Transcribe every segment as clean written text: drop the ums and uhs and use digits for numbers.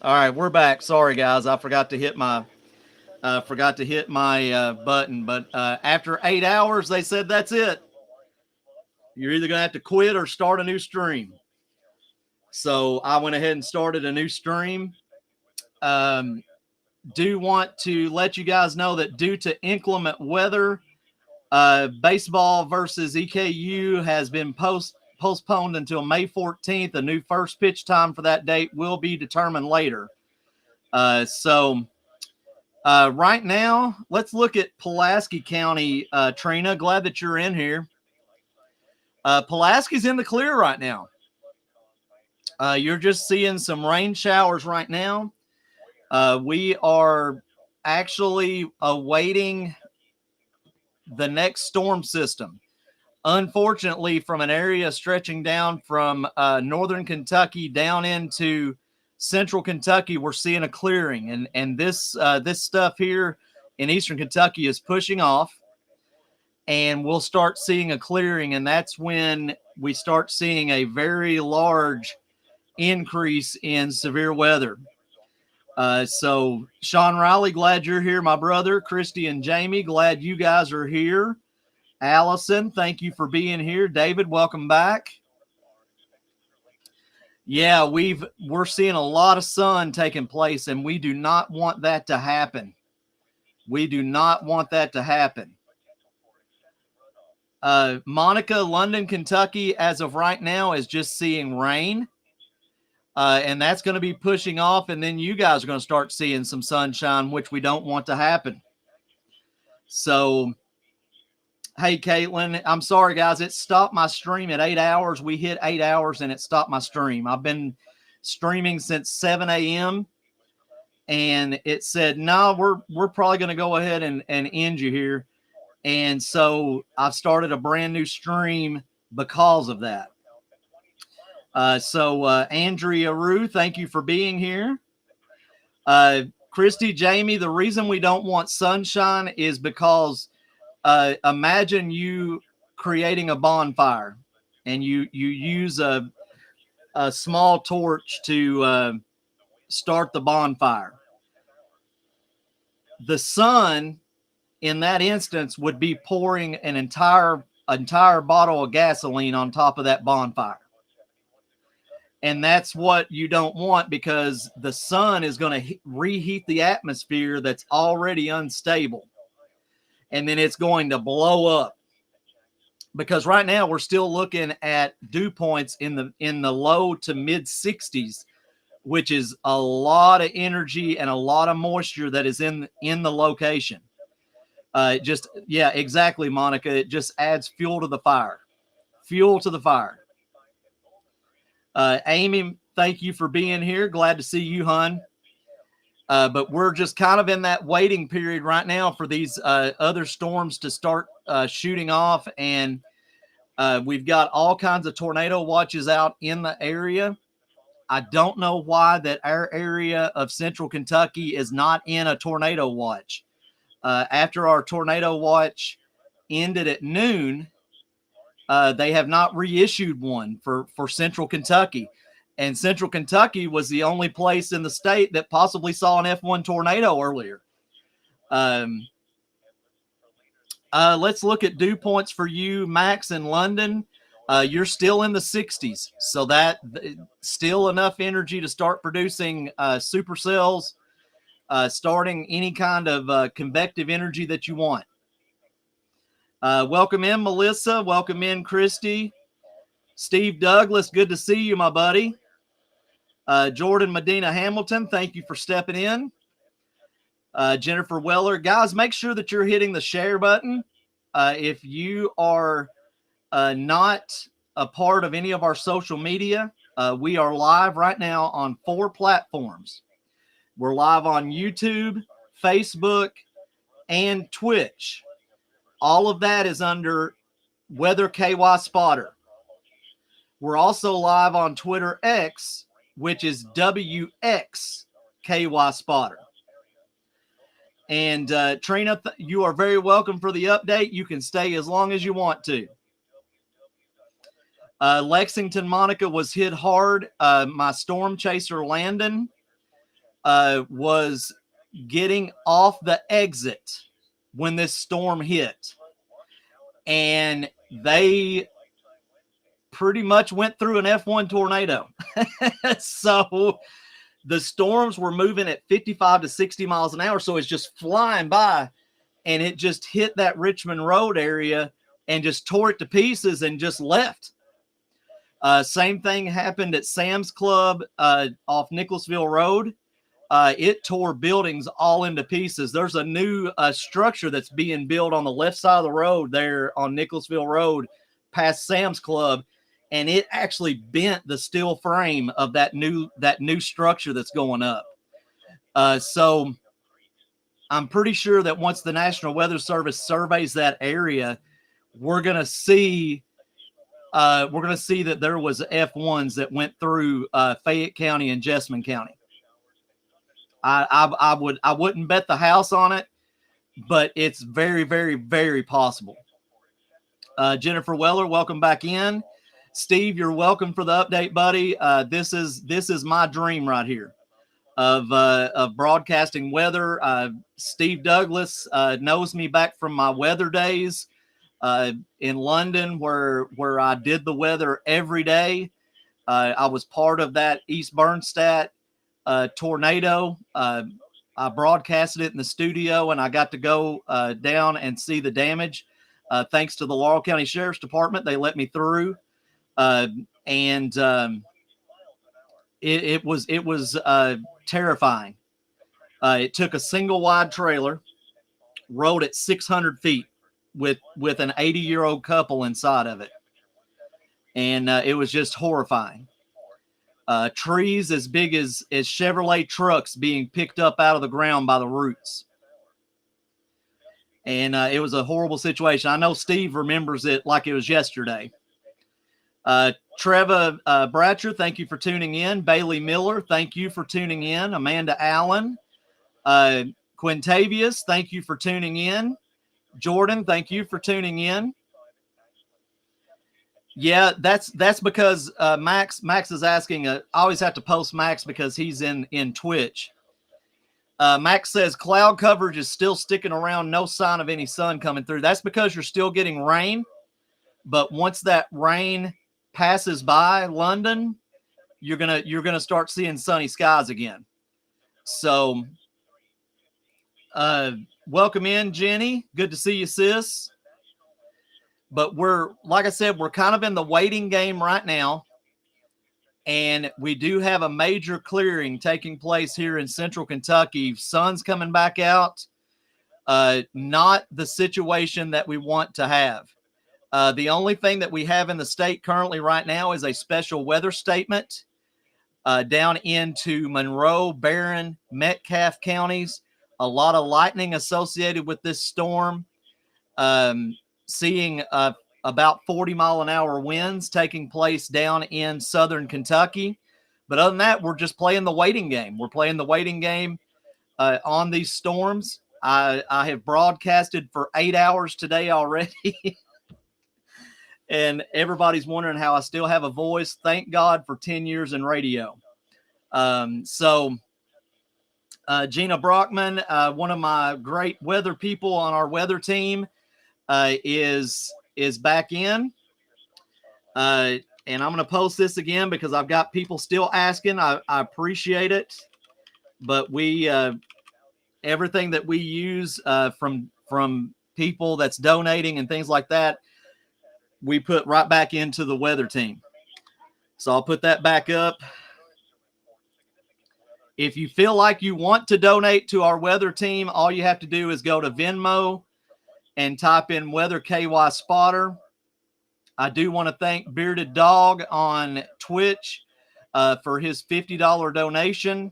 All right, we're back. Sorry, guys, I forgot to hit my button. But after 8 hours, they said that's it. You're either gonna have to quit or start a new stream. So I went ahead and started a new stream. Um, do want to let you guys know that due to inclement weather, baseball versus EKU has been postponed until May 14th. A new first pitch time for that date will be determined later. Right now, let's look at Pulaski County. Trina, glad that you're in here. Pulaski's in the clear right now. You're just seeing some rain showers right now. We are actually awaiting the next storm system. Unfortunately, from an area stretching down from northern Kentucky down into central Kentucky, we're seeing a clearing, and this stuff here in eastern Kentucky is pushing off, and we'll start seeing a clearing, and that's when we start seeing a very large increase in severe weather. So, Sean Riley, glad you're here, my brother. Christy and Jamie, glad you guys are here. Allison, thank you for being here. David, welcome back. Yeah, we're seeing a lot of sun taking place, and we do not want that to happen. We do not want that to happen. Monica, London, Kentucky, as of right now, is just seeing rain. And that's going to be pushing off, and then you guys are going to start seeing some sunshine, which we don't want to happen. So, hey, Caitlin, I'm sorry, guys. It stopped my stream at 8 hours. We hit 8 hours, and it stopped my stream. I've been streaming since 7 a.m., and it said, no, we're probably going to go ahead and end you here. And so I've started a brand new stream because of that. Andrea Rue, thank you for being here. Christy, Jamie, the reason we don't want sunshine is because imagine you creating a bonfire and you use a small torch to start the bonfire. The sun, in that instance, would be pouring an entire bottle of gasoline on top of that bonfire. And that's what you don't want, because the sun is going to reheat the atmosphere that's already unstable. And then it's going to blow up. Because right now we're still looking at dew points in the low to mid 60s, which is a lot of energy and a lot of moisture that is in the location. Exactly, Monica. It just adds fuel to the fire. Fuel to the fire. Amy, thank you for being here. Glad to see you, hon. But we're just kind of in that waiting period right now for these other storms to start shooting off. And we've got all kinds of tornado watches out in the area. I don't know why that our area of central Kentucky is not in a tornado watch. After our tornado watch ended at noon, they have not reissued one for central Kentucky. And central Kentucky was the only place in the state that possibly saw an F1 tornado earlier. Let's look at dew points for you, Max, in London. You're still in the 60s, so that still enough energy to start producing supercells, starting any kind of convective energy that you want. Welcome in, Melissa. Welcome in, Christy. Steve Douglas, good to see you, my buddy. Jordan Medina Hamilton, thank you for stepping in. Jennifer Weller. Guys, make sure that you're hitting the share button. If you are not a part of any of our social media, we are live right now on 4 platforms. We're live on YouTube, Facebook, and Twitch. All of that is under Weather KY Spotter. We're also live on Twitter X, which is WX KY Spotter. And Trina, you are very welcome for the update. You can stay as long as you want to. Lexington, Monica was hit hard. My storm chaser, Landon, was getting off the exit when this storm hit. And they pretty much went through an F1 tornado. So the storms were moving at 55 to 60 miles an hour. So it's just flying by, and it just hit that Richmond Road area and just tore it to pieces and just left. Same thing happened at Sam's Club off Nicholasville Road. It tore buildings all into pieces. There's a new structure that's being built on the left side of the road there on Nicholasville Road past Sam's Club, and it actually bent the steel frame of that new structure that's going up. So I'm pretty sure that once the National Weather Service surveys that area, we're going to see that there was F1s that went through Fayette County and Jessamine County. I wouldn't bet the house on it, but it's very, very, very possible. Jennifer Weller, welcome back in. Steve, you're welcome for the update, buddy. This is my dream right here of broadcasting weather. Steve Douglas knows me back from my weather days in London, where I did the weather every day. I was part of that East Bernstadt tornado. I broadcasted it in the studio, and I got to go down and see the damage. Thanks to the Laurel County Sheriff's Department, they let me through. It was terrifying. It took a single wide trailer, rode at 600 feet with an 80-year-old couple inside of it. And it was just horrifying. Trees as big as Chevrolet trucks being picked up out of the ground by the roots. And it was a horrible situation. I know Steve remembers it like it was yesterday. Treva Bratcher, thank you for tuning in. Bailey Miller, thank you for tuning in. Amanda Allen. Quintavious, thank you for tuning in. Jordan, thank you for tuning in. Yeah, that's because Max is asking. I always have to post Max because he's in Twitch. Max says cloud coverage is still sticking around. No sign of any sun coming through. That's because you're still getting rain. But once that rain passes by London, you're gonna start seeing sunny skies again. So, welcome in, Jenny. Good to see you, sis. But like I said, we're kind of in the waiting game right now. And we do have a major clearing taking place here in central Kentucky. Sun's coming back out. Not the situation that we want to have. The only thing that we have in the state currently right now is a special weather statement down into Monroe, Barron, Metcalfe counties. A lot of lightning associated with this storm. Seeing about 40-mile-an-hour winds taking place down in southern Kentucky. But other than that, we're just playing the waiting game. We're playing the waiting game on these storms. I have broadcasted for 8 hours today already. And everybody's wondering how I still have a voice. Thank God for 10 years in radio. Gina Brockman, one of my great weather people on our weather team, is back in. And I'm going to post this again because I've got people still asking. I appreciate it. But everything that we use from people that's donating and things like that, we put right back into the weather team. So I'll put that back up. If you feel like you want to donate to our weather team, all you have to do is go to Venmo and type in Weather KY Spotter. I do want to thank Bearded Dog on Twitch for his $50 donation.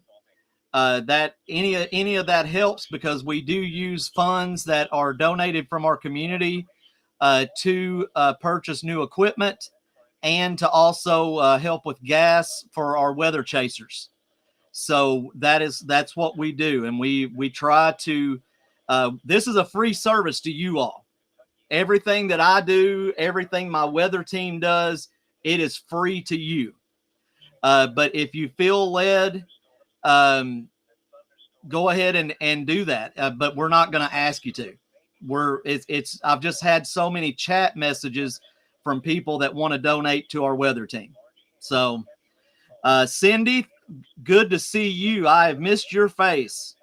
That any of that helps because we do use funds that are donated from our community to purchase new equipment and to also help with gas for our weather chasers. So that's what we do. And we try to, this is a free service to you all. Everything that I do, everything my weather team does, it is free to you. But if you feel led go ahead and do that. But we're not going to ask you to. I've just had so many chat messages from people that want to donate to our weather team. So, Cindy, good to see you. I have missed your face.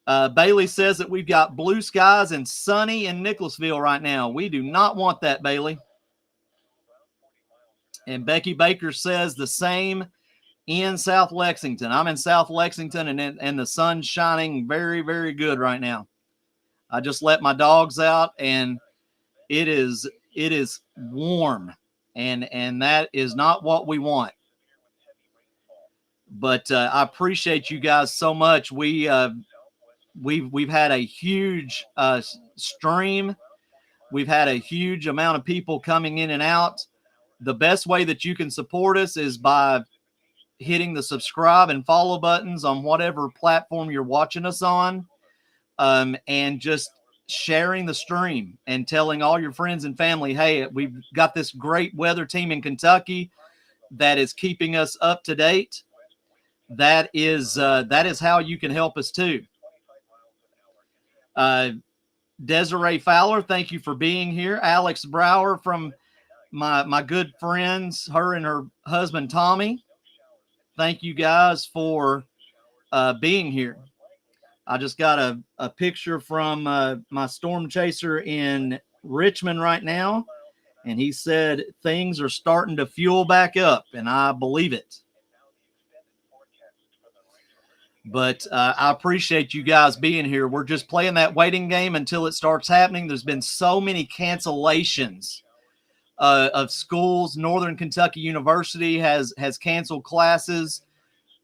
Bailey says that we've got blue skies and sunny in Nicholasville right now. We do not want that, Bailey. And Becky Baker says the same in South Lexington. I'm in South Lexington, and the sun's shining very, very good right now. I just let my dogs out, and it is warm, and that is not what we want. But I appreciate you guys so much. We've had a huge stream. We've had a huge amount of people coming in and out. The best way that you can support us is by hitting the subscribe and follow buttons on whatever platform you're watching us on, and just sharing the stream and telling all your friends and family, hey, we've got this great weather team in Kentucky that is keeping us up to date. That is how you can help us too. Desiree Fowler, thank you for being here. Alex Brower from my good friends, her and her husband Tommy. Thank you guys for being here. I just got a picture from my storm chaser in Richmond right now, and he said things are starting to fuel back up, and I believe it. But I appreciate you guys being here. We're just playing that waiting game until it starts happening. There's been so many cancellations of schools. Northern Kentucky University has canceled classes.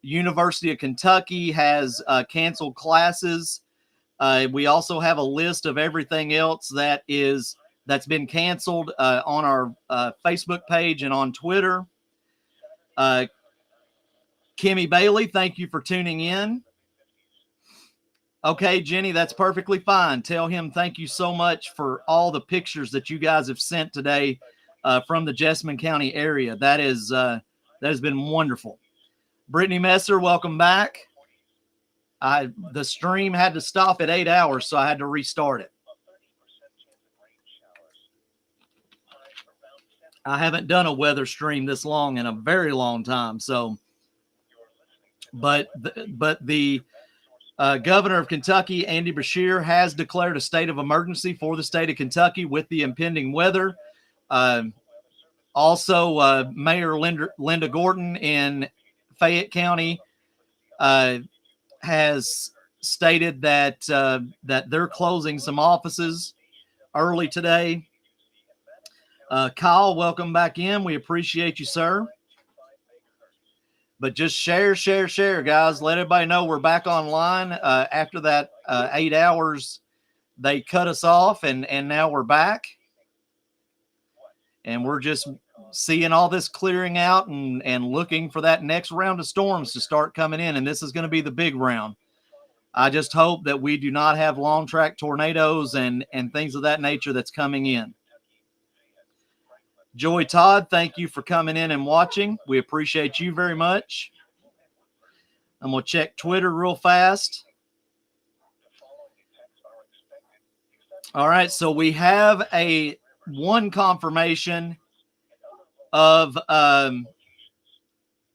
University of Kentucky has canceled classes. We also have a list of everything else that's been canceled on our Facebook page and on Twitter. Kimmy Bailey, thank you for tuning in. Okay, Jenny, that's perfectly fine. Tell him thank you so much for all the pictures that you guys have sent today from the Jessamine County area. That has been wonderful. Brittany Messer, welcome back. The stream had to stop at 8 hours, so I had to restart it. I haven't done a weather stream this long in a very long time. So, but the governor of Kentucky, Andy Beshear, has declared a state of emergency for the state of Kentucky with the impending weather. Also, Mayor Linda Gordon in Fayette County has stated that they're closing some offices early today. Kyle, welcome back in. We appreciate you, sir. But just share, guys. Let everybody know we're back online. After that 8 hours, they cut us off, and now we're back. And we're just seeing all this clearing out and looking for that next round of storms to start coming in. And this is going to be the big round. I just hope that we do not have long track tornadoes and things of that nature that's coming in. Joy Todd, thank you for coming in and watching. We appreciate you very much. I'm going to check Twitter real fast. All right, so we have one confirmation of one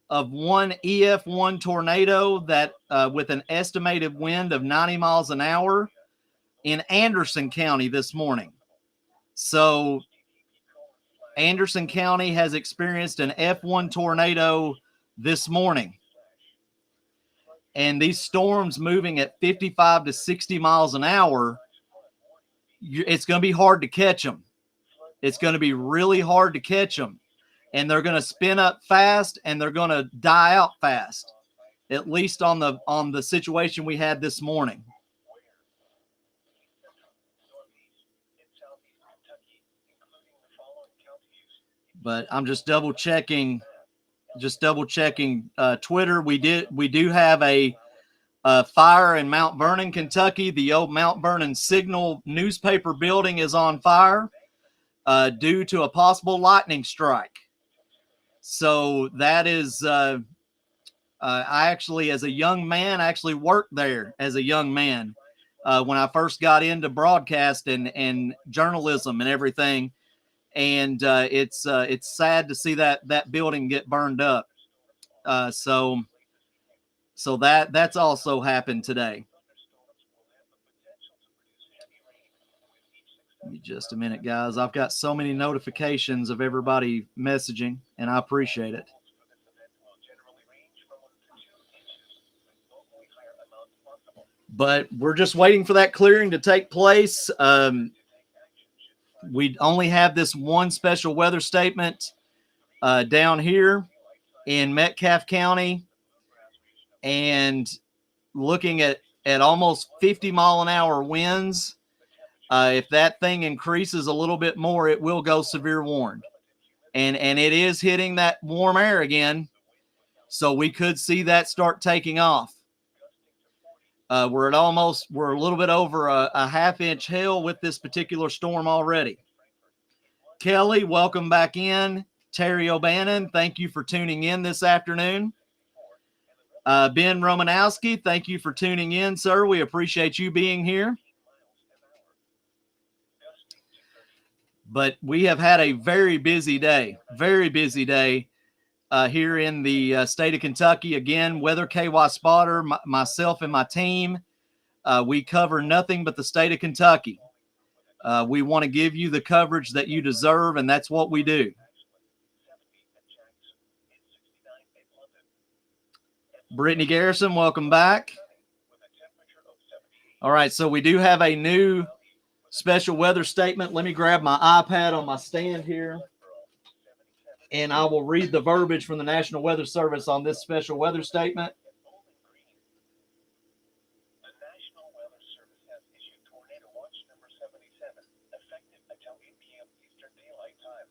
EF1 tornado that with an estimated wind of 90 miles an hour in Anderson County this morning. So Anderson County has experienced an F1 tornado this morning. And these storms moving at 55 to 60 miles an hour, it's going to be hard to catch them. It's going to be really hard to catch them. And they're going to spin up fast and they're going to die out fast, at least on the situation we had this morning. But I'm just double checking Twitter. We do have a fire in Mount Vernon, Kentucky. The old Mount Vernon Signal newspaper building is on fire due to a possible lightning strike. So that is I actually, as a young man, actually worked there as a young man when I first got into broadcast and journalism and everything. And it's sad to see that building get burned up. So that's also happened today. Give me just a minute, guys. I've got so many notifications of everybody messaging, and I appreciate it. But we're just waiting for that clearing to take place. We only have this one special weather statement down here in Metcalfe County, and looking at almost 50-mile-an-hour winds. If that thing increases a little bit more, it will go severe warned. And it is hitting that warm air again, so we could see that start taking off. We're a little bit over a half-inch hail with this particular storm already. Kelly, welcome back in. Terry O'Bannon, thank you for tuning in this afternoon. Ben Romanowski, thank you for tuning in, sir. We appreciate you being here. But we have had a very busy day here in the state of Kentucky. Again, Weather KY Spotter, myself and my team, we cover nothing but the state of Kentucky. We want to give you the coverage that you deserve, and that's what we do. Brittany Garrison, welcome back. All right, so we do have a new special weather statement. Let me grab my iPad on my stand here, and I will read the verbiage from the National Weather Service on this special weather statement. The National Weather Service has issued Tornado Watch number 77, effective until 8 p.m. Eastern Daylight Time.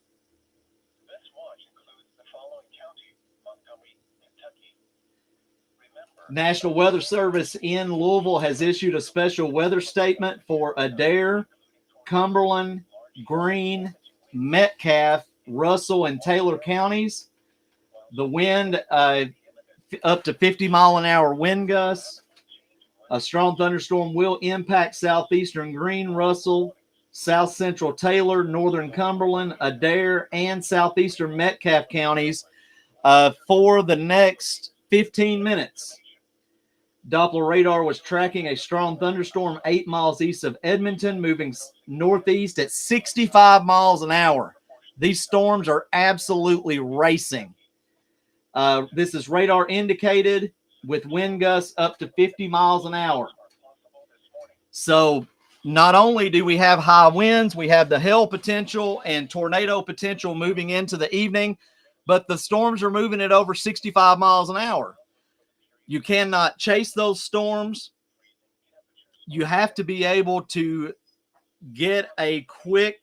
This watch includes the following counties: Montgomery, Kentucky. National Weather Service in Louisville has issued a special weather statement for Adair, Cumberland, Greene, Metcalfe, Russell, and Taylor counties. The wind up to 50-mile-an-hour wind gusts. A strong thunderstorm will impact southeastern Greene, Russell, south central Taylor, northern Cumberland, Adair, and southeastern Metcalfe counties for the next 15 minutes. Doppler radar was tracking a strong thunderstorm 8 miles east of Edmonton, moving northeast at 65 miles an hour. These storms are absolutely racing. This is radar indicated with wind gusts up to 50 miles an hour. So not only do we have high winds, we have the hail potential and tornado potential moving into the evening, but the storms are moving at over 65 miles an hour. You cannot chase those storms. You have to be able to get a quick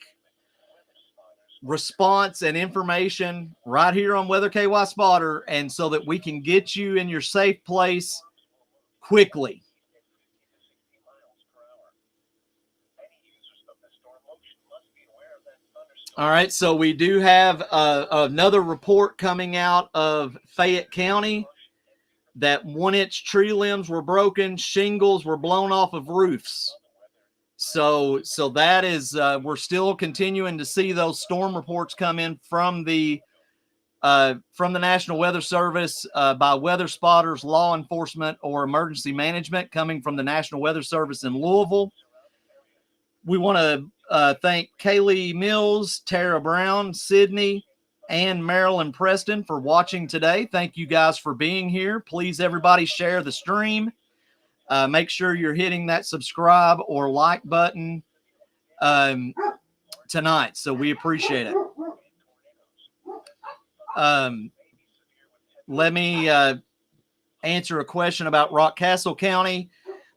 response and information right here on Weather KY Spotter, and so that we can get you in your safe place quickly. All right, so we do have another report coming out of Fayette County that 1-inch tree limbs were broken, shingles were blown off of roofs. So that is, we're still continuing to see those storm reports come in from the National Weather Service by weather spotters, law enforcement, or emergency management coming from the National Weather Service in Louisville. We want to thank Kaylee Mills, Tara Brown, Sydney, and Marilyn Preston for watching today. Thank you guys for being here. Please, everybody, share the stream. Make sure you're hitting that subscribe or like button tonight. So we appreciate it. Let me answer a question about Rockcastle County.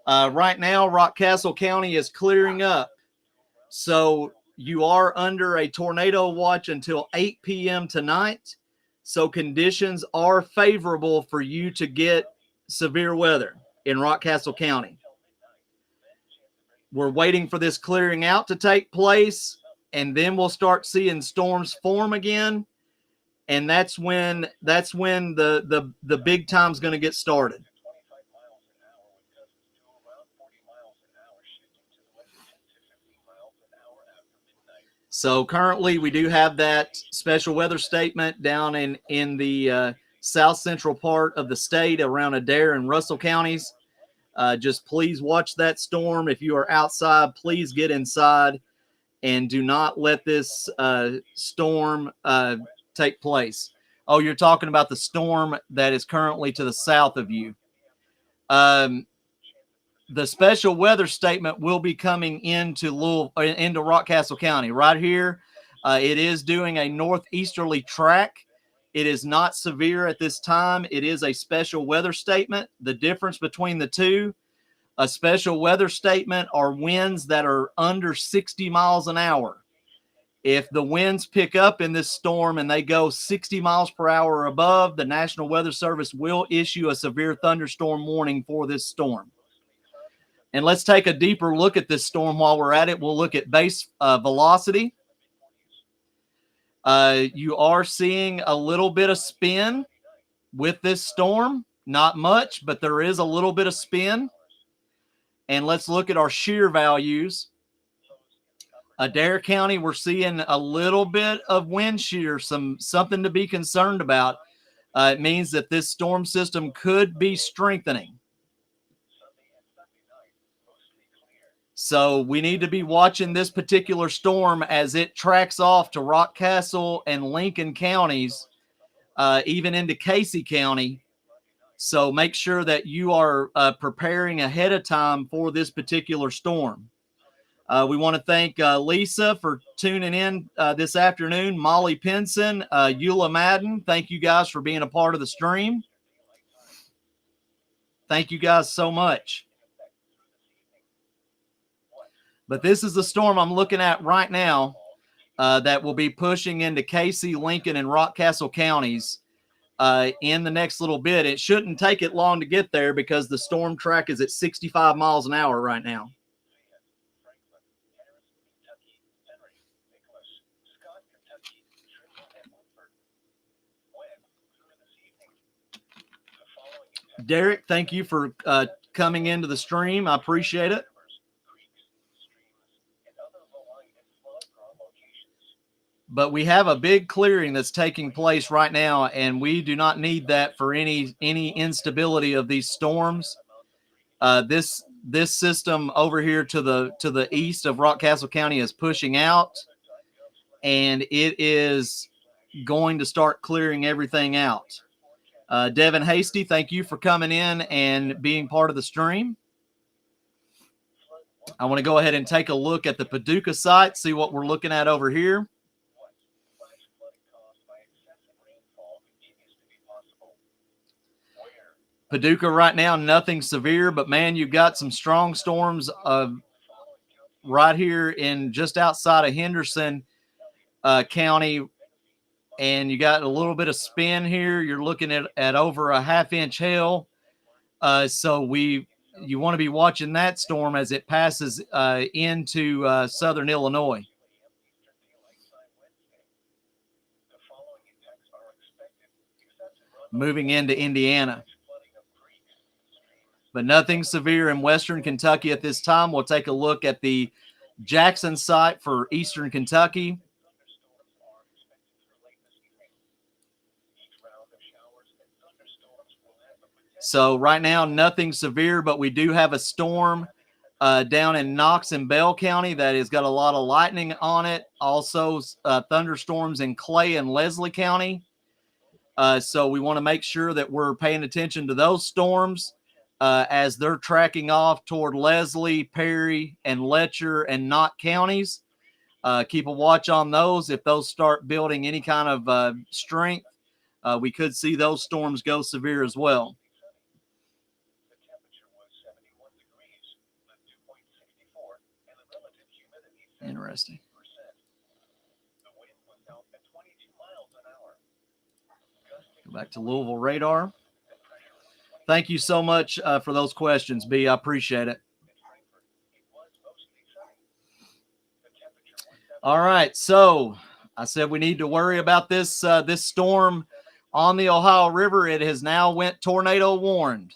Right now, Rockcastle County is clearing up. So you are under a tornado watch until 8 p.m. tonight. So conditions are favorable for you to get severe weather in Rockcastle County. We're waiting for this clearing out to take place, and then we'll start seeing storms form again. and that's when the big time's going to get started. So currently we do have that special weather statement down in the south central part of the state around Adair and Russell counties. Just please watch that storm. If you are outside, please get inside and do not let this storm take place. Oh, you're talking about the storm that is currently to the south of you. The special weather statement will be coming into Rockcastle County right here. It is doing a northeasterly track. It is not severe at this time. It is a special weather statement. The difference between the two, a special weather statement are winds that are under 60 miles an hour. If the winds pick up in this storm and they go 60 miles per hour or above, the National Weather Service will issue a severe thunderstorm warning for this storm. And let's take a deeper look at this storm while we're at it. We'll look at base velocity. You are seeing a little bit of spin with this storm. Not much, but there is a little bit of spin. And let's look at our shear values. Adair County, we're seeing a little bit of wind shear, something to be concerned about. It means that this storm system could be strengthening. So we need to be watching this particular storm as it tracks off to Rockcastle and Lincoln counties, even into Casey County. So make sure that you are preparing ahead of time for this particular storm. We want to thank Lisa for tuning in this afternoon, Molly Pinson, Eula Madden. Thank you guys for being a part of the stream. Thank you guys so much. But this is the storm I'm looking at right now that will be pushing into Casey, Lincoln, and Rockcastle counties in the next little bit. It shouldn't take it long to get there because the storm track is at 65 miles an hour right now. Derek, thank you for coming into the stream. I appreciate it. But we have a big clearing that's taking place right now, and we do not need that for any instability of these storms. This system over here to the east of Rockcastle County is pushing out, and it is going to start clearing everything out. Devin Hasty, thank you for coming in and being part of the stream. I want to go ahead and take a look at the Paducah site, see what we're looking at over here. Paducah right now, nothing severe, but man, you've got some strong storms right here in just outside of Henderson County, and you got a little bit of spin here. You're looking at over a half-inch hail, so you want to be watching that storm as it passes into southern Illinois. Moving into Indiana. But nothing severe in western Kentucky at this time. We'll take a look at the Jackson site for eastern Kentucky. So right now, nothing severe, but we do have a storm down in Knox and Bell County that has got a lot of lightning on it. Also, thunderstorms in Clay and Leslie County. So we want to make sure that we're paying attention to those storms as they're tracking off toward Leslie, Perry, and Letcher and Knott counties. Keep a watch on those. If those start building any kind of strength, we could see those storms go severe as well. Interesting. Go back to Louisville radar. Thank you so much for those questions, B. I appreciate it. All right. So I said we need to worry about this this storm on the Ohio River. It has now went tornado warned.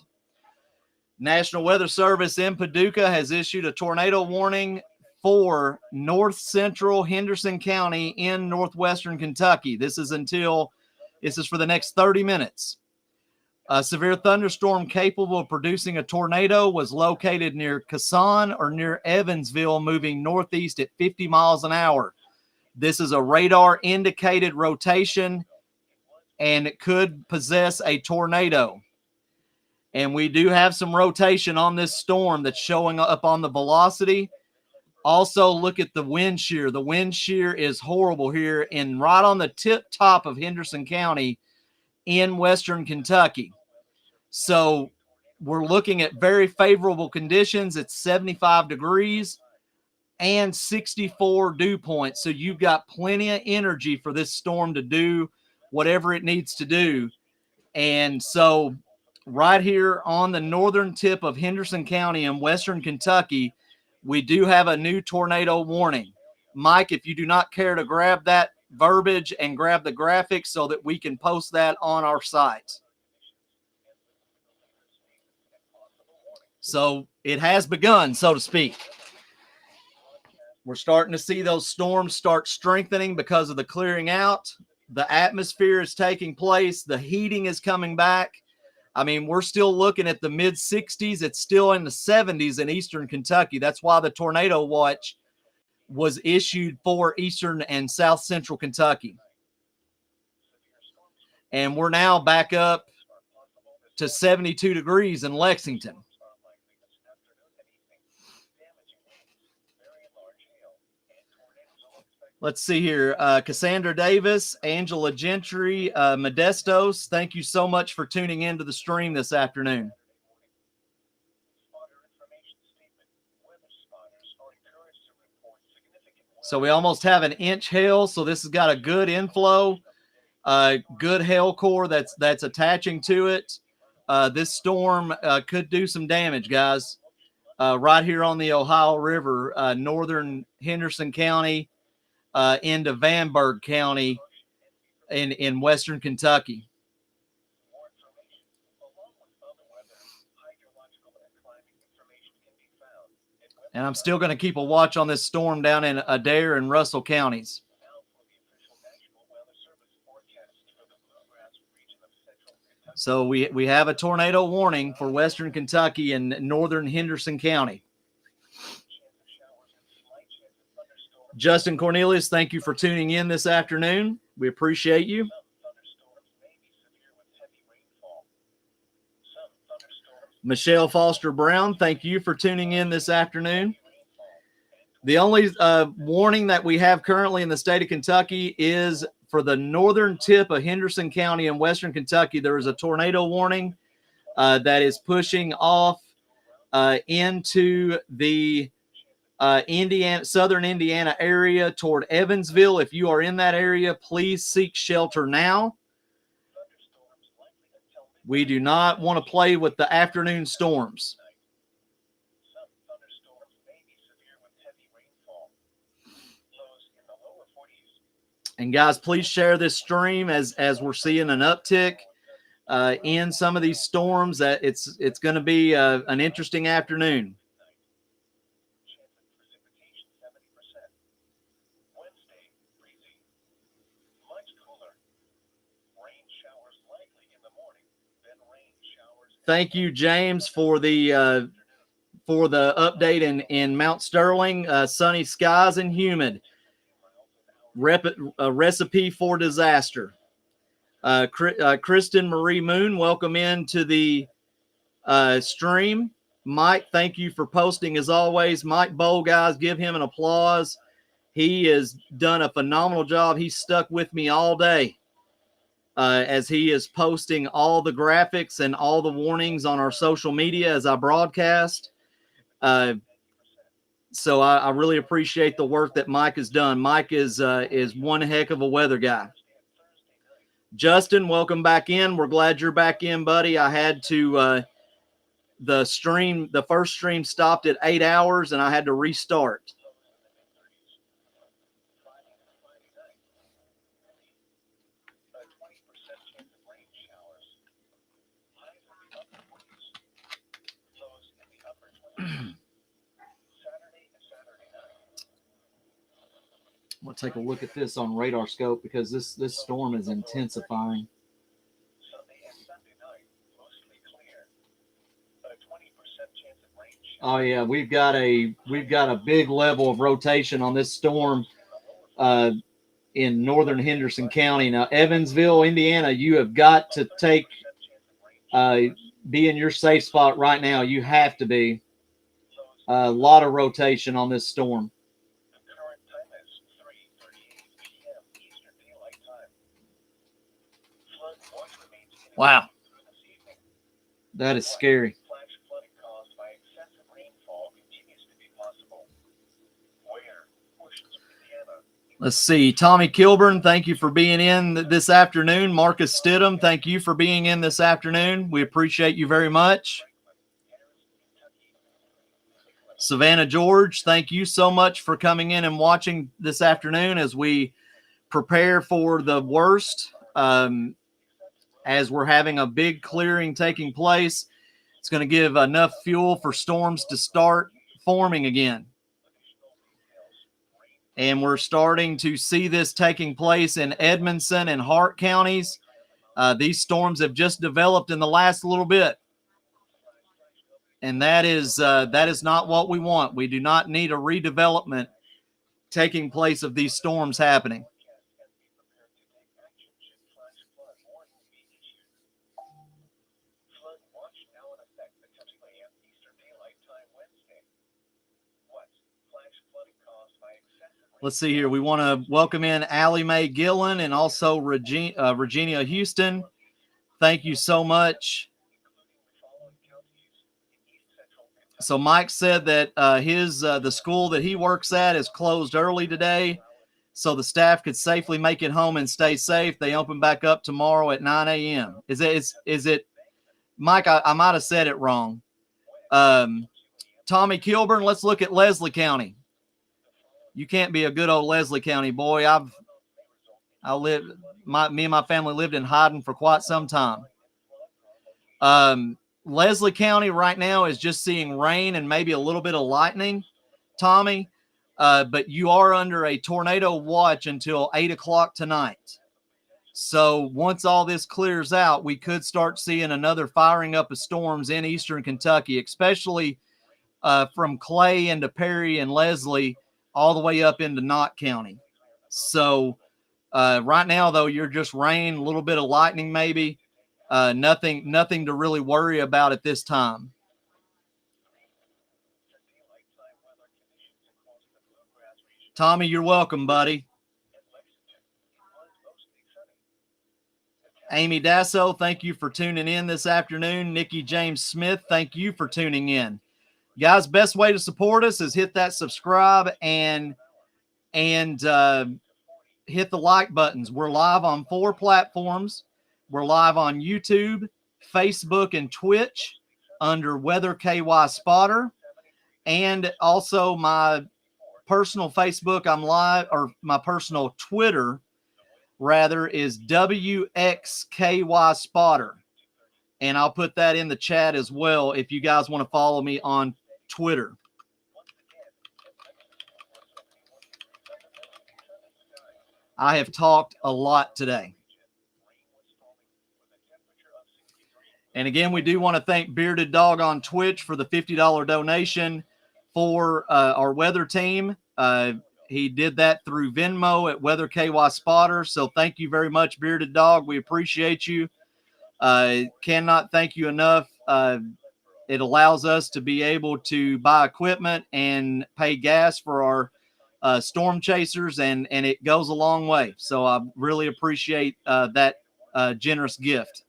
National Weather Service in Paducah has issued a tornado warning for north central Henderson County in northwestern Kentucky. This is for the next 30 minutes. A severe thunderstorm capable of producing a tornado was located near Kasson or near Evansville, moving northeast at 50 miles an hour. This is a radar indicated rotation, and it could possess a tornado. And we do have some rotation on this storm that's showing up on the velocity. Also, look at the wind shear. The wind shear is horrible here right on the tip top of Henderson County in western Kentucky. So we're looking at very favorable conditions. It's 75 degrees and 64 dew points. So you've got plenty of energy for this storm to do whatever it needs to do. And so right here on the northern tip of Henderson County in western Kentucky, we do have a new tornado warning. Mike, if you do not care to grab that verbiage and grab the graphics so that we can post that on our site. So it has begun, so to speak. We're starting to see those storms start strengthening because of the clearing out. The atmosphere is taking place. The heating is coming back. I mean, we're still looking at the mid 60s. It's still in the 70s in eastern Kentucky. That's why the tornado watch was issued for eastern and south central Kentucky. And we're now back up to 72 degrees in Lexington. Let's see here. Cassandra Davis, Angela Gentry, Modestos, thank you so much for tuning into the stream this afternoon. So we almost have an inch hail, so this has got a good inflow, good hail core that's attaching to it. This storm could do some damage, guys. Right here on the Ohio River, northern Henderson County, into Vanburgh County in western Kentucky. And I'm still going to keep a watch on this storm down in Adair and Russell counties. So we have a tornado warning for western Kentucky and northern Henderson County. Justin Cornelius, thank you for tuning in this afternoon. We appreciate you. Michelle Foster Brown, thank you for tuning in this afternoon. The only warning that we have currently in the state of Kentucky is for the northern tip of Henderson County in western Kentucky. There is a tornado warning that is pushing off into the southern Indiana area toward Evansville. If you are in that area, please seek shelter now. We do not want to play with the afternoon storms. And guys, please share this stream as we're seeing an uptick in some of these storms. That it's going to be an interesting afternoon. Thank you, James, for the update in Mount Sterling. Sunny skies and humid. A recipe for disaster. Kristen Marie Moon, welcome into the stream. Mike, thank you for posting as always. Mike Bowl, guys, give him an applause. He has done a phenomenal job. He's stuck with me all day. As he is posting all the graphics and all the warnings on our social media as I broadcast. So I really appreciate the work that Mike has done. Mike is one heck of a weather guy. Justin, welcome back in. We're glad you're back in, buddy. I had to the first stream stopped at 8 hours and I had to restart. We'll take a look at this on radar scope because this storm is intensifying. Oh yeah, we've got a big level of rotation on this storm in northern Henderson County. Now, Evansville, Indiana, you have got to be in your safe spot right now. You have to be. A lot of rotation on this storm. Wow. That is scary. Let's see. Tommy Kilburn, thank you for being in this afternoon. Marcus Stidham, thank you for being in this afternoon. We appreciate you very much. Savannah George, thank you so much for coming in and watching this afternoon as we prepare for the worst. As we're having a big clearing taking place, it's going to give enough fuel for storms to start forming again. And we're starting to see this taking place in Edmondson and Hart counties. These storms have just developed in the last little bit. And that is not what we want. We do not need a redevelopment taking place of these storms happening. Let's see here. We want to welcome in Allie Mae Gillen and also Regina Houston. Thank you so much. So Mike said that the school that he works at is closed early today, so the staff could safely make it home and stay safe. They open back up tomorrow at 9 a.m. Is it Mike? I might have said it wrong. Tommy Kilburn, let's look at Leslie County. You can't be a good old Leslie County boy. Me and my family lived in Hyden for quite some time. Leslie County right now is just seeing rain and maybe a little bit of lightning, Tommy, but you are under a tornado watch until 8 o'clock tonight. So once all this clears out, we could start seeing another firing up of storms in eastern Kentucky, especially from Clay into Perry and Leslie, all the way up into Knott County. So right now, though, you're just rain, a little bit of lightning maybe. Nothing to really worry about at this time. Tommy, you're welcome, buddy. Amy Dasso, thank you for tuning in this afternoon. Nikki James Smith, thank you for tuning in. Guys, best way to support us is hit that subscribe and hit the like buttons. We're live on 4 platforms. We're live on YouTube, Facebook, and Twitch under Weather KY Spotter. And also my personal Facebook, I'm live, or my personal Twitter, rather, is WXKY Spotter. And I'll put that in the chat as well if you guys want to follow me on Twitter. I have talked a lot today. And again, we do want to thank Bearded Dog on Twitch for the $50 donation for our weather team. He did that through Venmo at Weather KY Spotter. So thank you very much, Bearded Dog. We appreciate you. Cannot thank you enough. It allows us to be able to buy equipment and pay gas for our storm chasers, and it goes a long way. So I really appreciate that generous gift.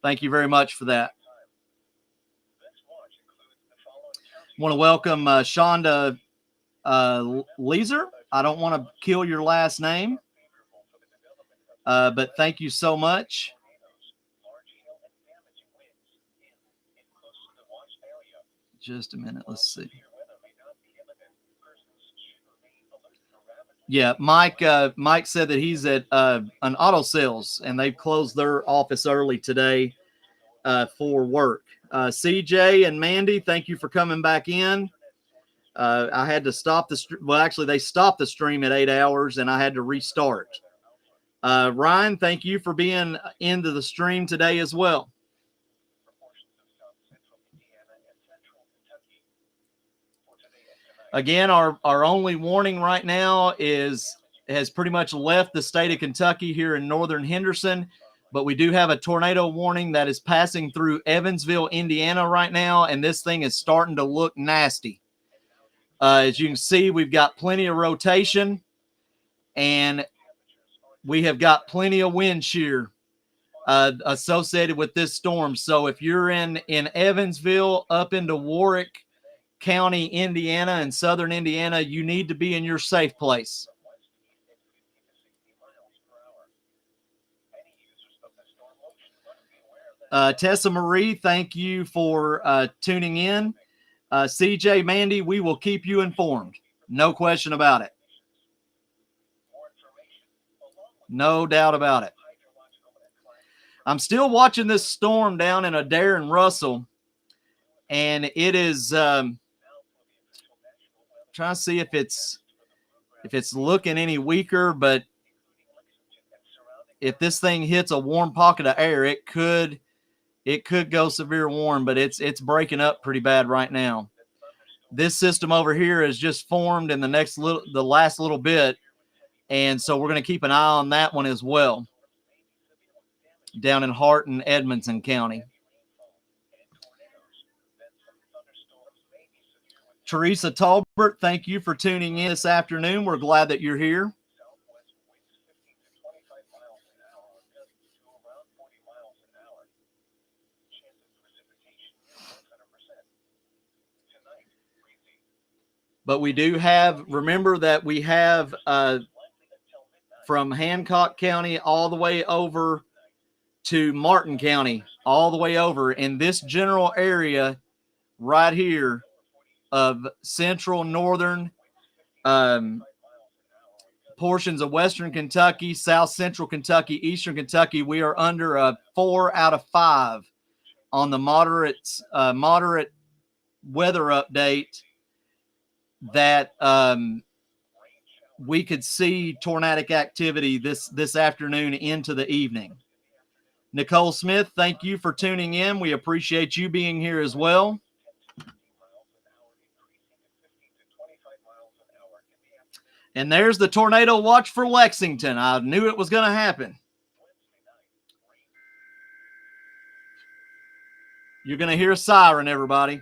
Thank you very much for that. I want to welcome Shonda Leeser. I don't want to kill your last name, but thank you so much. Just a minute. Let's see. Yeah, Mike said that he's at an auto sales, and they've closed their office early today for work. CJ and Mandy, thank you for coming back in. I had to stop the well, actually, they stopped the stream at 8 hours, and I had to restart. Ryan, thank you for being into the stream today as well. Again, our only warning right now has pretty much left the state of Kentucky here in northern Henderson, but we do have a tornado warning that is passing through Evansville, Indiana right now, and this thing is starting to look nasty. As you can see, we've got plenty of rotation, and we have got plenty of wind shear associated with this storm. So if you're in Evansville up into Warwick County, Indiana, and southern Indiana, you need to be in your safe place. Tessa Marie, thank you for tuning in. CJ, Mandy, we will keep you informed. No question about it. No doubt about it. I'm still watching this storm down in Adair and Russell, and it is trying to see if it's looking any weaker, but if this thing hits a warm pocket of air, it could go severe warm, but it's breaking up pretty bad right now. This system over here is just formed in the last little bit, and so we're going to keep an eye on that one as well, down in Hart and Edmonson County. Teresa Talbert, thank you for tuning in this afternoon. We're glad that you're here. But we do have, remember that we have from Hancock County all the way over to Martin County, all the way over in this general area right here of central, northern, portions of western Kentucky, south central Kentucky, eastern Kentucky. We are under a 4 out of 5 on the moderate weather update that we could see tornadic activity this afternoon into the evening. Nicole Smith, thank you for tuning in. We appreciate you being here as well. And there's the tornado watch for Lexington. I knew it was going to happen. You're going to hear a siren, everybody.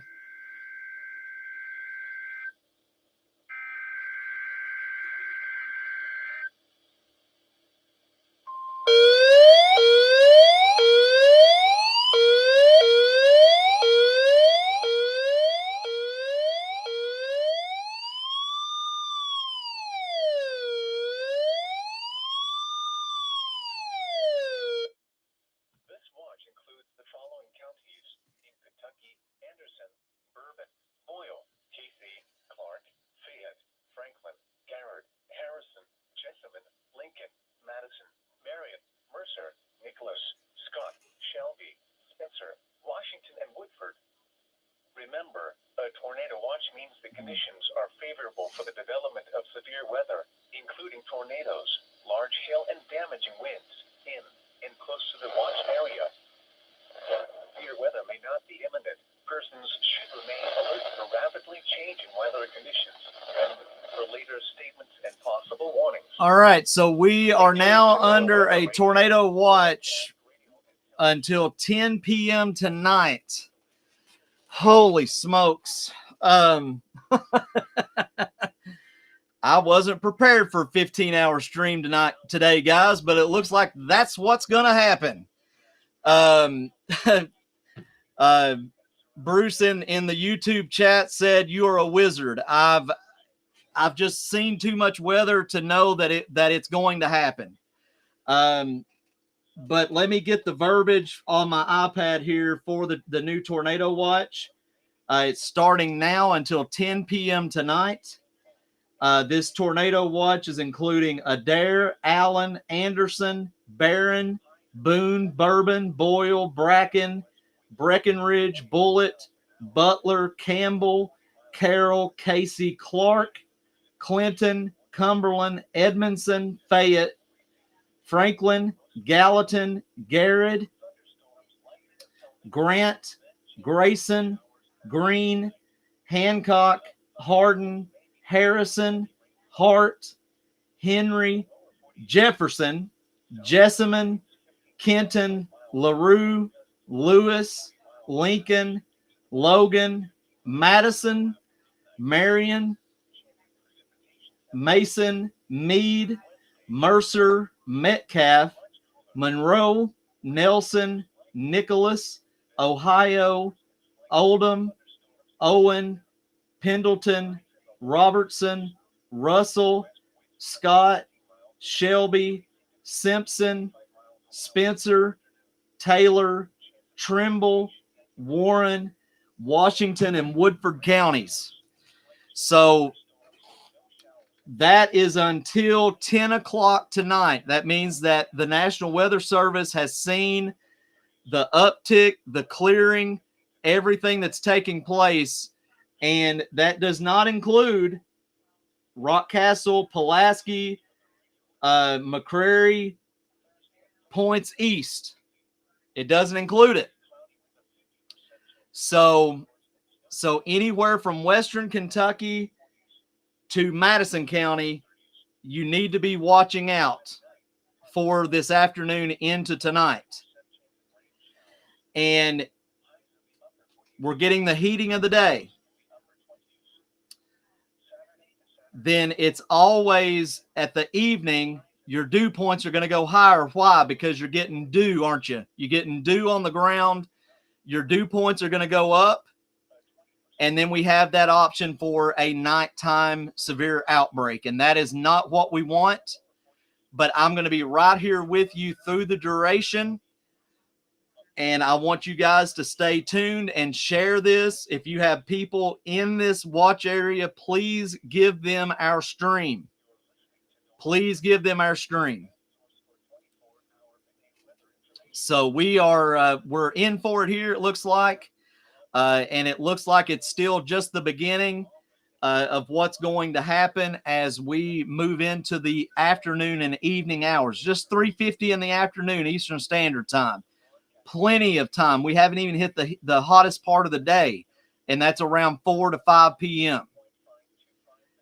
Remember, a tornado watch means the conditions are favorable for the development of severe weather, including tornadoes, large hail, and damaging winds in and close to the watch area. Severe weather may not be imminent. Persons should remain alert for rapidly changing weather conditions and for later statements and possible warnings. All right, so we are now under a tornado watch until 10 p.m. tonight. Holy smokes. I wasn't prepared for a 15-hour stream today, guys, but it looks like that's what's going to happen. Bruce in the YouTube chat said, "You are a wizard." I've just seen too much weather to know that it's going to happen. But let me get the verbiage on my iPad here for the new tornado watch. It's starting now until 10 p.m. tonight. This tornado watch is including Adair, Allen, Anderson, Barron, Boone, Bourbon, Boyle, Bracken, Breckenridge, Bullitt, Butler, Campbell, Carroll, Casey, Clark, Clinton, Cumberland, Edmondson, Fayette, Franklin, Gallatin, Garrett, Grant, Grayson, Green, Hancock, Hardin, Harrison, Hart, Henry, Jefferson, Jessamine, Kenton, LaRue, Lewis, Lincoln, Logan, Madison, Marion, Mason, Meade, Mercer, Metcalf, Monroe, Nelson, Nicholas, Ohio, Oldham, Owen, Pendleton, Robertson, Russell, Scott, Shelby, Simpson, Spencer, Taylor, Trimble, Warren, Washington, and Woodford counties. So that is until 10 o'clock tonight. That means that the National Weather Service has seen the uptick, the clearing, everything that's taking place. And that does not include Rockcastle, Pulaski, McCrary, Points East. It doesn't include it. So anywhere from Western Kentucky to Madison County, you need to be watching out for this afternoon into tonight. And we're getting the heating of the day. Then it's always at the evening, your dew points are going to go higher. Why? Because you're getting dew, aren't you? You're getting dew on the ground. Your dew points are going to go up. And then we have that option for a nighttime severe outbreak. And that is not what we want. But I'm going to be right here with you through the duration. And I want you guys to stay tuned and share this. If you have people in this watch area, please give them our stream. Please give them our stream. So we're in for it here, it looks like. And it looks like it's still just the beginning of what's going to happen as we move into the afternoon and evening hours. Just 3:50 in the afternoon, Eastern Standard Time. Plenty of time. We haven't even hit the hottest part of the day, and that's around 4 to 5 p.m.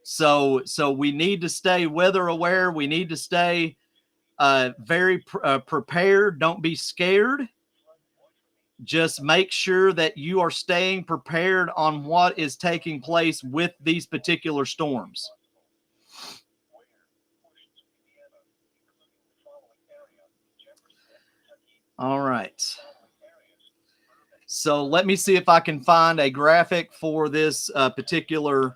So we need to stay weather aware. We need to stay very prepared. Don't be scared. Just make sure that you are staying prepared on what is taking place with these particular storms. All right. So let me see if I can find a graphic for this particular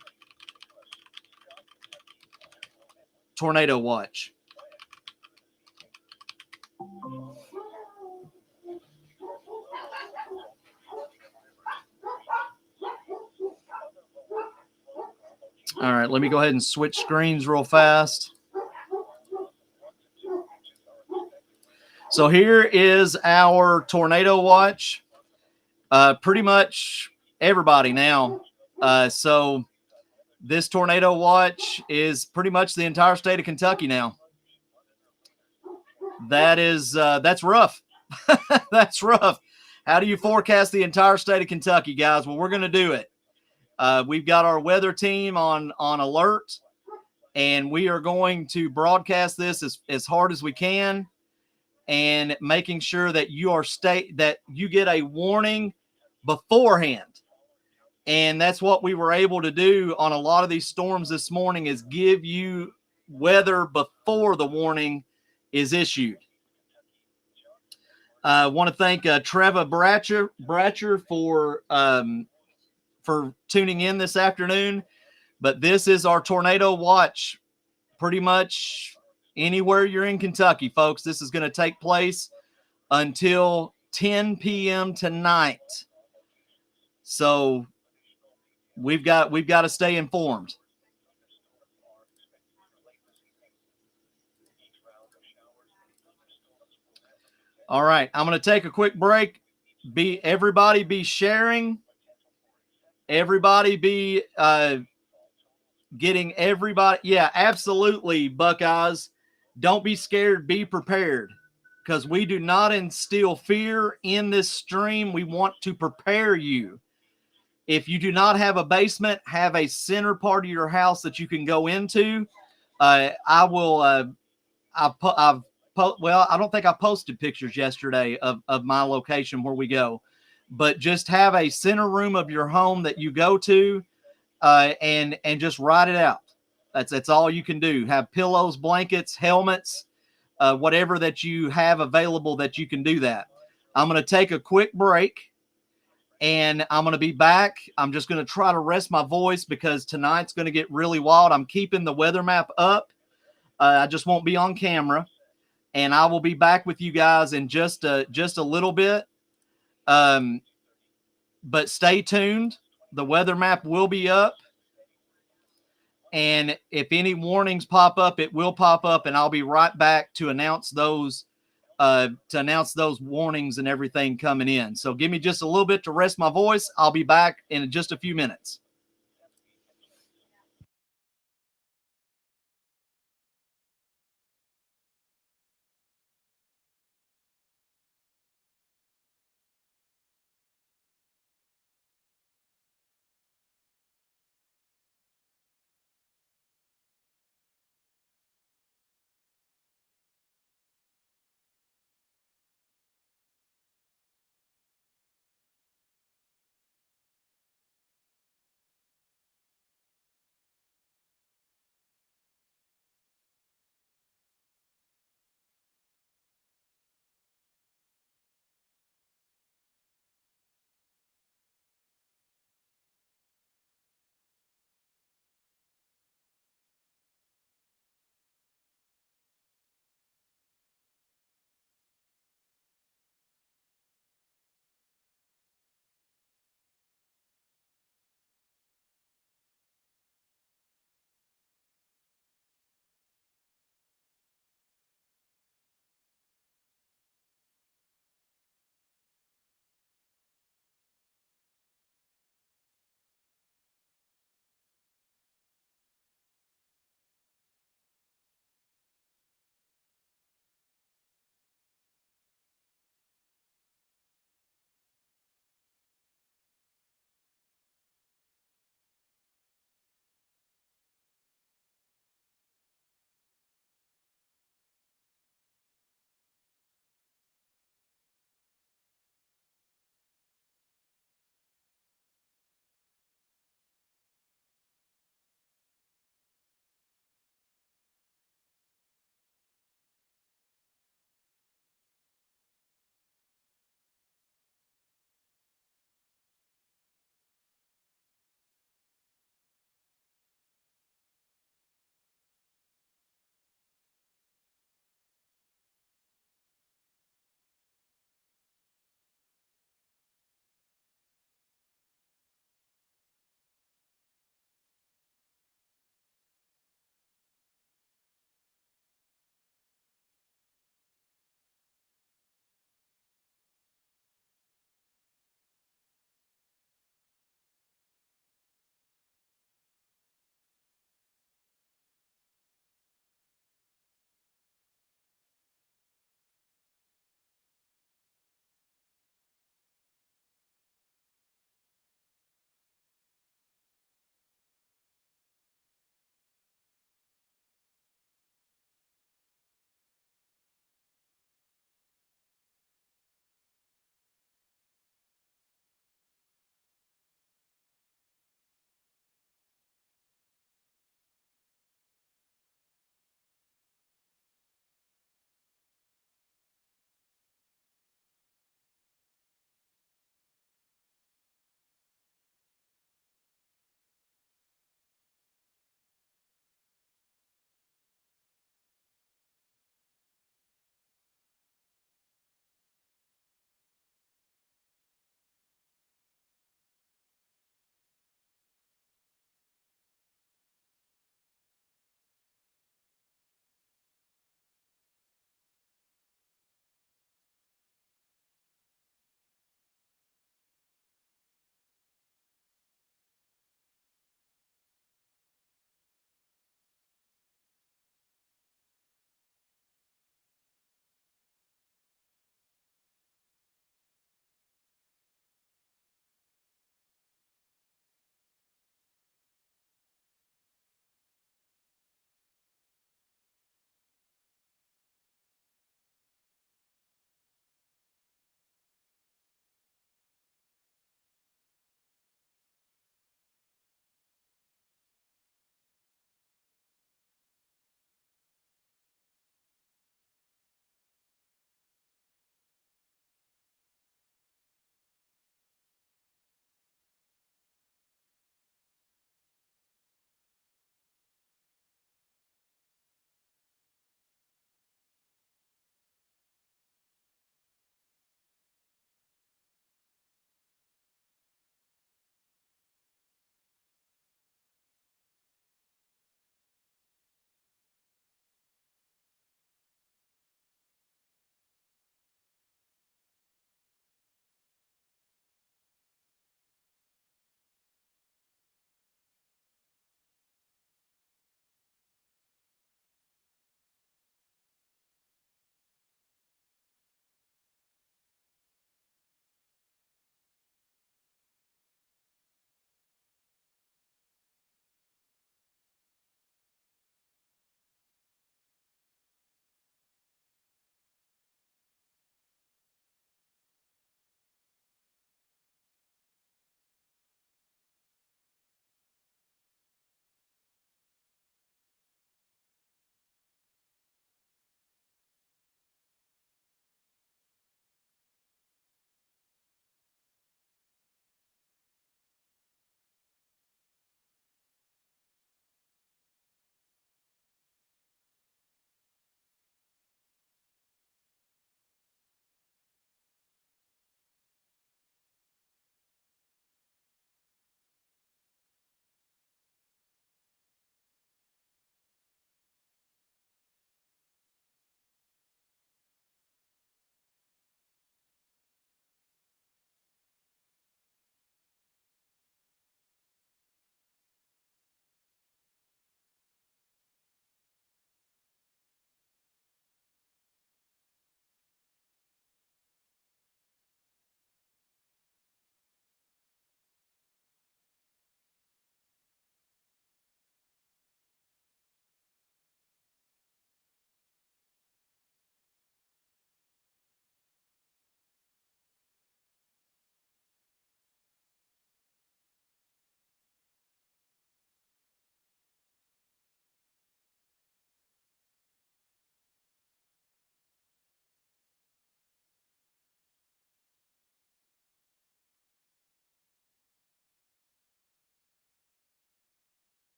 tornado watch. All right, let me go ahead and switch screens real fast. So here is our tornado watch. Pretty much everybody now. So this tornado watch is pretty much the entire state of Kentucky now. That's rough. That's rough. How do you forecast the entire state of Kentucky, guys? Well, we're going to do it. We've got our weather team on alert, and we are going to broadcast this as hard as we can, and making sure that that you get a warning beforehand. And that's what we were able to do on a lot of these storms this morning, is give you weather before the warning is issued. I want to thank Trevor Bratcher for tuning in this afternoon. But this is our tornado watch pretty much anywhere you're in Kentucky, folks. This is going to take place until 10 p.m. tonight. So we've got to stay informed. All right, I'm going to take a quick break. Everybody be sharing everybody be getting everybody. Yeah, absolutely, Buckeyes. Don't be scared. Be prepared, because we do not instill fear in this stream. We want to prepare you. If you do not have a basement, have a center part of your house that you can go into. I will. Well, I don't think I posted pictures yesterday of my location where we go, but just have a center room of your home that you go to, and just ride it out. That's all you can do. Have pillows, blankets, helmets, whatever that you have available that you can do that. I'm going to take a quick break, and I'm going to be back. I'm just going to try to rest my voice because tonight's going to get really wild. I'm keeping the weather map up. I just won't be on camera, and I will be back with you guys in just a little bit. But stay tuned. The weather map will be up. And if any warnings pop up, it will pop up, and I'll be right back to announce those warnings and everything coming in. So give me just a little bit to rest my voice. I'll be back in just a few minutes.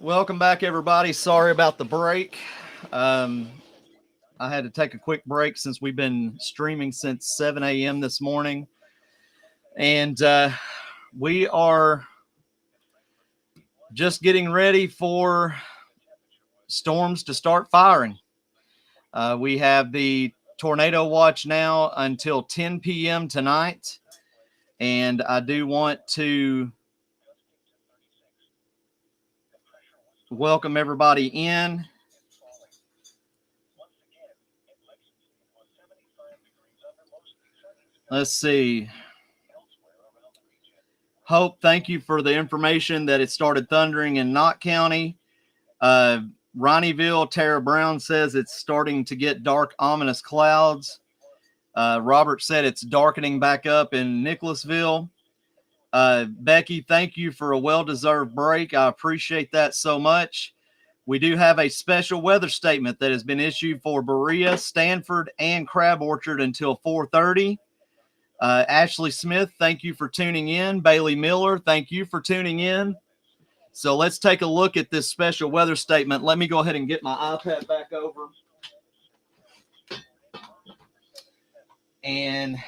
Welcome back, everybody. Sorry about the break. I had to take a quick break since we've been streaming since 7 a.m. this morning. And we are just getting ready for storms to start firing. We have the tornado watch now until 10 p.m. tonight. And I do want to welcome everybody in. Let's see. Hope, thank you for the information that it started thundering in Knott County. Ronnieville, Tara Brown says it's starting to get dark, ominous clouds. Robert said it's darkening back up in Nicholasville. Becky, thank you for a well-deserved break. I appreciate that so much. We do have a special weather statement that has been issued for Berea, Stanford, and Crab Orchard until 4:30. Ashley Smith, thank you for tuning in. Bailey Miller, thank you for tuning in. So let's take a look at this special weather statement. Let me go ahead and get my iPad back over. And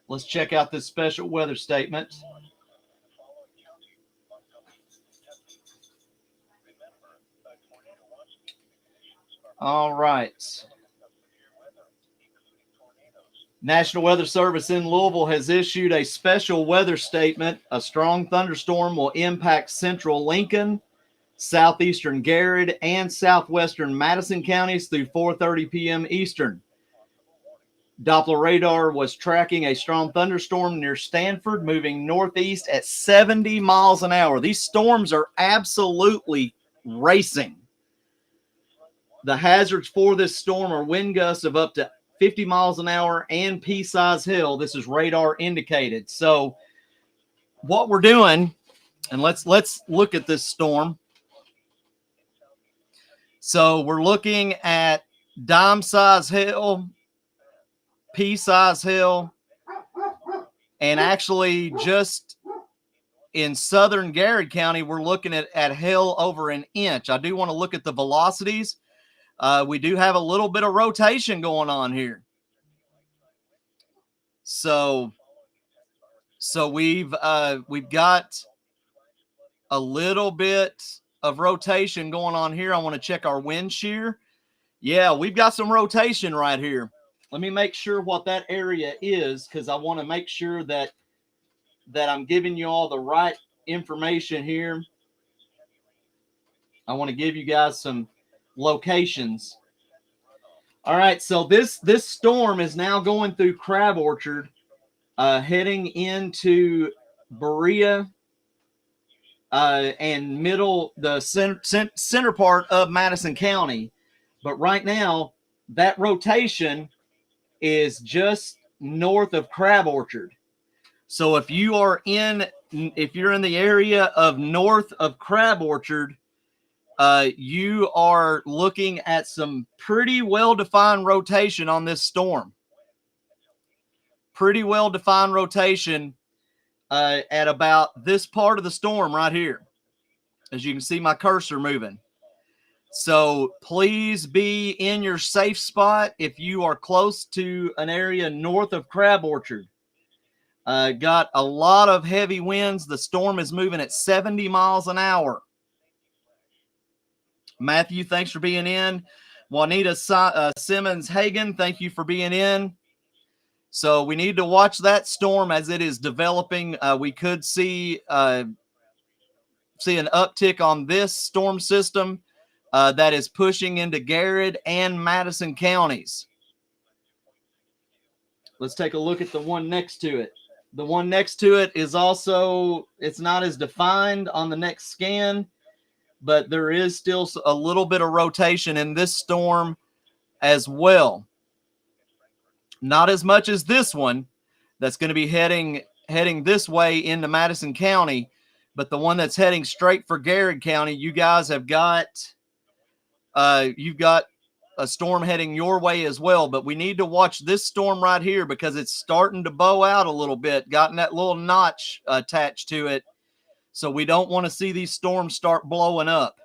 let's check out this special weather statement. All right. National Weather Service in Louisville has issued a special weather statement. A strong thunderstorm will impact central Lincoln, southeastern Garrett, and southwestern Madison counties through 4:30 p.m. Eastern. Doppler radar was tracking a strong thunderstorm near Stanford, moving northeast at 70 miles an hour. These storms are absolutely racing. The hazards for this storm are wind gusts of up to 50 miles an hour and pea-size hail. This is radar indicated. So what we're doing, and let's look at this storm. So we're looking at dime-size hail, pea-size hail, and actually just in southern Garrett County, we're looking at hail over an inch. I do want to look at the velocities. We do have a little bit of rotation going on here. So we've got a little bit of rotation going on here. I want to check our wind shear. Yeah, we've got some rotation right here. Let me make sure what that area is, because I want to make sure that I'm giving you all the right information here. I want to give you guys some locations. All right, so this storm is now going through Crab Orchard, heading into Berea and the center part of Madison County. But right now, that rotation is just north of Crab Orchard. So if you're in the area of north of Crab Orchard, you are looking at some pretty well-defined rotation on this storm. Pretty well-defined rotation at about this part of the storm right here. As you can see my cursor moving. So please be in your safe spot if you are close to an area north of Crab Orchard. Got a lot of heavy winds. The storm is moving at 70 miles an hour. Matthew, thanks for being in. Juanita Simmons Hagen, thank you for being in. So we need to watch that storm as it is developing. We could see an uptick on this storm system that is pushing into Garrett and Madison counties. Let's take a look at the one next to it. The one next to it is also, it's not as defined on the next scan, but there is still a little bit of rotation in this storm as well. Not as much as this one that's going to be heading this way into Madison County, but the one that's heading straight for Garrett County, you guys have got, you've got a storm heading your way as well. But we need to watch this storm right here because it's starting to bow out a little bit, gotten that little notch attached to it. So we don't want to see these storms start blowing up.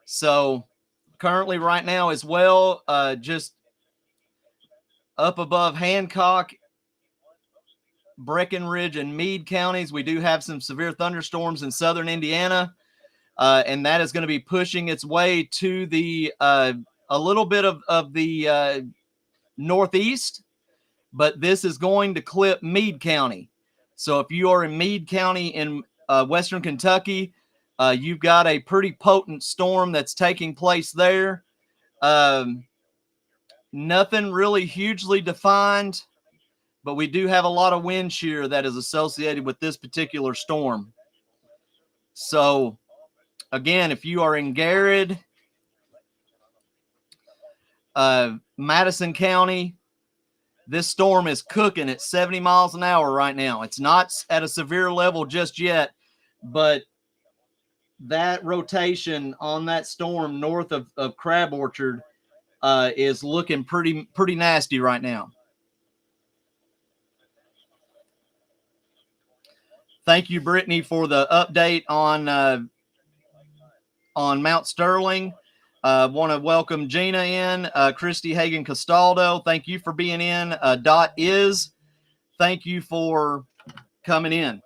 So currently right now as well, just up above Hancock, Breckenridge, and Meade counties, we do have some severe thunderstorms in southern Indiana. And that is going to be pushing its way to the a little bit of the northeast, but this is going to clip Meade County. So if you are in Meade County in western Kentucky, you've got a pretty potent storm that's taking place there. Nothing really hugely defined, but we do have a lot of wind shear that is associated with this particular storm. So again, if you are in Garrett, Madison County, this storm is cooking at 70 miles an hour right now. It's not at a severe level just yet, but that rotation on that storm north of Crab Orchard is looking pretty nasty right now. Thank you, Brittany, for the update on Mount Sterling. Want to welcome Gina in, Christy Hagan Castaldo. Thank you for being in. Dot is, thank you for coming in.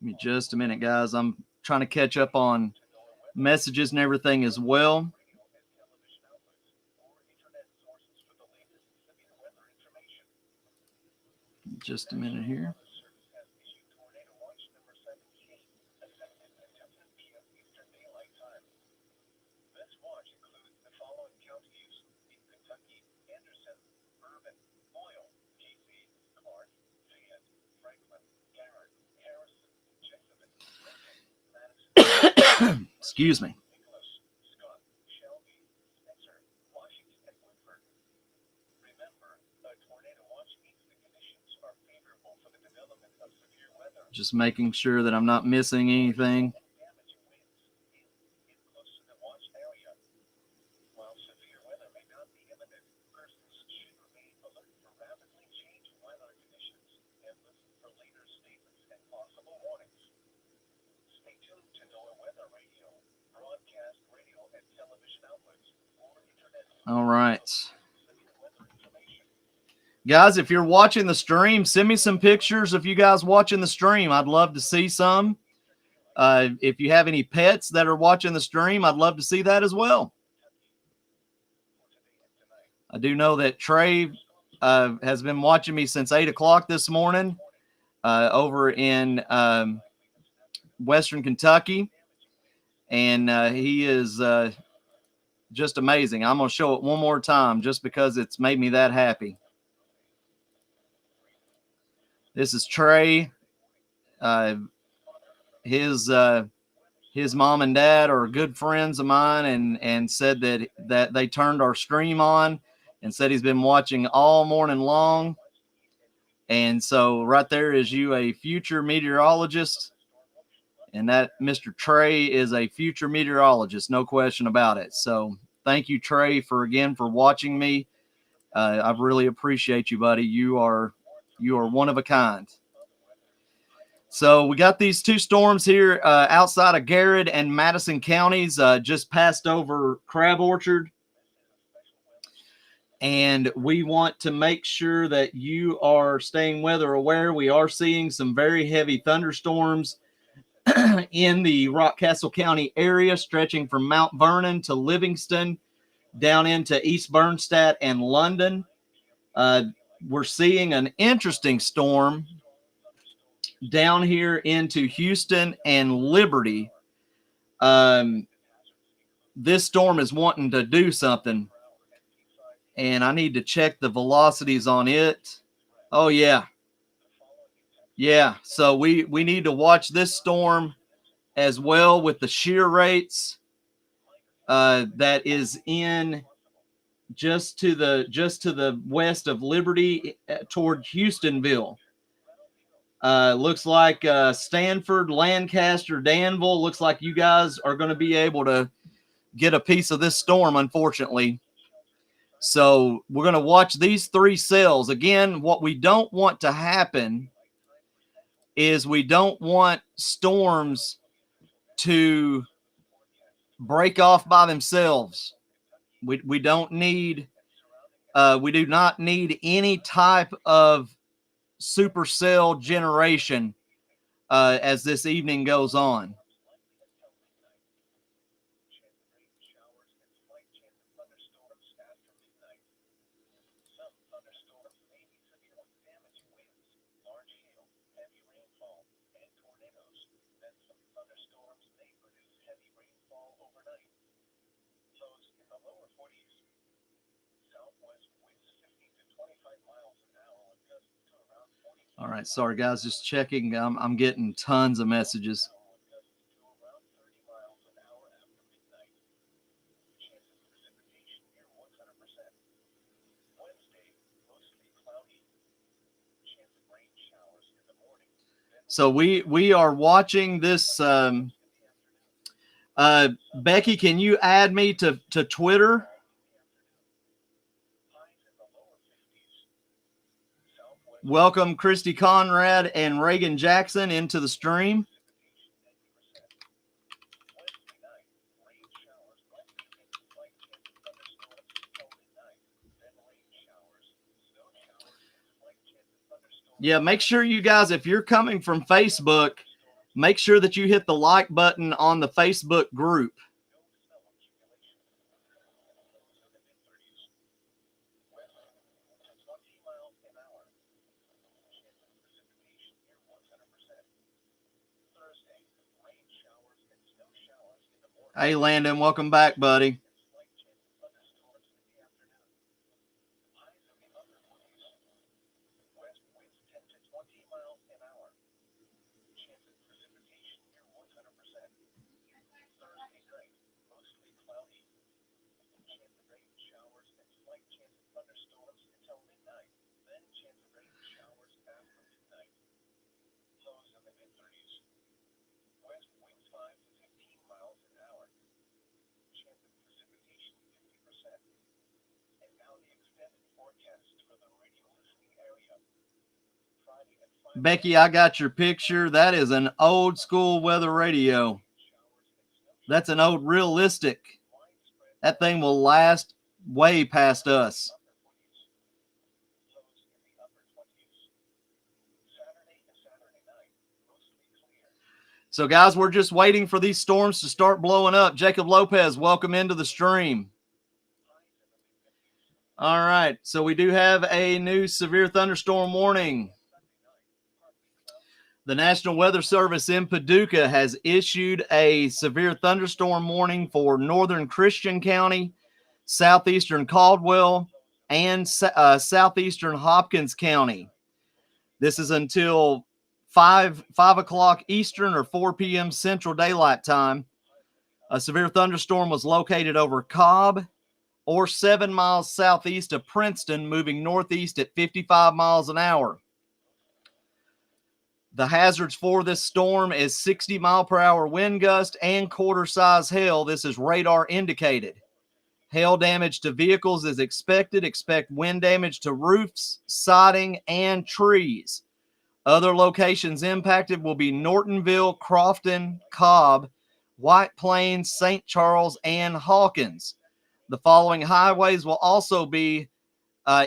Give me just a minute, guys. I'm trying to catch up on messages and everything as well. Just a minute here. Excuse me. Just making sure that I'm not missing anything. All right. Guys, if you're watching the stream, send me some pictures of you guys watching the stream. I'd love to see some. If you have any pets that are watching the stream, I'd love to see that as well. I do know that Trey has been watching me since 8 o'clock this morning over in western Kentucky. And he is just amazing. I'm going to show it one more time just because it's made me that happy. This is Trey. His mom and dad are good friends of mine, and said that they turned our stream on and said he's been watching all morning long. And so right there is you, a future meteorologist, and that Mr. Trey is a future meteorologist, no question about it. So thank you, Trey, for watching me. I really appreciate you, buddy. You are one of a kind. So we got these two storms here outside of Garrett and Madison counties, just passed over Crab Orchard. And we want to make sure that you are staying weather aware. We are seeing some very heavy thunderstorms in the Rockcastle County area, stretching from Mount Vernon to Livingston, down into East Bernstadt and London. We're seeing an interesting storm down here into Houston and Liberty. This storm is wanting to do something, and I need to check the velocities on it. Oh, yeah. Yeah, so we need to watch this storm as well with the shear rates that is in just to the west of Liberty toward Houstonville. Looks like Stanford, Lancaster, Danville. Looks like you guys are going to be able to get a piece of this storm, unfortunately. So we're going to watch these 3 cells. Again, what we don't want to happen is we don't want storms to break off by themselves. We don't need, we do not need any type of supercell generation as this evening goes on. All right, sorry guys, just checking. I'm getting tons of messages. So we are watching this. Becky, can you add me to Twitter? Welcome Christy Conrad and Reagan Jackson into the stream. Yeah, make sure you guys, if you're coming from Facebook, make sure that you hit the like button on the Facebook group. Hey, Landon, welcome back, buddy. Becky, I got your picture. That is an old school weather radio. That's an old realistic. That thing will last way past us. So, guys, we're just waiting for these storms to start blowing up. Jacob Lopez, welcome into the stream. All right, so we do have a new severe thunderstorm warning. The National Weather Service in Paducah has issued a severe thunderstorm warning for northern Christian County, southeastern Caldwell, and southeastern Hopkins County. This is until 5 o'clock Eastern or 4 p.m. Central Daylight Time. A severe thunderstorm was located over Cobb or 7 miles southeast of Princeton, moving northeast at 55 miles an hour. The hazards for this storm is 60-mile-per-hour wind gust and quarter-size hail. This is radar indicated. Hail damage to vehicles is expected. Expect wind damage to roofs, siding, and trees. Other locations impacted will be Nortonville, Crofton, Cobb, White Plains, St. Charles, and Hawkins. The following highways will also be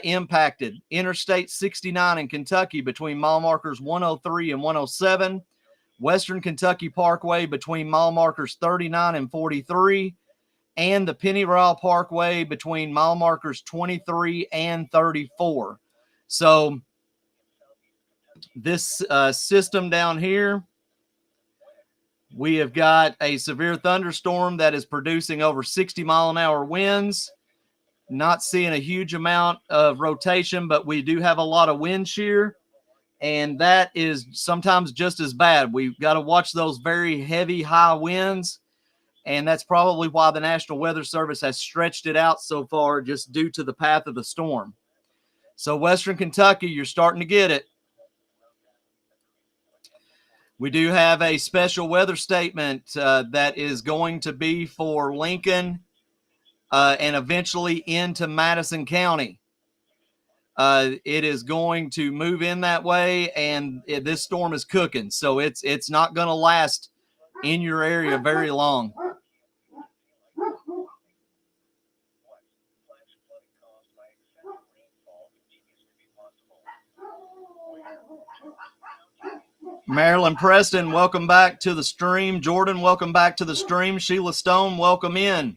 impacted. Interstate 69 in Kentucky between mile markers 103 and 107. Western Kentucky Parkway between mile markers 39 and 43. And the Pennyroyal Parkway between mile markers 23 and 34. So this system down here, we have got a severe thunderstorm that is producing over 60-mile-an-hour winds. Not seeing a huge amount of rotation, but we do have a lot of wind shear, and that is sometimes just as bad. We've got to watch those very heavy, high winds, and that's probably why the National Weather Service has stretched it out so far, just due to the path of the storm. So Western Kentucky, you're starting to get it. We do have a special weather statement that is going to be for Lincoln and eventually into Madison County. It is going to move in that way, and this storm is cooking, so it's not going to last in your area very long. Marilyn Preston, welcome back to the stream. Jordan, welcome back to the stream. Sheila Stone, welcome in.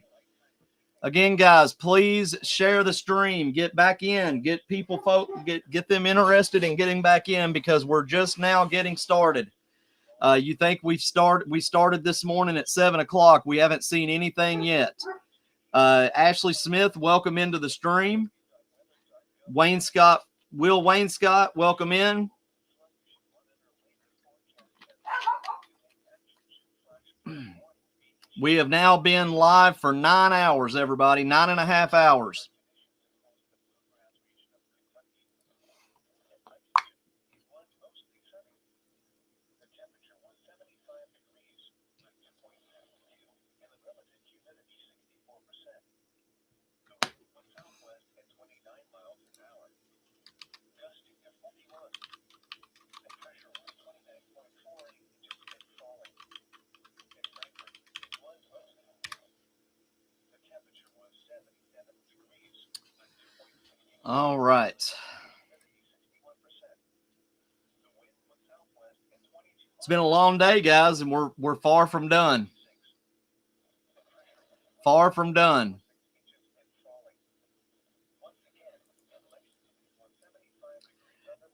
Again, guys, please share the stream. Get back in. Get people, get them interested in getting back in, because we're just now getting started. You think we started this morning at 7 o'clock. We haven't seen anything yet. Ashley Smith, welcome into the stream. Will Wayne Scott, welcome in. We have now been live for 9 hours, everybody. 9.5 hours. All right. It's been a long day, guys, and we're far from done. Far from done.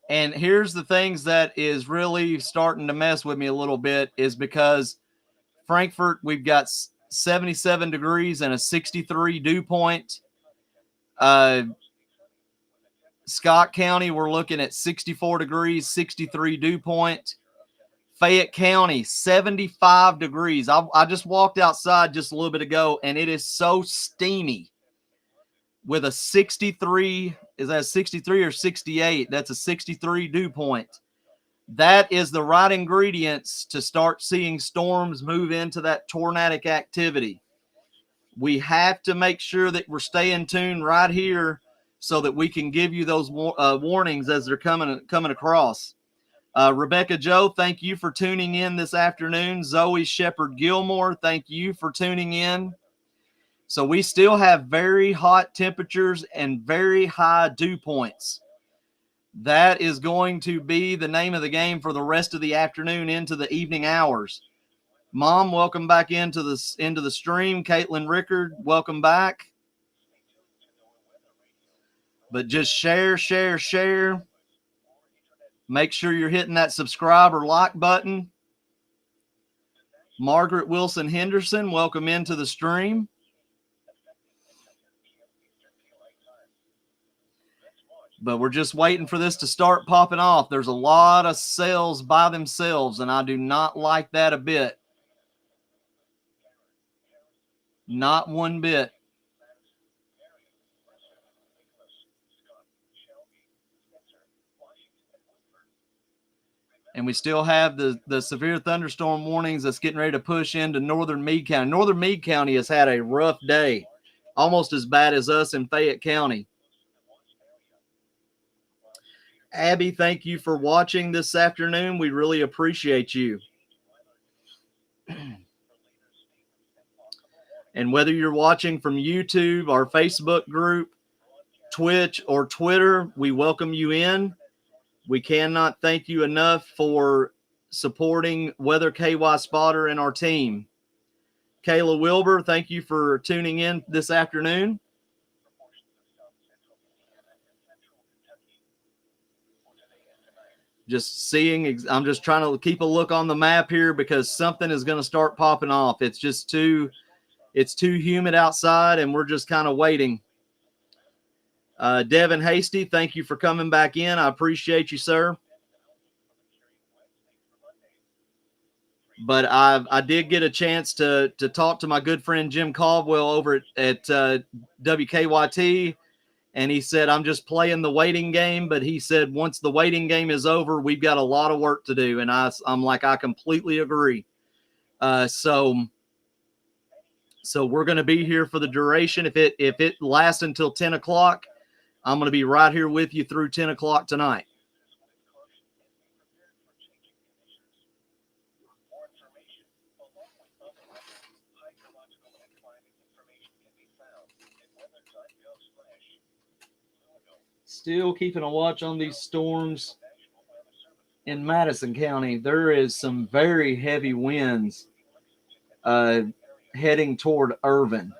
And here's the things that is really starting to mess with me a little bit, is because Frankfort, we've got 77 degrees and a 63 dew point. Scott County, we're looking at 64 degrees, 63 dew point. Fayette County, 75 degrees. I just walked outside just a little bit ago, and it is so steamy with a 63. Is that 63 or 68? That's a 63 dew point. That is the right ingredients to start seeing storms move into that tornadic activity. We have to make sure that we're staying tuned right here so that we can give you those warnings as they're coming across. Rebecca Joe, thank you for tuning in this afternoon. Zoe Shepard Gilmore, thank you for tuning in. So we still have very hot temperatures and very high dew points. That is going to be the name of the game for the rest of the afternoon into the evening hours. Mom, welcome back into the stream. Caitlin Rickard, welcome back. But just share. Make sure you're hitting that subscribe or like button. Margaret Wilson Henderson, welcome into the stream. But we're just waiting for this to start popping off. There's a lot of cells by themselves, and I do not like that a bit. Not one bit. And we still have the severe thunderstorm warnings that's getting ready to push into northern Meade County. Northern Meade County has had a rough day, almost as bad as us in Fayette County. Abby, thank you for watching this afternoon. We really appreciate you. And whether you're watching from YouTube, our Facebook group, Twitch, or Twitter, we welcome you in. We cannot thank you enough for supporting Weather KY Spotter and our team. Kayla Wilbur, thank you for tuning in this afternoon. Just seeing, I'm just trying to keep a look on the map here because something is going to start popping off. It's just too humid outside, and we're just kind of waiting. Devin Hasty, thank you for coming back in. I appreciate you, sir. But I did get a chance to talk to my good friend Jim Caldwell over at WKYT, And he said, I'm just playing the waiting game. But he said, once the waiting game is over, we've got a lot of work to do. And I'm like, I completely agree. So we're going to be here for the duration. If it lasts until 10 o'clock, I'm going to be right here with you through 10 o'clock tonight. Still keeping a watch on these storms in Madison County. There is some very heavy winds heading toward Irvin.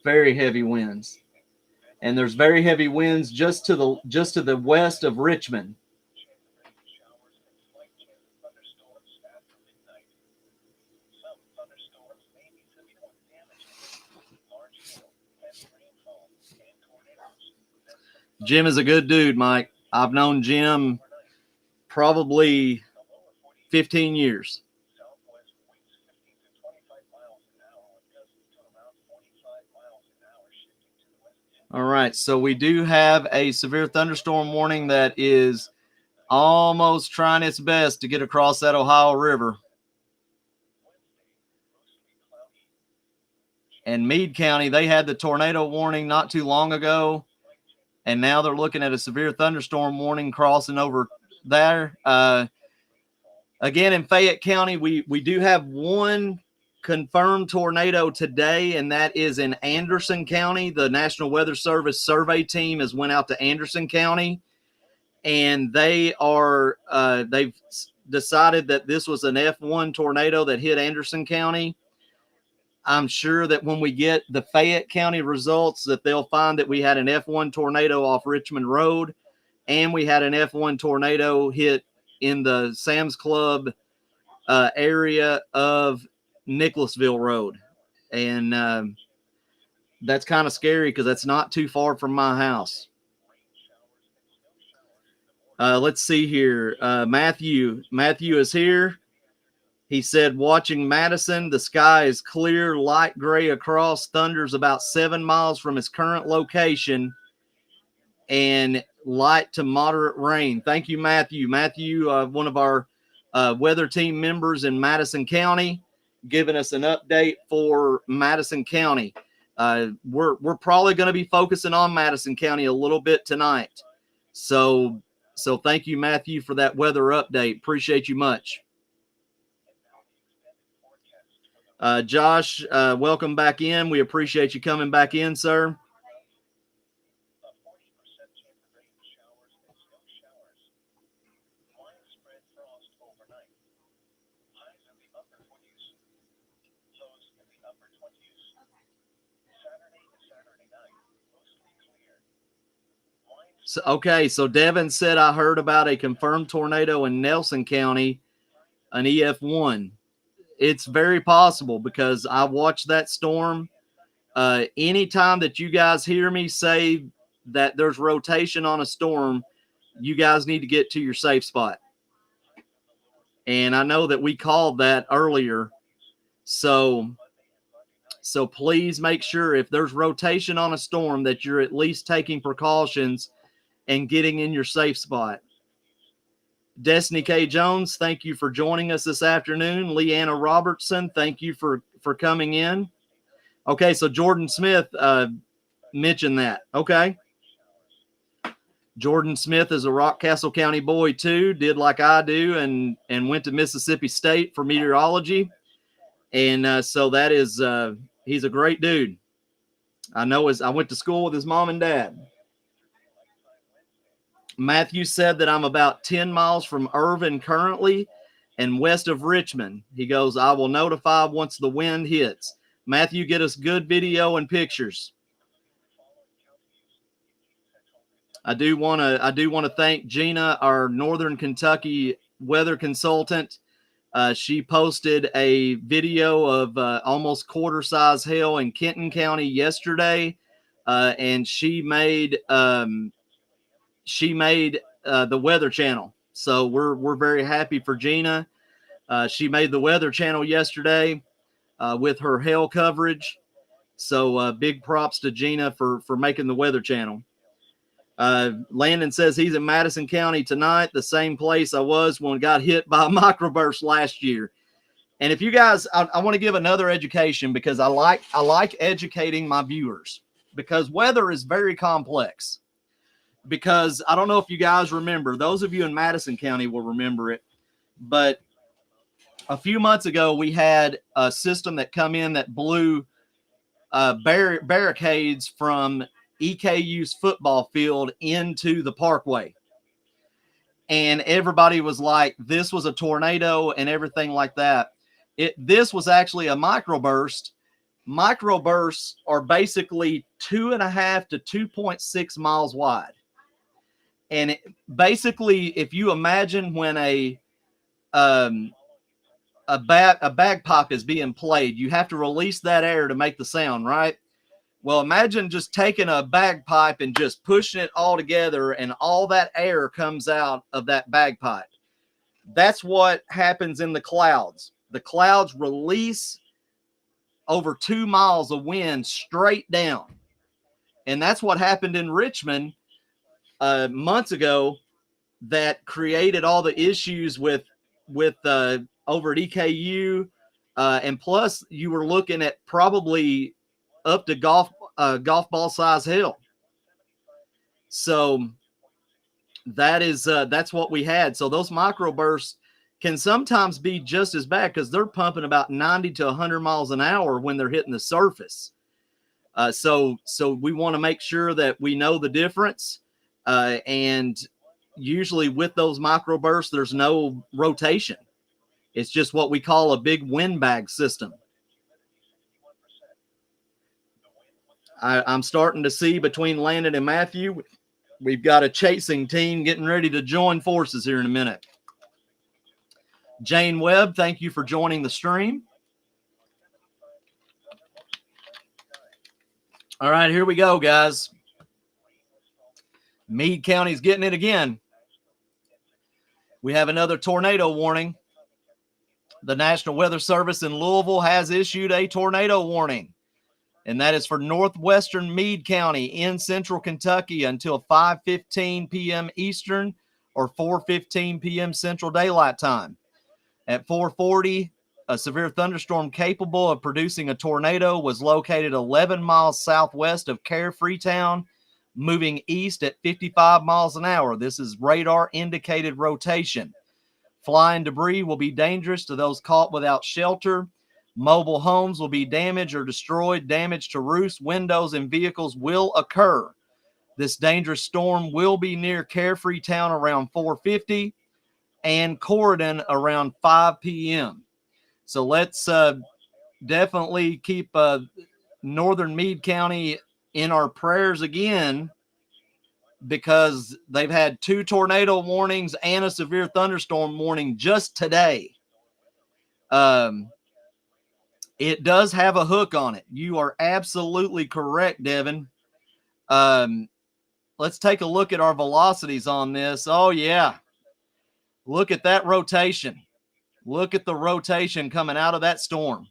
Very heavy winds. And there's very heavy winds just to the west of Richmond. Jim is a good dude, Mike. I've known Jim probably 15 years. All right, so we do have a severe thunderstorm warning that is almost trying its best to get across that Ohio River. And Meade County, they had the tornado warning not too long ago. And now they're looking at a severe thunderstorm warning crossing over there. Again, in Fayette County, we do have one confirmed tornado today, and that is in Anderson County. The National Weather Service survey team has went out to Anderson County, and they've decided that this was an F1 tornado that hit Anderson County. I'm sure that when we get the Fayette County results, that they'll find that we had an F1 tornado off Richmond Road, and we had an F1 tornado hit in the Sam's Club area of Nicholasville Road. And that's kind of scary because that's not too far from my house. Let's see here. Matthew is here. He said, watching Madison, the sky is clear, light gray across, thunders about 7 miles from its current location, and light to moderate rain. Thank you, Matthew. Matthew, one of our weather team members in Madison County, giving us an update for Madison County. We're probably going to be focusing on Madison County a little bit tonight. So thank you, Matthew, for that weather update. Appreciate you much. Josh, welcome back in. We appreciate you coming back in, sir. So Devin said, I heard about a confirmed tornado in Nelson County, an EF1. It's very possible because I watched that storm. Anytime that you guys hear me say that there's rotation on a storm, you guys need to get to your safe spot. And I know that we called that earlier. So please make sure if there's rotation on a storm that you're at least taking precautions and getting in your safe spot. Destiny K. Jones, thank you for joining us this afternoon. Leanna Robertson, thank you for coming in. Okay, so Jordan Smith mentioned that. Okay. Jordan Smith is a Rockcastle County boy too, did like I do, and went to Mississippi State for meteorology. And so that is, he's a great dude. I went to school with his mom and dad. Matthew said that I'm about 10 miles from Irvin currently and west of Richmond. He goes, I will notify once the wind hits. Matthew, get us good video and pictures. I do want to thank Gina, our Northern Kentucky weather consultant. She posted a video of almost quarter-size hail in Kenton County yesterday, and she made the Weather Channel. So we're very happy for Gina. She made the Weather Channel yesterday with her hail coverage. So big props to Gina for making the Weather Channel. Landon says he's in Madison County tonight, the same place I was when I got hit by a microburst last year. And if you guys, I want to give another education because I like educating my viewers, because weather is very complex. Because I don't know if you guys remember, those of you in Madison County will remember it, but a few months ago we had a system that come in that blew barricades from EKU's football field into the parkway. And everybody was like, this was a tornado and everything like that. This was actually a microburst. Microbursts are basically 2.5 to 2.6 miles wide. And basically, if you imagine when a bagpipe is being played, you have to release that air to make the sound, right? Well, imagine just taking a bagpipe and just pushing it all together, and all that air comes out of that bagpipe. That's what happens in the clouds. The clouds release over 2 miles of wind straight down. And that's what happened in Richmond months ago that created all the issues with over at EKU. And plus, you were looking at probably up to golf ball size hail. So that's what we had. So those microbursts can sometimes be just as bad because they're pumping about 90 to 100 miles an hour when they're hitting the surface. So we want to make sure that we know the difference. And usually with those microbursts, there's no rotation. It's just what we call a big windbag system. I'm starting to see between Landon and Matthew, we've got a chasing team getting ready to join forces here in a minute. Jane Webb, thank you for joining the stream. All right, here we go, guys. Meade County's getting it again. We have another tornado warning. The National Weather Service in Louisville has issued a tornado warning, and that is for northwestern Meade County in central Kentucky until 5:15 p.m. Eastern or 4:15 p.m. Central Daylight Time. At 4:40, a severe thunderstorm capable of producing a tornado was located 11 miles southwest of Carefreetown, moving east at 55 miles an hour. This is radar indicated rotation. Flying debris will be dangerous to those caught without shelter. Mobile homes will be damaged or destroyed. Damage to roofs, windows, and vehicles will occur. This dangerous storm will be near Carefreetown around 4:50 and Corydon around 5 p.m. So let's definitely keep northern Meade County in our prayers again, because they've had 2 tornado warnings and a severe thunderstorm warning just today. It does have a hook on it. You are absolutely correct, Devin. Let's take a look at our velocities on this. Oh, yeah. Look at that rotation. Look at the rotation coming out of that storm.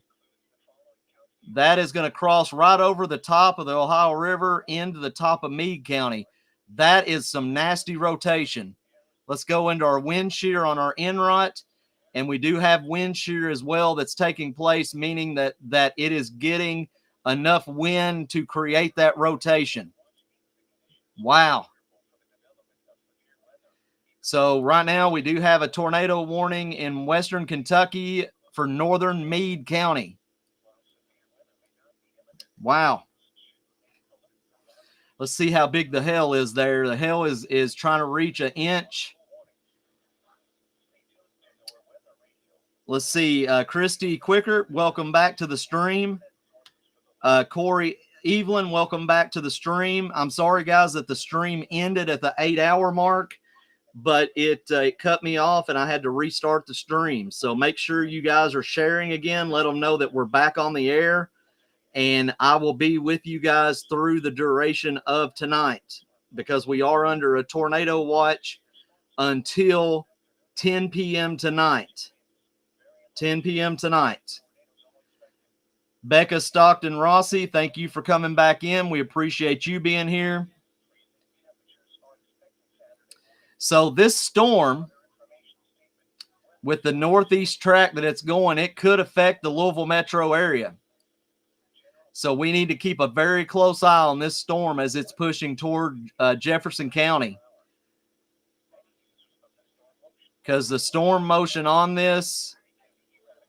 That is going to cross right over the top of the Ohio River into the top of Meade County. That is some nasty rotation. Let's go into our wind shear on our inrut. And we do have wind shear as well that's taking place, meaning that it is getting enough wind to create that rotation. Wow. So right now we do have a tornado warning in western Kentucky for northern Meade County. Wow. Let's see how big the hail is there. The hail is trying to reach 1 inch. Let's see. Christy Quicker, welcome back to the stream. Corey Evelyn, welcome back to the stream. I'm sorry, guys, that the stream ended at the 8-hour mark, but it cut me off and I had to restart the stream. So make sure you guys are sharing again. Let them know that we're back on the air, and I will be with you guys through the duration of tonight, because we are under a tornado watch until 10 p.m. tonight. 10 p.m. tonight. Becca Stockton Rossi, thank you for coming back in. We appreciate you being here. So this storm, with the northeast track that it's going, it could affect the Louisville metro area. So we need to keep a very close eye on this storm as it's pushing toward Jefferson County, because the storm motion on this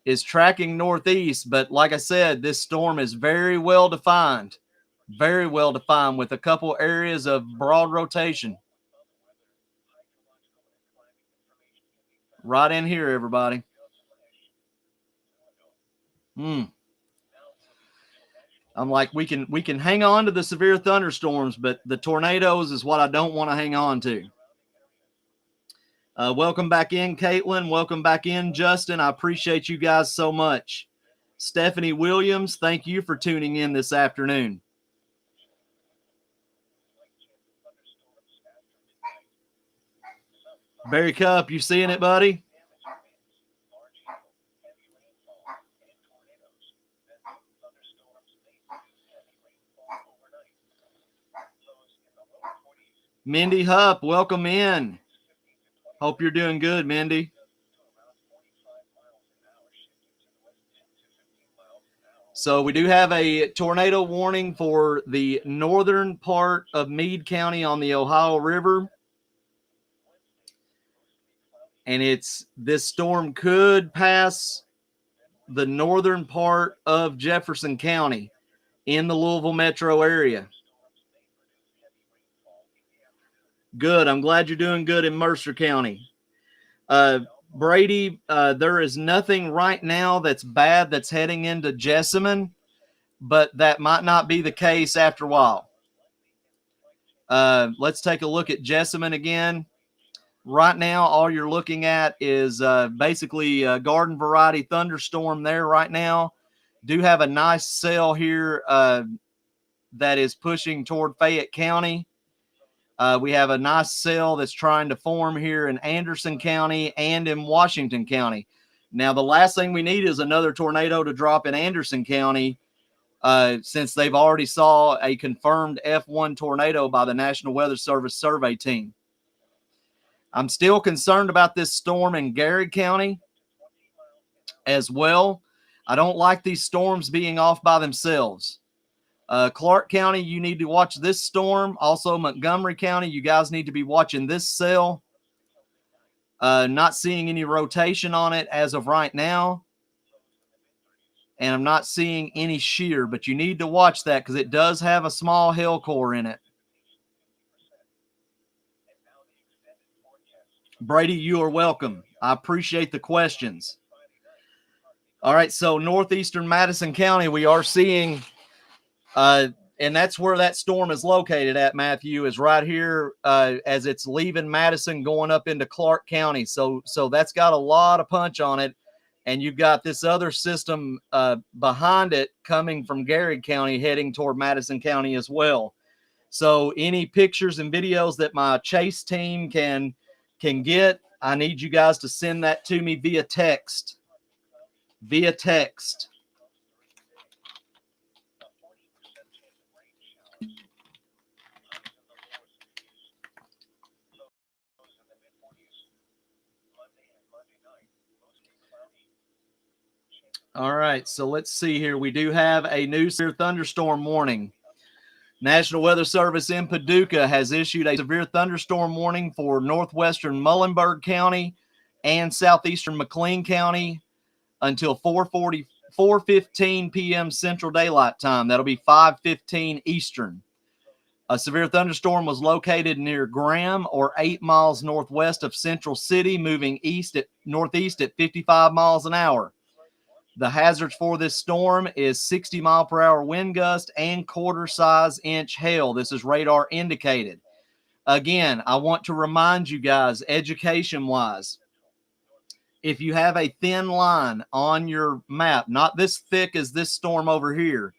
is tracking northeast. But like I said, this storm is very well defined with a couple areas of broad rotation. Right in here, everybody. I'm like, we can hang on to the severe thunderstorms, but the tornadoes is what I don't want to hang on to. Welcome back in, Caitlin. Welcome back in, Justin. I appreciate you guys so much. Stephanie Williams, thank you for tuning in this afternoon. Barry Cup, you seeing it, buddy? Mindy Hupp, welcome in. Hope you're doing good, Mindy. So we do have a tornado warning for the northern part of Meade County on the Ohio River. And this storm could pass the northern part of Jefferson County in the Louisville metro area. Good. I'm glad you're doing good in Mercer County. Brady, there is nothing right now that's bad that's heading into Jessamine, but that might not be the case after a while. Let's take a look at Jessamine again. Right now, all you're looking at is basically a garden variety thunderstorm there right now. Do have a nice cell here that is pushing toward Fayette County. We have a nice cell that's trying to form here in Anderson County and in Washington County. Now, the last thing we need is another tornado to drop in Anderson County, since they've already saw a confirmed F1 tornado by the National Weather Service survey team. I'm still concerned about this storm in Garrett County as well. I don't like these storms being off by themselves. Clark County, you need to watch this storm. Also, Montgomery County, you guys need to be watching this cell. Not seeing any rotation on it as of right now. And I'm not seeing any shear, but you need to watch that because it does have a small hail core in it. Brady, you are welcome. I appreciate the questions. All right, so northeastern Madison County, we are seeing... and that's where that storm is located at, Matthew, is right here as it's leaving Madison going up into Clark County. So that's got a lot of punch on it. And you've got this other system behind it coming from Garrett County heading toward Madison County as well. So any pictures and videos that my chase team can get, I need you guys to send that to me via text. Via text. All right, so let's see here. We do have a new severe thunderstorm warning. National Weather Service in Paducah has issued a severe thunderstorm warning for northwestern Muhlenberg County and southeastern McLean County until 4:15 p.m. Central Daylight Time. That'll be 5:15 Eastern. A severe thunderstorm was located near Graham, or 8 miles northwest of Central City, moving northeast at 55 miles an hour. The hazards for this storm is 60-mile-per-hour wind gust and quarter-size inch hail. This is radar indicated. Again, I want to remind you guys, education-wise, if you have a thin line on your map, not this thick as this storm over here,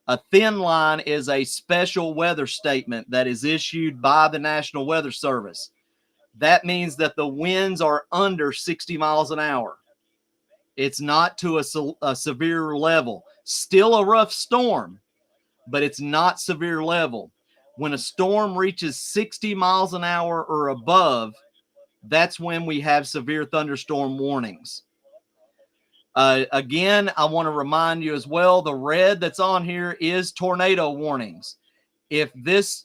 a thin line is a special weather statement that is issued by the National Weather Service. That means that the winds are under 60 miles an hour. It's not to a severe level. Still a rough storm, but it's not severe level. When a storm reaches 60 miles an hour or above, that's when we have severe thunderstorm warnings. Again, I want to remind you as well, the red that's on here is tornado warnings. If this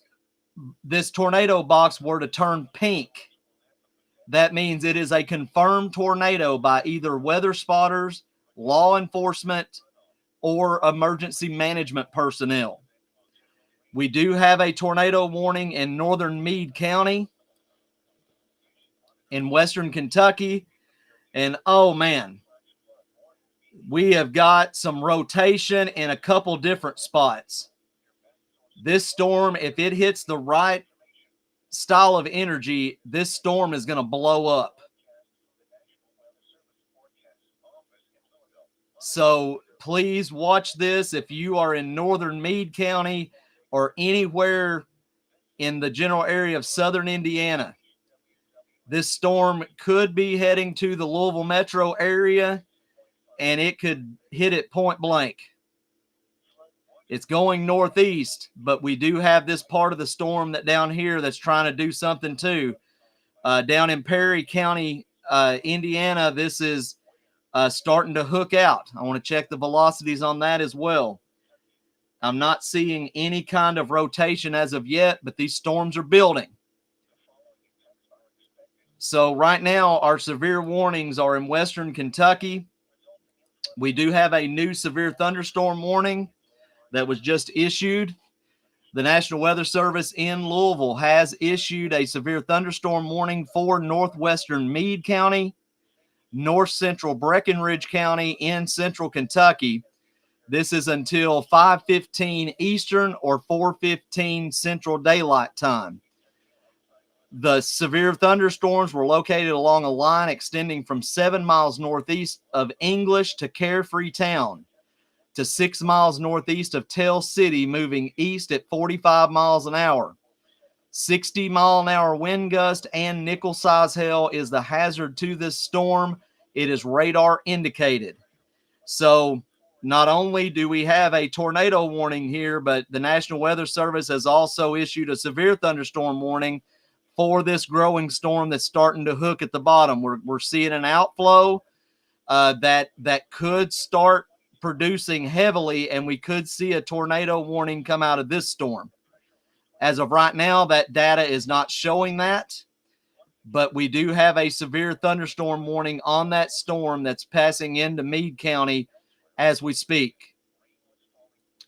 tornado box were to turn pink, that means it is a confirmed tornado by either weather spotters, law enforcement, or emergency management personnel. We do have a tornado warning in northern Meade County in western Kentucky. And oh man, we have got some rotation in a couple different spots. This storm, if it hits the right style of energy, this storm is going to blow up. So please watch this. If you are in northern Meade County or anywhere in the general area of southern Indiana, this storm could be heading to the Louisville metro area, and it could hit it point blank. It's going northeast, but we do have this part of the storm that down here that's trying to do something too. Down in Perry County, Indiana, this is starting to hook out. I want to check the velocities on that as well. I'm not seeing any kind of rotation as of yet, but these storms are building. So right now, our severe warnings are in western Kentucky. We do have a new severe thunderstorm warning that was just issued. The National Weather Service in Louisville has issued a severe thunderstorm warning for northwestern Meade County, north central Breckinridge County in central Kentucky. This is until 5:15 Eastern or 4:15 Central Daylight Time. The severe thunderstorms were located along a line extending from 7 miles northeast of English to Carefree Town to 6 miles northeast of Tell City, moving east at 45 miles an hour. 60-mile-an-hour wind gust and nickel-size hail is the hazard to this storm. It is radar indicated. So not only do we have a tornado warning here, but the National Weather Service has also issued a severe thunderstorm warning for this growing storm that's starting to hook at the bottom. We're seeing an outflow that could start producing heavily, and we could see a tornado warning come out of this storm. As of right now, that data is not showing that, but we do have a severe thunderstorm warning on that storm that's passing into Meade County as we speak.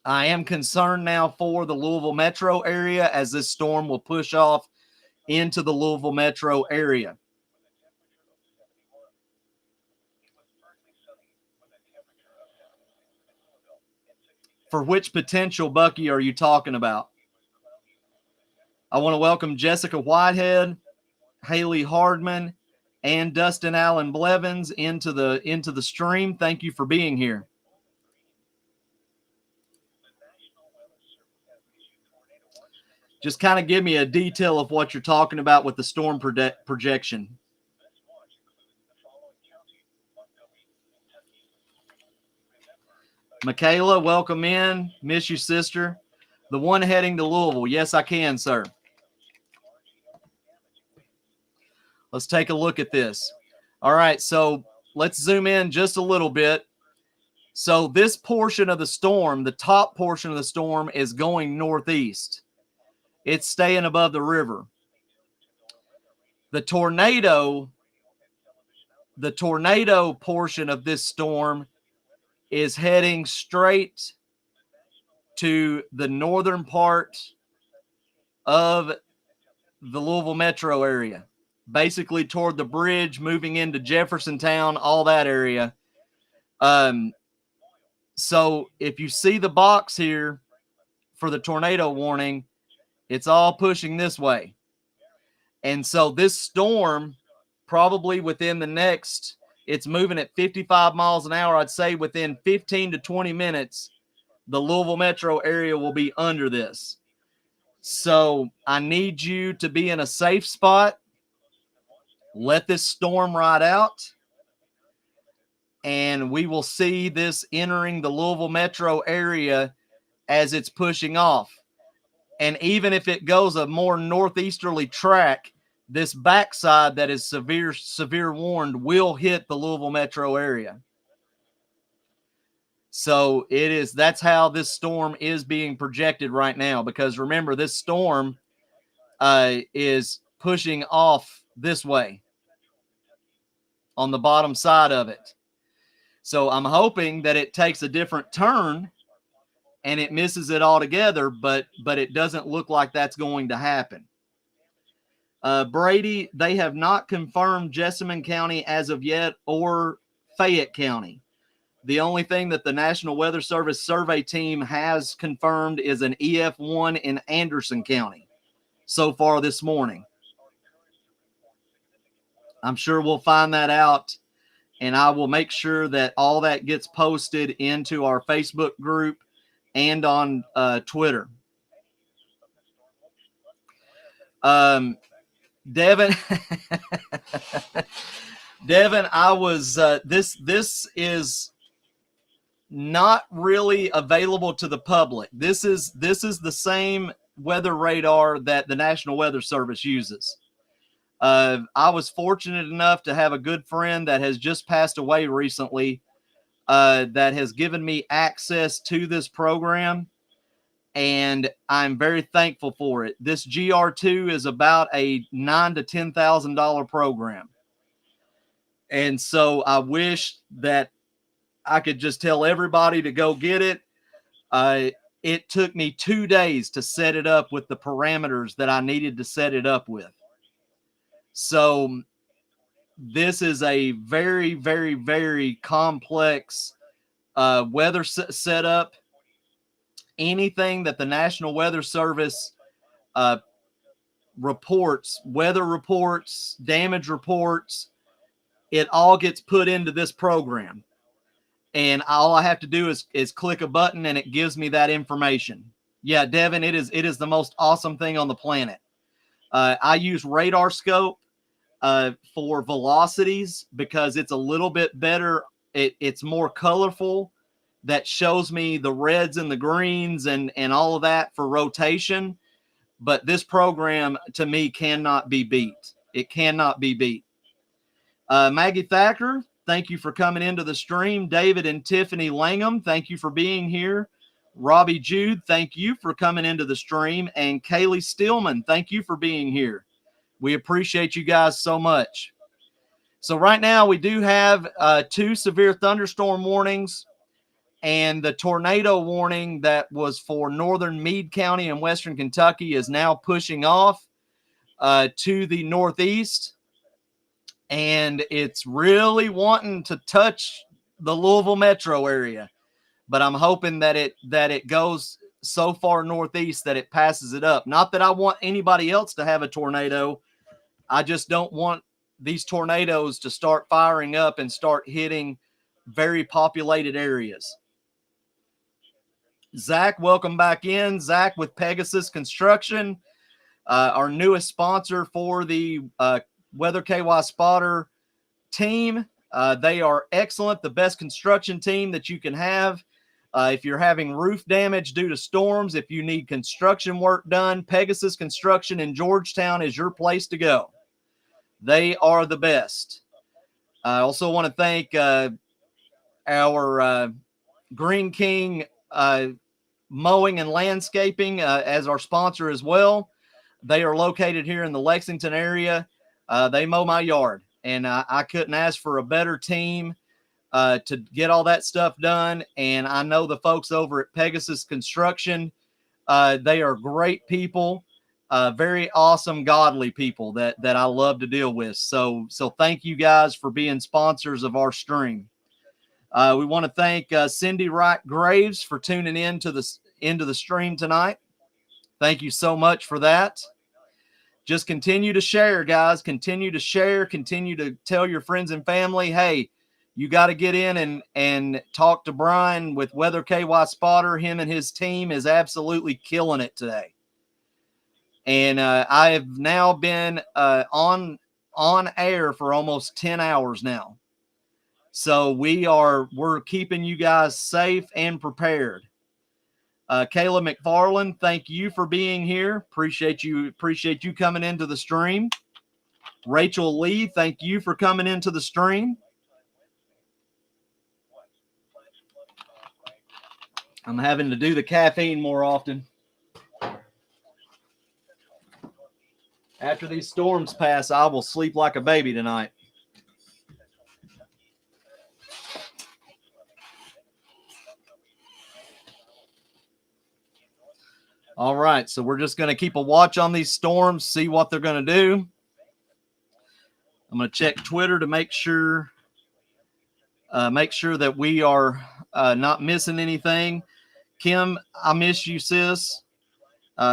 I am concerned now for the Louisville metro area, as this storm will push off into the Louisville metro area. For which potential, Bucky, are you talking about? I want to welcome Jessica Whitehead, Haley Hardman, and Dustin Allen Blevins into the stream. Thank you for being here. Just kind of give me a detail of what you're talking about with the storm projection. Michaela, welcome in. Miss you, sister. The one heading to Louisville. Yes, I can, sir. Let's take a look at this. All right, so let's zoom in just a little bit. So this portion of the storm, the top portion of the storm, is going northeast. It's staying above the river. The tornado portion of this storm is heading straight to the northern part of the Louisville metro area, basically toward the bridge, moving into Jeffersontown, all that area. So if you see the box here for the tornado warning, it's all pushing this way. And so this storm, probably within the next, it's moving at 55 miles an hour. I'd say within 15 to 20 minutes, the Louisville metro area will be under this. So I need you to be in a safe spot. Let this storm ride out. and we will see this entering the Louisville metro area as it's pushing off. And even if it goes a more northeasterly track, this backside that is severe warned will hit the Louisville metro area. So that's how this storm is being projected right now, because remember, this storm is pushing off this way on the bottom side of it. So I'm hoping that it takes a different turn and it misses it altogether, but it doesn't look like that's going to happen. Brady, they have not confirmed Jessamine County as of yet, or Fayette County. The only thing that the National Weather Service survey team has confirmed is an EF1 in Anderson County so far this morning. I'm sure we'll find that out, and I will make sure that all that gets posted into our Facebook group and on Twitter. Devin, Devin, I was this is not really available to the public. This is the same weather radar that the National Weather Service uses. I was fortunate enough to have a good friend that has just passed away recently that has given me access to this program, and I'm very thankful for it. This GR2 is about a $9,000 to $10,000 program. And so I wish that I could just tell everybody to go get it. It took me 2 days to set it up with the parameters that I needed to set it up with. So this is a very, very, very complex weather setup. Anything that the National Weather Service reports, weather reports, damage reports, it all gets put into this program. And all I have to do is click a button and it gives me that information. Yeah, Devin, it is the most awesome thing on the planet. I use Radar Scope for velocities because it's a little bit better. It's more colorful. That shows me the reds and the greens and all of that for rotation. But this program, to me, cannot be beat. It cannot be beat. Maggie Thacker, thank you for coming into the stream. David and Tiffany Langham, thank you for being here. Robbie Jude, thank you for coming into the stream. And Kaylee Stillman, thank you for being here. We appreciate you guys so much. So right now we do have 2 severe thunderstorm warnings, and the tornado warning that was for northern Meade County and western Kentucky is now pushing off to the northeast. And it's really wanting to touch the Louisville metro area. But I'm hoping that it goes so far northeast that it passes it up. Not that I want anybody else to have a tornado. I just don't want these tornadoes to start firing up and start hitting very populated areas. Zach, welcome back in. Zach with Pegasus Construction, our newest sponsor for the Weather KY Spotter team. They are excellent, the best construction team that you can have. If you're having roof damage due to storms, if you need construction work done, Pegasus Construction in Georgetown is your place to go. They are the best. I also want to thank our Green King Mowing and Landscaping as our sponsor as well. They are located here in the Lexington area. They mow my yard, and I couldn't ask for a better team to get all that stuff done. And I know the folks over at Pegasus Construction, they are great people, very awesome, godly people that I love to deal with. So thank you guys for being sponsors of our stream. We want to thank Cindy Wright Graves for tuning into the stream tonight. Thank you so much for that. Just continue to share, guys. Continue to share. Continue to tell your friends and family, hey, you got to get in and talk to Brian with Weather KY Spotter. Him and his team is absolutely killing it today. And I have now been on air for almost 10 hours now. So we're keeping you guys safe and prepared. Kayla McFarland, thank you for being here. Appreciate you coming into the stream. Rachel Lee, thank you for coming into the stream. I'm having to do the caffeine more often. After these storms pass, I will sleep like a baby tonight. All right, so we're just going to keep a watch on these storms, see what they're going to do. I'm going to check Twitter to make sure that we are not missing anything. Kim, I miss you, sis.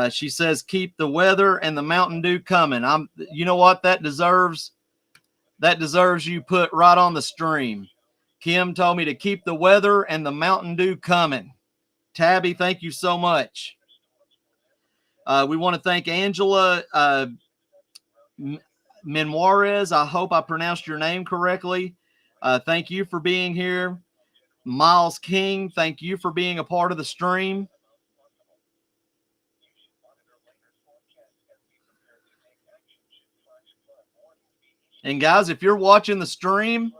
She says, keep the weather and the Mountain Dew coming. You know what? That deserves you put right on the stream. Kim told me to keep the weather and the Mountain Dew coming. Tabby, thank you so much. We want to thank Angela Menuarez. I hope I pronounced your name correctly. Thank you for being here. Miles King, thank you for being a part of the stream. And guys, if you're watching the stream,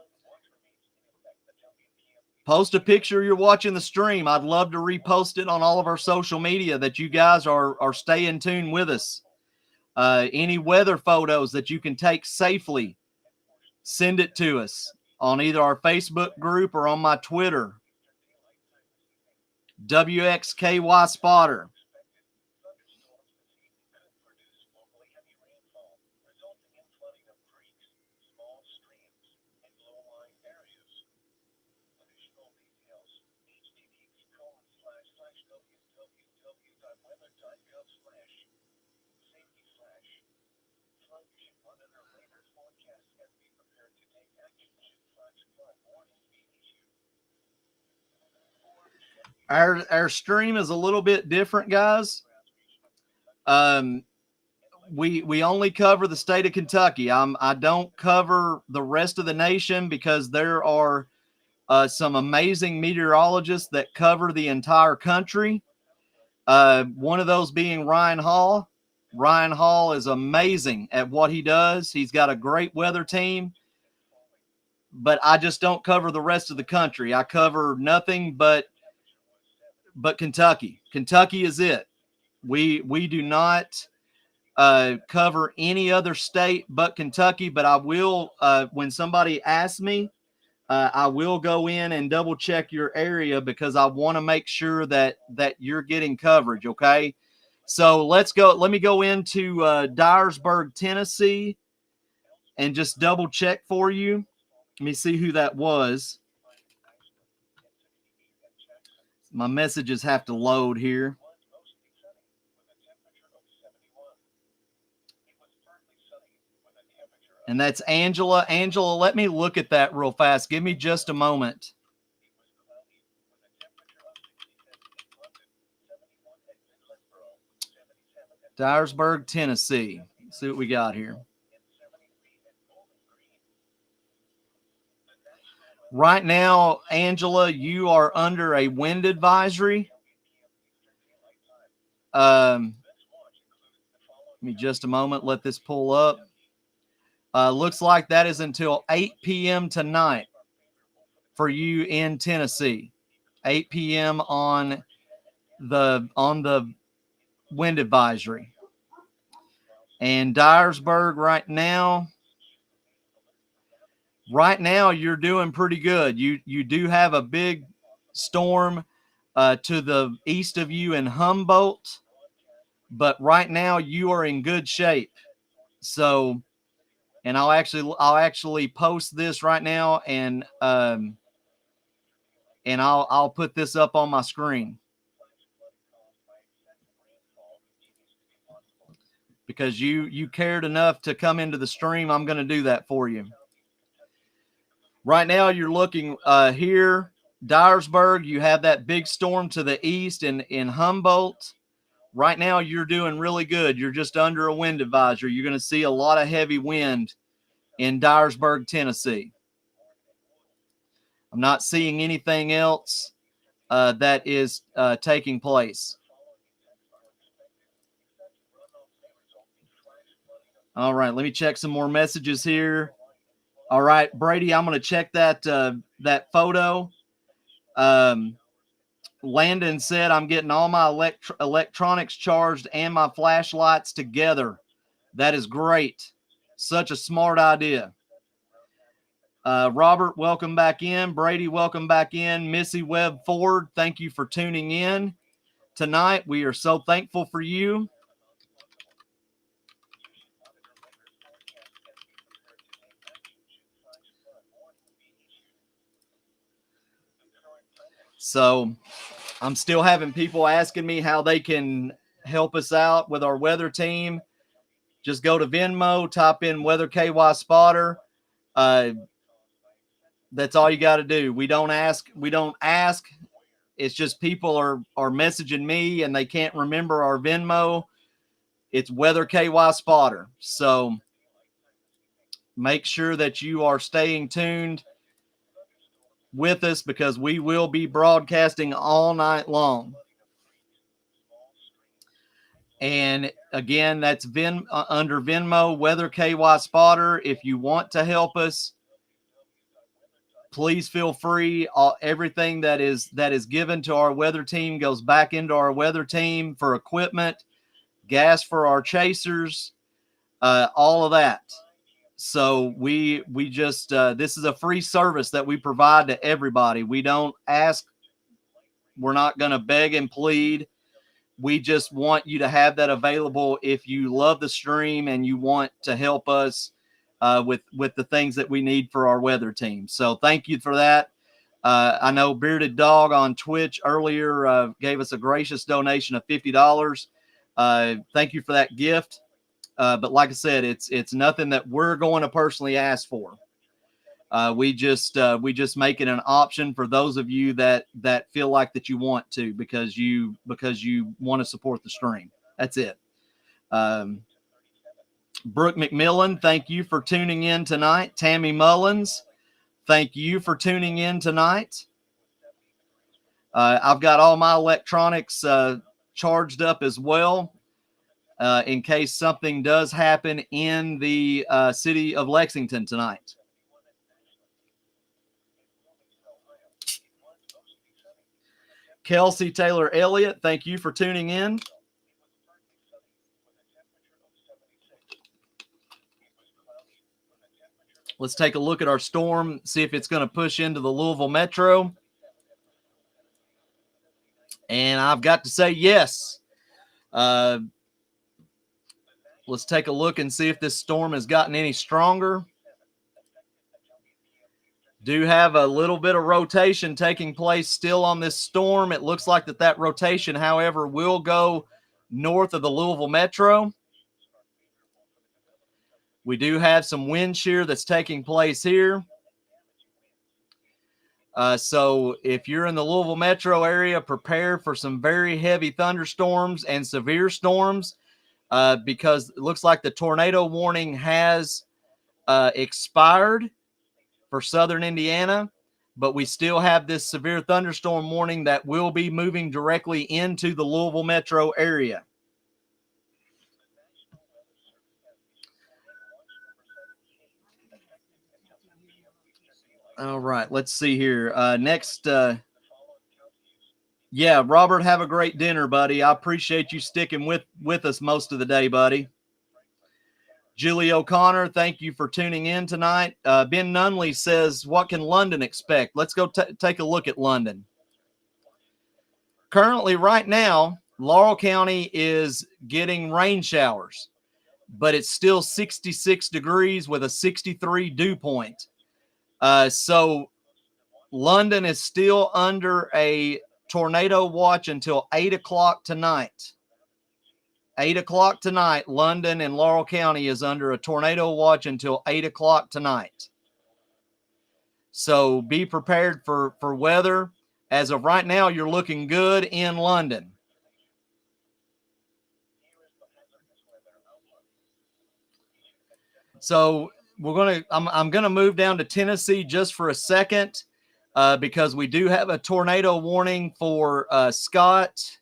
post a picture you're watching the stream. I'd love to repost it on all of our social media that you guys are staying tuned with us. Any weather photos that you can take safely, send it to us on either our Facebook group or on my Twitter. WXKY Spotter. Our stream is a little bit different, guys. We only cover the state of Kentucky. I don't cover the rest of the nation because there are some amazing meteorologists that cover the entire country. One of those being Ryan Hall. Ryan Hall is amazing at what he does. He's got a great weather team. But I just don't cover the rest of the country. I cover nothing but Kentucky. Kentucky is it. We do not cover any other state but Kentucky, but I will, when somebody asks me, I will go in and double check your area because I want to make sure that you're getting coverage, okay? So let's go. Let me go into Dyersburg, Tennessee, and just double check for you. Let me see who that was. My messages have to load here. And that's Angela. Angela, let me look at that real fast. Give me just a moment. Dyersburg, Tennessee. Let's see what we got here. Right now, Angela, you are under a wind advisory. Give me just a moment. Let this pull up. Looks like that is until 8 p.m. tonight for you in Tennessee. 8 p.m. on the wind advisory. And Dyersburg right now, you're doing pretty good. You do have a big storm to the east of you in Humboldt, but right now you are in good shape. So, and I'll actually post this right now, and I'll put this up on my screen because you cared enough to come into the stream. I'm going to do that for you. Right now, you're looking here, Dyersburg. You have that big storm to the east in Humboldt. Right now, you're doing really good. You're just under a wind advisory. You're going to see a lot of heavy wind in Dyersburg, Tennessee. I'm not seeing anything else that is taking place. All right, let me check some more messages here. All right, Brady, I'm going to check that that photo. Landon said, I'm getting all my electronics charged and my flashlights together. That is great. Such a smart idea. Robert, welcome back in. Brady, welcome back in. Missy Webb Ford, thank you for tuning in tonight. We are so thankful for you. So I'm still having people asking me how they can help us out with our weather team. Just go to Venmo, type in Weather KY Spotter. That's all you got to do. We don't ask. It's just people are messaging me and they can't remember our Venmo. It's Weather KY Spotter. So make sure that you are staying tuned with us because we will be broadcasting all night long. And again, that's under Venmo, Weather KY Spotter. If you want to help us, please feel free. Everything that is given to our weather team goes back into our weather team for equipment, gas for our chasers, all of that. So we just this is a free service that we provide to everybody. We don't ask. We're not going to beg and plead. We just want you to have that available if you love the stream and you want to help us with the things that we need for our weather team. So thank you for that. I know Bearded Dog on Twitch earlier gave us a gracious donation of $50. Thank you for that gift. But like I said, it's nothing that we're going to personally ask for. We just make it an option for those of you that feel like that you want to because you want to support the stream. That's it. Brooke McMillan, thank you for tuning in tonight. Tammy Mullins, thank you for tuning in tonight. I've got all my electronics charged up as well in case something does happen in the city of Lexington tonight. Kelsey Taylor Elliott, thank you for tuning in. Let's take a look at our storm, see if it's going to push into the Louisville Metro. And I've got to say yes. Let's take a look and see if this storm has gotten any stronger. Do have a little bit of rotation taking place still on this storm. It looks like that rotation, however, will go north of the Louisville Metro. We do have some wind shear that's taking place here. So if you're in the Louisville Metro area, prepare for some very heavy thunderstorms and severe storms because it looks like the tornado warning has expired for southern Indiana, but we still have this severe thunderstorm warning that will be moving directly into the Louisville Metro area. All right, let's see here. Next, yeah, Robert, have a great dinner, buddy. I appreciate you sticking with us most of the day, buddy. Julie O'Connor, thank you for tuning in tonight. Ben Nunley says, what can London expect? Let's go take a look at London. Currently, right now, Laurel County is getting rain showers, but it's still 66 degrees with a 63 dew point. So London is still under a tornado watch until 8 o'clock tonight. 8 o'clock tonight, London and Laurel County is under a tornado watch until 8 o'clock tonight. So be prepared for weather. As of right now, you're looking good in London. So I'm going to move down to Tennessee just for a second. because we do have a tornado warning for Scott.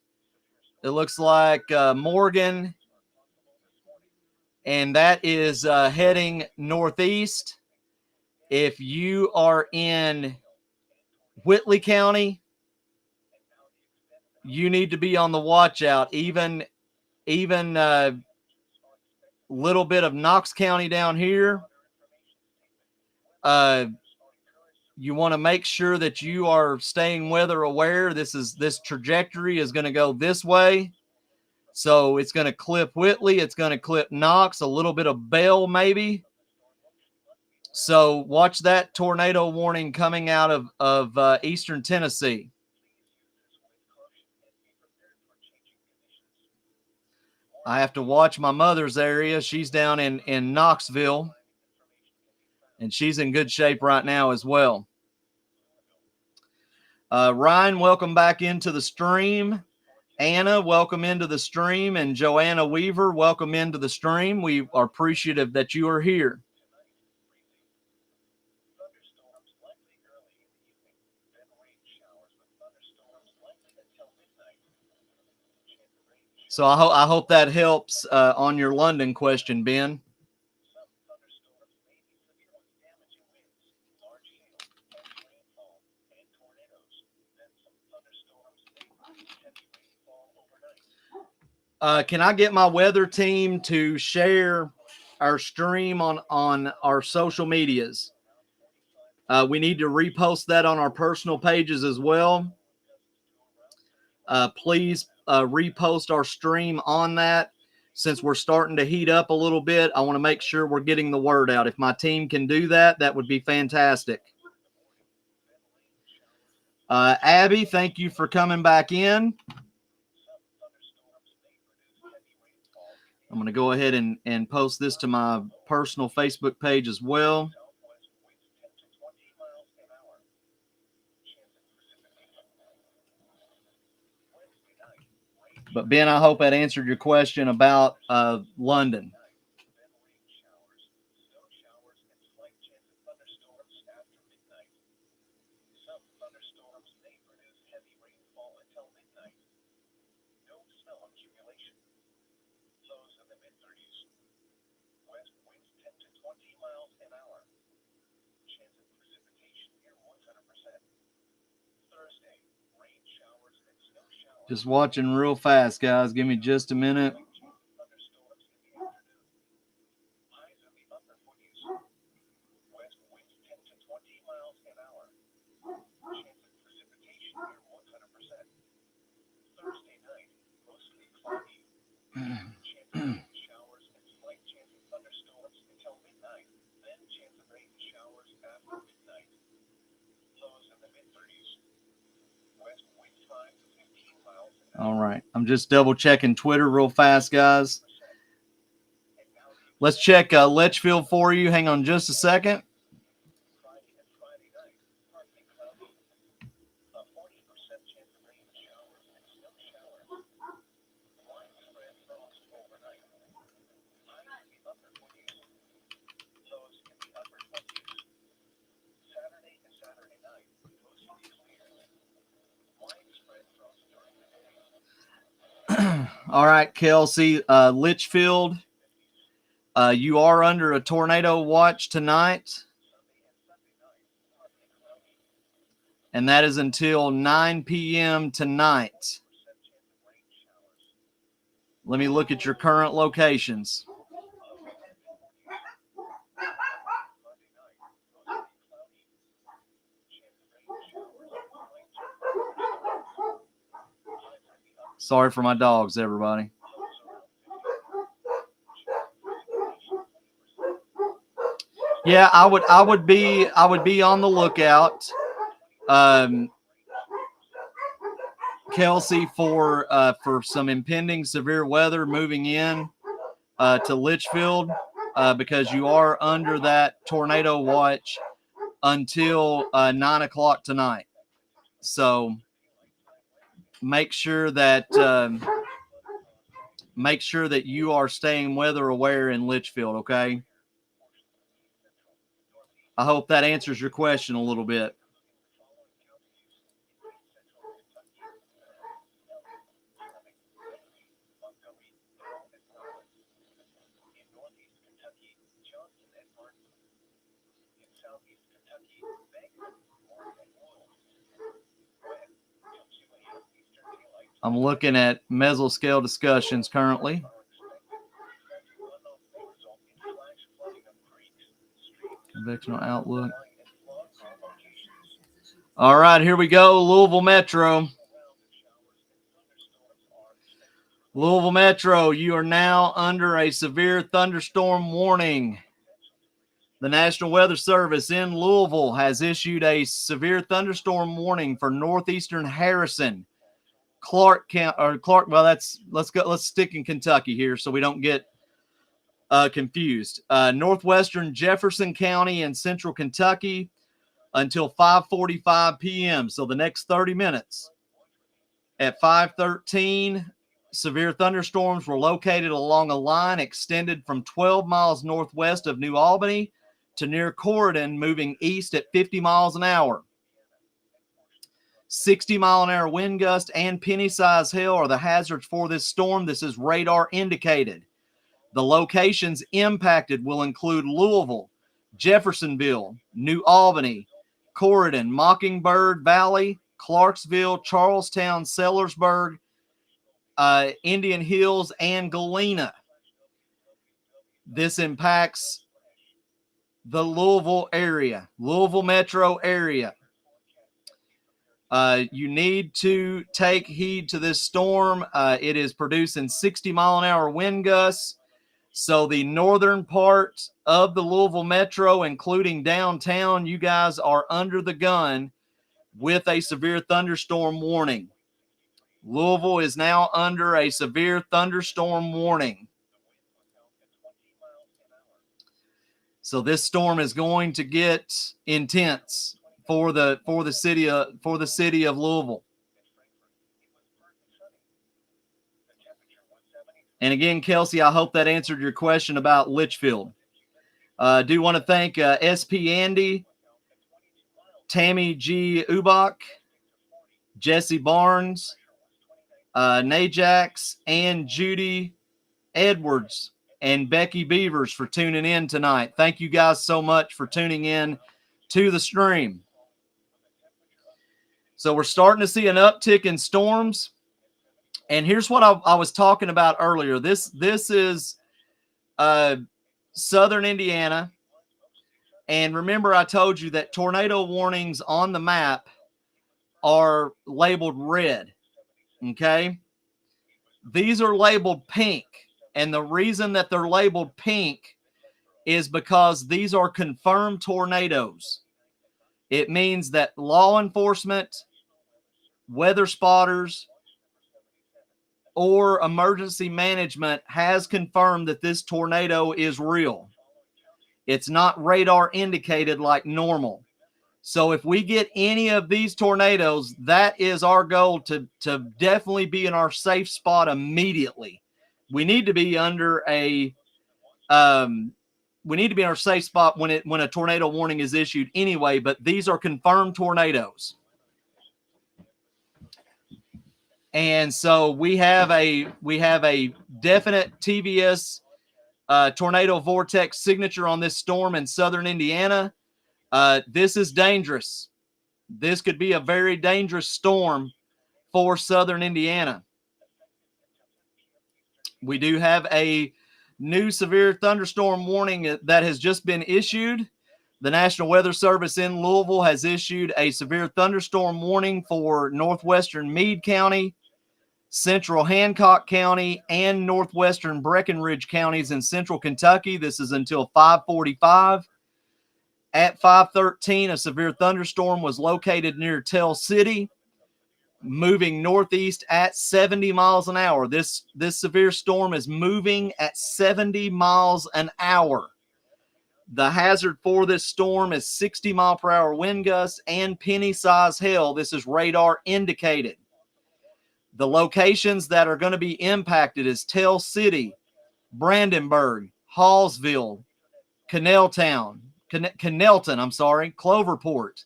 It looks like Morgan, and that is heading northeast. If you are in Whitley County, you need to be on the watch out. Even little bit of Knox County down here. You want to make sure that you are staying weather aware. This trajectory is going to go this way. So it's going to clip Whitley. It's going to clip Knox, a little bit of Bell maybe. So watch that tornado warning coming out of eastern Tennessee. I have to watch my mother's area. She's down in Knoxville, and she's in good shape right now as well. Ryan, welcome back into the stream. Anna, welcome into the stream. And Joanna Weaver, welcome into the stream. We are appreciative that you are here. So I hope that helps on your London question, Ben. Can I get my weather team to share our stream on our social medias? We need to repost that on our personal pages as well. Please repost our stream on that. Since we're starting to heat up a little bit, I want to make sure we're getting the word out. If my team can do that, that would be fantastic. Abby, thank you for coming back in. I'm going to go ahead and post this to my personal Facebook page as well. But Ben, I hope that answered your question about London. Just watching real fast, guys. Give me just a minute. All right. I'm just double checking Twitter real fast, guys. Let's check Litchfield for you. Hang on just a second. All right, Kelsey, Litchfield, you are under a tornado watch tonight, and that is until 9 p.m. tonight. Let me look at your current locations. Sorry for my dogs, everybody. Yeah, I would be on the lookout, Kelsey, for some impending severe weather moving in to Litchfield, because you are under that tornado watch until 9 o'clock tonight. So make sure that you are staying weather aware in Litchfield, okay? I hope that answers your question a little bit. I'm looking at mesoscale discussions currently. Convectional outlook. All right, here we go. Louisville Metro. Louisville Metro, you are now under a severe thunderstorm warning. The National Weather Service in Louisville has issued a severe thunderstorm warning for northeastern Harrison, Clark County, or Clark. Well, let's stick in Kentucky here so we don't get confused. Northwestern Jefferson County and central Kentucky until 5:45 p.m. So the next 30 minutes. At 5:13, severe thunderstorms were located along a line extended from 12 miles northwest of New Albany to near Corydon, moving east at 50 miles an hour. 60-mile-an-hour wind gust and penny-size hail are the hazards for this storm. This is radar indicated. The locations impacted will include Louisville, Jeffersonville, New Albany, Corydon, Mockingbird Valley, Clarksville, Charlestown, Sellersburg, Indian Hills, and Galena. This impacts the Louisville area, Louisville metro area. You need to take heed to this storm. It is producing 60-mile-an-hour wind gusts. So the northern part of the Louisville metro, including downtown, you guys are under the gun with a severe thunderstorm warning. Louisville is now under a severe thunderstorm warning. So this storm is going to get intense for the city of Louisville. And again, Kelsey, I hope that answered your question about Litchfield. I do want to thank SP Andy, Tammy G. Ubach, Jesse Barnes, Najax, and Judy Edwards and Becky Beavers for tuning in tonight. Thank you guys so much for tuning in to the stream. So we're starting to see an uptick in storms. And here's what I was talking about earlier. This is southern Indiana. And remember, I told you that tornado warnings on the map are labeled red. Okay? These are labeled pink. And the reason that they're labeled pink is because these are confirmed tornadoes. It means that law enforcement, weather spotters, or emergency management has confirmed that this tornado is real. It's not radar indicated like normal. So if we get any of these tornadoes, that is our goal to definitely be in our safe spot immediately. We need to be under a we need to be in our safe spot when a tornado warning is issued anyway, but these are confirmed tornadoes. And so we have a definite TVS tornado vortex signature on this storm in southern Indiana. This is dangerous. This could be a very dangerous storm for southern Indiana. We do have a new severe thunderstorm warning that has just been issued. The National Weather Service in Louisville has issued a severe thunderstorm warning for northwestern Meade County, central Hancock County, and northwestern Breckinridge counties in central Kentucky. This is until 5:45. At 5:13, a severe thunderstorm was located near Tell City, moving northeast at 70 miles an hour. This severe storm is moving at 70 miles an hour. The hazard for this storm is 60-mile-per-hour wind gusts and penny-size hail. This is radar indicated. The locations that are going to be impacted is Tell City, Brandenburg, Hallsville, Connellton, Cloverport,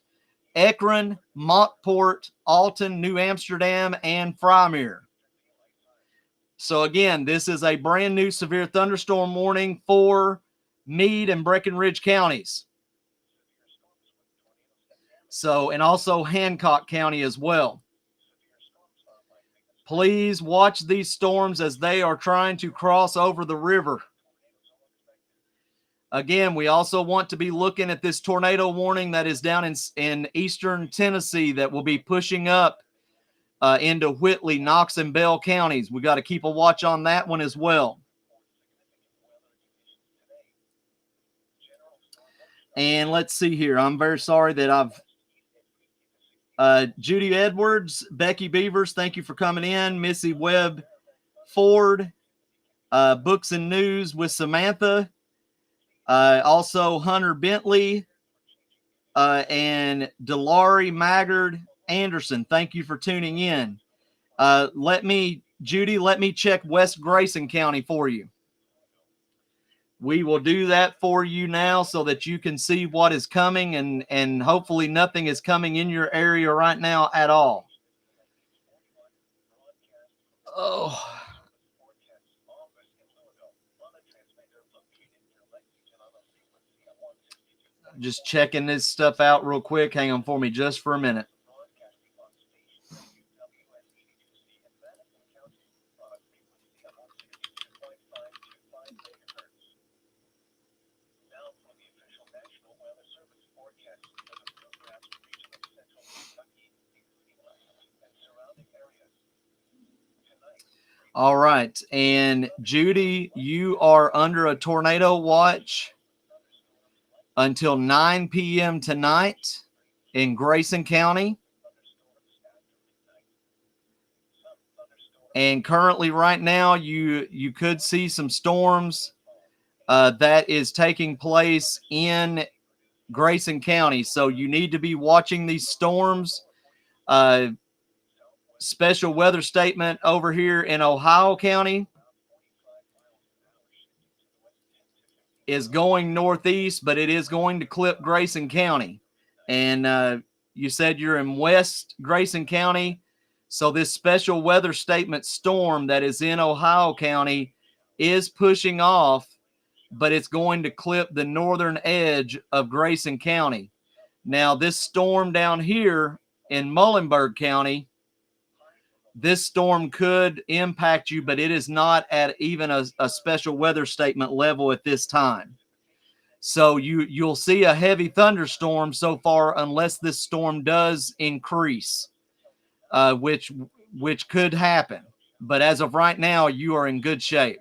Ekron, Mockport, Alton, New Amsterdam, and Frymere. So again, this is a brand new severe thunderstorm warning for Meade and Breckinridge counties. So, and also Hancock County as well. Please watch these storms as they are trying to cross over the river. Again, we also want to be looking at this tornado warning that is down in eastern Tennessee that will be pushing up into Whitley, Knox, and Bell counties. We got to keep a watch on that one as well. And let's see here. I'm very sorry that I've Judy Edwards, Becky Beavers, thank you for coming in. Missy Webb Ford, Books and News with Samantha. Also Hunter Bentley and Delari Maggard Anderson. Thank you for tuning in. Judy, let me check West Grayson County for you. We will do that for you now so that you can see what is coming, and hopefully nothing is coming in your area right now at all. Oh. Just checking this stuff out real quick. Hang on for me just for a minute. All right. And Judy, you are under a tornado watch until 9 p.m. tonight in Grayson County. And currently right now, you could see some storms that is taking place in Grayson County. So you need to be watching these storms. Special weather statement over here in Ohio County is going northeast, but it is going to clip Grayson County. And you said you're in West Grayson County. So this special weather statement storm that is in Ohio County is pushing off, but it's going to clip the northern edge of Grayson County. Now, this storm down here in Muhlenberg County, this storm could impact you, but it is not at even a special weather statement level at this time. So you'll see a heavy thunderstorm so far unless this storm does increase, which could happen. But as of right now, you are in good shape.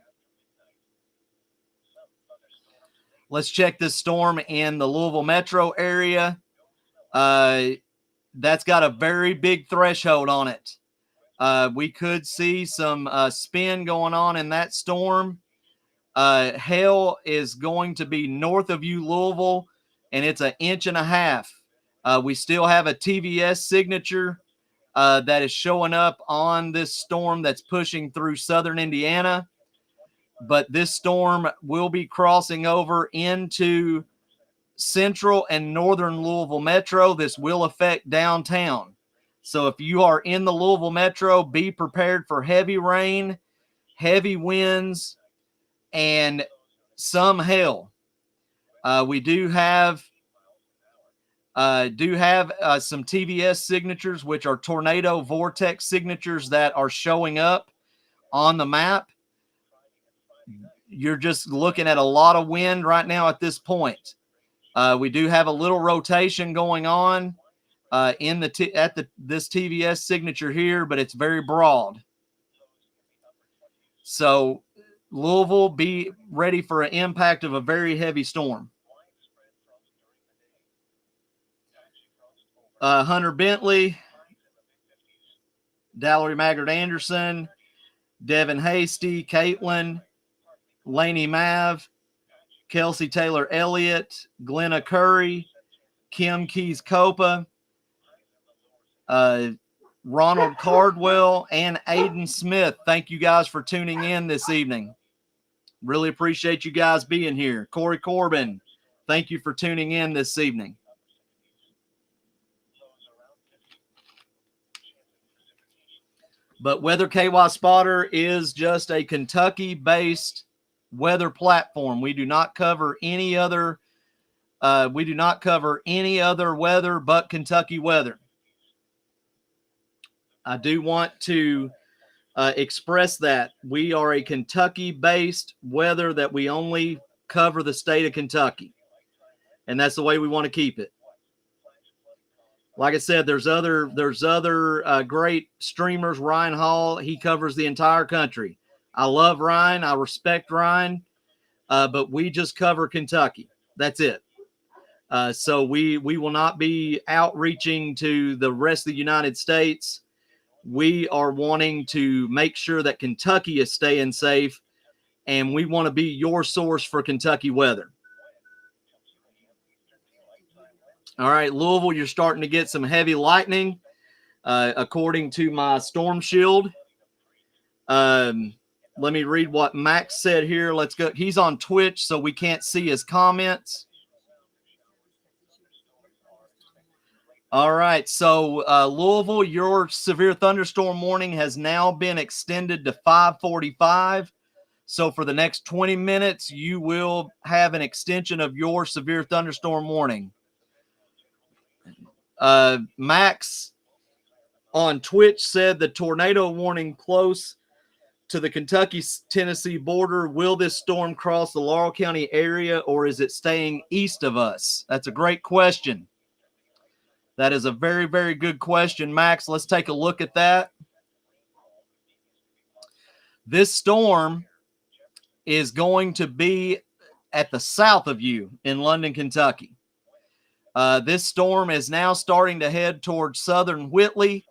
Let's check this storm in the Louisville metro area. That's got a very big threshold on it. We could see some spin going on in that storm. Hail is going to be north of you, Louisville, and it's 1.5 inches. We still have a TVS signature that is showing up on this storm that's pushing through southern Indiana. But this storm will be crossing over into central and northern Louisville metro. This will affect downtown. So if you are in the Louisville metro, be prepared for heavy rain, heavy winds, and some hail. We do have some TVS signatures, which are tornado vortex signatures that are showing up on the map. You're just looking at a lot of wind right now at this point. We do have a little rotation going on this TVS signature here, but it's very broad. So Louisville, be ready for an impact of a very heavy storm. Hunter Bentley, Dallery Maggard Anderson, Devin Hasty, Caitlin, Laney Mav, Kelsey Taylor Elliott, Glenna Curry, Kim Keys Copa, Ronald Cardwell, and Aiden Smith. Thank you guys for tuning in this evening. Really appreciate you guys being here. Corey Corbin, thank you for tuning in this evening. But Weather KY Spotter is just a Kentucky-based weather platform. We do not cover any other We do not cover any other weather but Kentucky weather. I do want to express that we are a Kentucky-based weather, that we only cover the state of Kentucky, and that's the way we want to keep it. Like I said, there's other great streamers. Ryan Hall, he covers the entire country. I love Ryan. I respect Ryan, but we just cover Kentucky. That's it. So we will not be outreaching to the rest of the United States. We are wanting to make sure that Kentucky is staying safe, and we want to be your source for Kentucky weather. All right, Louisville, you're starting to get some heavy lightning, according to my storm shield. Let me read what Max said here. Let's go. He's on Twitch, so we can't see his comments. All right, so Louisville, your severe thunderstorm warning has now been extended to 5:45. So for the next 20 minutes, you will have an extension of your severe thunderstorm warning. Max on Twitch said the tornado warning close to the Kentucky-Tennessee border. Will this storm cross the Laurel County area, or is it staying east of us? That's a great question. That is a very, very good question, Max. Let's take a look at that. This storm is going to be at the south of you in London, Kentucky. This storm is now starting to head towards southern Whitley,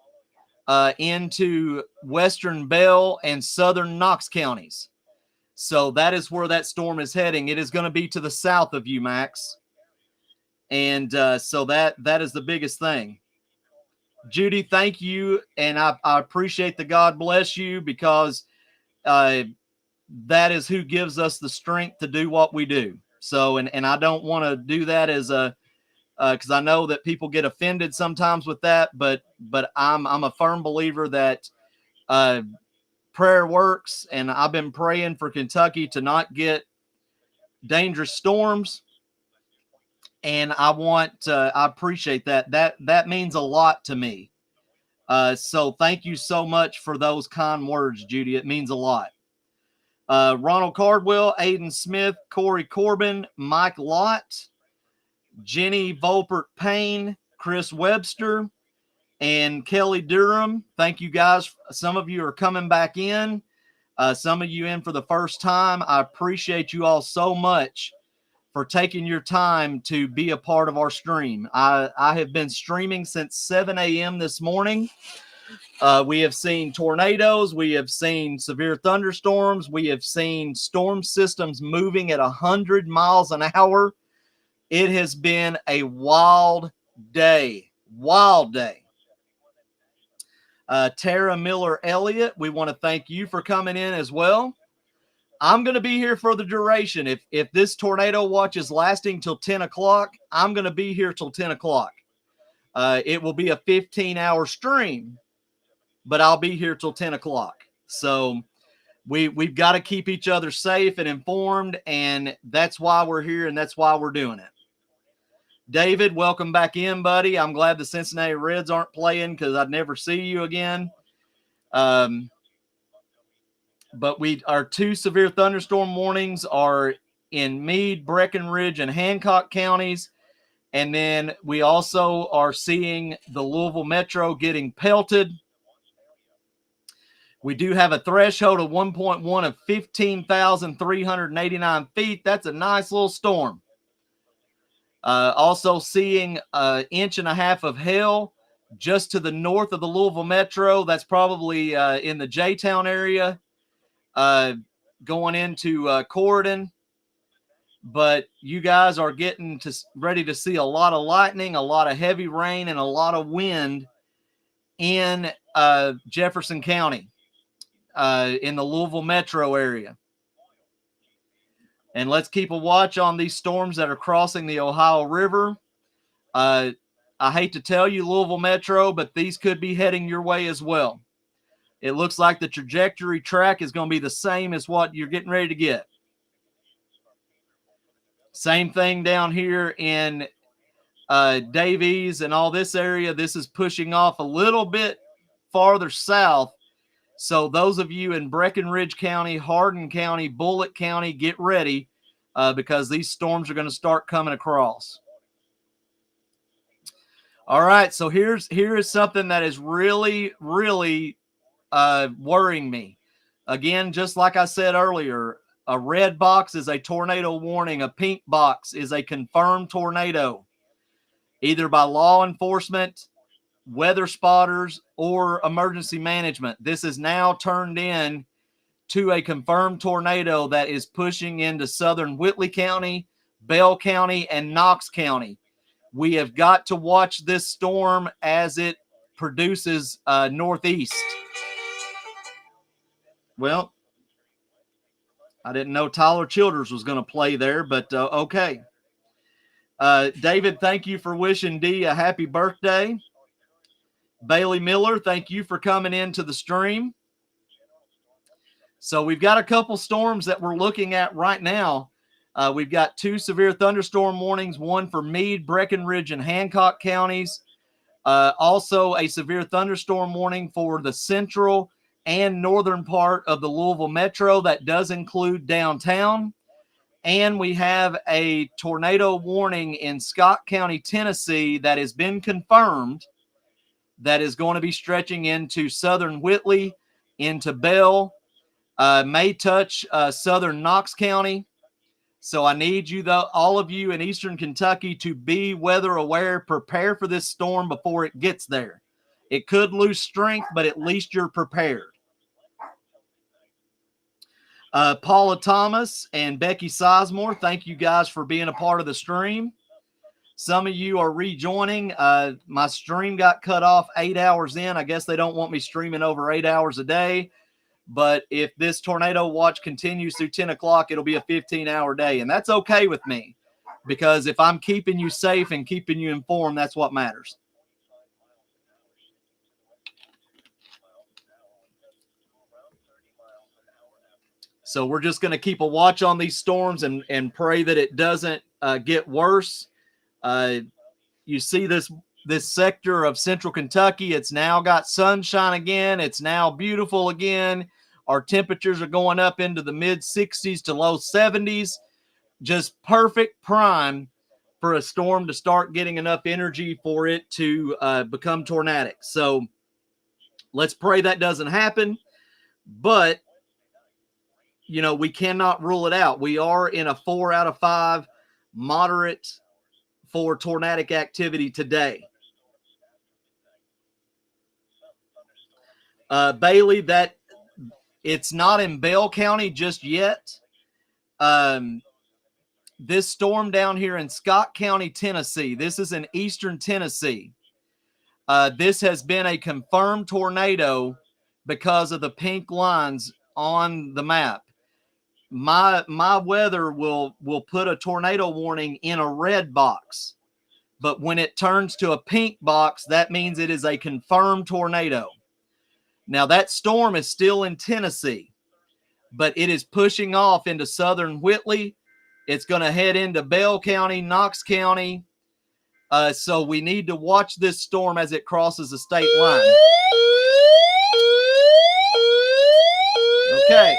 into western Bell and southern Knox counties. So that is where that storm is heading. It is going to be to the south of you, Max. And so that is the biggest thing. Judy, thank you. And I appreciate the God bless you, because that is who gives us the strength to do what we do. So, and I don't want to do that as a, because I know that people get offended sometimes with that, but I'm a firm believer that prayer works, and I've been praying for Kentucky to not get dangerous storms. And I appreciate that. That means a lot to me. So thank you so much for those kind words, Judy. It means a lot. Ronald Cardwell, Aiden Smith, Corey Corbin, Mike Lott, Jenny Volpert Payne, Chris Webster, and Kelly Durham. Thank you guys. Some of you are coming back in. Some of you in for the first time. I appreciate you all so much for taking your time to be a part of our stream. I have been streaming since 7 a.m. this morning. We have seen tornadoes. We have seen severe thunderstorms. We have seen storm systems moving at 100 miles an hour. It has been a wild day. Wild day. Tara Miller Elliott, we want to thank you for coming in as well. I'm going to be here for the duration. If this tornado watch is lasting till 10 o'clock, I'm going to be here till 10 o'clock. It will be a 15-hour stream, but I'll be here till 10 o'clock. So we've got to keep each other safe and informed, and that's why we're here, and that's why we're doing it. David, welcome back in, buddy. I'm glad the Cincinnati Reds aren't playing, because I'd never see you again. But our two severe thunderstorm warnings are in Meade, Breckenridge, and Hancock counties. And then we also are seeing the Louisville Metro getting pelted. We do have a threshold of 1.1 of 15,389 feet. That's a nice little storm. Also seeing an inch and a half of hail just to the north of the Louisville Metro. That's probably in the J-Town area. Going into Corydon, but you guys are getting ready to see a lot of lightning, a lot of heavy rain, and a lot of wind in Jefferson County, in the Louisville metro area. And let's keep a watch on these storms that are crossing the Ohio River. I hate to tell you, Louisville Metro, but these could be heading your way as well. It looks like the trajectory track is going to be the same as what you're getting ready to get. Same thing down here in Davies and all this area. This is pushing off a little bit farther south. So those of you in Breckinridge County, Hardin County, Bullitt County, get ready because these storms are going to start coming across. All right, so here is something that is really, really worrying me. Again, just like I said earlier, a red box is a tornado warning. A pink box is a confirmed tornado, either by law enforcement, weather spotters, or emergency management. This is now turned in to a confirmed tornado that is pushing into southern Whitley County, Bell County, and Knox County. We have got to watch this storm as it produces northeast. Well, I didn't know Tyler Childers was going to play there, but okay. David, thank you for wishing Dee a happy birthday. Bailey Miller, thank you for coming into the stream. So we've got a couple storms that we're looking at right now. We've got 2 severe thunderstorm warnings, one for Meade, Breckinridge, and Hancock counties. Also a severe thunderstorm warning for the central and northern part of the Louisville Metro. That does include downtown. And we have a tornado warning in Scott County, Tennessee that has been confirmed that is going to be stretching into southern Whitley, into Bell, may touch southern Knox County. So I need you, all of you in eastern Kentucky, to be weather aware. Prepare for this storm before it gets there. It could lose strength, but at least you're prepared. Paula Thomas and Becky Sizemore, thank you guys for being a part of the stream. Some of you are rejoining. My stream got cut off 8 hours in. I guess they don't want me streaming over 8 hours a day. But if this tornado watch continues through 10 o'clock, it'll be a 15-hour day. And that's okay with me, because if I'm keeping you safe and keeping you informed, that's what matters. So we're just going to keep a watch on these storms and pray that it doesn't get worse. You see this sector of central Kentucky, it's now got sunshine again. It's now beautiful again. Our temperatures are going up into the mid 60s to low 70s. Just perfect prime for a storm to start getting enough energy for it to become tornadic. So let's pray that doesn't happen. But, you know, we cannot rule it out. We are in a 4 out of 5 moderate for tornadic activity today. Bailey, that it's not in Bell County just yet. This storm down here in Scott County, Tennessee, this is in eastern Tennessee. This has been a confirmed tornado because of the pink lines on the map. My weather will put a tornado warning in a red box. But when it turns to a pink box, that means it is a confirmed tornado. Now, that storm is still in Tennessee, but it is pushing off into southern Whitley. It's going to head into Bell County, Knox County. So we need to watch this storm as it crosses the state line. Okay.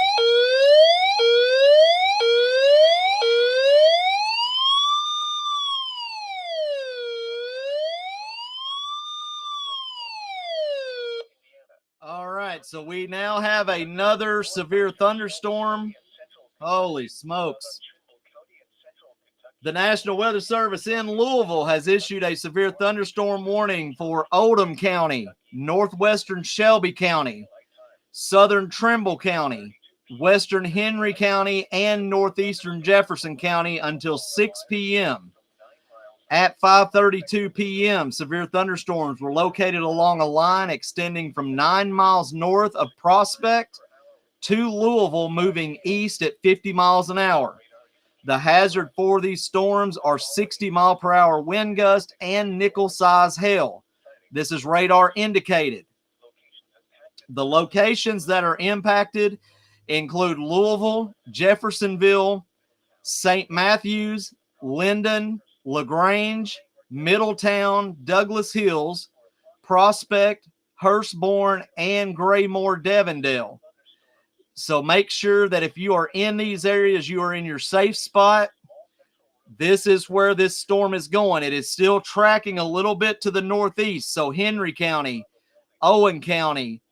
All right, so we now have another severe thunderstorm. Holy smokes. The National Weather Service in Louisville has issued a severe thunderstorm warning for Oldham County, northwestern Shelby County, southern Trimble County, western Henry County, and northeastern Jefferson County until 6 p.m. At 5:32 p.m., severe thunderstorms were located along a line extending from 9 miles north of Prospect to Louisville, moving east at 50 miles an hour. The hazard for these storms are 60-mile-per-hour wind gust and nickel-size hail. This is radar indicated. The locations that are impacted include Louisville, Jeffersonville, St. Matthews, Linden, LaGrange, Middletown, Douglas Hills, Prospect, Hurstbourne, and Graymore, Devondale. So make sure that if you are in these areas, you are in your safe spot. This is where this storm is going. It is still tracking a little bit to the northeast. So Henry County, Owen County,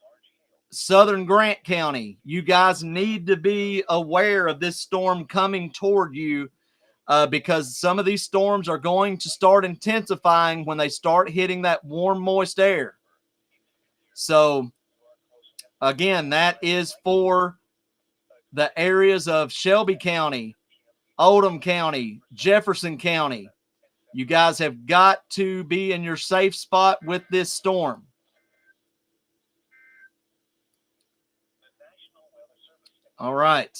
Southern Grant County, you guys need to be aware of this storm coming toward you because some of these storms are going to start intensifying when they start hitting that warm, moist air. So, again, that is for the areas of Shelby County, Oldham County, Jefferson County. You guys have got to be in your safe spot with this storm. All right.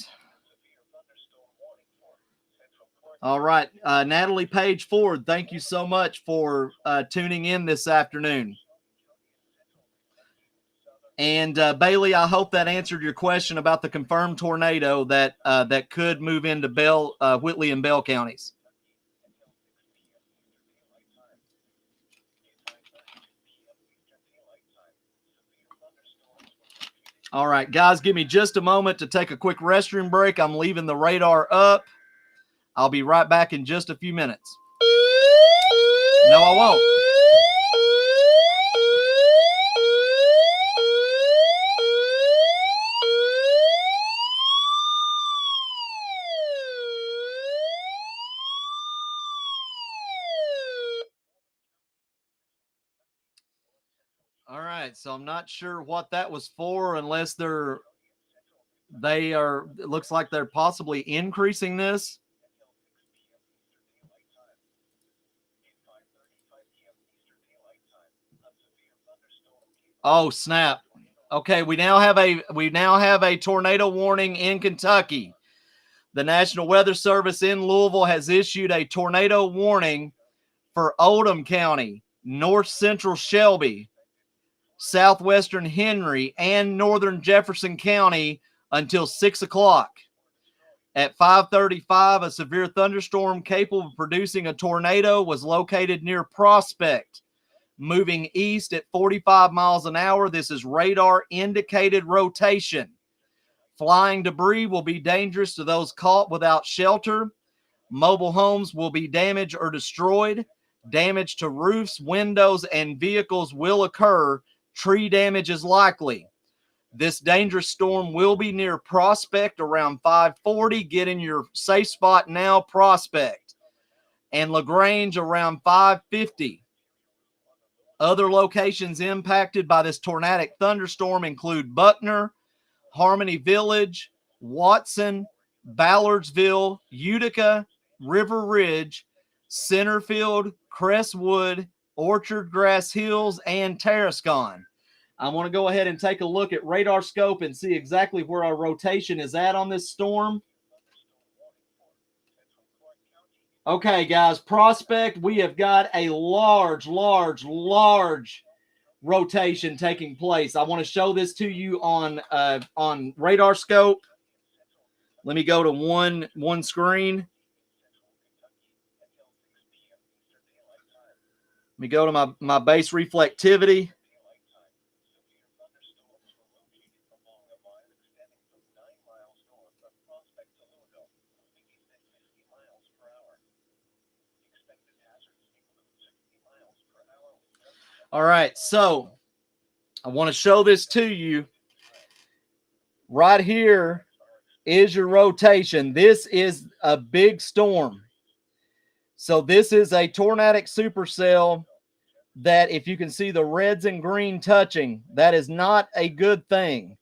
All right. Natalie Page Ford, thank you so much for tuning in this afternoon. And Bailey, I hope that answered your question about the confirmed tornado that that could move into Whitley and Bell counties. All right, guys, give me just a moment to take a quick restroom break. I'm leaving the radar up. I'll be right back in just a few minutes. No, I won't. All right, so I'm not sure what that was for unless it looks like they're possibly increasing this. Oh, snap. Okay, we now have a tornado warning in Kentucky. The National Weather Service in Louisville has issued a tornado warning for Oldham County, North Central Shelby, Southwestern Henry, and Northern Jefferson County until 6 o'clock. At 5:35, a severe thunderstorm capable of producing a tornado was located near Prospect, moving east at 45 miles an hour. This is radar indicated rotation. Flying debris will be dangerous to those caught without shelter. Mobile homes will be damaged or destroyed. Damage to roofs, windows, and vehicles will occur. Tree damage is likely. This dangerous storm will be near Prospect around 5:40. Get in your safe spot now, Prospect. And LaGrange around 5:50. Other locations impacted by this tornadic thunderstorm include Buckner, Harmony Village, Watson, Ballardsville, Utica, River Ridge, Centerfield, Crestwood, Orchard Grass Hills, and Tarascon. I want to go ahead and take a look at radar scope and see exactly where our rotation is at on this storm. Okay, guys, Prospect, we have got a large rotation taking place. I want to show this to you on radar scope. Let me go to one screen. Let me go to my base reflectivity. All right, so I want to show this to you. Right here is your rotation. This is a big storm. So this is a tornadic supercell that, if you can see the reds and green touching, that is not a good thing.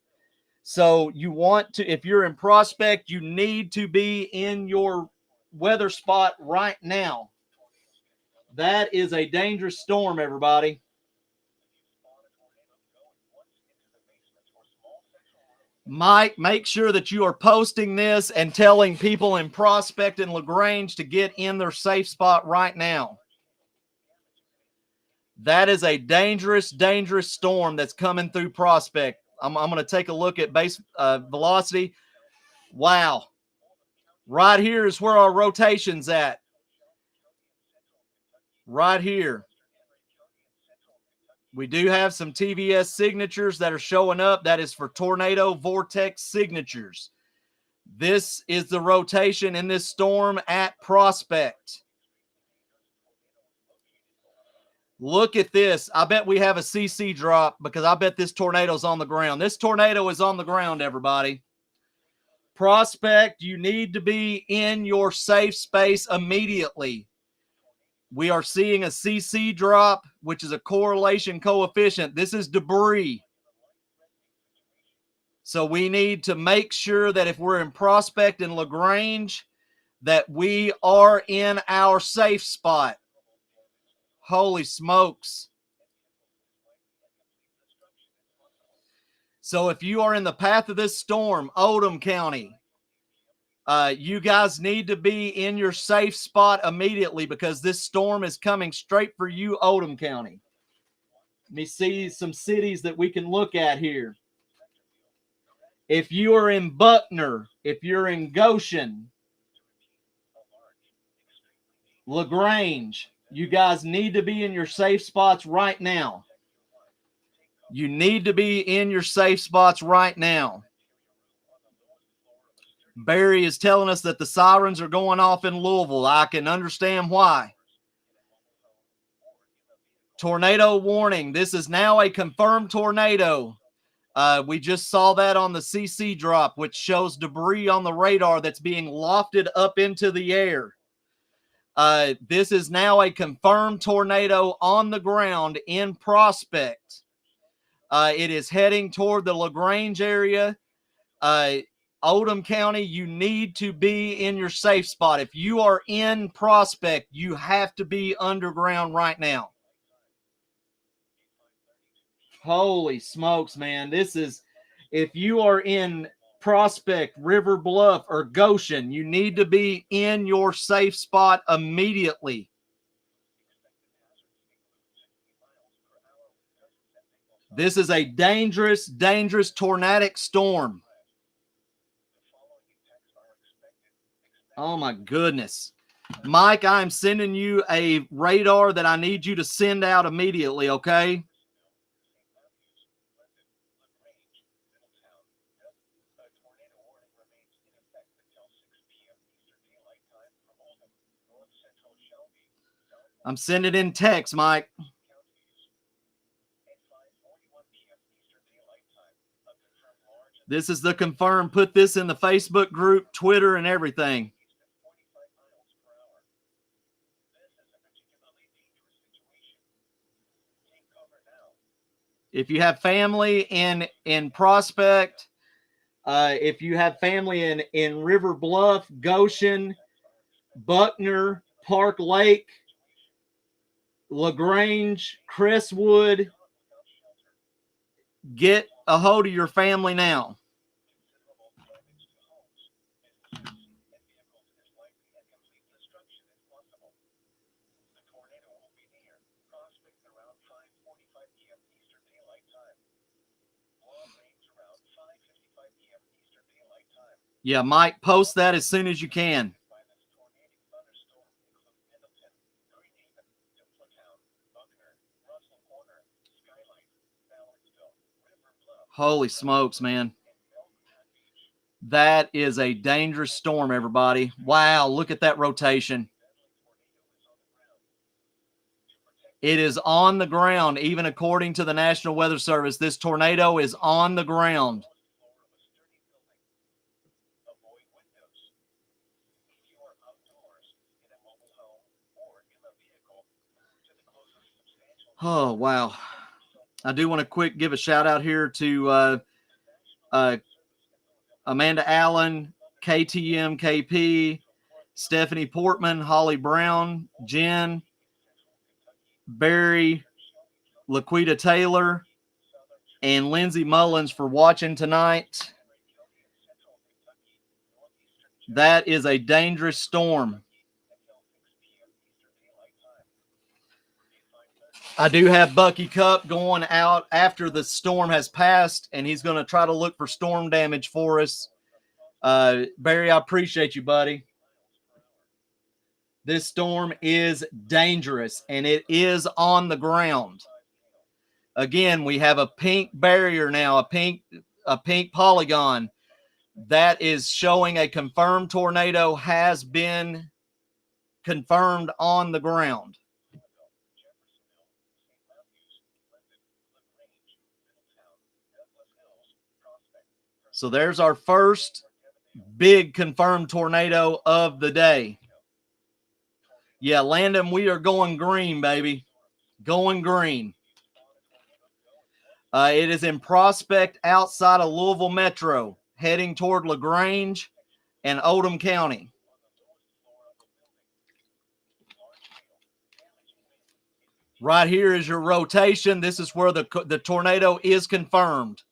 So you want to, if you're in Prospect, you need to be in your weather spot right now. That is a dangerous storm, everybody. Mike, make sure that you are posting this and telling people in Prospect and LaGrange to get in their safe spot right now. That is a dangerous storm that's coming through Prospect. I'm going to take a look at base velocity. Wow. Right here is where our rotation's at. right here. We do have some TVS signatures that are showing up. That is for tornado vortex signatures. This is the rotation in this storm at Prospect. Look at this. I bet we have a CC drop because I bet this tornado's on the ground. This tornado is on the ground, everybody. Prospect, you need to be in your safe space immediately. We are seeing a CC drop, which is a correlation coefficient. This is debris. So we need to make sure that if we're in Prospect and LaGrange, that we are in our safe spot. Holy smokes. So if you are in the path of this storm, Oldham County, you guys need to be in your safe spot immediately because this storm is coming straight for you, Oldham County. Let me see some cities that we can look at here. If you are in Buckner, if you're in Goshen, LaGrange, you guys need to be in your safe spots right now. You need to be in your safe spots right now. Barry is telling us that the sirens are going off in Louisville. I can understand why. Tornado warning. This is now a confirmed tornado. We just saw that on the CC drop, which shows debris on the radar that's being lofted up into the air. This is now a confirmed tornado on the ground in Prospect. It is heading toward the LaGrange area. Oldham County, you need to be in your safe spot. If you are in Prospect, you have to be underground right now. Holy smokes, man. This is, if you are in Prospect, River Bluff, or Goshen, you need to be in your safe spot immediately. This is a dangerous, dangerous tornadic storm. Oh my goodness. Mike, I'm sending you a radar that I need you to send out immediately, okay? I'm sending in text, Mike. This is the confirmed. Put this in the Facebook group, Twitter, and everything. If you have family in Prospect, if you have family in River Bluff, Goshen, Buckner, Park Lake, LaGrange, Crestwood, get a hold of your family now. Yeah, Mike, post that as soon as you can. Holy smokes, man. That is a dangerous storm, everybody. Wow, look at that rotation. It is on the ground, even according to the National Weather Service. This tornado is on the ground. Oh, wow. I do want to give a shout out here to Amanda Allen, KTM KP, Stephanie Portman, Holly Brown, Jen, Barry, Laquita Taylor, and Lindsay Mullins for watching tonight. That is a dangerous storm. I do have Bucky Cup going out after the storm has passed, and he's going to try to look for storm damage for us. Barry, I appreciate you, buddy. This storm is dangerous, and it is on the ground. Again, we have a pink barrier now, a pink polygon that is showing a confirmed tornado has been confirmed on the ground. So there's our first big confirmed tornado of the day. Yeah, Landon, we are going green, baby. Going green. It is in Prospect outside of Louisville Metro, heading toward LaGrange and Oldham County. Right here is your rotation. This is where the tornado is confirmed.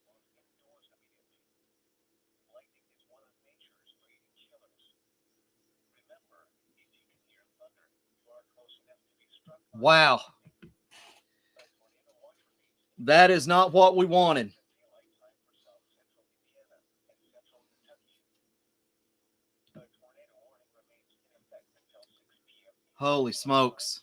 Wow. That is not what we wanted. Holy smokes.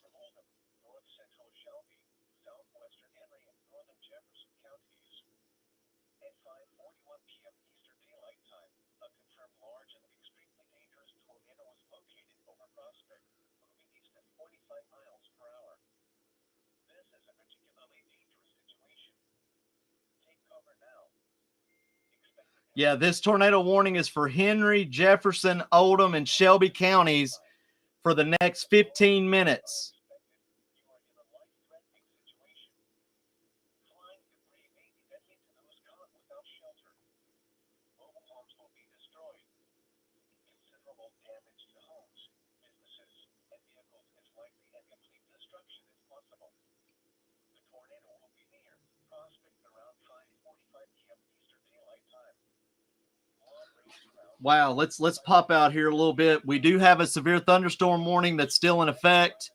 Yeah, this tornado warning is for Henry, Jefferson, Oldham, and Shelby counties for the next 15 minutes. Wow, let's pop out here a little bit. We do have a severe thunderstorm warning that's still in effect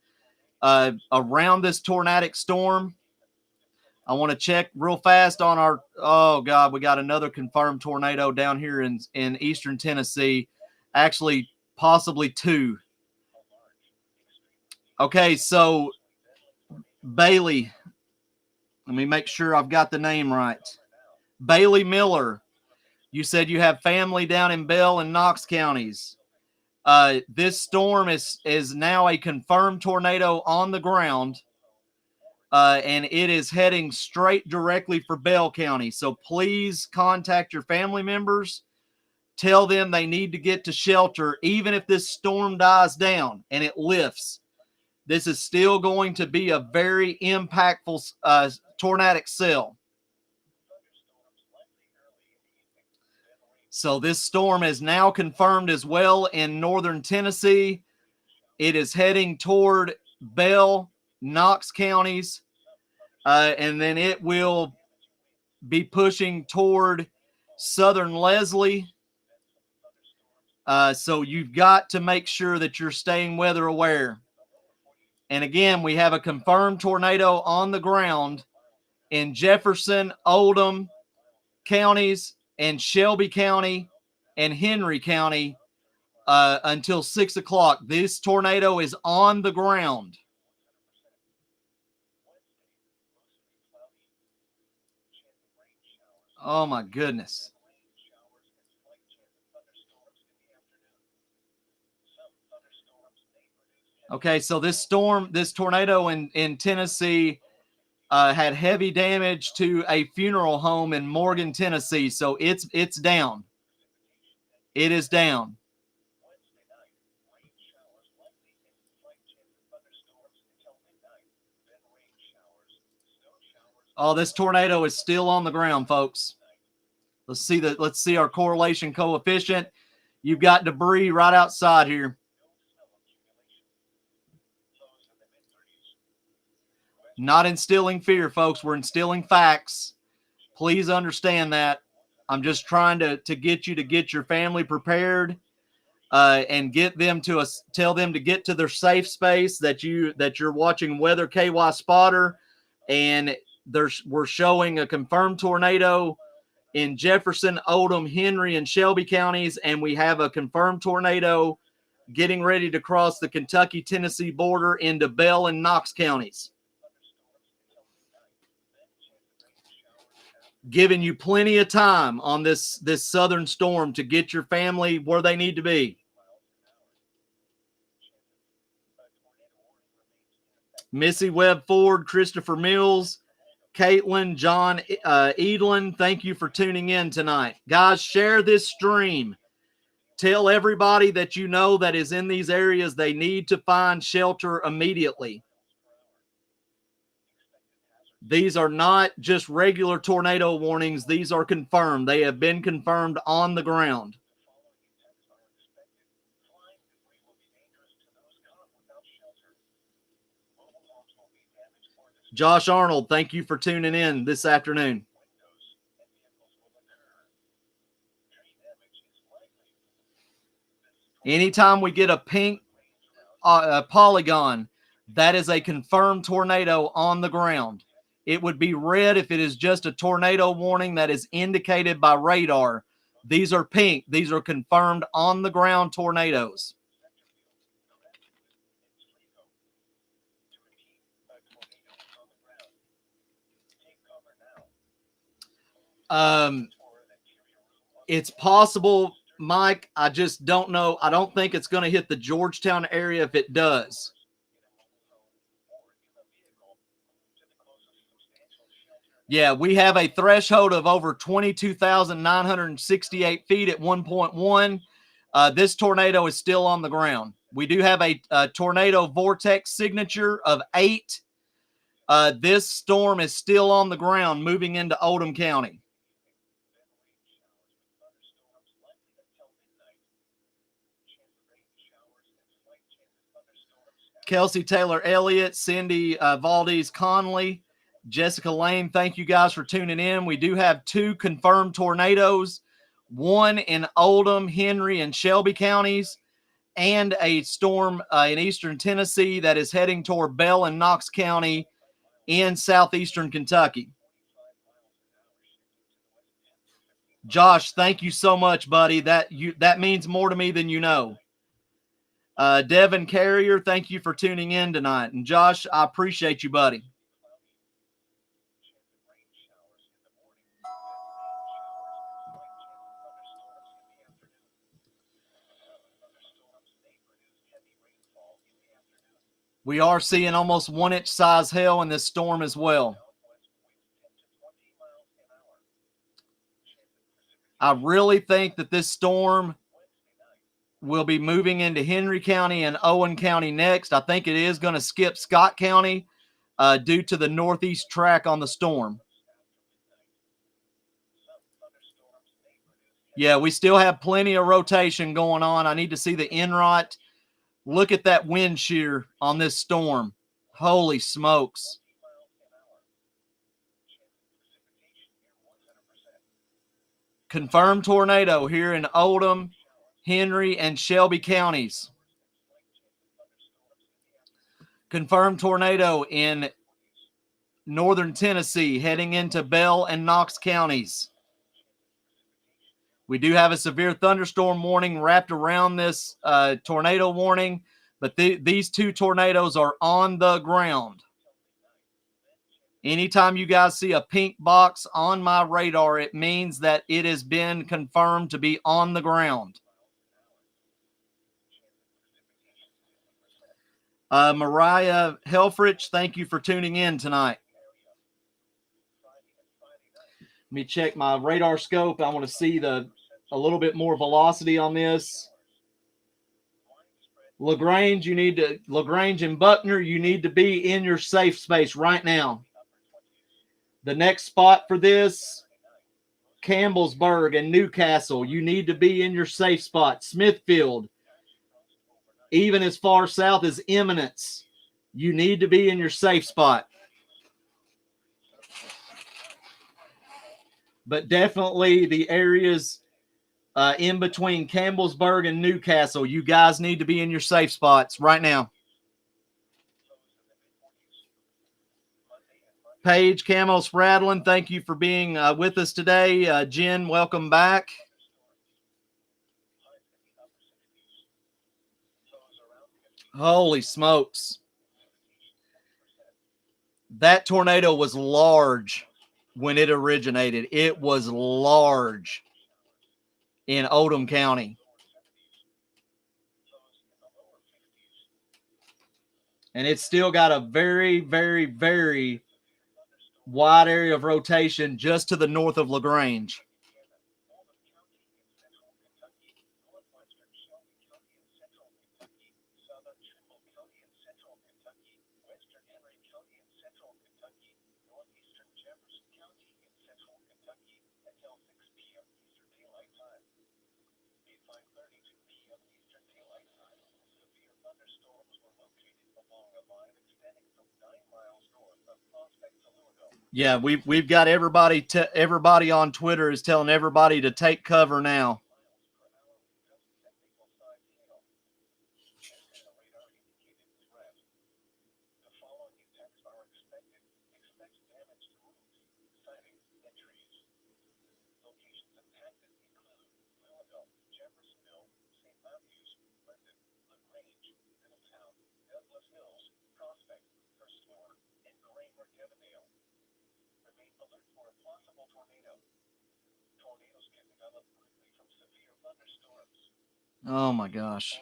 around this tornadic storm. I want to check real fast on our, oh God, we got another confirmed tornado down here in eastern Tennessee. Actually, possibly two. Okay, so Bailey, let me make sure I've got the name right. Bailey Miller. You said you have family down in Bell and Knox counties. This storm is now a confirmed tornado on the ground, and it is heading straight directly for Bell County. So please contact your family members. Tell them they need to get to shelter, even if this storm dies down and it lifts. This is still going to be a very impactful tornadic cell. So this storm is now confirmed as well in northern Tennessee. It is heading toward Bell, Knox counties, and then it will be pushing toward southern Leslie. So you've got to make sure that you're staying weather aware. And again, we have a confirmed tornado on the ground in Jefferson, Oldham counties, and Shelby County and Henry County until 6 o'clock. This tornado is on the ground. Oh my goodness. Okay, so this tornado in Tennessee had heavy damage to a funeral home in Morgan, Tennessee. So it's down. It is down. Oh, this tornado is still on the ground, folks. Let's see our correlation coefficient. You've got debris right outside here. Not instilling fear, folks. We're instilling facts. Please understand that. I'm just trying to get you to get your family prepared and get them to tell them to get to their safe space, that you're watching Weather KY Spotter, and we're showing a confirmed tornado in Jefferson, Oldham, Henry, and Shelby counties, and we have a confirmed tornado getting ready to cross the Kentucky-Tennessee border into Bell and Knox counties. Giving you plenty of time on this southern storm to get your family where they need to be. Missy Webb Ford, Christopher Mills, Caitlin, John Edlin, thank you for tuning in tonight. Guys, share this stream. Tell everybody that you know that is in these areas they need to find shelter immediately. These are not just regular tornado warnings. These are confirmed. They have been confirmed on the ground. Josh Arnold, thank you for tuning in this afternoon. Anytime we get a pink polygon, that is a confirmed tornado on the ground. It would be red if it is just a tornado warning that is indicated by radar. These are pink. These are confirmed on the ground tornadoes. It's possible, Mike. I just don't know. I don't think it's going to hit the Georgetown area if it does. Yeah, we have a threshold of over 22,968 feet at 1.1. This tornado is still on the ground. We do have a tornado vortex signature of 8. This storm is still on the ground moving into Oldham County. Kelsey Taylor Elliott, Cindy Valdez Conley, Jessica Lane, thank you guys for tuning in. We do have 2 confirmed tornadoes, one in Oldham, Henry, and Shelby counties, and a storm in eastern Tennessee that is heading toward Bell and Knox County in southeastern Kentucky. Josh, thank you so much, buddy. That means more to me than you know. Devin Carrier, thank you for tuning in tonight. And Josh, I appreciate you, buddy. We are seeing almost 1-inch size hail in this storm as well. I really think that this storm will be moving into Henry County and Owen County next. I think it is going to skip Scott County due to the northeast track on the storm. Yeah, we still have plenty of rotation going on. I need to see the NROT. Look at that wind shear on this storm. Holy smokes. Confirmed tornado here in Oldham, Henry, and Shelby counties. Confirmed tornado in northern Tennessee heading into Bell and Knox counties. We do have a severe thunderstorm warning wrapped around this tornado warning, but these 2 tornadoes are on the ground. Anytime you guys see a pink box on my radar, it means that it has been confirmed to be on the ground. Mariah Helfrich, thank you for tuning in tonight. Let me check my radar scope. I want to see a little bit more velocity on this. LaGrange and Buckner, you need to be in your safe space right now. The next spot for this, Campbellsburg and Newcastle, you need to be in your safe spot. Smithfield, even as far south as Eminence, you need to be in your safe spot. But definitely the areas in between Campbellsburg and Newcastle, you guys need to be in your safe spots right now. Paige Camo Spradlin, thank you for being with us today. Jen, welcome back. Holy smokes. That tornado was large when it originated. It was large in Oldham County. And it's still got a very, very, very wide area of rotation just to the north of LaGrange. Yeah, we've got everybody on Twitter is telling everybody to take cover now. Oh my gosh.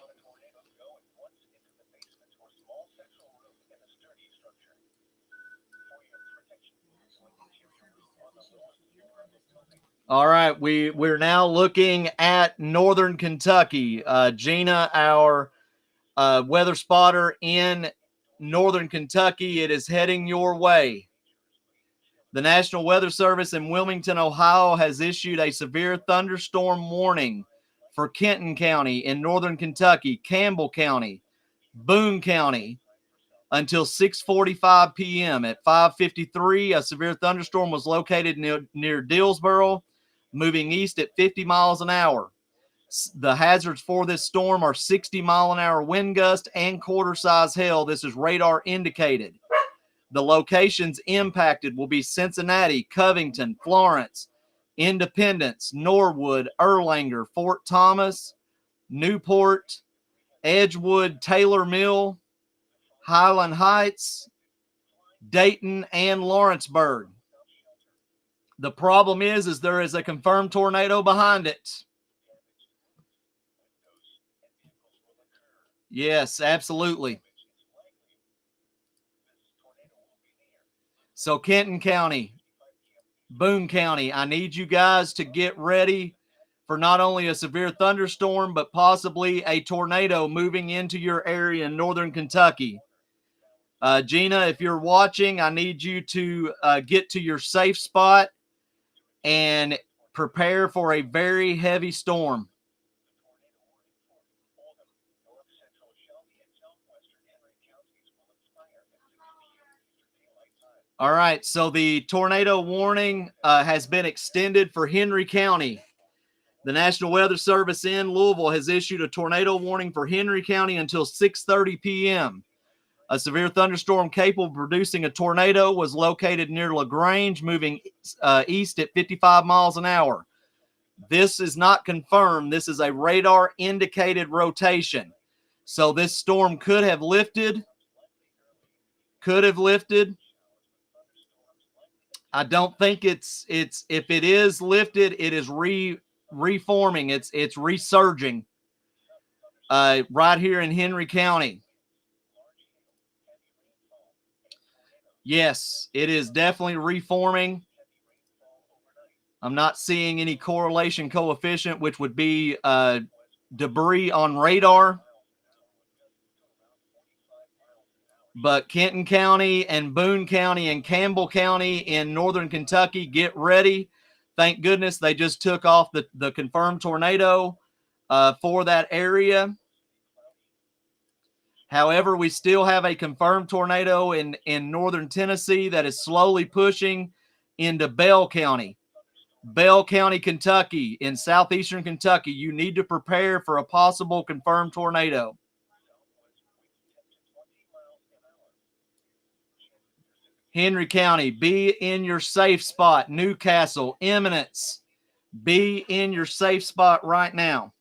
All right, we're now looking at northern Kentucky. Gina, our weather spotter in northern Kentucky, it is heading your way. The National Weather Service in Wilmington, Ohio, has issued a severe thunderstorm warning for Kenton County in northern Kentucky, Campbell County, Boone County, until 6:45 p.m. At 5:53, a severe thunderstorm was located near Dillsboro, moving east at 50 miles an hour. The hazards for this storm are 60-mile-an-hour wind gust and quarter-size hail. This is radar indicated. The locations impacted will be Cincinnati, Covington, Florence, Independence, Norwood, Erlanger, Fort Thomas, Newport, Edgewood, Taylor Mill, Highland Heights, Dayton, and Lawrenceburg. The problem is there is a confirmed tornado behind it. Yes, absolutely. So Kenton County, Boone County, I need you guys to get ready for not only a severe thunderstorm, but possibly a tornado moving into your area in northern Kentucky. Gina, if you're watching, I need you to get to your safe spot and prepare for a very heavy storm. All right, so the tornado warning has been extended for Henry County. The National Weather Service in Louisville has issued a tornado warning for Henry County until 6:30 p.m. A severe thunderstorm capable of producing a tornado was located near LaGrange, moving east at 55 miles an hour. This is not confirmed. This is a radar indicated rotation. So this storm could have lifted. I don't think it's if it is lifted, it is reforming. It's resurging right here in Henry County. Yes, it is definitely reforming. I'm not seeing any correlation coefficient, which would be debris on radar. But Kenton County and Boone County and Campbell County in northern Kentucky, get ready. Thank goodness they just took off the confirmed tornado for that area. However, we still have a confirmed tornado in northern Tennessee that is slowly pushing into Bell County. Bell County, Kentucky, in southeastern Kentucky, you need to prepare for a possible confirmed tornado. Henry County, be in your safe spot. Newcastle, Eminence, be in your safe spot right now.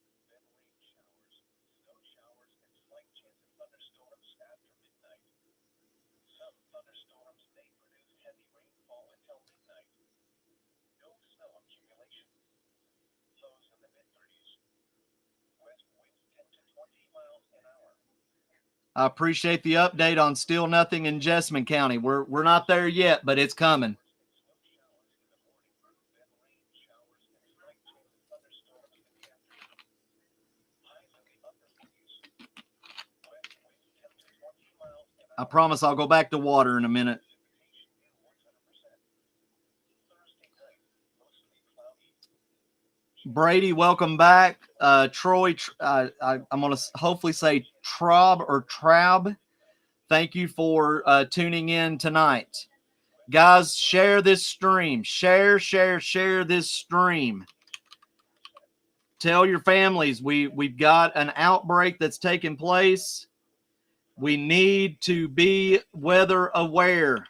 I appreciate the update on Still Nothing in Jessamine County. We're not there yet, but it's coming. I promise I'll go back to water in a minute. Brady, welcome back. Troy, I'm going to hopefully say Traub or Traub. Thank you for tuning in tonight. Guys, share this stream. Share this stream. Tell your families we've got an outbreak that's taking place. We need to be weather aware.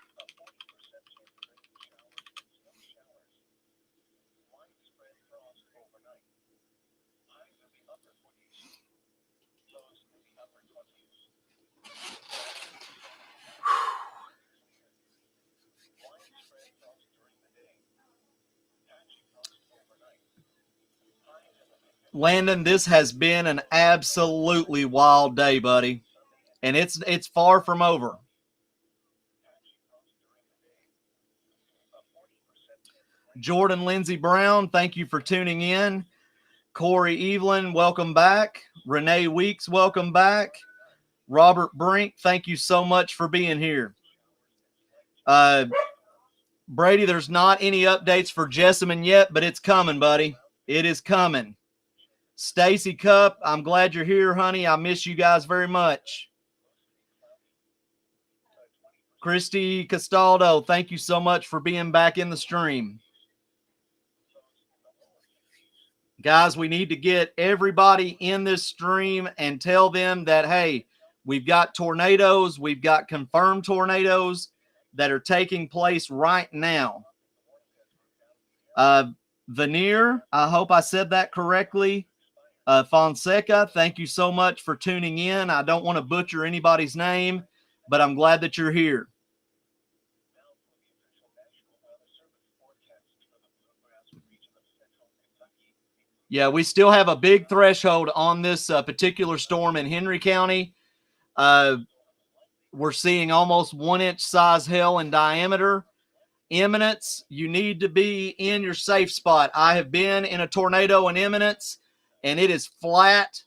Landon, this has been an absolutely wild day, buddy. And it's far from over. Jordan Lindsey Brown, thank you for tuning in. Corey Evelyn, welcome back. Renee Weeks, welcome back. Robert Brink, thank you so much for being here. Brady, there's not any updates for Jessamine yet, but it's coming, buddy. It is coming. Stacy Cup, I'm glad you're here, honey. I miss you guys very much. Christy Castaldo, thank you so much for being back in the stream. Guys, we need to get everybody in this stream and tell them that, hey, we've got tornadoes. We've got confirmed tornadoes that are taking place right now. Veneer, I hope I said that correctly. Fonseca, thank you so much for tuning in. I don't want to butcher anybody's name, but I'm glad that you're here. Yeah, we still have a big threshold on this particular storm in Henry County. We're seeing almost 1-inch size hail in diameter. Eminence, you need to be in your safe spot. I have been in a tornado in Eminence, and it is flat.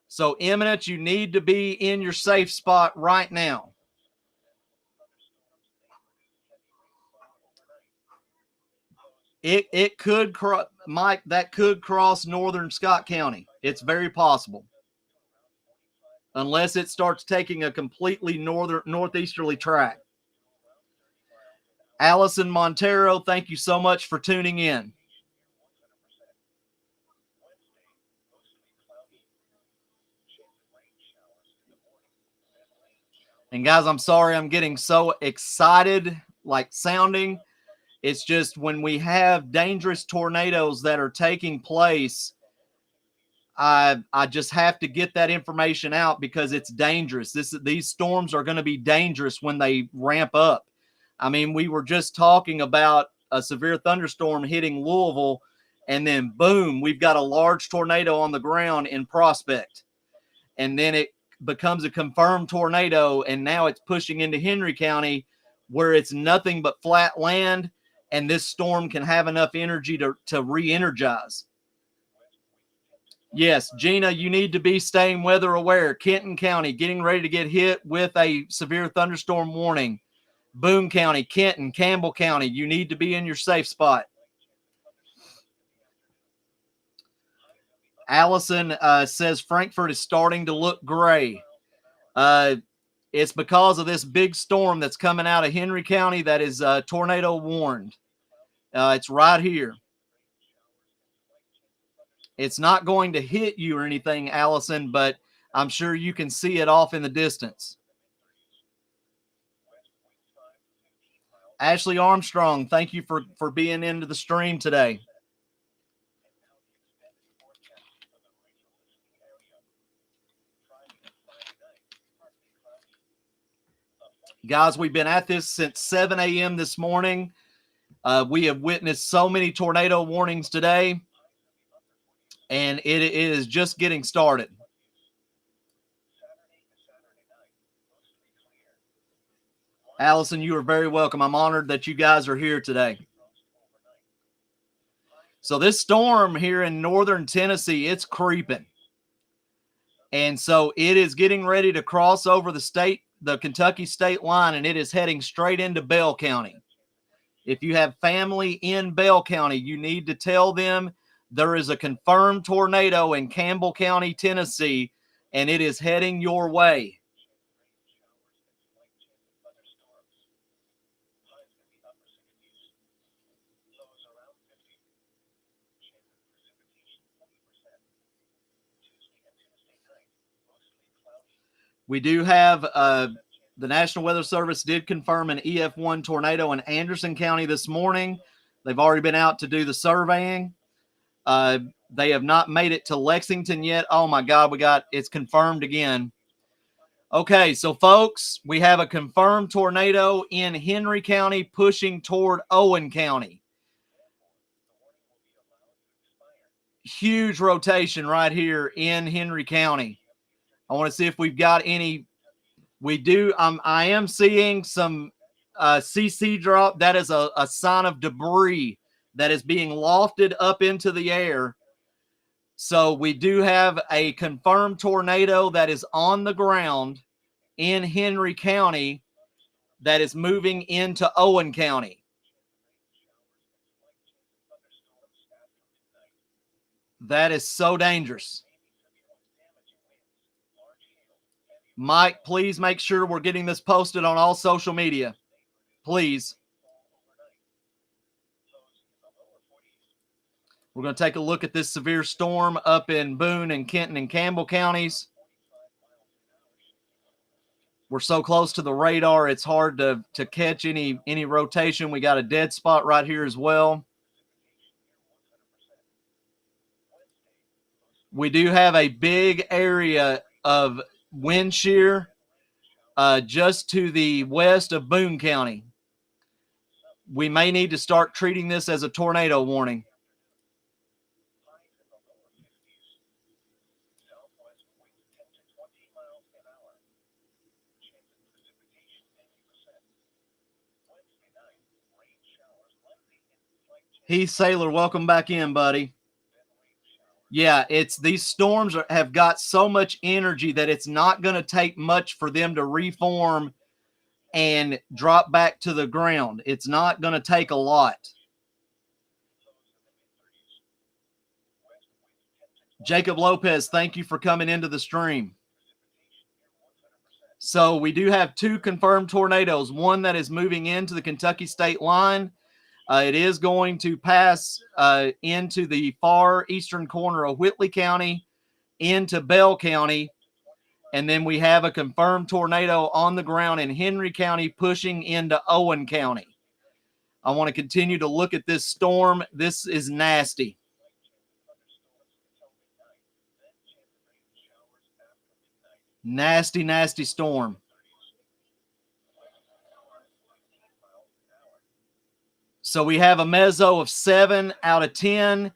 So, Eminence, you need to be in your safe spot right now. It could, Mike, that could cross northern Scott County. It's very possible. Unless it starts taking a completely northeasterly track. Allison Montero, thank you so much for tuning in. And guys, I'm sorry I'm getting so excited, like sounding. It's just when we have dangerous tornadoes that are taking place, I just have to get that information out because it's dangerous. These storms are going to be dangerous when they ramp up. I mean, we were just talking about a severe thunderstorm hitting Louisville, and then boom, we've got a large tornado on the ground in Prospect. And then it becomes a confirmed tornado, and now it's pushing into Henry County where it's nothing but flat land, and this storm can have enough energy to re-energize. Yes, Gina, you need to be staying weather aware. Kenton County getting ready to get hit with a severe thunderstorm warning. Boone County, Kenton, Campbell County, you need to be in your safe spot. Allison says Frankfort is starting to look gray. It's because of this big storm that's coming out of Henry County that is tornado warned. It's right here. It's not going to hit you or anything, Allison, but I'm sure you can see it off in the distance. Ashley Armstrong, thank you for being into the stream today. Guys, we've been at this since 7 a.m. this morning. We have witnessed so many tornado warnings today, and it is just getting started. Allison, you are very welcome. I'm honored that you guys are here today. So this storm here in northern Tennessee, it's creeping. And so it is getting ready to cross over the Kentucky state line, and it is heading straight into Bell County. If you have family in Bell County, you need to tell them there is a confirmed tornado in Campbell County, Tennessee, and it is heading your way. We do have the National Weather Service did confirm an EF1 tornado in Anderson County this morning. They've already been out to do the surveying. They have not made it to Lexington yet. Oh my God, it's confirmed again. Okay, so folks, we have a confirmed tornado in Henry County pushing toward Owen County. Huge rotation right here in Henry County. I want to see if we've got any. We do. I am seeing some CC drop. That is a sign of debris that is being lofted up into the air. So we do have a confirmed tornado that is on the ground in Henry County that is moving into Owen County. That is so dangerous. Mike, please make sure we're getting this posted on all social media. Please. We're going to take a look at this severe storm up in Boone and Kenton and Campbell counties. We're so close to the radar, it's hard to catch any rotation. We got a dead spot right here as well. We do have a big area of wind shear just to the west of Boone County. We may need to start treating this as a tornado warning. Heath Sailor, welcome back in, buddy. Yeah, these storms have got so much energy that it's not going to take much for them to reform and drop back to the ground. It's not going to take a lot. Jacob Lopez, thank you for coming into the stream. So we do have two confirmed tornadoes, one that is moving into the Kentucky state line. It is going to pass into the far eastern corner of Whitley County, into Bell County, and then we have a confirmed tornado on the ground in Henry County pushing into Owen County. I want to continue to look at this storm. This is nasty. Nasty, nasty storm. So we have a mezzo of 7 out of 10.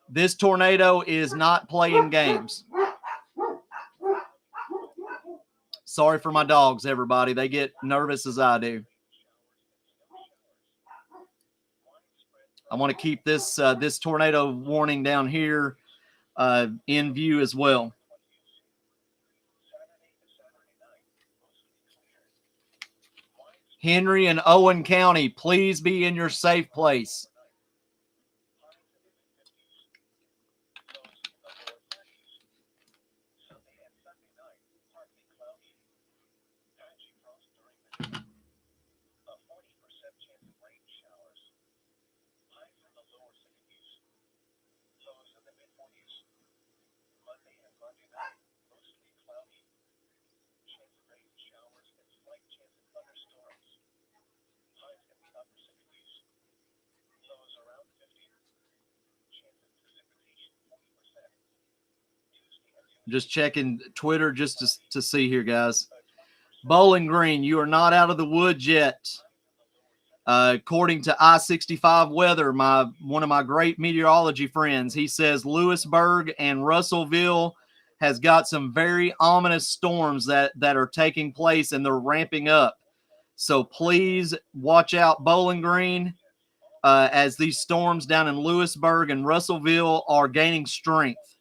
This tornado is not playing games. Sorry for my dogs, everybody. They get nervous as I do. I want to keep this this tornado warning down here in view as well. Henry and Owen County, please be in your safe place. Just checking Twitter just to see here, guys. Bowling Green, you are not out of the woods yet. According to I-65 Weather, one of my great meteorology friends, he says Lewisburg and Russellville has got some very ominous storms that are taking place, and they're ramping up. So please watch out, Bowling Green, as these storms down in Lewisburg and Russellville are gaining strength.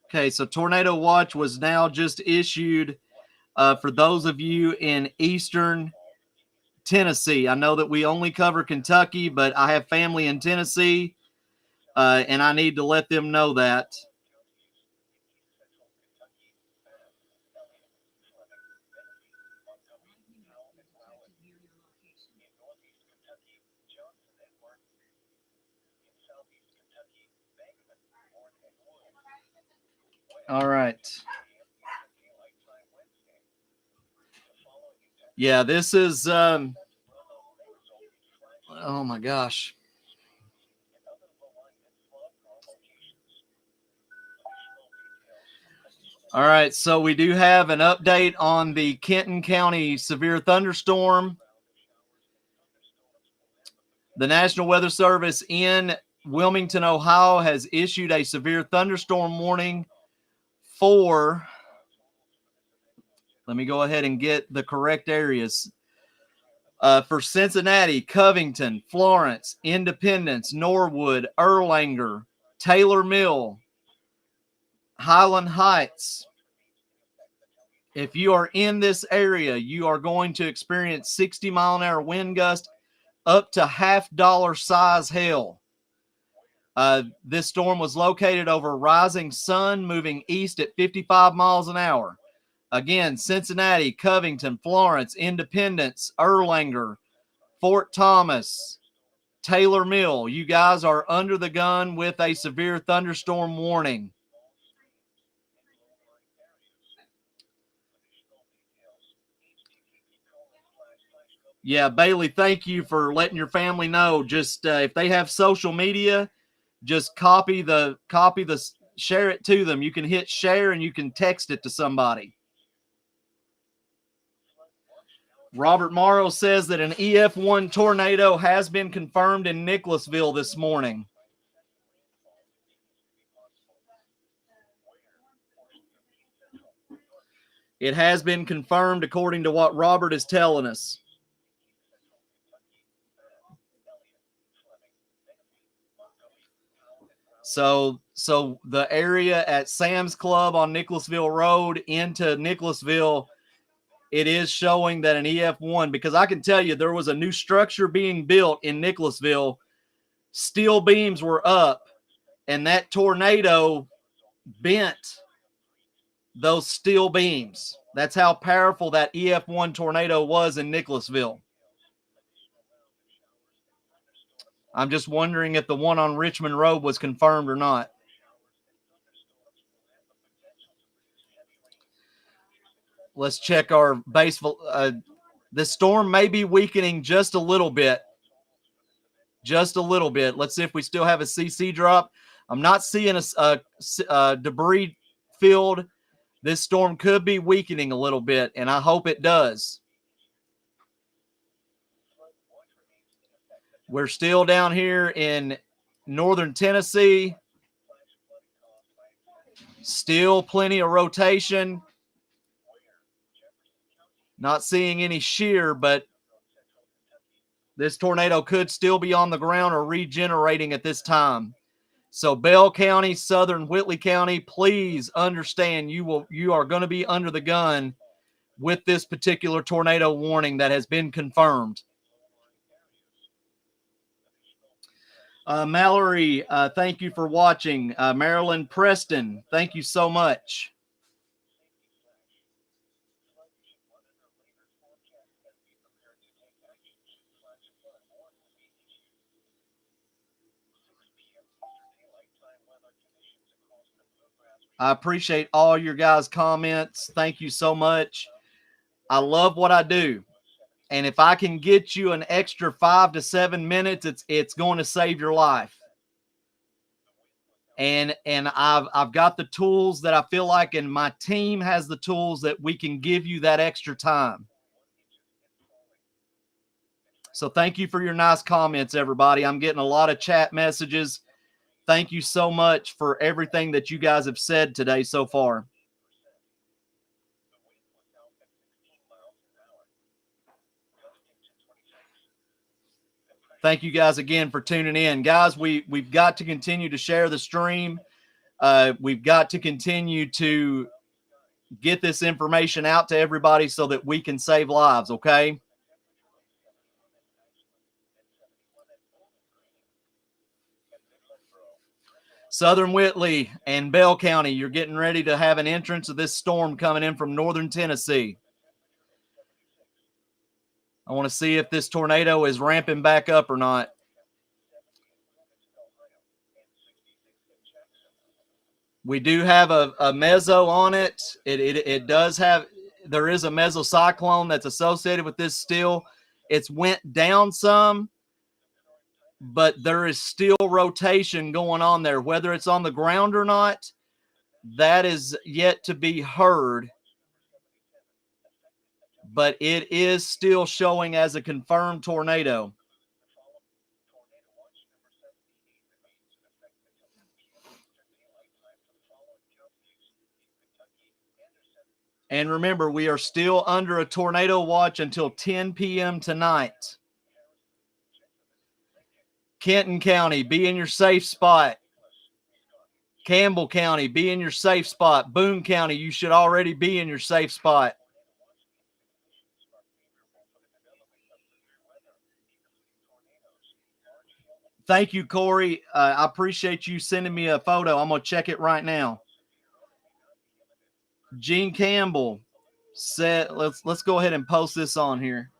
Okay, so Tornado Watch was now just issued for those of you in Eastern Tennessee. I know that we only cover Kentucky, but I have family in Tennessee, and I need to let them know that. All right. Yeah, this is, oh my gosh. All right, so we do have an update on the Kenton County severe thunderstorm. The National Weather Service in Wilmington, Ohio has issued a severe thunderstorm warning for, let me go ahead and get the correct areas. For Cincinnati, Covington, Florence, Independence, Norwood, Erlanger, Taylor Mill, Highland Heights. If you are in this area, you are going to experience 60-mile-an-hour wind gust up to half-dollar size hail. This storm was located over rising sun, moving east at 55 miles an hour. Again, Cincinnati, Covington, Florence, Independence, Erlanger, Fort Thomas, Taylor Mill. You guys are under the gun with a severe thunderstorm warning. Yeah, Bailey, thank you for letting your family know. Just if they have social media, just copy the share it to them. You can hit share and you can text it to somebody. Robert Morrow says that an EF1 tornado has been confirmed in Nicholasville this morning. It has been confirmed according to what Robert is telling us. So the area at Sam's Club on Nicholasville Road into Nicholasville, it is showing that an EF1, because I can tell you there was a new structure being built in Nicholasville. Steel beams were up, and that tornado bent those steel beams. That's how powerful that EF1 tornado was in Nicholasville. I'm just wondering if the one on Richmond Road was confirmed or not. Let's check our base. The storm may be weakening just a little bit. Just a little bit. Let's see if we still have a CC drop. I'm not seeing a debris field. This storm could be weakening a little bit, and I hope it does. We're still down here in northern Tennessee. Still plenty of rotation. Not seeing any shear, but this tornado could still be on the ground or regenerating at this time. So Bell County, Southern Whitley County, please understand you are going to be under the gun with this particular tornado warning that has been confirmed. Mallory, thank you for watching. Marilyn Preston, thank you so much. I appreciate all your guys' comments. Thank you so much. I love what I do. And if I can get you an extra 5 to 7 minutes, it's going to save your life. and I've got the tools that I feel like, and my team has the tools that we can give you that extra time. So thank you for your nice comments, everybody. I'm getting a lot of chat messages. Thank you so much for everything that you guys have said today so far. Thank you guys again for tuning in. Guys, we've got to continue to share the stream. We've got to continue to get this information out to everybody so that we can save lives, okay? Southern Whitley and Bell County, you're getting ready to have an entrance of this storm coming in from northern Tennessee. I want to see if this tornado is ramping back up or not. We do have a meso on it. It does have, there is a mesocyclone that's associated with this still. It's went down some, but there is still rotation going on there. Whether it's on the ground or not, that is yet to be heard. But it is still showing as a confirmed tornado. And remember, we are still under a tornado watch until 10 p.m. tonight. Kenton County, be in your safe spot. Campbell County, be in your safe spot. Boone County, you should already be in your safe spot. Thank you, Corey. I appreciate you sending me a photo. I'm going to check it right now. Gene Campbell said, let's go ahead and post this on here.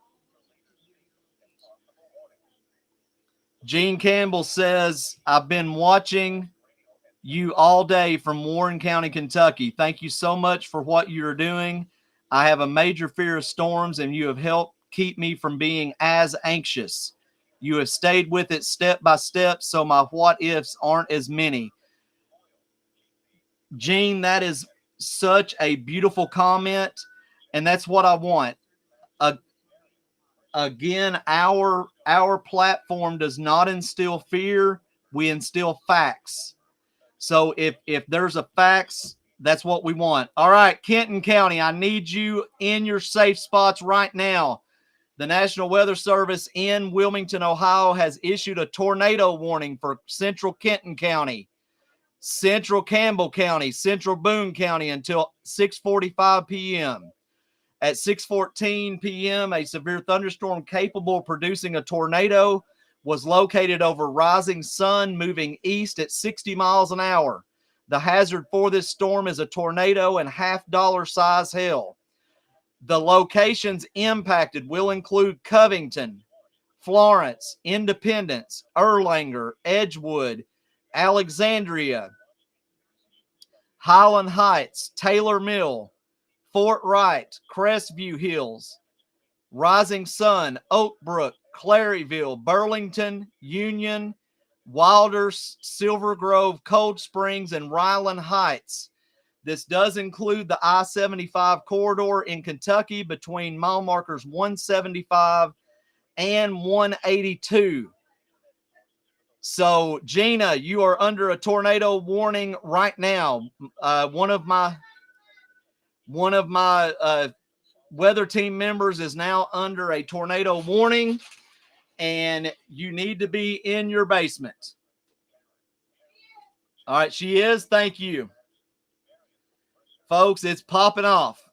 Gene Campbell says, I've been watching you all day from Warren County, Kentucky. Thank you so much for what you're doing. I have a major fear of storms, and you have helped keep me from being as anxious. You have stayed with it step by step, so my what ifs aren't as many. Gene, that is such a beautiful comment, and that's what I want. Again, our platform does not instill fear. We instill facts. So if there's a facts, that's what we want. All right, Kenton County, I need you in your safe spots right now. The National Weather Service in Wilmington, Ohio has issued a tornado warning for central Kenton County, central Campbell County, central Boone County until 6:45 p.m. At 6:14 p.m., a severe thunderstorm capable of producing a tornado was located over Rising Sun, moving east at 60 miles an hour. The hazard for this storm is a tornado and half-dollar size hail. The locations impacted will include Covington, Florence, Independence, Erlanger, Edgewood, Alexandria, Highland Heights, Taylor Mill, Fort Wright, Crestview Hills, Rising Sun, Oak Brook, Claryville, Burlington, Union, Wilder, Silver Grove, Cold Springs, and Ryland Heights. This does include the I-75 corridor in Kentucky between mile markers 175 and 182. So, Gina, you are under a tornado warning right now. One of my weather team members is now under a tornado warning, and you need to be in your basement. All right, she is. Thank you. Folks, it's popping off.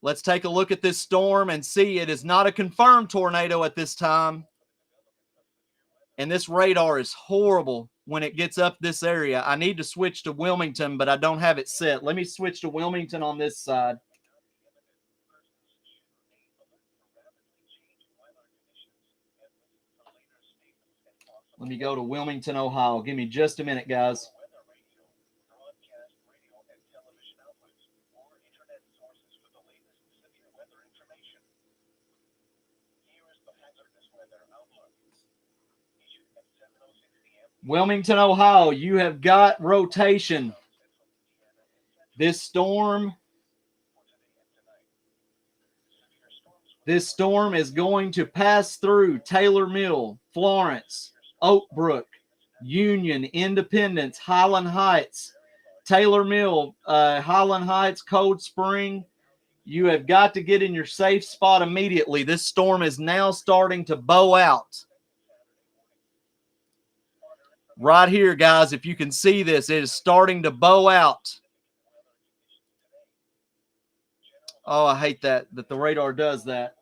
Let's take a look at this storm and see. It is not a confirmed tornado at this time. And this radar is horrible when it gets up this area. I need to switch to Wilmington, but I don't have it set. Let me switch to Wilmington on this side. Let me go to Wilmington, Ohio. Give me just a minute, guys. Wilmington, Ohio, you have got rotation. This storm is going to pass through Taylor Mill, Florence, Oak Brook, Union, Independence, Highland Heights, Taylor Mill, Highland Heights, Cold Spring. You have got to get in your safe spot immediately. This storm is now starting to bow out. Right here, guys, if you can see this, it is starting to bow out. Oh, I hate that the radar does that.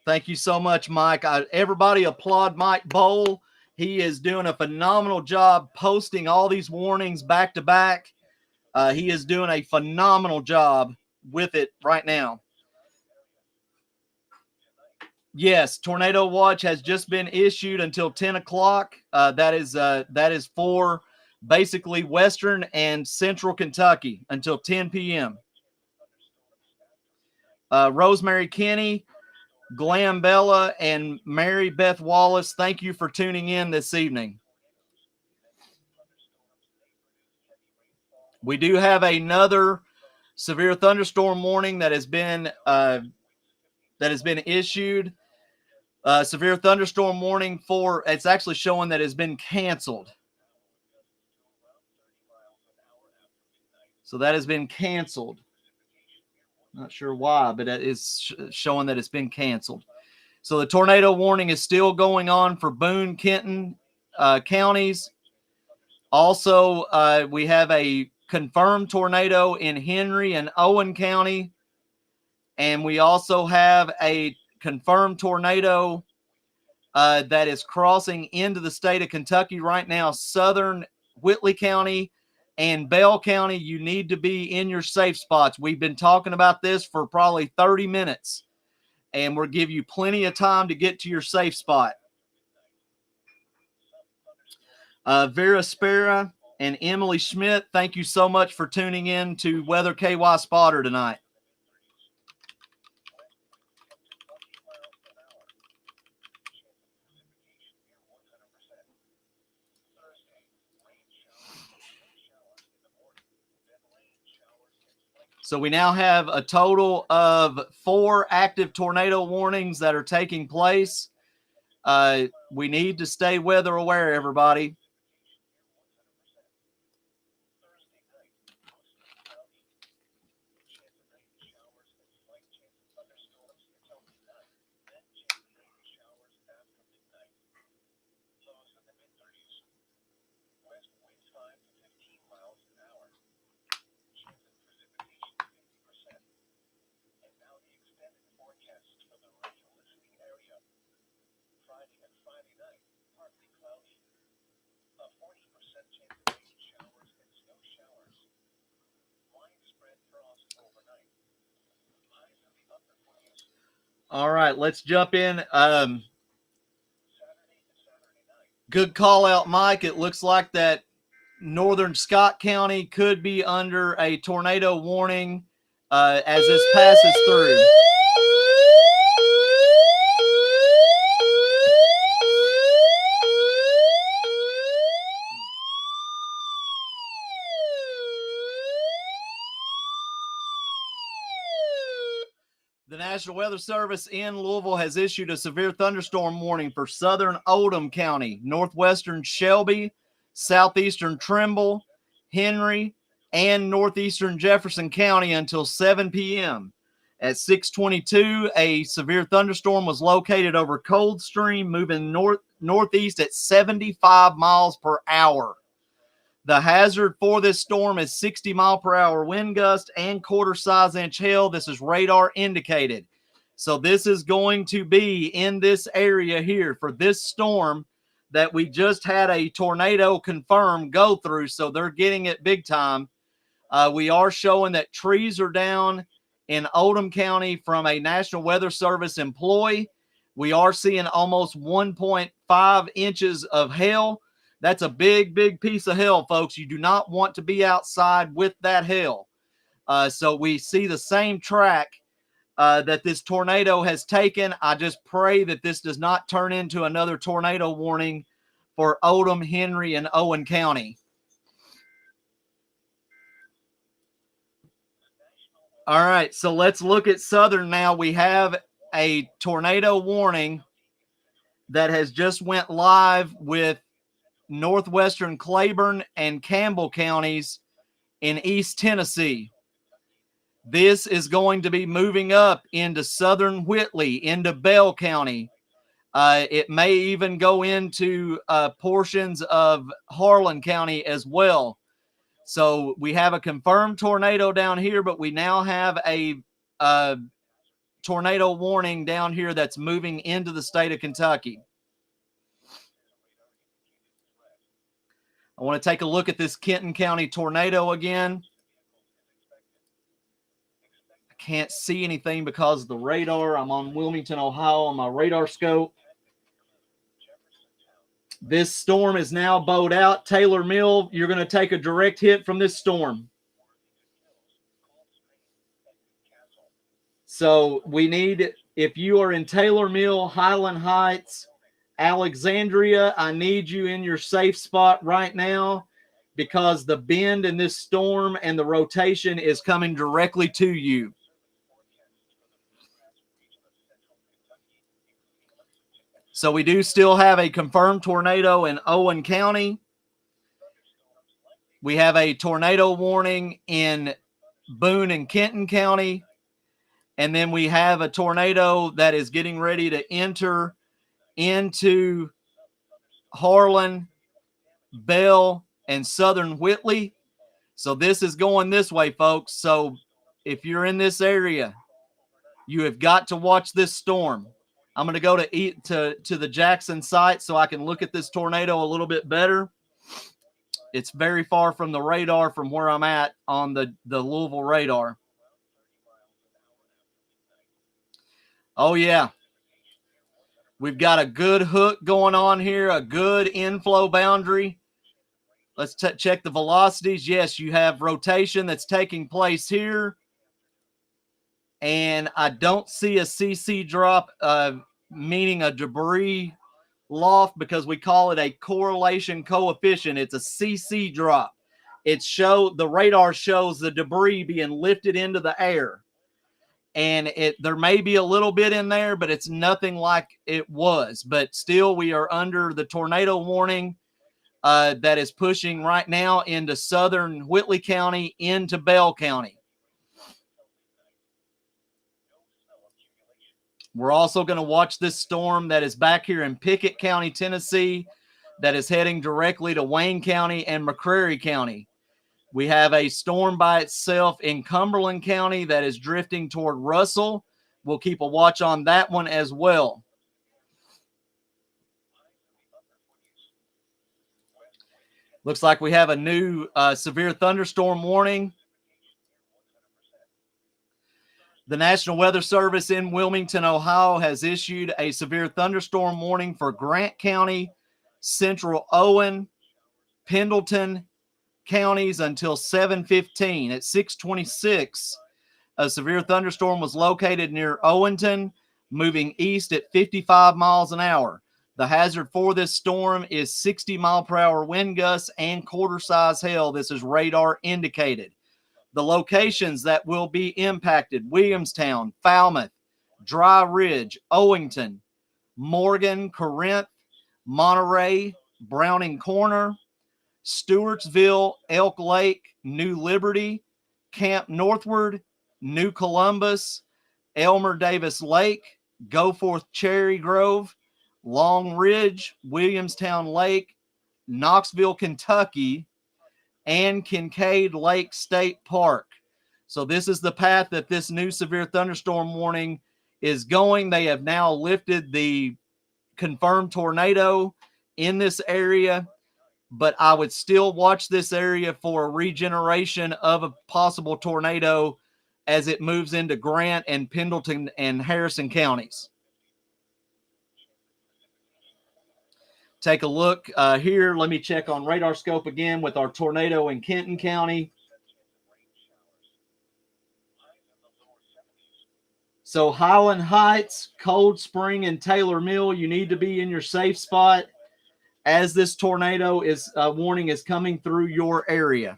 Thank you so much, Mike. Everybody applaud Mike Bowl. He is doing a phenomenal job posting all these warnings back to back. He is doing a phenomenal job with it right now. Yes, tornado watch has just been issued until 10 o'clock. That is for basically Western and Central Kentucky until 10 p.m. Rosemary Kenny, Glam Bella, and Mary Beth Wallace, thank you for tuning in this evening. We do have another severe thunderstorm warning that has been issued. Severe thunderstorm warning it's actually showing that it's been canceled. So that has been canceled. Not sure why, but it is showing that it's been canceled. So the tornado warning is still going on for Boone, Kenton counties. Also, we have a confirmed tornado in Henry and Owen County. And we also have a confirmed tornado that is crossing into the state of Kentucky right now. Southern Whitley County and Bell County, you need to be in your safe spots. We've been talking about this for probably 30 minutes, and we'll give you plenty of time to get to your safe spot. Vera Spera and Emily Schmidt, thank you so much for tuning in to Weather KY Spotter tonight. So we now have a total of 4 active tornado warnings that are taking place. We need to stay weather aware, everybody. All right, let's jump in. Good call out, Mike. It looks like that northern Scott County could be under a tornado warning as this passes through. The National Weather Service in Louisville has issued a severe thunderstorm warning for southern Oldham County, northwestern Shelby, southeastern Trimble, Henry, and northeastern Jefferson County until 7 p.m. At 6:22, a severe thunderstorm was located over Coldstream, moving northeast at 75 miles per hour. The hazard for this storm is 60 mile per hour wind gust and quarter-size inch hail. This is radar indicated. So this is going to be in this area here for this storm that we just had a tornado confirmed go through. So they're getting it big time. We are showing that trees are down in Oldham County from a National Weather Service employee. We are seeing almost 1.5 inches of hail. That's a big, big piece of hail, folks. You do not want to be outside with that hail. So we see the same track that this tornado has taken. I just pray that this does not turn into another tornado warning for Oldham, Henry, and Owen County. All right, so let's look at Southern now. We have a tornado warning that has just went live with northwestern Claiborne and Campbell counties in East Tennessee. This is going to be moving up into southern Whitley, into Bell County. It may even go into portions of Harlan County as well. So we have a confirmed tornado down here, but we now have a tornado warning down here that's moving into the state of Kentucky. I want to take a look at this Kenton County tornado again. I can't see anything because of the radar. I'm on Wilmington, Ohio on my radar scope. This storm is now bowed out. Taylor Mill, you're going to take a direct hit from this storm. So we need, if you are in Taylor Mill, Highland Heights, Alexandria, I need you in your safe spot right now because the bend in this storm and the rotation is coming directly to you. So we do still have a confirmed tornado in Owen County. We have a tornado warning in Boone and Kenton County. And then we have a tornado that is getting ready to enter into Harlan, Bell, and southern Whitley. So this is going this way, folks. So if you're in this area, you have got to watch this storm. I'm going to go to the Jackson site so I can look at this tornado a little bit better. It's very far from the radar from where I'm at on the Louisville radar. Oh, yeah. We've got a good hook going on here, a good inflow boundary. Let's check the velocities. Yes, you have rotation that's taking place here. And I don't see a CC drop, meaning a debris loft, because we call it a correlation coefficient. It's a CC drop. The radar shows the debris being lifted into the air. And there may be a little bit in there, but it's nothing like it was. But still, we are under the tornado warning that is pushing right now into southern Whitley County, into Bell County. We're also going to watch this storm that is back here in Pickett County, Tennessee, that is heading directly to Wayne County and McCreary County. We have a storm by itself in Cumberland County that is drifting toward Russell. We'll keep a watch on that one as well. Looks like we have a new severe thunderstorm warning. The National Weather Service in Wilmington, Ohio, has issued a severe thunderstorm warning for Grant County, Central Owen, Pendleton counties until 7:15. At 6:26, a severe thunderstorm was located near Owenton, moving east at 55 miles an hour. The hazard for this storm is 60-mile-per-hour wind gusts and quarter-size hail. This is radar indicated. The locations that will be impacted: Williamstown, Falmouth, Dry Ridge, Owington, Morgan, Corinth, Monterey, Browning Corner, Stewartsville, Elk Lake, New Liberty, Camp Northward, New Columbus, Elmer Davis Lake, Goforth Cherry Grove, Long Ridge, Williamstown Lake, Knoxville, Kentucky, and Kincaid Lake State Park. So this is the path that this new severe thunderstorm warning is going. They have now lifted the confirmed tornado in this area, but I would still watch this area for a regeneration of a possible tornado as it moves into Grant and Pendleton and Harrison counties. take a look here. Let me check on radar scope again with our tornado in Kenton County. So Highland Heights, Cold Spring, and Taylor Mill, you need to be in your safe spot as this tornado is warning is coming through your area.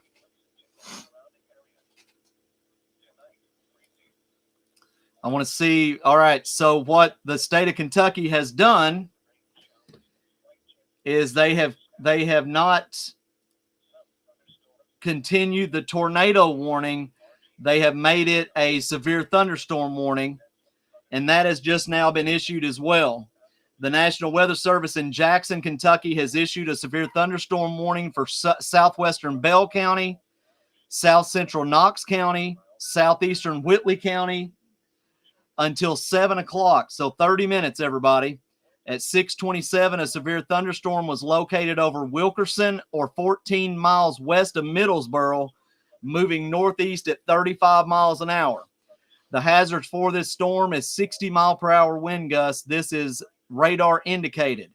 I want to see. All right. So what the state of Kentucky has done is they have not continued the tornado warning. They have made it a severe thunderstorm warning, and that has just now been issued as well. The National Weather Service in Jackson, Kentucky has issued a severe thunderstorm warning for southwestern Bell County, south central Knox County, southeastern Whitley County until 7 o'clock. So 30 minutes, everybody. At 6:27, a severe thunderstorm was located over Wilkerson or 14 miles west of Middlesboro, moving northeast at 35 miles an hour. The hazards for this storm is 60-mile-per-hour wind gusts. This is radar indicated.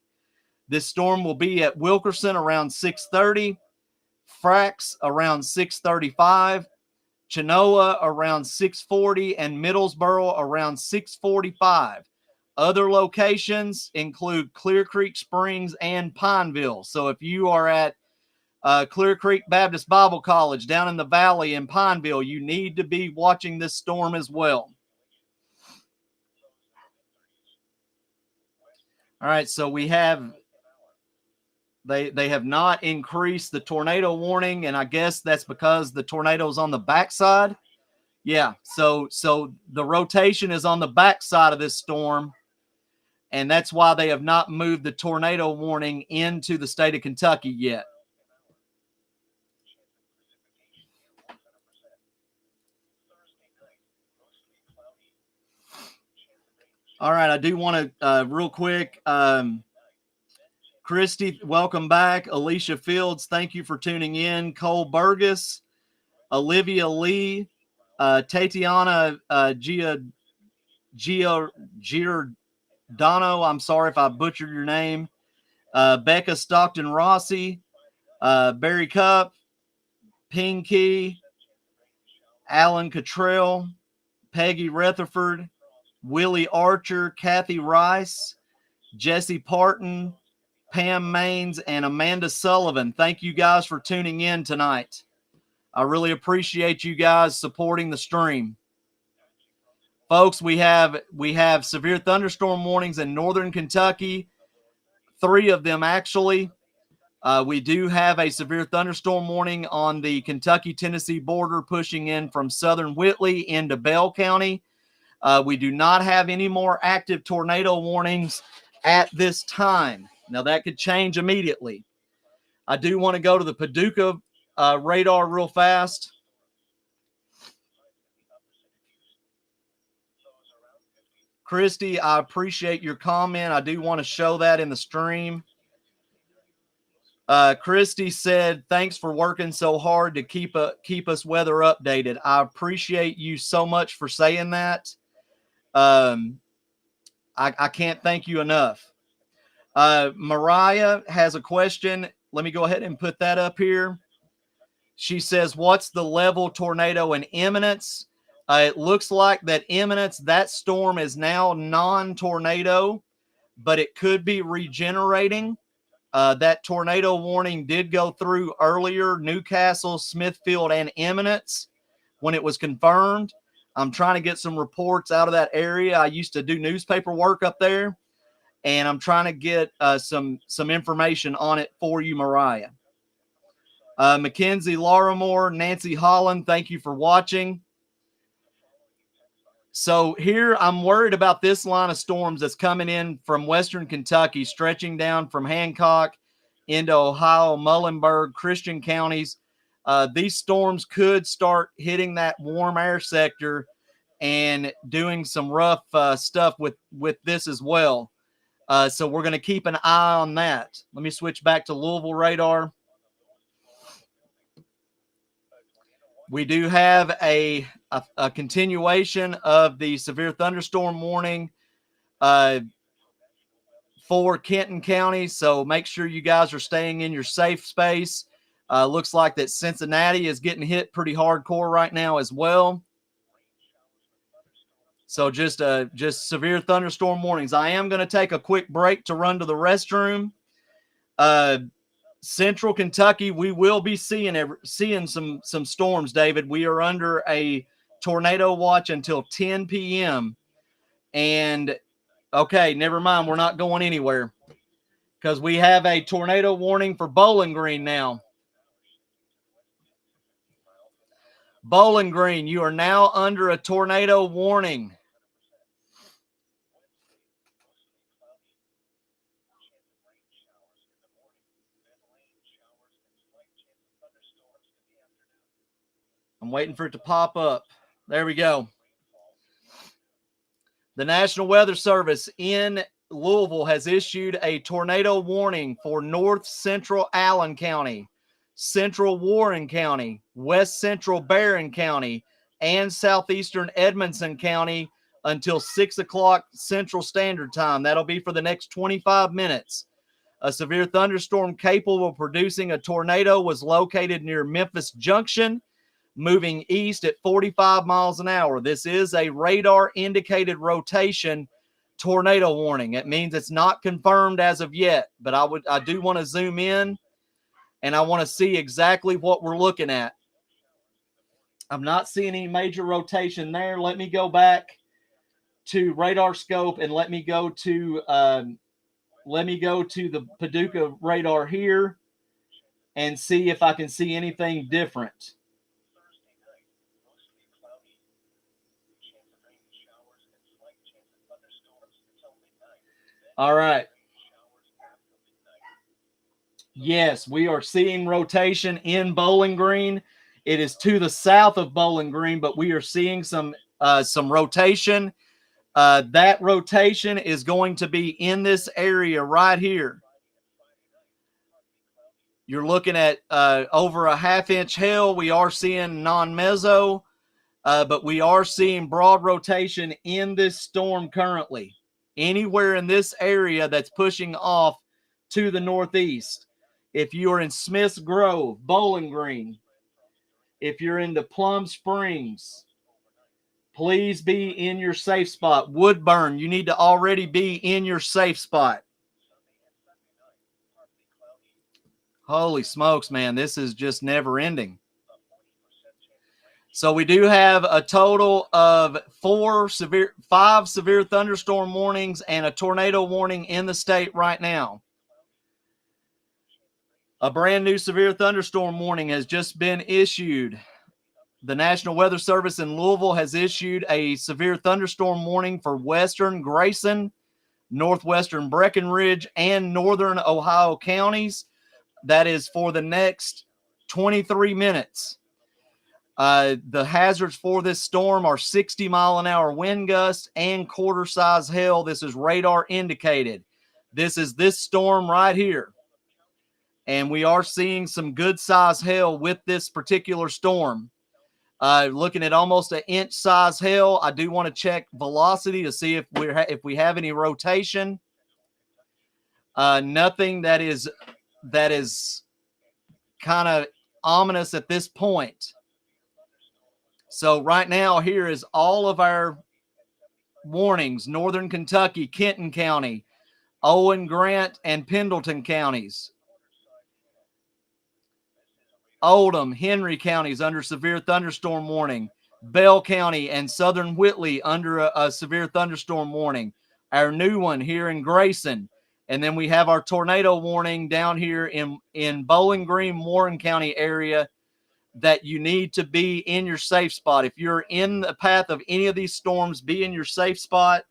This storm will be at Wilkerson around 6:30, Frax around 6:35, Chenoa around 6:40, and Middlesboro around 6:45. Other locations include Clear Creek Springs and Pineville. So if you are at Clear Creek Baptist Bible College down in the valley in Pineville, you need to be watching this storm as well. All right, so we have they have not increased the tornado warning, and I guess that's because the tornado's on the backside. Yeah, so the rotation is on the backside of this storm, and that's why they have not moved the tornado warning into the state of Kentucky yet. All right, I do want to real quick. Christy, welcome back. Alicia Fields, thank you for tuning in. Cole Burgess, Olivia Lee, Tatiana Giordano, I'm sorry if I butchered your name. Becca Stockton Rossi, Barry Cup, Pinky, Alan Cottrell, Peggy Rutherford, Willie Archer, Kathy Rice, Jesse Parton, Pam Maines, and Amanda Sullivan. Thank you guys for tuning in tonight. I really appreciate you guys supporting the stream. Folks, we have severe thunderstorm warnings in northern Kentucky, 3 of them actually. We do have a severe thunderstorm warning on the Kentucky-Tennessee border pushing in from southern Whitley into Bell County. We do not have any more active tornado warnings at this time. Now, that could change immediately. I do want to go to the Paducah radar real fast. Christy, I appreciate your comment. I do want to show that in the stream. Christy said, thanks for working so hard to keep us weather updated. I appreciate you so much for saying that. I can't thank you enough. Mariah has a question. Let me go ahead and put that up here. She says, what's the level tornado in imminence? It looks like that imminence, that storm is now non-tornado, but it could be regenerating. That tornado warning did go through earlier, Newcastle, Smithfield, and Eminence when it was confirmed. I'm trying to get some reports out of that area. I used to do newspaper work up there, and I'm trying to get some information on it for you, Mariah. Mackenzie Larimore, Nancy Holland, thank you for watching. So here I'm worried about this line of storms that's coming in from western Kentucky, stretching down from Hancock into Ohio, Muhlenberg, Christian counties. These storms could start hitting that warm air sector and doing some rough stuff with this as well. So we're going to keep an eye on that. Let me switch back to Louisville radar. We do have a continuation of the severe thunderstorm warning for Kenton County. So make sure you guys are staying in your safe space. Looks like that Cincinnati is getting hit pretty hardcore right now as well. So just severe thunderstorm warnings. I am going to take a quick break to run to the restroom. Central Kentucky, we will be seeing some storms, David. We are under a tornado watch until 10 p.m. And okay, never mind. We're not going anywhere because we have a tornado warning for Bowling Green now. Bowling Green, you are now under a tornado warning. I'm waiting for it to pop up. There we go. The National Weather Service in Louisville has issued a tornado warning for north central Allen County, central Warren County, west central Barron County, and southeastern Edmonson County until 6 o'clock Central Standard Time. That'll be for the next 25 minutes. A severe thunderstorm capable of producing a tornado was located near Memphis Junction, moving east at 45 miles an hour. This is a radar-indicated rotation tornado warning. It means it's not confirmed as of yet, but I do want to zoom in, and I want to see exactly what we're looking at. I'm not seeing any major rotation there. Let me go back to radar scope and let me go to the Paducah radar here and see if I can see anything different. All right. Yes, we are seeing rotation in Bowling Green. It is to the south of Bowling Green, but we are seeing some rotation. That rotation is going to be in this area right here. You're looking at over a half-inch hail. We are seeing non-meso, but we are seeing broad rotation in this storm currently. Anywhere in this area that's pushing off to the northeast. If you are in Smiths Grove, Bowling Green, if you're into Plum Springs, please be in your safe spot. Woodburn, you need to already be in your safe spot. Holy smokes, man. This is just never ending. So we do have a total of 5 severe thunderstorm warnings and a tornado warning in the state right now. A brand new severe thunderstorm warning has just been issued. The National Weather Service in Louisville has issued a severe thunderstorm warning for western Grayson, northwestern Breckenridge, and northern Ohio counties. That is for the next 23 minutes. The hazards for this storm are 60-mile-an-hour wind gusts and quarter-size hail. This is radar indicated. This is this storm right here. And we are seeing some good-size hail with this particular storm. Looking at almost an inch-size hail. I do want to check velocity to see if we have any rotation. Nothing that is kind of ominous at this point. So right now, here is all of our warnings. Northern Kentucky, Kenton County, Owen, Grant, and Pendleton counties. Oldham, Henry counties under severe thunderstorm warning. Bell County and Southern Whitley under a severe thunderstorm warning. Our new one here in Grayson. And then we have our tornado warning down here in Bowling Green, Warren County area that you need to be in your safe spot. If you're in the path of any of these storms, be in your safe spot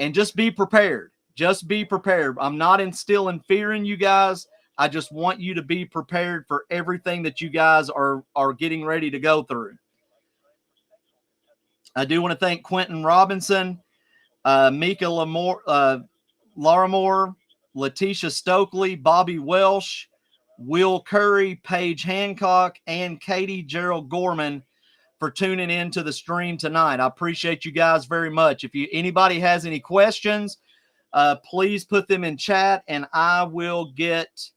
and just be prepared. Just be prepared. I'm not instilling fear in you guys. I just want you to be prepared for everything that you guys are getting ready to go through. I do want to thank Quentin Robinson, Mika Larimore, Letitia Stokely, Bobby Welsh, Will Curry, Paige Hancock, and Katie Gerald Gorman for tuning in to the stream tonight. I appreciate you guys very much. If anybody has any questions, please put them in chat and I will get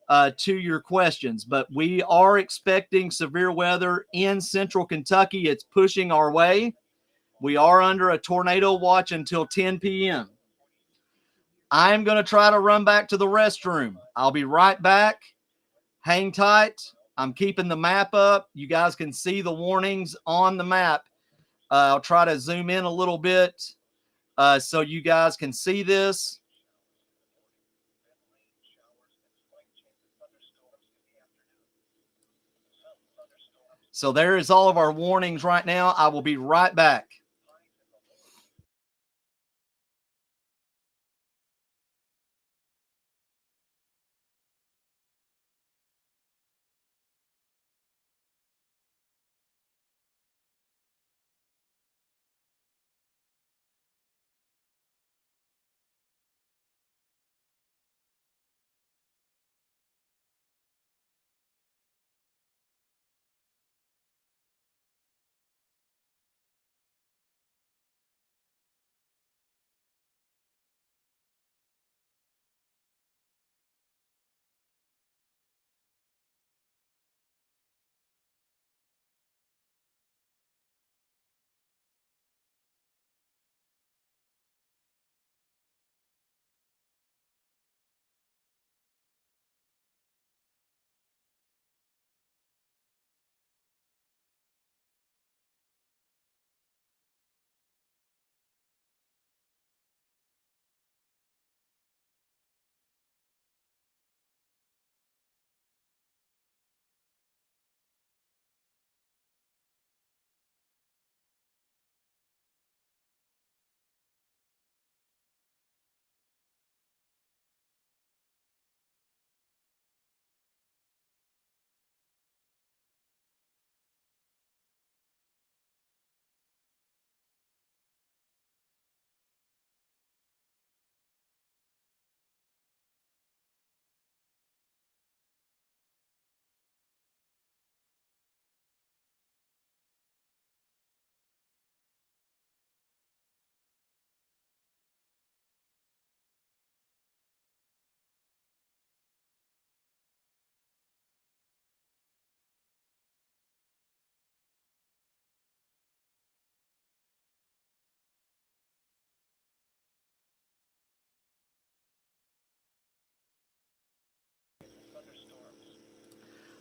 to your questions. But we are expecting severe weather in central Kentucky. It's pushing our way. We are under a tornado watch until 10 p.m. I'm going to try to run back to the restroom. I'll be right back. Hang tight. I'm keeping the map up. You guys can see the warnings on the map. I'll try to zoom in a little bit so you guys can see this. So there is all of our warnings right now. I will be right back.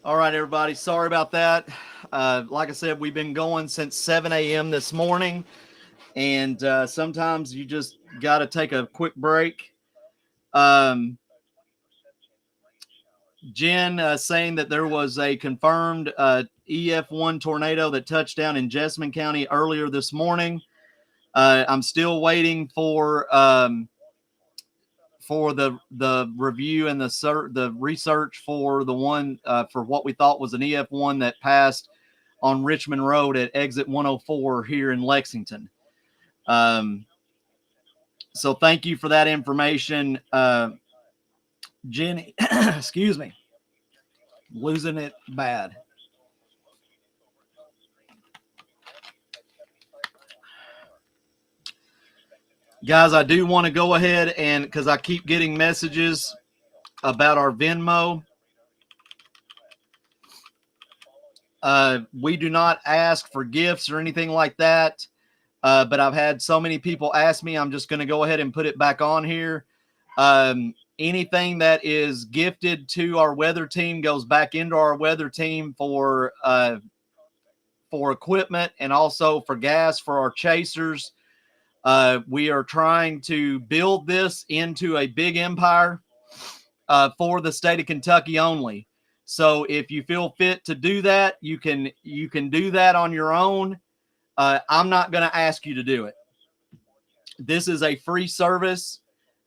All right, everybody. Sorry about that. Like I said, we've been going since 7 a.m. this morning, and sometimes you just got to take a quick break. Jen saying that there was a confirmed EF1 tornado that touched down in Jessamine County earlier this morning. I'm still waiting for the review and the research for the one for what we thought was an EF1 that passed on Richmond Road at exit 104 here in Lexington. So thank you for that information, Jenny. Excuse me, losing it bad. Guys, I do want to go ahead and, because I keep getting messages about our Venmo. We do not ask for gifts or anything like that. But I've had so many people ask me, I'm just going to go ahead and put it back on here. Anything that is gifted to our weather team goes back into our weather team for equipment and also for gas for our chasers. We are trying to build this into a big empire for the state of Kentucky only. So if you feel fit to do that, you can do that on your own. I'm not going to ask you to do it. This is a free service,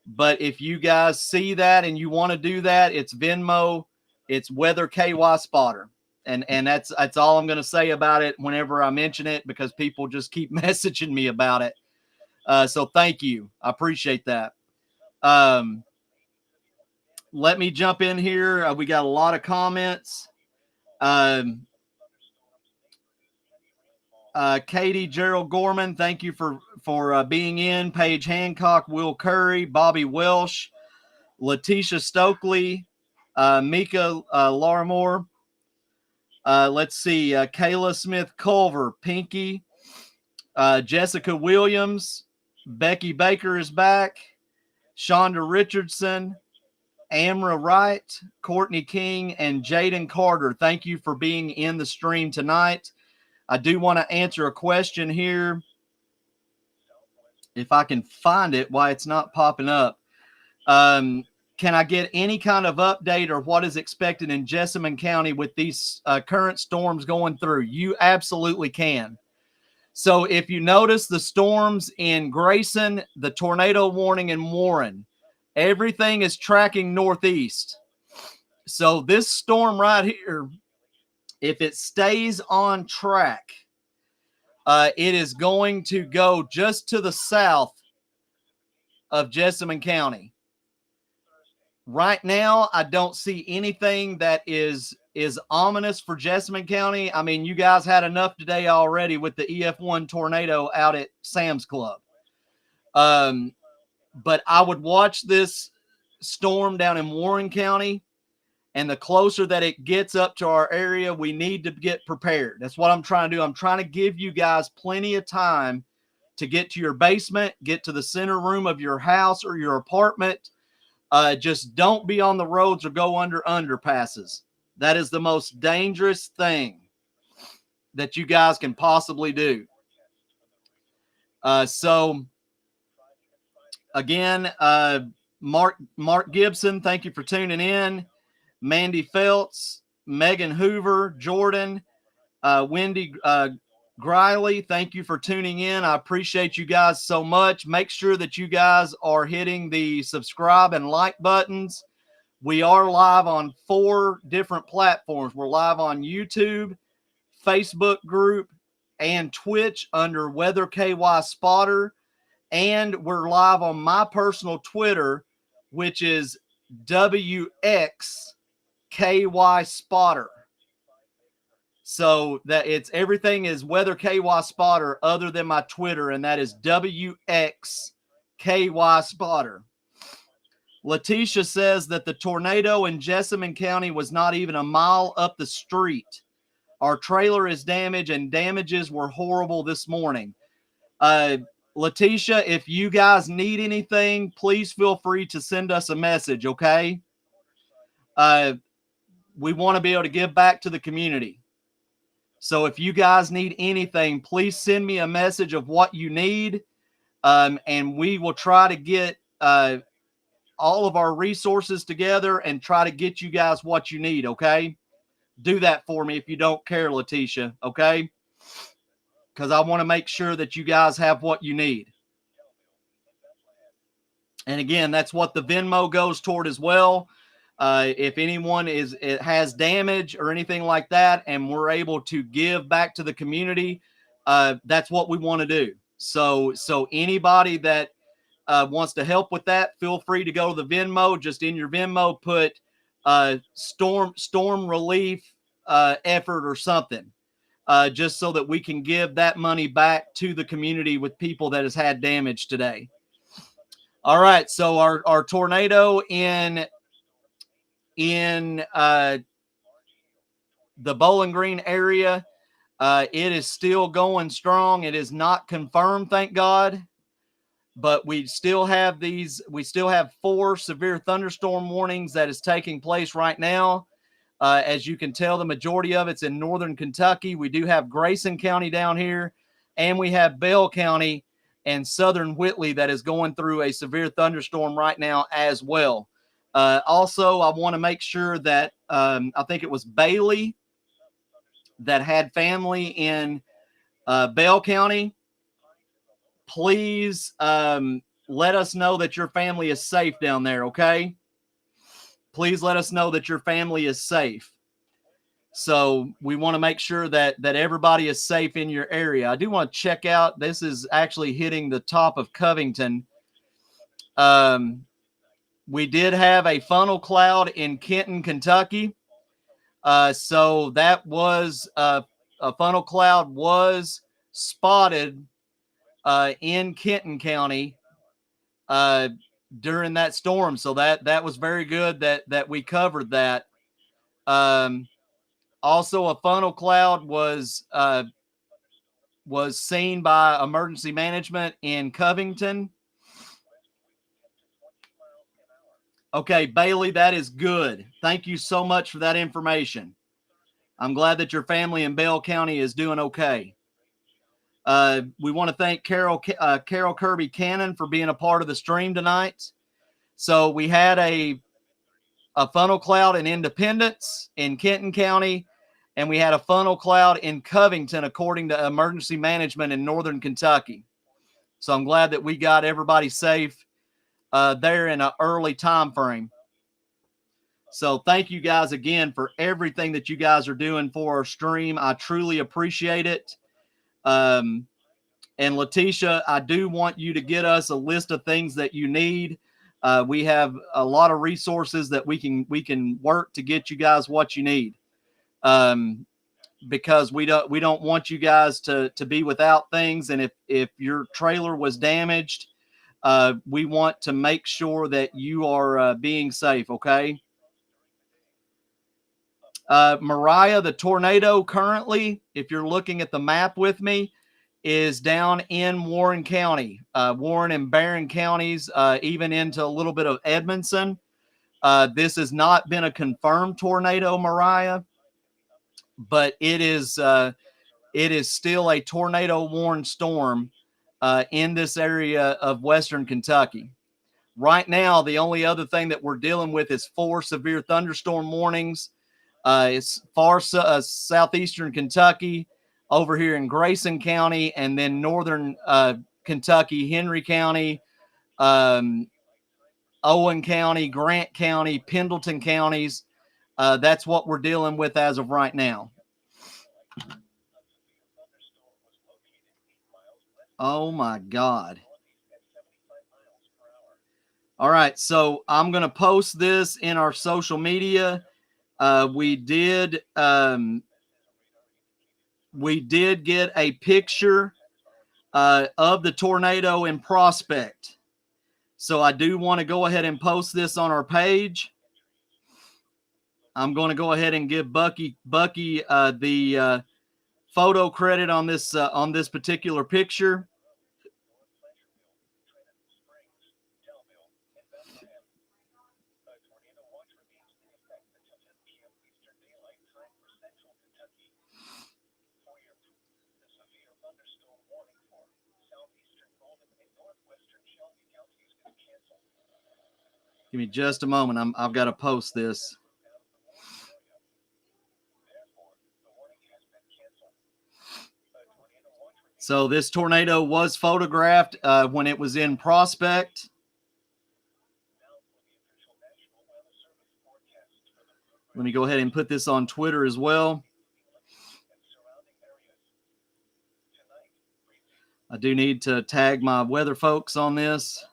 but if you guys see that and you want to do that, it's Venmo, it's Weather KY Spotter. And that's all I'm going to say about it whenever I mention it, because people just keep messaging me about it. So thank you. I appreciate that. Let me jump in here. We got a lot of comments. Katie Gerald Gorman, thank you for for being in. Paige Hancock, Will Curry, Bobby Welsh, Letitia Stokely, Mika Larimore. Let's see, Kayla Smith Culver, Pinky, Jessica Williams, Becky Baker is back, Shonda Richardson, Amra Wright, Courtney King, and Jaden Carter. Thank you for being in the stream tonight. I do want to answer a question here. If I can find it, why it's not popping up. Can I get any kind of update or what is expected in Jessamine County with these current storms going through? You absolutely can. So if you notice the storms in Grayson, the tornado warning in Warren, everything is tracking northeast. So this storm right here, if it stays on track, it is going to go just to the south of Jessamine County. Right now, I don't see anything that is ominous for Jessamine County. I mean, you guys had enough today already with the EF1 tornado out at Sam's Club. But I would watch this storm down in Warren County, and the closer that it gets up to our area, we need to get prepared. That's what I'm trying to do. I'm trying to give you guys plenty of time to get to your basement, get to the center room of your house or your apartment. Just don't be on the roads or go under underpasses. That is the most dangerous thing that you guys can possibly do. So again, Mark Gibson, thank you for tuning in. Mandy Feltz, Megan Hoover, Jordan, Wendy Griley, thank you for tuning in. I appreciate you guys so much. Make sure that you guys are hitting the subscribe and like buttons. We are live on 4 different platforms. We're live on YouTube, Facebook group, and Twitch under Weather KY Spotter. And we're live on my personal Twitter, which is WXKY Spotter. So that it's everything is Weather KY Spotter other than my Twitter, and that is WXKY Spotter. Letitia says that the tornado in Jessamine County was not even a mile up the street. Our trailer is damaged, and damages were horrible this morning. Letitia, if you guys need anything, please feel free to send us a message, okay? We want to be able to give back to the community. So if you guys need anything, please send me a message of what you need, and we will try to get all of our resources together and try to get you guys what you need, okay? Do that for me if you don't care, Letitia, okay? Because I want to make sure that you guys have what you need. And again, that's what the Venmo goes toward as well. If anyone has damage or anything like that, and we're able to give back to the community, that's what we want to do. So anybody that wants to help with that, feel free to go to the Venmo. Just in your Venmo, put storm relief effort or something, just so that we can give that money back to the community with people that has had damage today. All right, so our tornado in the Bowling Green area, it is still going strong. It is not confirmed, thank God, but we still have 4 severe thunderstorm warnings that is taking place right now. As you can tell, the majority of it's in northern Kentucky. We do have Grayson County down here, and we have Bell County and southern Whitley that is going through a severe thunderstorm right now as well. Also, I want to make sure that I think it was Bailey that had family in Bell County. Please let us know that your family is safe down there, okay? Please let us know that your family is safe. So we want to make sure that everybody is safe in your area. I do want to check out. This is actually hitting the top of Covington. We did have a funnel cloud in Kenton, Kentucky. So that was a funnel cloud was spotted in Kenton County during that storm. So that was very good that we covered that. Also, a funnel cloud was seen by emergency management in Covington. Okay, Bailey, that is good. Thank you so much for that information. I'm glad that your family in Bell County is doing okay. We want to thank Carol Kirby Cannon for being a part of the stream tonight. So we had a funnel cloud in Independence in Kenton County, and we had a funnel cloud in Covington, according to emergency management in Northern Kentucky. So I'm glad that we got everybody safe there in an early time frame. So thank you guys again for everything that you guys are doing for our stream. I truly appreciate it. And Letitia, I do want you to get us a list of things that you need. We have a lot of resources that we can work to get you guys what you need. Because we don't want you guys to be without things. And if your trailer was damaged, we want to make sure that you are being safe. Okay. Mariah, the tornado currently, if you're looking at the map with me, is down in Warren County, Warren and Barron counties, even into a little bit of Edmondson. This has not been a confirmed tornado, Mariah, but it is still a tornado-warned storm in this area of Western Kentucky. Right now, the only other thing that we're dealing with is 4 severe thunderstorm warnings. It's far southeastern Kentucky, over here in Grayson County, and then northern Kentucky, Henry County, Owen County, Grant County, Pendleton counties. That's what we're dealing with as of right now. Oh my God. All right, so I'm going to post this in our social media. We did get a picture of the tornado in Prospect. So I do want to go ahead and post this on our page. I'm going to go ahead and give Bucky the photo credit on this particular picture. Give me just a moment. I've got to post this. So this tornado was photographed when it was in Prospect. Let me go ahead and put this on Twitter as well. I do need to tag my weather folks on this.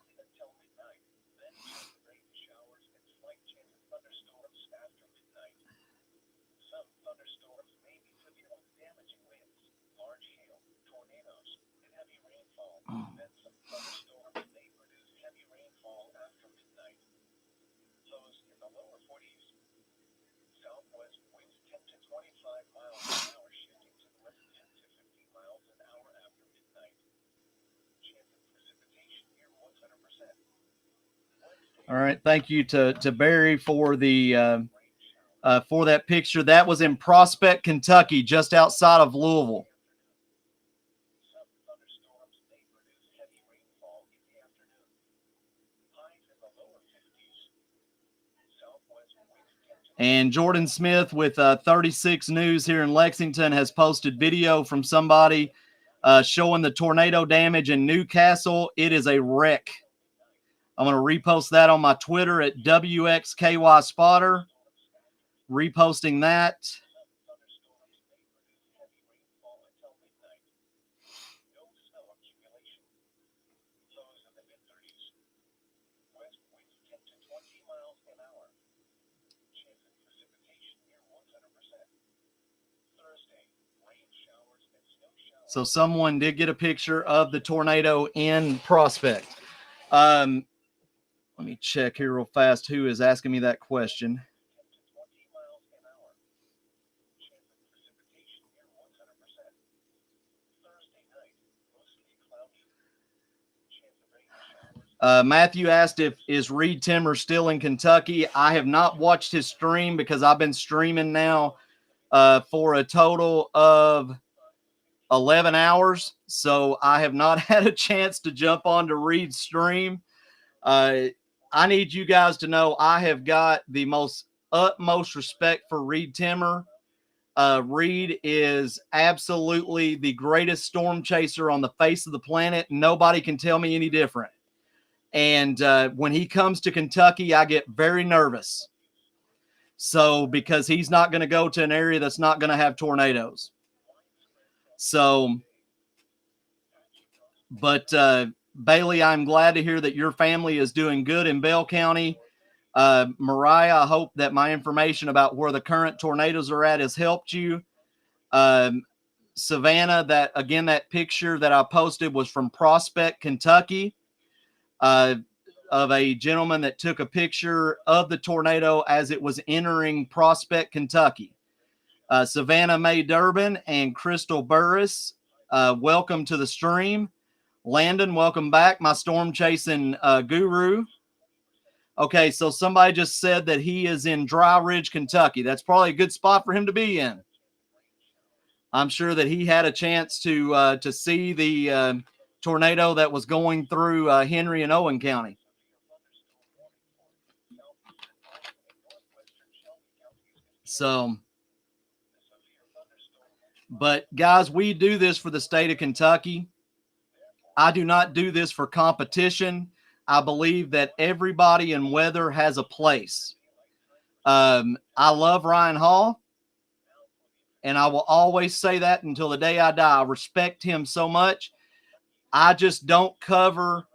All right, thank you to Barry for the for that picture. That was in Prospect, Kentucky, just outside of Louisville. And Jordan Smith with 36 News here in Lexington has posted video from somebody showing the tornado damage in Newcastle. It is a wreck. I'm going to repost that on my Twitter at WXKY Spotter. Reposting that. So someone did get a picture of the tornado in Prospect. Let me check here real fast who is asking me that question. Matthew asked if is Reed Timmer still in Kentucky. I have not watched his stream because I've been streaming now for a total of 11 hours. So I have not had a chance to jump onto Reed's stream. I need you guys to know I have got the utmost respect for Reed Timmer. Reed is absolutely the greatest storm chaser on the face of the planet. Nobody can tell me any different. And when he comes to Kentucky, I get very nervous. So, because he's not going to go to an area that's not going to have tornadoes. So, but Bailey, I'm glad to hear that your family is doing good in Bell County. Mariah, I hope that my information about where the current tornadoes are at has helped you. Savannah, that picture that I posted was from Prospect, Kentucky. Of a gentleman that took a picture of the tornado as it was entering Prospect, Kentucky. Savannah Mae Durbin and Crystal Burris, welcome to the stream. Landon, welcome back, my storm chasing guru. Okay, so somebody just said that he is in Dry Ridge, Kentucky. That's probably a good spot for him to be in. I'm sure that he had a chance to see the tornado that was going through Henry and Owen County. So, but guys, we do this for the state of Kentucky. I do not do this for competition. I believe that everybody in weather has a place. I love Ryan Hall, and I will always say that until the day I die. I respect him so much. I just don't cover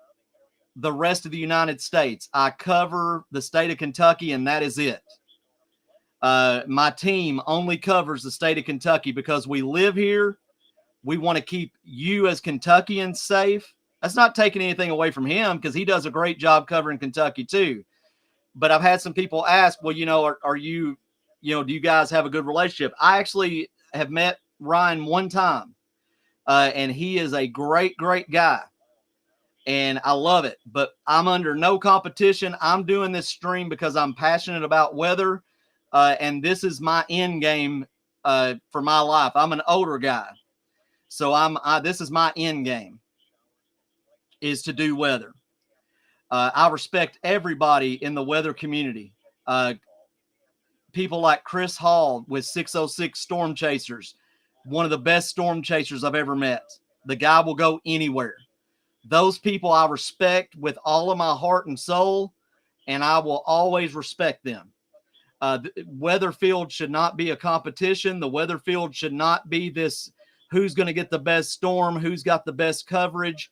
the rest of the United States. I cover the state of Kentucky, and that is it. My team only covers the state of Kentucky because we live here. We want to keep you as Kentuckians safe. That's not taking anything away from him because he does a great job covering Kentucky too. But I've had some people ask, well, are you, do you guys have a good relationship? I actually have met Ryan one time, and he is a great, great guy. And I love it, but I'm under no competition. I'm doing this stream because I'm passionate about weather. And this is my end game for my life. I'm an older guy. So this is my end game, is to do weather. I respect everybody in the weather community. People like Chris Hall with 606 Storm Chasers, one of the best storm chasers I've ever met. The guy will go anywhere. Those people I respect with all of my heart and soul, and I will always respect them. Weather field should not be a competition. The weather field should not be this who's going to get the best storm, who's got the best coverage.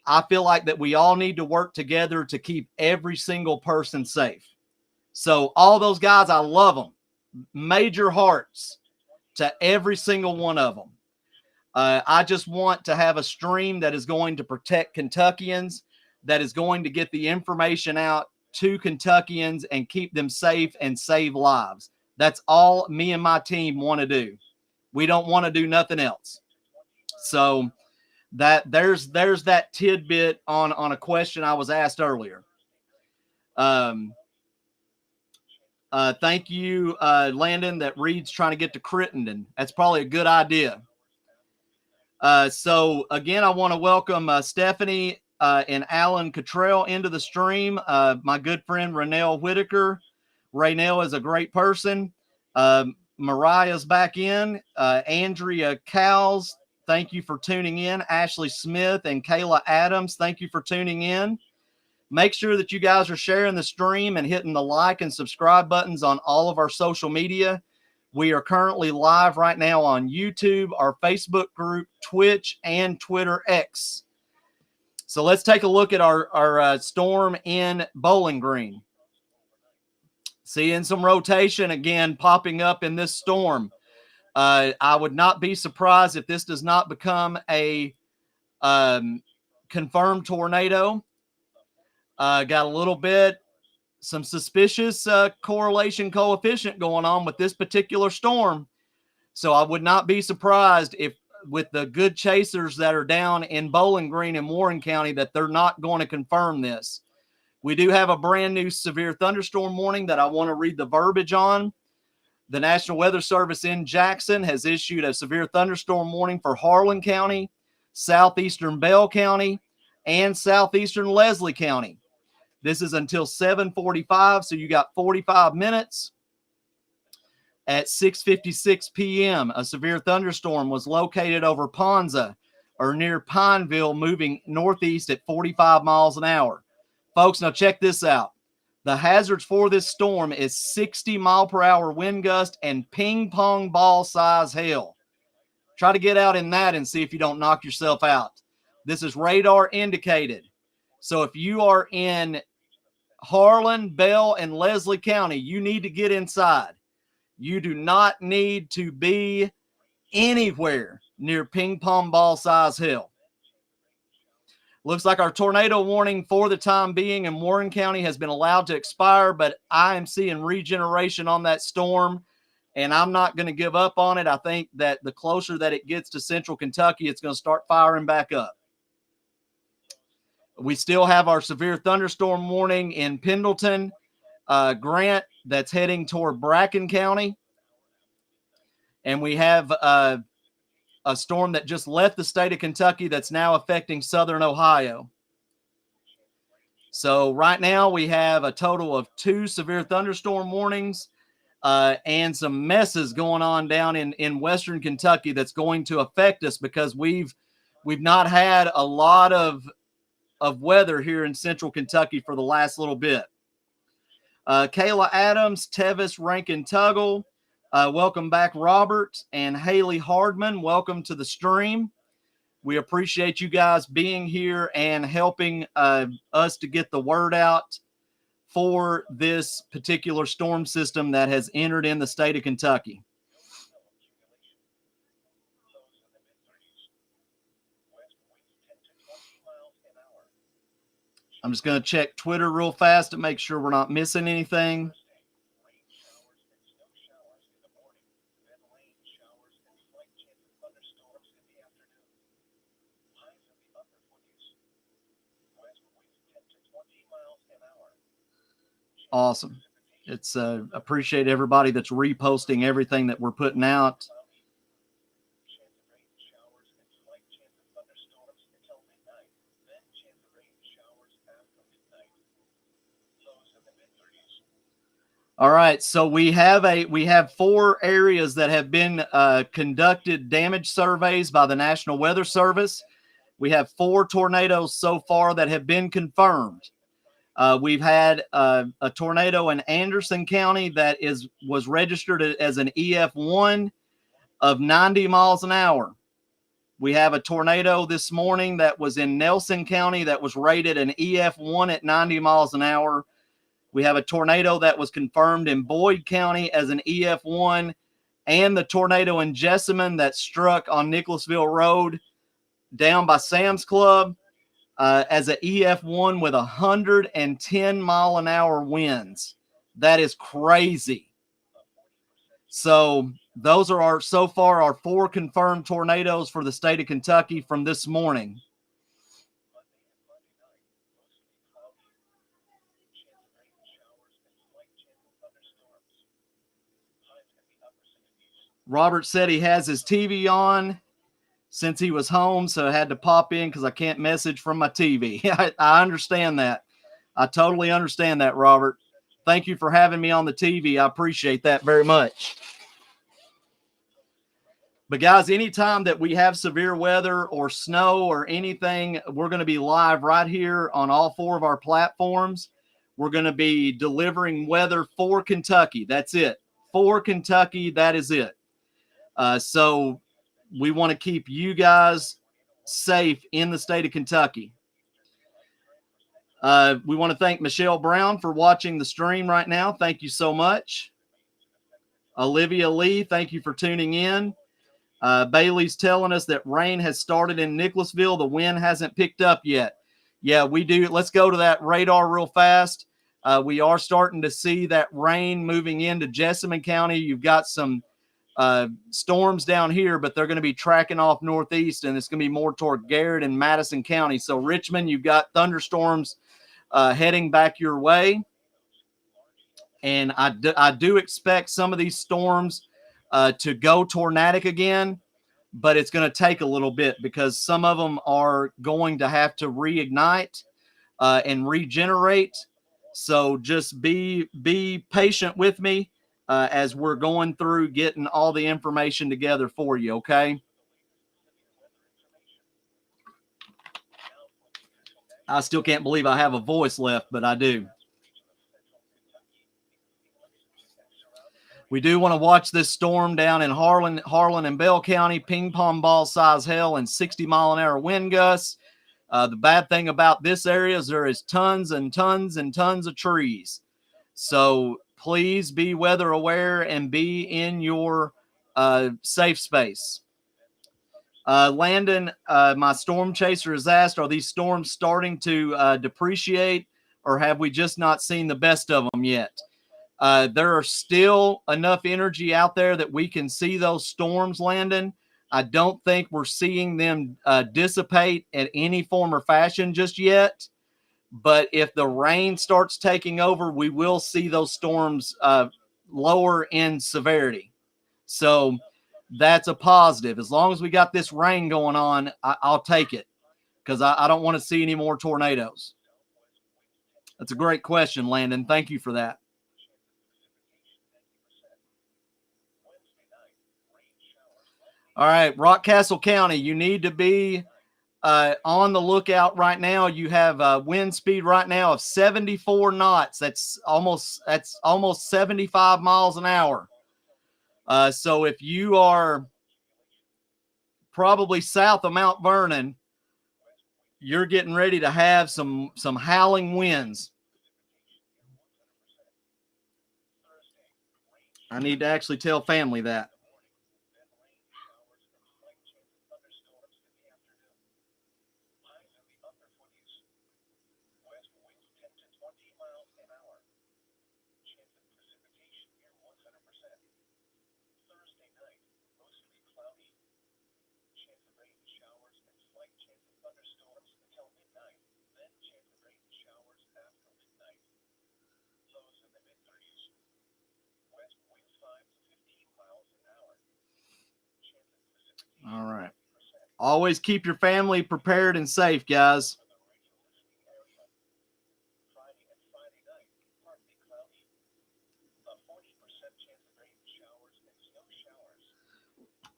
I feel like that we all need to work together to keep every single person safe. So all those guys, I love them. Major hearts to every single one of them. I just want to have a stream that is going to protect Kentuckians, that is going to get the information out to Kentuckians and keep them safe and save lives. That's all me and my team want to do. We don't want to do nothing else. So that there's that tidbit on a question I was asked earlier. Thank you, Landon, that Reed's trying to get to Crittenden. That's probably a good idea. So again, I want to welcome Stephanie and Alan Cottrell into the stream. My good friend Raynell Whitaker. Raynell is a great person. Mariah's back in. Andrea Cowles, thank you for tuning in. Ashley Smith and Kayla Adams, thank you for tuning in. Make sure that you guys are sharing the stream and hitting the like and subscribe buttons on all of our social media. We are currently live right now on YouTube, our Facebook group, Twitch, and Twitter X. So let's take a look at our storm in Bowling Green. Seeing some rotation again popping up in this storm. I would not be surprised if this does not become a confirmed tornado. Got a little bit, some suspicious correlation coefficient going on with this particular storm. So I would not be surprised if, with the good chasers that are down in Bowling Green and Warren County, that they're not going to confirm this. We do have a brand new severe thunderstorm warning that I want to read the verbiage on. The National Weather Service in Jackson has issued a severe thunderstorm warning for Harlan County, southeastern Bell County, and southeastern Leslie County. This is until 7:45, so you got 45 minutes. At 6:56 p.m., a severe thunderstorm was located over Ponza, or near Pineville, moving northeast at 45 miles an hour. Folks, now check this out. The hazards for this storm is 60-mile-per-hour wind gust and ping-pong ball size hail. Try to get out in that and see if you don't knock yourself out. This is radar indicated. So if you are in Harlan, Bell, and Leslie County, you need to get inside. You do not need to be anywhere near ping-pong ball size hail. Looks like our tornado warning for the time being in Warren County has been allowed to expire, but I am seeing regeneration on that storm, and I'm not going to give up on it. I think that the closer that it gets to central Kentucky, it's going to start firing back up. We still have our severe thunderstorm warning in Pendleton, Grant, that's heading toward Bracken County. And we have a storm that just left the state of Kentucky that's now affecting southern Ohio. So right now we have a total of 2 severe thunderstorm warnings and some messes going on down in western Kentucky that's going to affect us because we've not had a lot of weather here in central Kentucky for the last little bit. Kayla Adams, Tevis Rankin Tuggle, welcome back, Robert, and Haley Hardman. Welcome to the stream. We appreciate you guys being here and helping us to get the word out for this particular storm system that has entered in the state of Kentucky. I'm just going to check Twitter real fast to make sure we're not missing anything. Awesome. It's appreciate everybody that's reposting everything that we're putting out. All right, so we have 4 areas that have been conducted damage surveys by the National Weather Service. We have 4 tornadoes so far that have been confirmed. We've had a tornado in Anderson County that was registered as an EF1 of 90 miles an hour. We have a tornado this morning that was in Nelson County that was rated an EF1 at 90 miles an hour. We have a tornado that was confirmed in Boyd County as an EF1, and the tornado in Jessamine that struck on Nicholasville Road down by Sam's Club as an EF1 with 110 mile an hour winds. That is crazy. So those are so far our 4 confirmed tornadoes for the state of Kentucky from this morning. Robert said he has his TV on since he was home, so I had to pop in because I can't message from my TV. I understand that. I totally understand that, Robert. Thank you for having me on the TV. I appreciate that very much. But guys, anytime that we have severe weather or snow or anything, we're going to be live right here on all 4 of our platforms. We're going to be delivering weather for Kentucky. That's it. For Kentucky, that is it. So we want to keep you guys safe in the state of Kentucky. We want to thank Michelle Brown for watching the stream right now. Thank you so much. Olivia Lee, thank you for tuning in. Bailey's telling us that rain has started in Nicholasville. The wind hasn't picked up yet. Yeah, we do. Let's go to that radar real fast. We are starting to see that rain moving into Jessamine County. You've got some storms down here, but they're going to be tracking off northeast, and it's going to be more toward Garrett and Madison County. So Richmond, you've got thunderstorms heading back your way. And I do expect some of these storms to go tornadic again, but it's going to take a little bit because some of them are going to have to reignite and regenerate. So just be patient with me as we're going through getting all the information together for you, okay? I still can't believe I have a voice left, but I do. We do want to watch this storm down in Harlan and Bell County, ping pong ball size hail and 60-mile-an-hour wind gusts. The bad thing about this area is there is tons and tons and tons of trees. So please be weather aware and be in your safe space. Landon, my storm chaser has asked, are these storms starting to depreciate, or have we just not seen the best of them yet? There are still enough energy out there that we can see those storms, Landon. I don't think we're seeing them dissipate in any form or fashion just yet. But if the rain starts taking over, we will see those storms lower in severity. So that's a positive. As long as we got this rain going on, I'll take it because I don't want to see any more tornadoes. That's a great question, Landon. Thank you for that. All right, Rockcastle County, you need to be on the lookout right now. You have wind speed right now of 74 knots. That's almost 75 miles an hour. So if you are probably south of Mount Vernon, you're getting ready to have some howling winds. I need to actually tell family that. All right. Always keep your family prepared and safe, guys.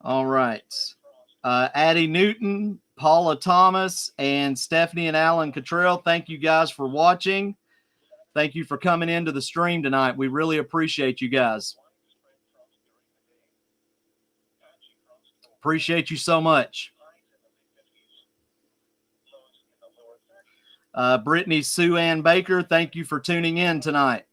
All right. Addie Newton, Paula Thomas, and Stephanie and Alan Cottrell, thank you guys for watching. Thank you for coming into the stream tonight. We really appreciate you guys. Appreciate you so much. Brittany Sue Ann Baker, thank you for tuning in tonight.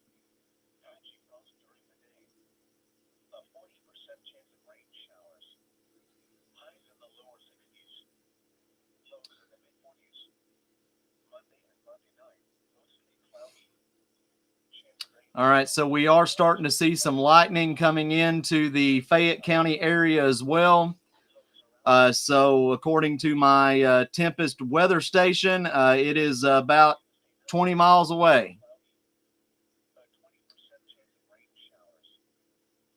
All right, so we are starting to see some lightning coming into the Fayette County area as well. So according to my Tempest weather station, it is about 20 miles away.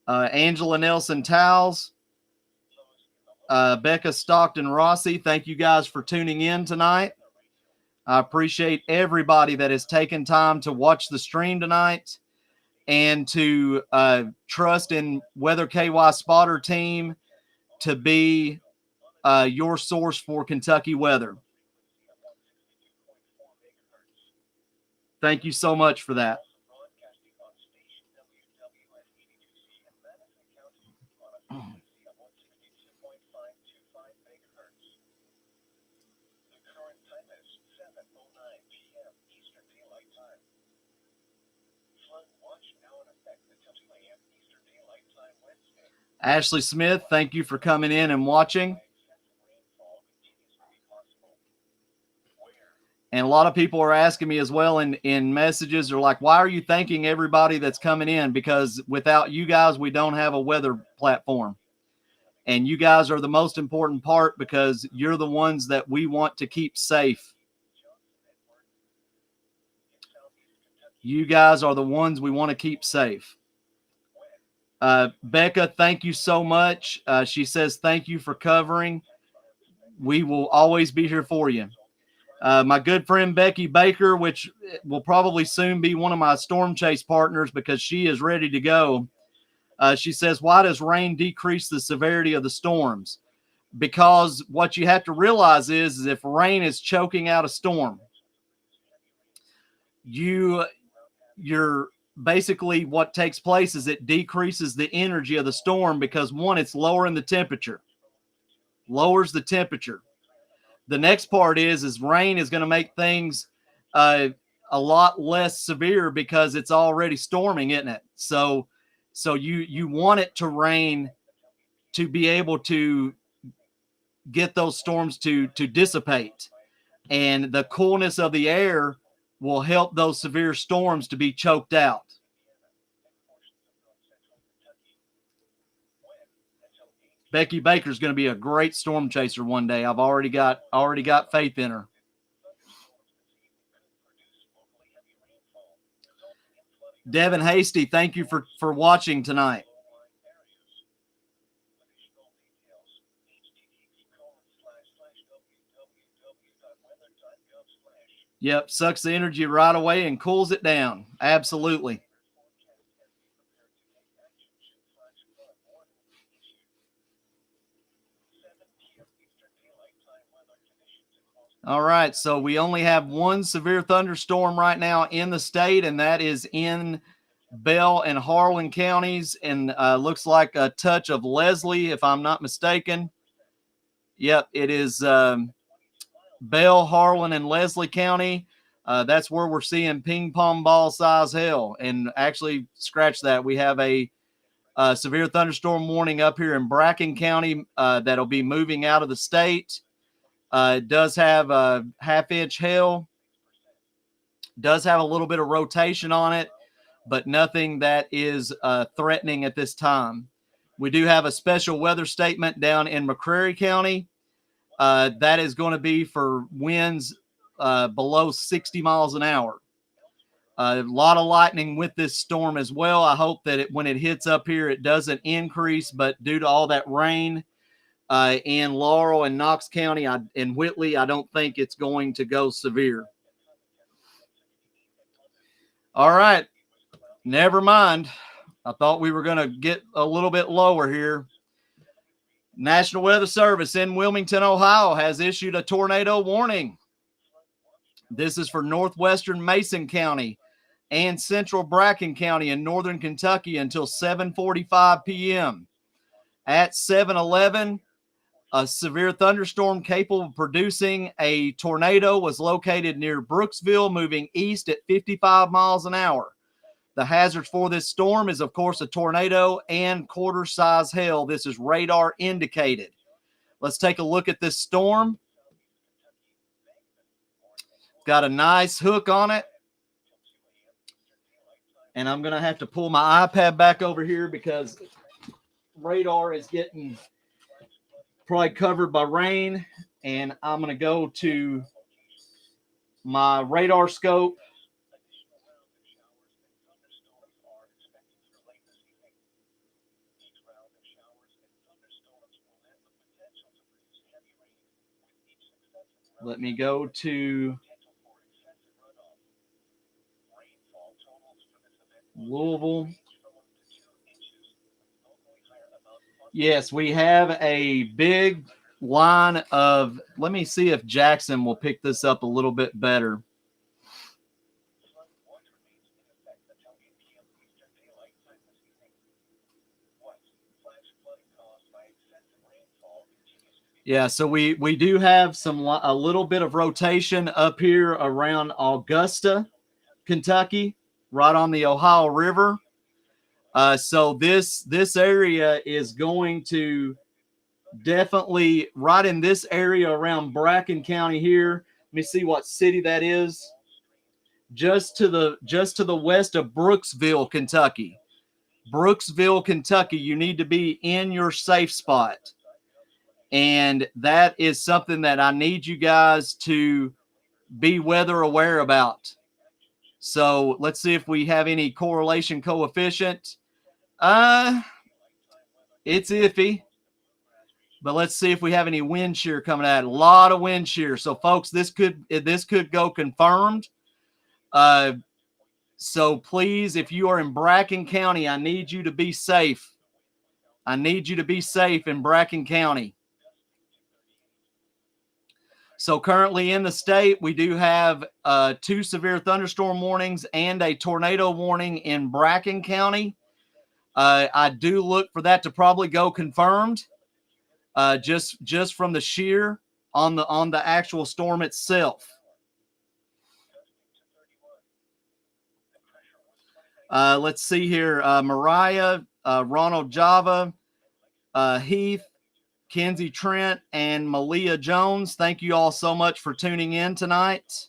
Angela Nelson Towles, Becca Stockton Rossi, thank you guys for tuning in tonight. I appreciate everybody that has taken time to watch the stream tonight and to trust in Weather KY Spotter Team to be your source for Kentucky weather. Thank you so much for that. Flood watch now in effect until 2 a.m. Eastern Daylight Time Ashley Smith, thank you for coming in and watching. And a lot of people are asking me as well in messages. They're like, why are you thanking everybody that's coming in? Because without you guys, we don't have a weather platform. And you guys are the most important part because you're the ones that we want to keep safe. You guys are the ones we want to keep safe. Becca, thank you so much. She says, thank you for covering. We will always be here for you. My good friend Becky Baker, which will probably soon be one of my storm chase partners because she is ready to go. She says, why does rain decrease the severity of the storms? Because what you have to realize is if rain is choking out a storm, you're basically what takes place is it decreases the energy of the storm because one, it's lowering the temperature, lowers the temperature. The next part is rain is going to make things a lot less severe because it's already storming, isn't it? So you want it to rain to be able to get those storms to dissipate, and the coolness of the air will help those severe storms to be choked out. Becky Baker's going to be a great storm chaser one day. I've already got faith in her. Devin Hasty, thank you for watching tonight. Yep, sucks the energy right away and cools it down. Absolutely. All right, so we only have one severe thunderstorm right now in the state, and that is in Bell and Harlan counties, and looks like a touch of Leslie, if I'm not mistaken. Yep, it is Bell, Harlan, and Leslie County. That's where we're seeing ping pong ball size hail. And actually, scratch that. We have a severe thunderstorm warning up here in Bracken County that'll be moving out of the state. It does have a half-inch hail. Does have a little bit of rotation on it, but nothing that is threatening at this time. We do have a special weather statement down in McCreary County. That is going to be for winds below 60 miles an hour. A lot of lightning with this storm as well. I hope that when it hits up here, it doesn't increase, but due to all that rain in Laurel and Knox County and Whitley, I don't think it's going to go severe. All right. Never mind. I thought we were going to get a little bit lower here. National Weather Service in Wilmington, Ohio has issued a tornado warning. This is for northwestern Mason County and central Bracken County in northern Kentucky until 7:45 p.m. At 7:11, a severe thunderstorm capable of producing a tornado was located near Brooksville, moving east at 55 miles an hour. The hazards for this storm is, of course, a tornado and quarter-size hail. This is radar indicated. Let's take a look at this storm. Got a nice hook on it. And I'm going to have to pull my iPad back over here because radar is getting probably covered by rain. And I'm going to go to my radar scope. Let me go to Louisville. Yes, we have a big line of, let me see if Jackson will pick this up a little bit better. Yeah, so we do have a little bit of rotation up here around Augusta, Kentucky, right on the Ohio River. So this area is going to definitely right in this area around Bracken County here. Let me see what city that is. Just to the west of Brooksville, Kentucky. Brooksville, Kentucky. You need to be in your safe spot. And that is something that I need you guys to be weather aware about. So let's see if we have any correlation coefficient. It's iffy. But let's see if we have any wind shear coming out. A lot of wind shear. So folks, this could go confirmed. So please, if you are in Bracken County, I need you to be safe. I need you to be safe in Bracken County. So currently in the state, we do have 2 severe thunderstorm warnings and a tornado warning in Bracken County. I do look for that to probably go confirmed, just from the shear on the actual storm itself. Let's see here. Mariah, Ronald Java, Heath, Kenzie Trent, and Malia Jones. Thank you all so much for tuning in tonight.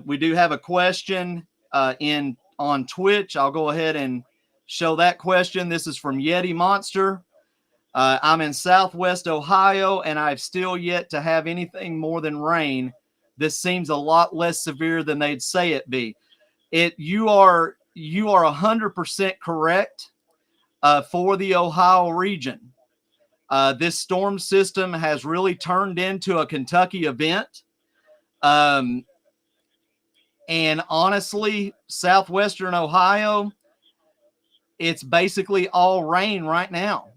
We do have a question on Twitch. I'll go ahead and show that question. This is from Yeti Monster. I'm in Southwest Ohio, and I've still yet to have anything more than rain. This seems a lot less severe than they'd say it be. You are 100% correct for the Ohio region. This storm system has really turned into a Kentucky event. And honestly, southwestern Ohio, it's basically all rain right now.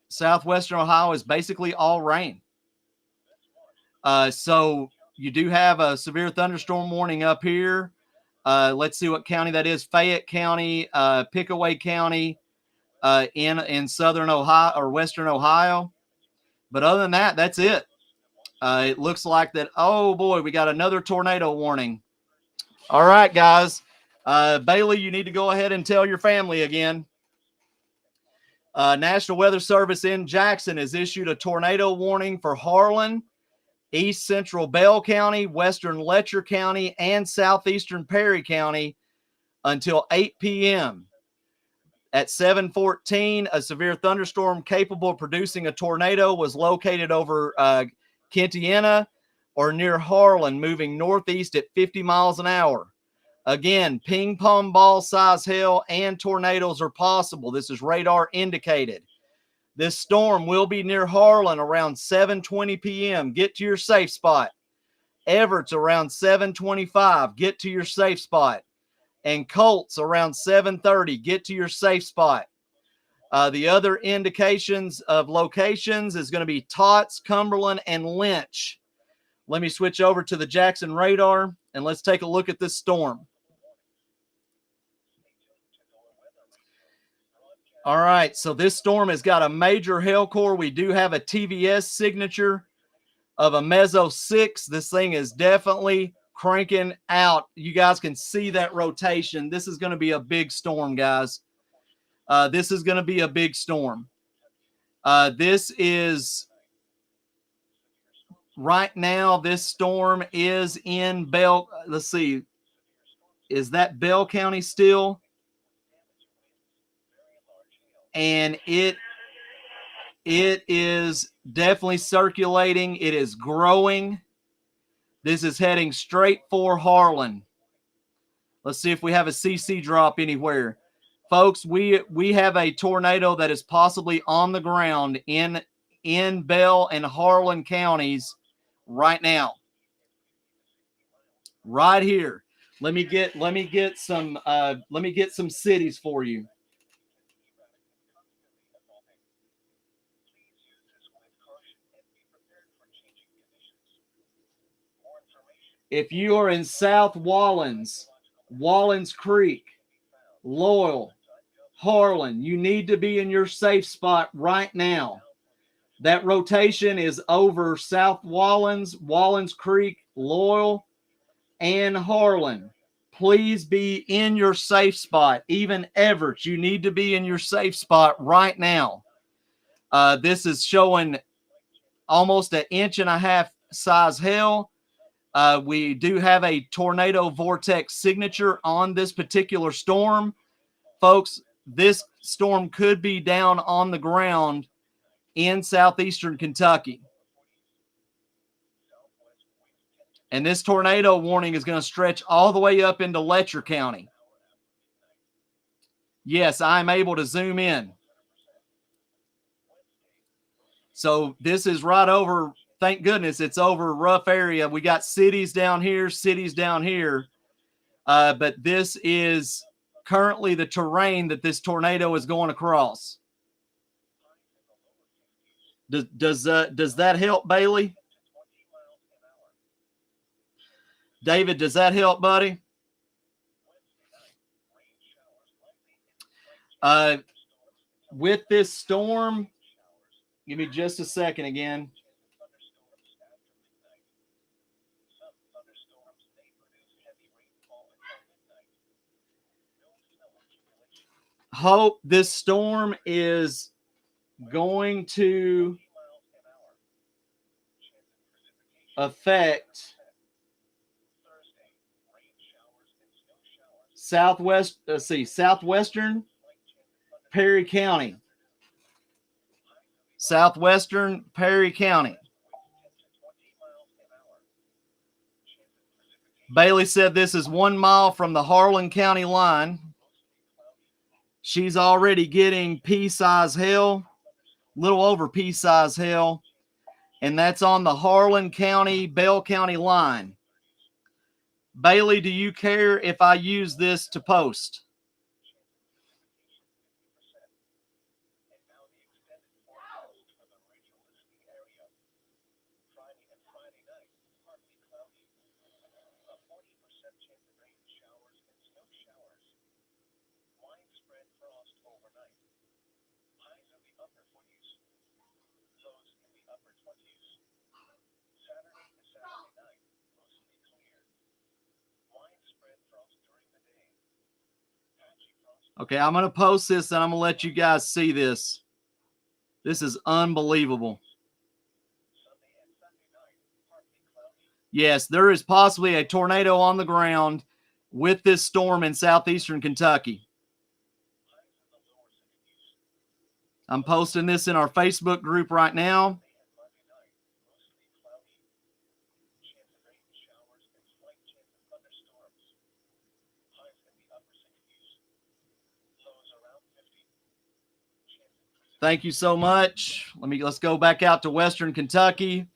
Southwestern Ohio is basically all rain. So you do have a severe thunderstorm warning up here. Let's see what county that is. Fayette County, Pickaway County, in southern Ohio or western Ohio. But other than that, that's it. It looks like that. Oh boy, we got another tornado warning. All right, guys. Bailey, you need to go ahead and tell your family again. National Weather Service in Jackson has issued a tornado warning for Harlan, East Central Bell County, Western Letcher County, and Southeastern Perry County until 8 p.m. At 7:14, a severe thunderstorm capable of producing a tornado was located over Kentiana or near Harlan, moving northeast at 50 miles an hour. Again, ping pong ball size hail and tornadoes are possible. This is radar indicated. This storm will be near Harlan around 7:20 p.m. Get to your safe spot. Everett's around 7:25. Get to your safe spot. And Colts around 7:30. Get to your safe spot. The other indications of locations is going to be Tots, Cumberland, and Lynch. Let me switch over to the Jackson radar, and let's take a look at this storm. All right, so this storm has got a major hail core. We do have a TVS signature of a Meso 6. This thing is definitely cranking out. You guys can see that rotation. This is going to be a big storm, guys. This is going to be a big storm. This is right now. This storm is in Bell. Let's see. Is that Bell County still? And it is definitely circulating. It is growing. This is heading straight for Harlan. Let's see if we have a CC drop anywhere. Folks, we have a tornado that is possibly on the ground in Bell and Harlan counties right now. Right here. Let me get some cities for you. If you are in South Wallens, Wallens Creek, Loyal, Harlan, you need to be in your safe spot right now. That rotation is over South Wallens, Wallens Creek, Loyal, and Harlan. please be in your safe spot. Even Everett, you need to be in your safe spot right now. This is showing almost 1.5 inch size hail. We do have a tornado vortex signature on this particular storm. Folks, this storm could be down on the ground in southeastern Kentucky. And this tornado warning is going to stretch all the way up into Letcher County. Yes, I'm able to zoom in. So this is right over, thank goodness, it's over a rough area. We got cities down here. But this is currently the terrain that this tornado is going across. Does that help, Bailey? David, does that help, buddy? With this storm, give me just a second again. Hope this storm is going to affect southwestern Perry County. Southwestern Perry County. Bailey said this is 1 mile from the Harlan County line. She's already getting pea-size hail, little over pea-size hail, and that's on the Harlan County, Bell County line. Bailey, do you care if I use this to post? Okay, I'm going to post this and I'm going to let you guys see this. This is unbelievable. Yes, there is possibly a tornado on the ground with this storm in southeastern Kentucky. I'm posting this in our Facebook group right now. Thank you so much. Let's go back out to Western Kentucky.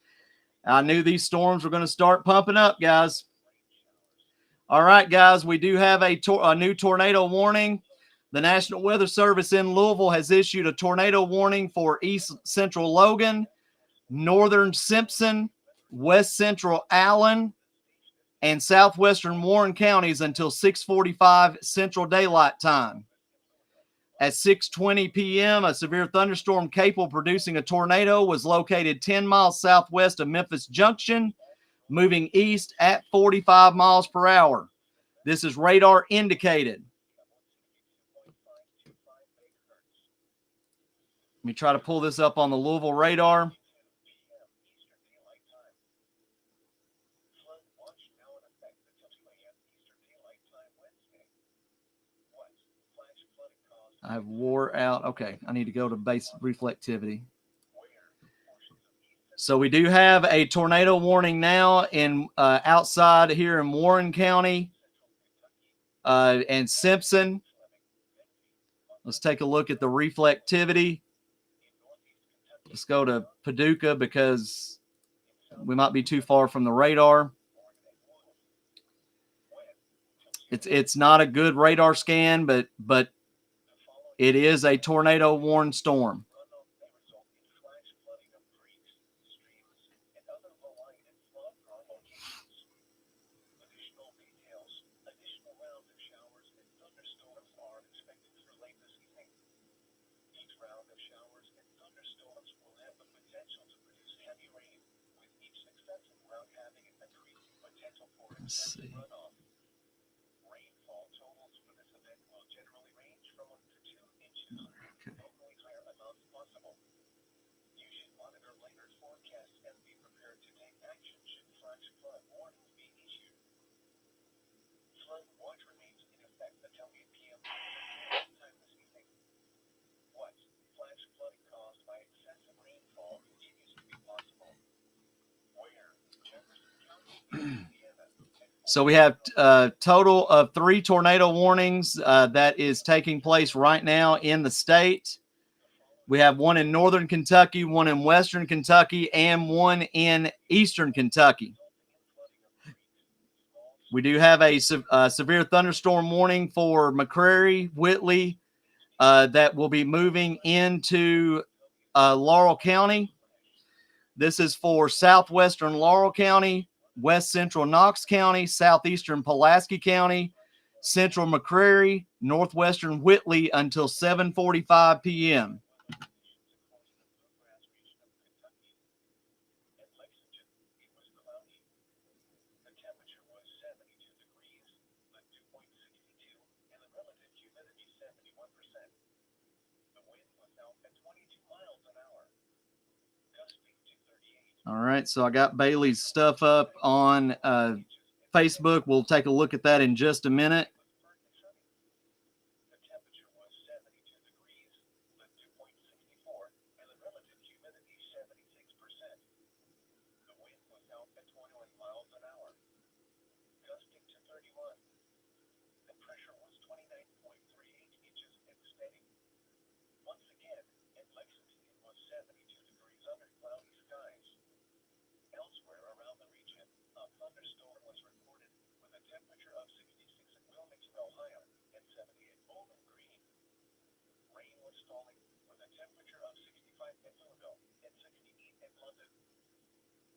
I knew these storms were going to start pumping up, guys. All right, guys, we do have a new tornado warning. The National Weather Service in Louisville has issued a tornado warning for east central Logan, northern Simpson, west central Allen, and southwestern Warren counties until 6:45 Central Daylight Time. At 6:20 p.m., a severe thunderstorm capable of producing a tornado was located 10 miles southwest of Memphis Junction, moving east at 45 miles per hour. This is radar indicated. Let me try to pull this up on the Louisville radar. I've wore out. Okay, I need to go to base reflectivity. So we do have a tornado warning now in outside here in Warren County and Simpson. Let's take a look at the reflectivity. Let's go to Paducah because we might be too far from the radar. It's not a good radar scan, but it is a tornado warned storm. Let's see. So we have a total of 3 tornado warnings that is taking place right now in the state. We have one in northern Kentucky, one in western Kentucky, and one in eastern Kentucky. We do have a severe thunderstorm warning for McCreary, Whitley, that will be moving into Laurel County. This is for southwestern Laurel County, west central Knox County, southeastern Pulaski County, central McCreary, northwestern Whitley until 7:45 p.m. All right, so I got Bailey's stuff up on Facebook. We'll take a look at that in just a minute.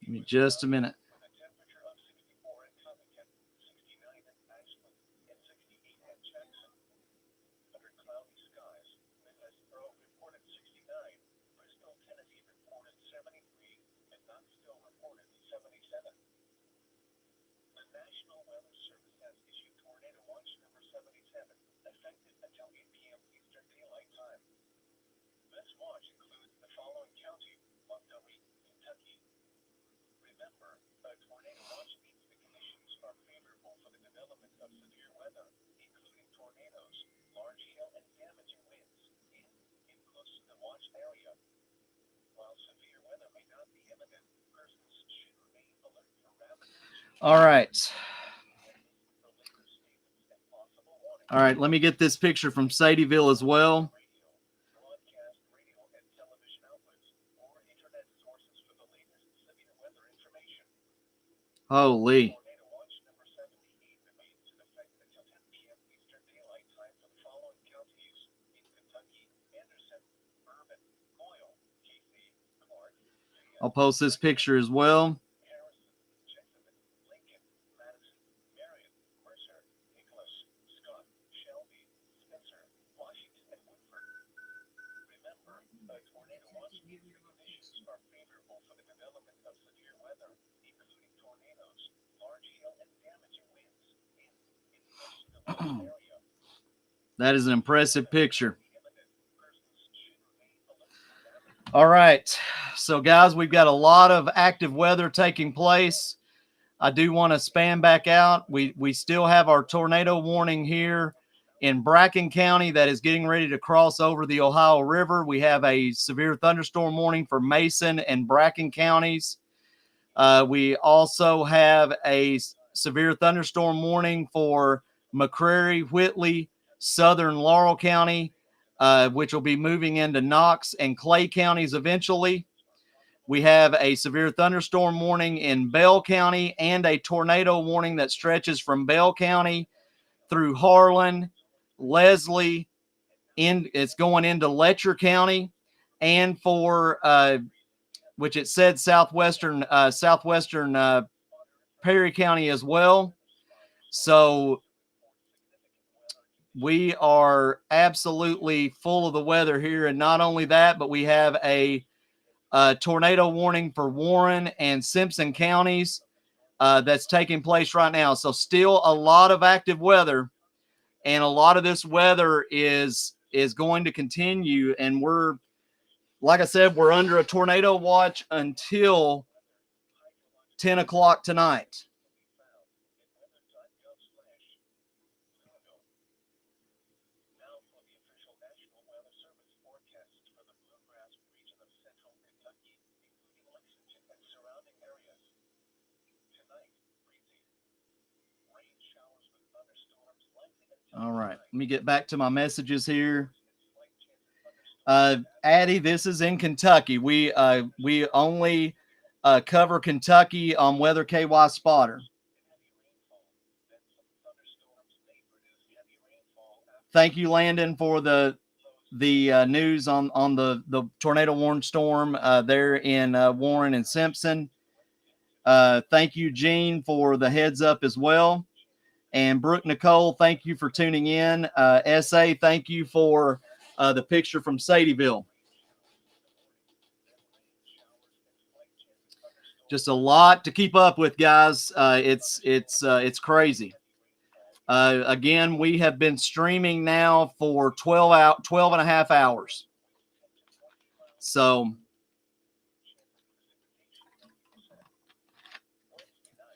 Give me just a minute. All right. All right, let me get this picture from Sadieville as well. Holy. I'll post this picture as well. That is an impressive picture. All right. So, guys, we've got a lot of active weather taking place. I do want to span back out. We still have our tornado warning here in Bracken County that is getting ready to cross over the Ohio River. We have a severe thunderstorm warning for Mason and Bracken counties. We also have a severe thunderstorm warning for McCreary, Whitley, southern Laurel County, which will be moving into Knox and Clay counties eventually. We have a severe thunderstorm warning in Bell County and a tornado warning that stretches from Bell County through Harlan, Leslie, it's going into Letcher County, and for which it said southwestern Perry County as well. So we are absolutely full of the weather here, and not only that, but we have a tornado warning for Warren and Simpson counties that's taking place right now. So still a lot of active weather, and a lot of this weather is going to continue. And we're, like I said, we're under a tornado watch until 10 o'clock tonight. All right, let me get back to my messages here. Addie, this is in Kentucky. We only cover Kentucky on Weather KY Spotter. Thank you, Landon, for the news on the tornado warning storm there in Warren and Simpson. Thank you, Gene, for the heads up as well. And Brooke Nicole, thank you for tuning in. SA, thank you for the picture from Sadieville. Just a lot to keep up with, guys. It's crazy. Again, we have been streaming now for 12 and a half hours. So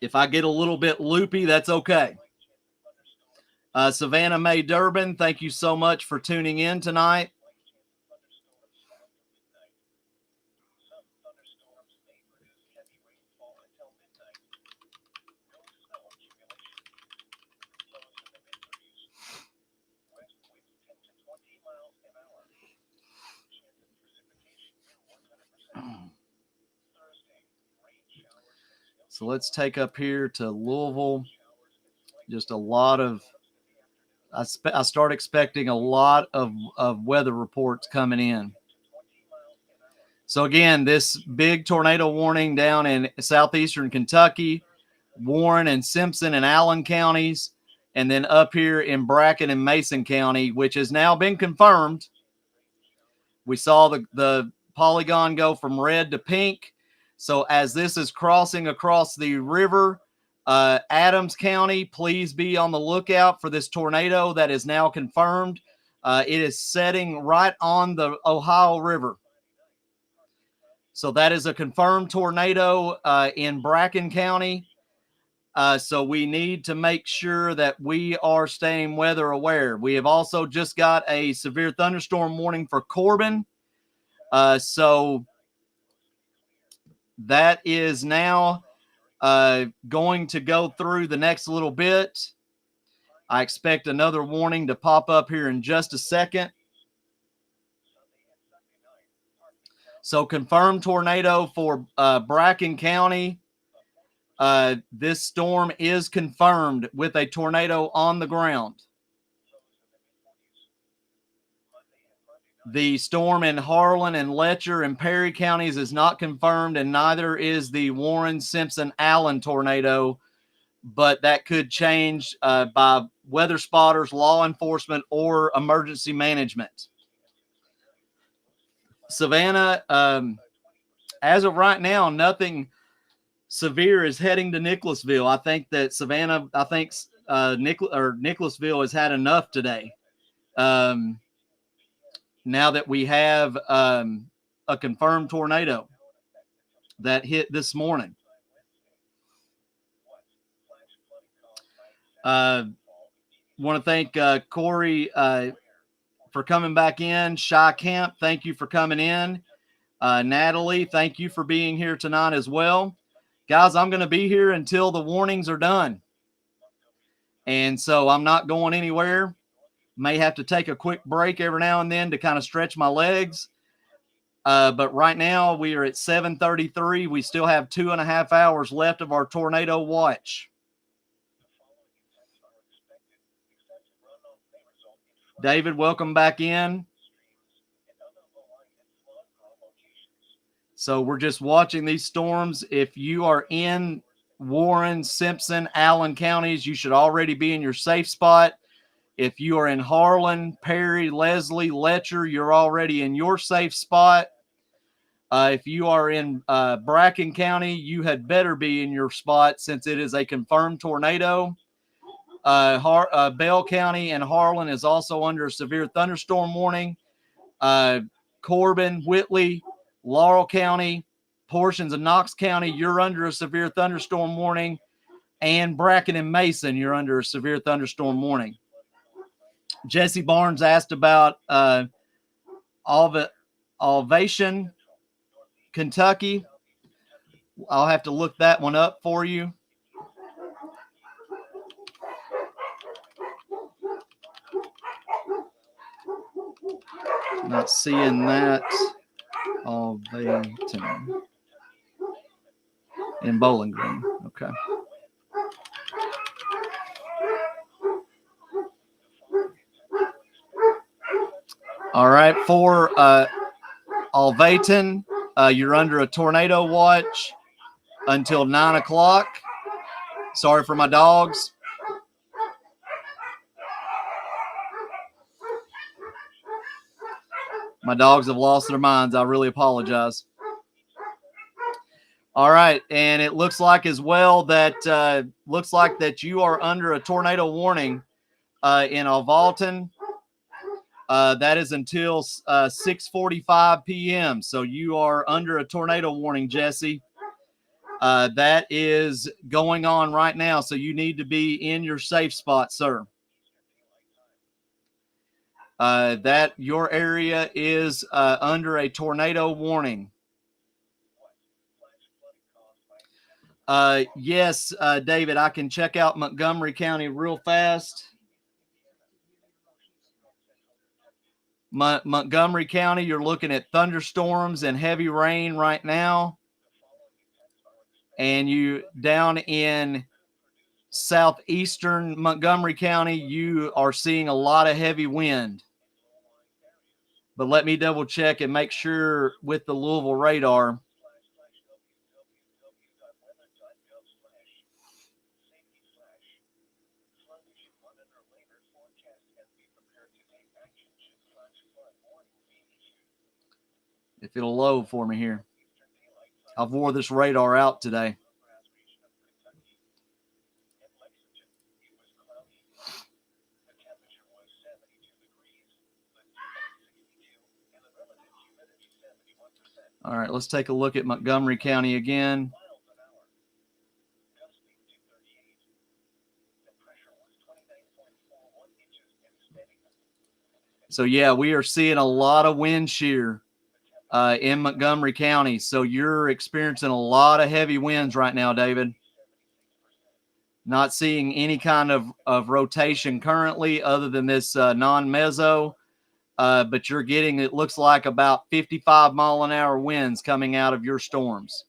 if I get a little bit loopy, that's okay. Savannah Mae Durbin, thank you so much for tuning in tonight. So let's take up here to Louisville. Just a lot of, I start expecting a lot of weather reports coming in. So again, this big tornado warning down in southeastern Kentucky, Warren and Simpson and Allen counties, and then up here in Bracken and Mason County, which has now been confirmed. We saw the polygon go from red to pink. So as this is crossing across the river, Adams County, please be on the lookout for this tornado that is now confirmed. It is setting right on the Ohio River. So that is a confirmed tornado in Bracken County. So we need to make sure that we are staying weather aware. We have also just got a severe thunderstorm warning for Corbin. So that is now going to go through the next little bit. I expect another warning to pop up here in just a second. So confirmed tornado for Bracken County. This storm is confirmed with a tornado on the ground. The storm in Harlan and Letcher and Perry counties is not confirmed, and neither is the Warren, Simpson, Allen tornado, but that could change by weather spotters, law enforcement, or emergency management. Savannah, as of right now, nothing severe is heading to Nicholasville. I think that Savannah, Nicholasville has had enough today. Now that we have a confirmed tornado that hit this morning. Want to thank Corey for coming back in. Shy Camp, thank you for coming in. Natalie, thank you for being here tonight as well. Guys, I'm going to be here until the warnings are done. And so I'm not going anywhere. May have to take a quick break every now and then to kind of stretch my legs. But right now we are at 7:33. We still have 2.5 hours left of our tornado watch. David, welcome back in. So we're just watching these storms. If you are in Warren, Simpson, Allen counties, you should already be in your safe spot. If you are in Harlan, Perry, Leslie, Letcher, you're already in your safe spot. If you are in Bracken County, you had better be in your spot since it is a confirmed tornado. Bell County and Harlan is also under a severe thunderstorm warning. Corbin, Whitley, Laurel County, portions of Knox County, you're under a severe thunderstorm warning. And Bracken and Mason, you're under a severe thunderstorm warning. Jesse Barnes asked about Ovation, Kentucky. I'll have to look that one up for you. Not seeing that. Alvaton in Bowling Green. Okay. All right. For Alvaton, you're under a tornado watch until 9 o'clock. Sorry for my dogs. My dogs have lost their minds. I really apologize. All right, and it looks like as well that you are under a tornado warning in Alvaton. That is until 6:45 p.m. So you are under a tornado warning, Jesse. That is going on right now, so you need to be in your safe spot, sir. That your area is under a tornado warning. Yes, David, I can check out Montgomery County real fast. Montgomery County, you're looking at thunderstorms and heavy rain right now. And you down in southeastern Montgomery County, you are seeing a lot of heavy wind. But let me double check and make sure with the Louisville radar. If it'll load for me here. I've wore this radar out today. All right, let's take a look at Montgomery County again. So, yeah, we are seeing a lot of wind shear in Montgomery County. So you're experiencing a lot of heavy winds right now, David. Not seeing any kind of rotation currently other than this non-meso. But you're getting, it looks like, about 55 mile an hour winds coming out of your storms.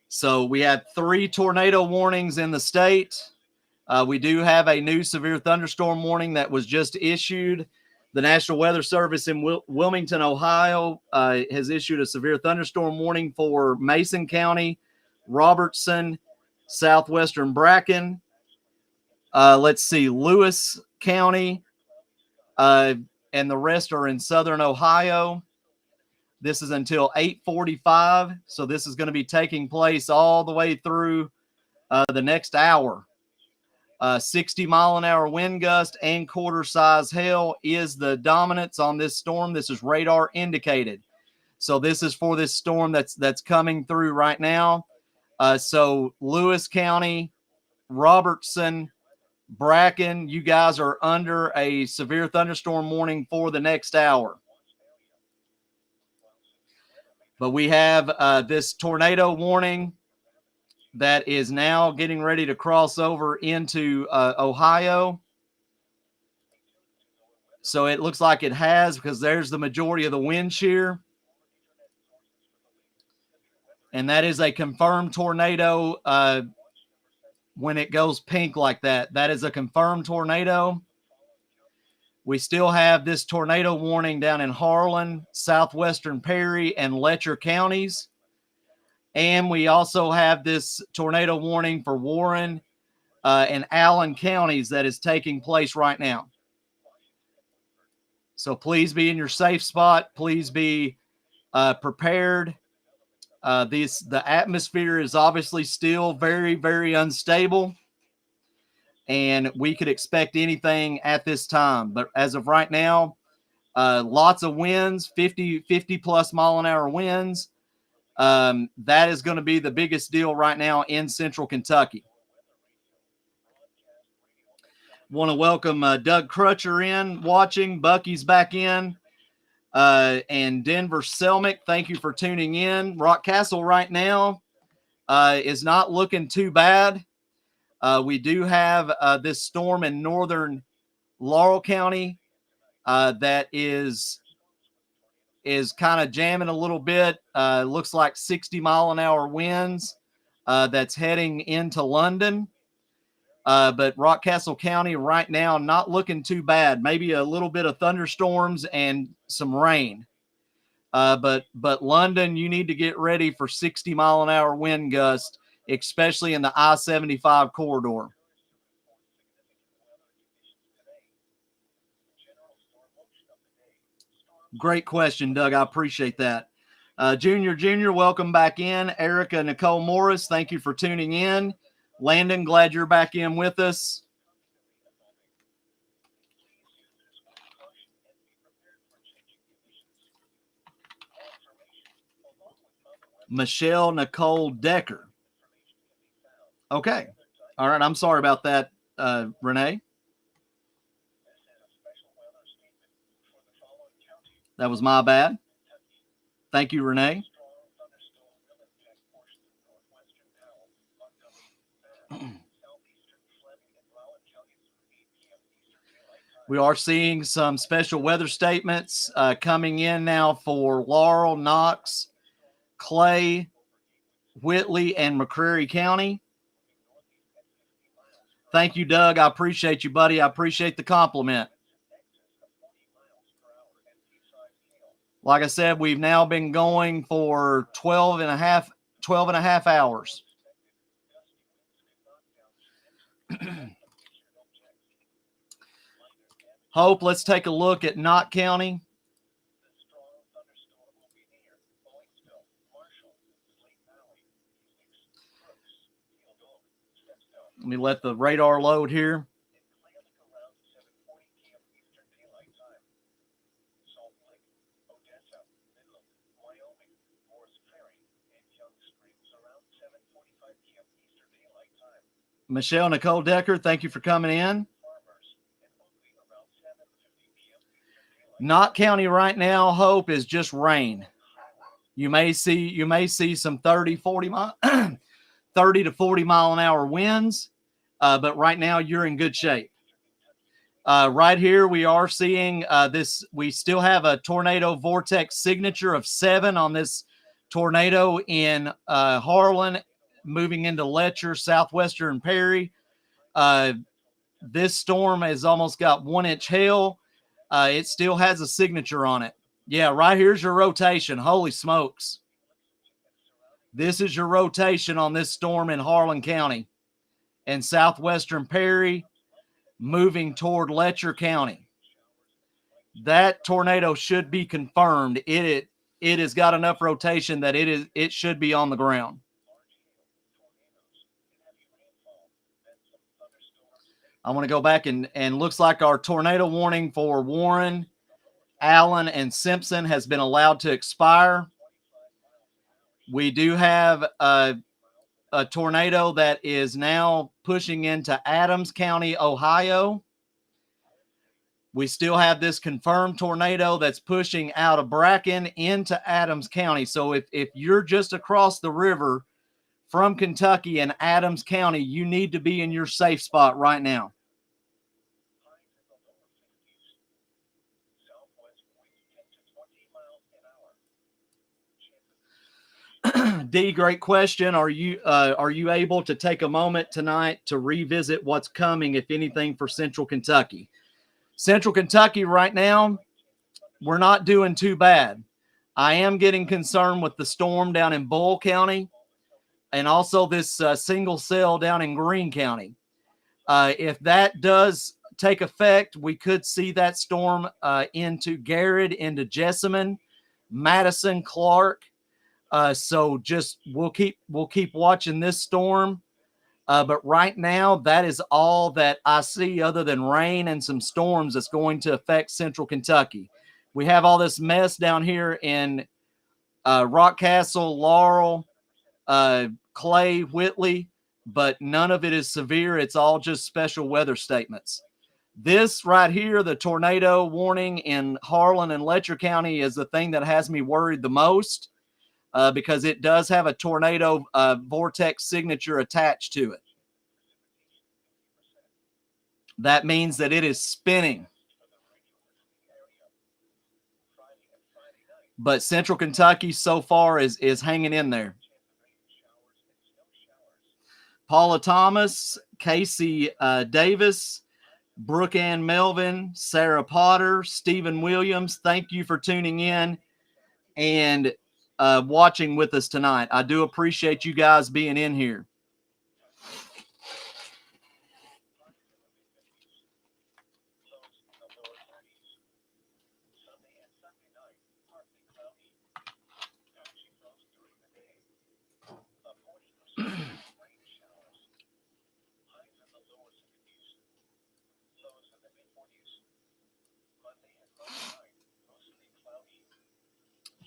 So we had 3 tornado warnings in the state. We do have a new severe thunderstorm warning that was just issued. The National Weather Service in Wilmington, Ohio, has issued a severe thunderstorm warning for Mason County, Robertson, southwestern Bracken. Let's see, Lewis County, and the rest are in southern Ohio. This is until 8:45, so this is going to be taking place all the way through the next hour. 60 mile an hour wind gust and quarter size hail is the dominance on this storm. This is radar indicated. So this is for this storm that's coming through right now. So Lewis County, Robertson, Bracken, you guys are under a severe thunderstorm warning for the next hour. But we have this tornado warning that is now getting ready to cross over into Ohio. So it looks like it has, because there's the majority of the wind shear. And that is a confirmed tornado when it goes pink like that. That is a confirmed tornado. We still have this tornado warning down in Harlan, southwestern Perry, and Letcher counties. And we also have this tornado warning for Warren and Allen counties that is taking place right now. So please be in your safe spot. Please be prepared. The atmosphere is obviously still very, very unstable, and we could expect anything at this time. But as of right now, lots of winds, 50 plus mile an hour winds. That is going to be the biggest deal right now in central Kentucky. Want to welcome Doug Crutcher in watching. Bucky's back in. And Denver Selmick, thank you for tuning in. Rock Castle right now is not looking too bad. We do have this storm in northern Laurel County that is kind of jamming a little bit. Looks like 60-mile-an-hour winds that's heading into London. But Rockcastle County right now not looking too bad. Maybe a little bit of thunderstorms and some rain. But London, you need to get ready for 60-mile-an-hour wind gust, especially in the I-75 corridor. Great question, Doug. I appreciate that. Junior, welcome back in. Erica Nicole Morris, thank you for tuning in. Landon, glad you're back in with us. Michelle Nicole Decker. Okay. All right. I'm sorry about that, Renee. That was my bad. Thank you, Renee. We are seeing some special weather statements coming in now for Laurel, Knox, Clay, Whitley, and McCreary County. Thank you, Doug. I appreciate you, buddy. I appreciate the compliment. Like I said, we've now been going for 12 and a half hours. Hope, let's take a look at Knott County. Let me let the radar load here. Michelle Nicole Decker, thank you for coming in. Knott County right now, Hope, is just rain. You may see some 30 to 40 mile an hour winds, but right now you're in good shape. Right here, we are seeing this. We still have a tornado vortex signature of 7 on this tornado in Harlan, moving into Letcher, southwestern Perry. This storm has almost got 1-inch hail. It still has a signature on it. Yeah, right here's your rotation. Holy smokes. This is your rotation on this storm in Harlan County and southwestern Perry, moving toward Letcher County. That tornado should be confirmed. It has got enough rotation that it should be on the ground. I want to go back and looks like our tornado warning for Warren, Allen, and Simpson has been allowed to expire. We do have a tornado that is now pushing into Adams County, Ohio. We still have this confirmed tornado that's pushing out of Bracken into Adams County. So if you're just across the river from Kentucky and Adams County, you need to be in your safe spot right now. D, great question. Are you able to take a moment tonight to revisit what's coming, if anything, for Central Kentucky? Central Kentucky right now, we're not doing too bad. I am getting concerned with the storm down in Bull County and also this single cell down in Greene County. If that does take effect, we could see that storm into Garrett, into Jessamine, Madison, Clark. So just we'll keep watching this storm. But right now, that is all that I see other than rain and some storms that's going to affect Central Kentucky. We have all this mess down here in Rockcastle, Laurel, Clay, Whitley, but none of it is severe. It's all just special weather statements. This right here, the tornado warning in Harlan and Letcher County, is the thing that has me worried the most. Because it does have a tornado vortex signature attached to it. That means that it is spinning. But Central Kentucky so far is hanging in there. Paula Thomas, Casey Davis, Brooke Ann Melvin, Sarah Potter, Stephen Williams, thank you for tuning in and watching with us tonight. I do appreciate you guys being in here.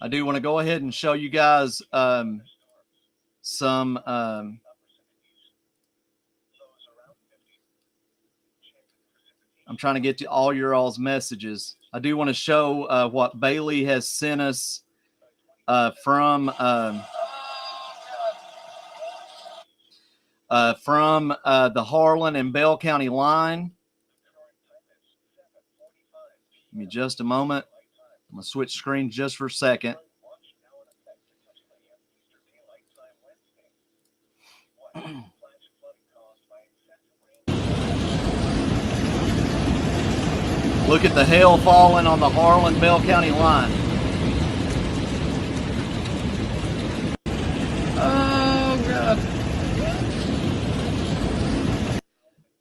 I do want to go ahead and show you guys some I'm trying to get to all your all's messages. I do want to show what Bailey has sent us from the Harlan and Bell County line. Give me just a moment. I'm going to switch screens just for a second. Look at the hail falling on the Harlan-Bell County line. Oh, God.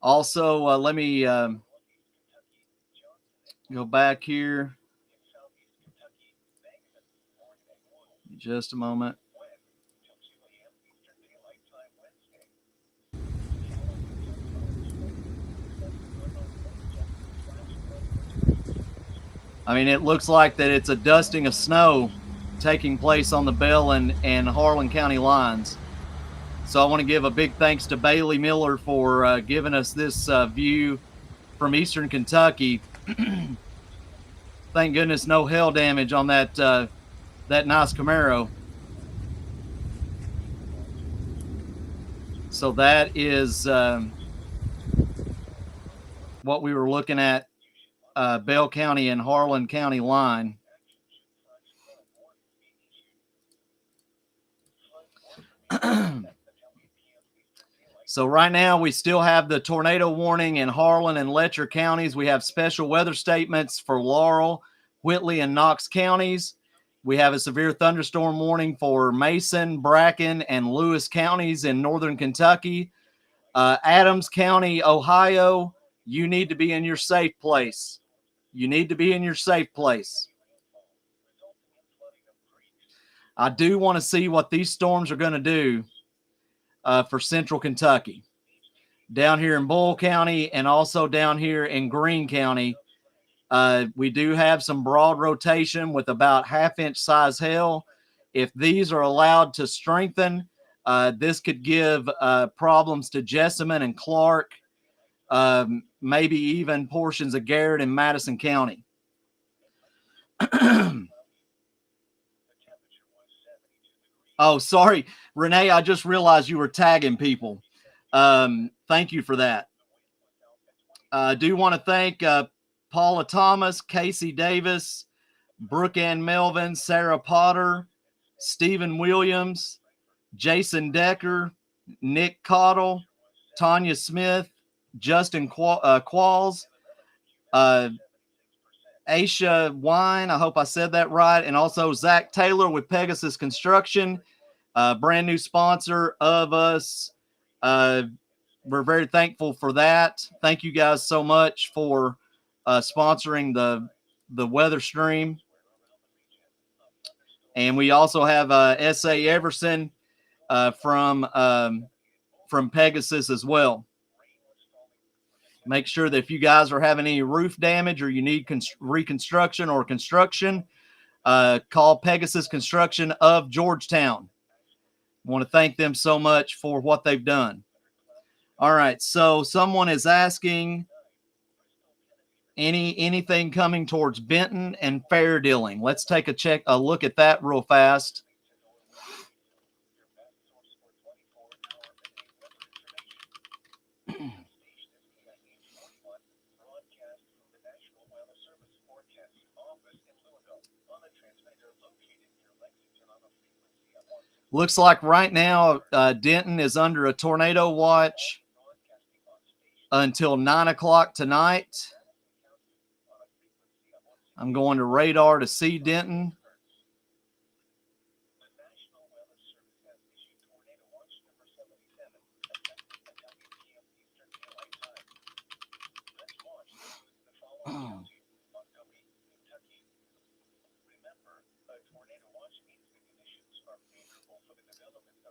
Also, let me go back here. Just a moment. I mean, it looks like that it's a dusting of snow taking place on the Bell and Harlan County lines. So I want to give a big thanks to Bailey Miller for giving us this view from Eastern Kentucky. Thank goodness no hail damage on that nice Camaro. So that is what we were looking at, Bell County and Harlan County line. So right now we still have the tornado warning in Harlan and Letcher counties. We have special weather statements for Laurel, Whitley, and Knox counties. We have a severe thunderstorm warning for Mason, Bracken, and Lewis counties in northern Kentucky. Adams County, Ohio, you need to be in your safe place. You need to be in your safe place. I do want to see what these storms are going to do for central Kentucky. Down here in Bull County and also down here in Greene County, we do have some broad rotation with about half-inch size hail. If these are allowed to strengthen, this could give problems to Jessamine and Clark, maybe even portions of Garrett and Madison County. Oh, sorry, Renee, I just realized you were tagging people. Thank you for that. I do want to thank Paula Thomas, Casey Davis, Brooke Ann Melvin, Sarah Potter, Stephen Williams, Jason Decker, Nick Cottle, Tanya Smith, Justin Qualls, Aisha Wine, I hope I said that right, and also Zach Taylor with Pegasus Construction, brand new sponsor of us. We're very thankful for that. Thank you guys so much for sponsoring the weather stream. And we also have S.A. Everson from Pegasus as well. Make sure that if you guys are having any roof damage or you need reconstruction or construction, call Pegasus Construction of Georgetown. I want to thank them so much for what they've done. All right, so someone is asking anything coming towards Benton and Fair Dealing. Let's take a look at that real fast. Looks like right now Denton is under a tornado watch until 9 o'clock tonight. I'm going to radar to see Denton.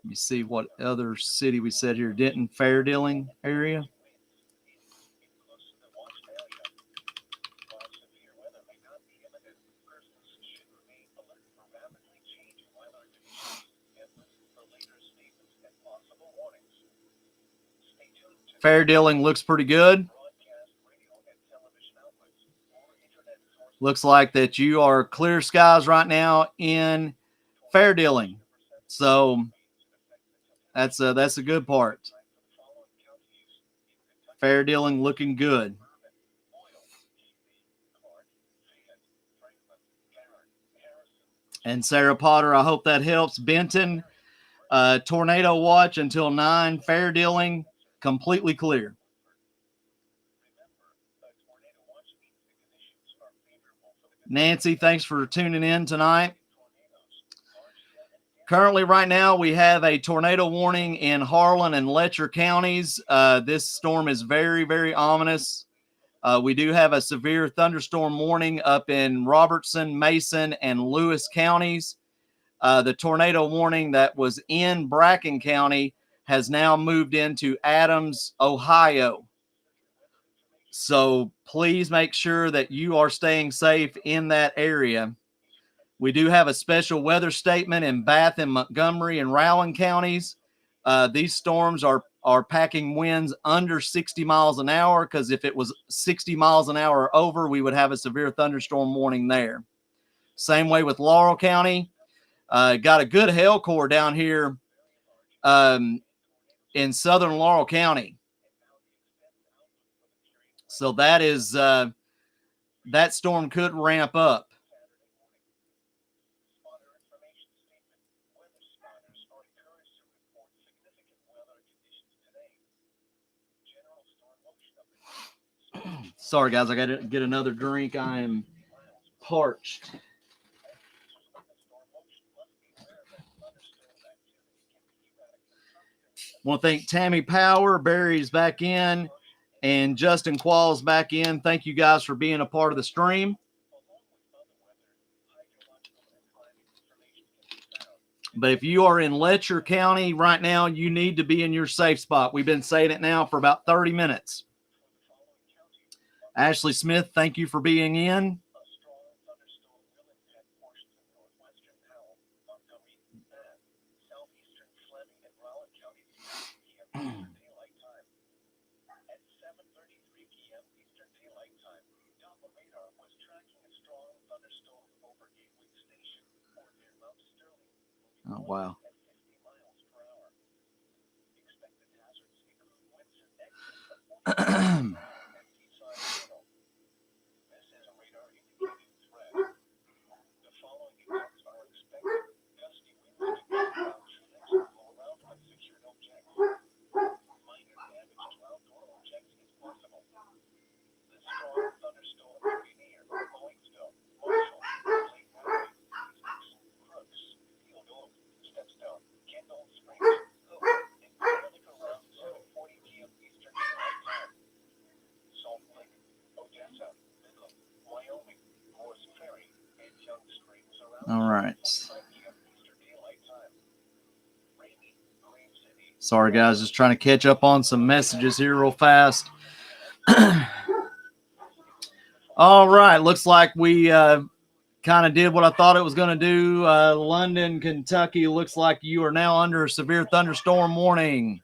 Let me see what other city we said here. Denton, Fairdealing area. Fairdealing looks pretty good. Looks like that you are clear skies right now in Fairdealing. So that's a good part. Fairdealing looking good. And Sarah Potter, I hope that helps. Benton, tornado watch until 9. Fairdealing, completely clear. Nancy, thanks for tuning in tonight. Currently, right now, we have a tornado warning in Harlan and Letcher counties. This storm is very, very ominous. We do have a severe thunderstorm warning up in Robertson, Mason, and Lewis counties. The tornado warning that was in Bracken County has now moved into Adams, Ohio. So please make sure that you are staying safe in that area. We do have a special weather statement in Bath and Montgomery and Rowan counties. These storms are packing winds under 60 miles an hour, because if it was 60 miles an hour or over, we would have a severe thunderstorm warning there. Same way with Laurel County. Got a good hail core down here in southern Laurel County. So that is that storm could ramp up. Sorry, guys, I got to get another drink. I am parched. Want to thank Tammy Power, Barry's back in, and Justin Qualls back in. Thank you guys for being a part of the stream. But if you are in Letcher County right now, you need to be in your safe spot. We've been saying it now for about 30 minutes. Ashley Smith, thank you for being in. Oh, wow. All right. Sorry, guys. Just trying to catch up on some messages here real fast. All right. Looks like we kind of did what I thought it was going to do. London, Kentucky, looks like you are now under a severe thunderstorm warning.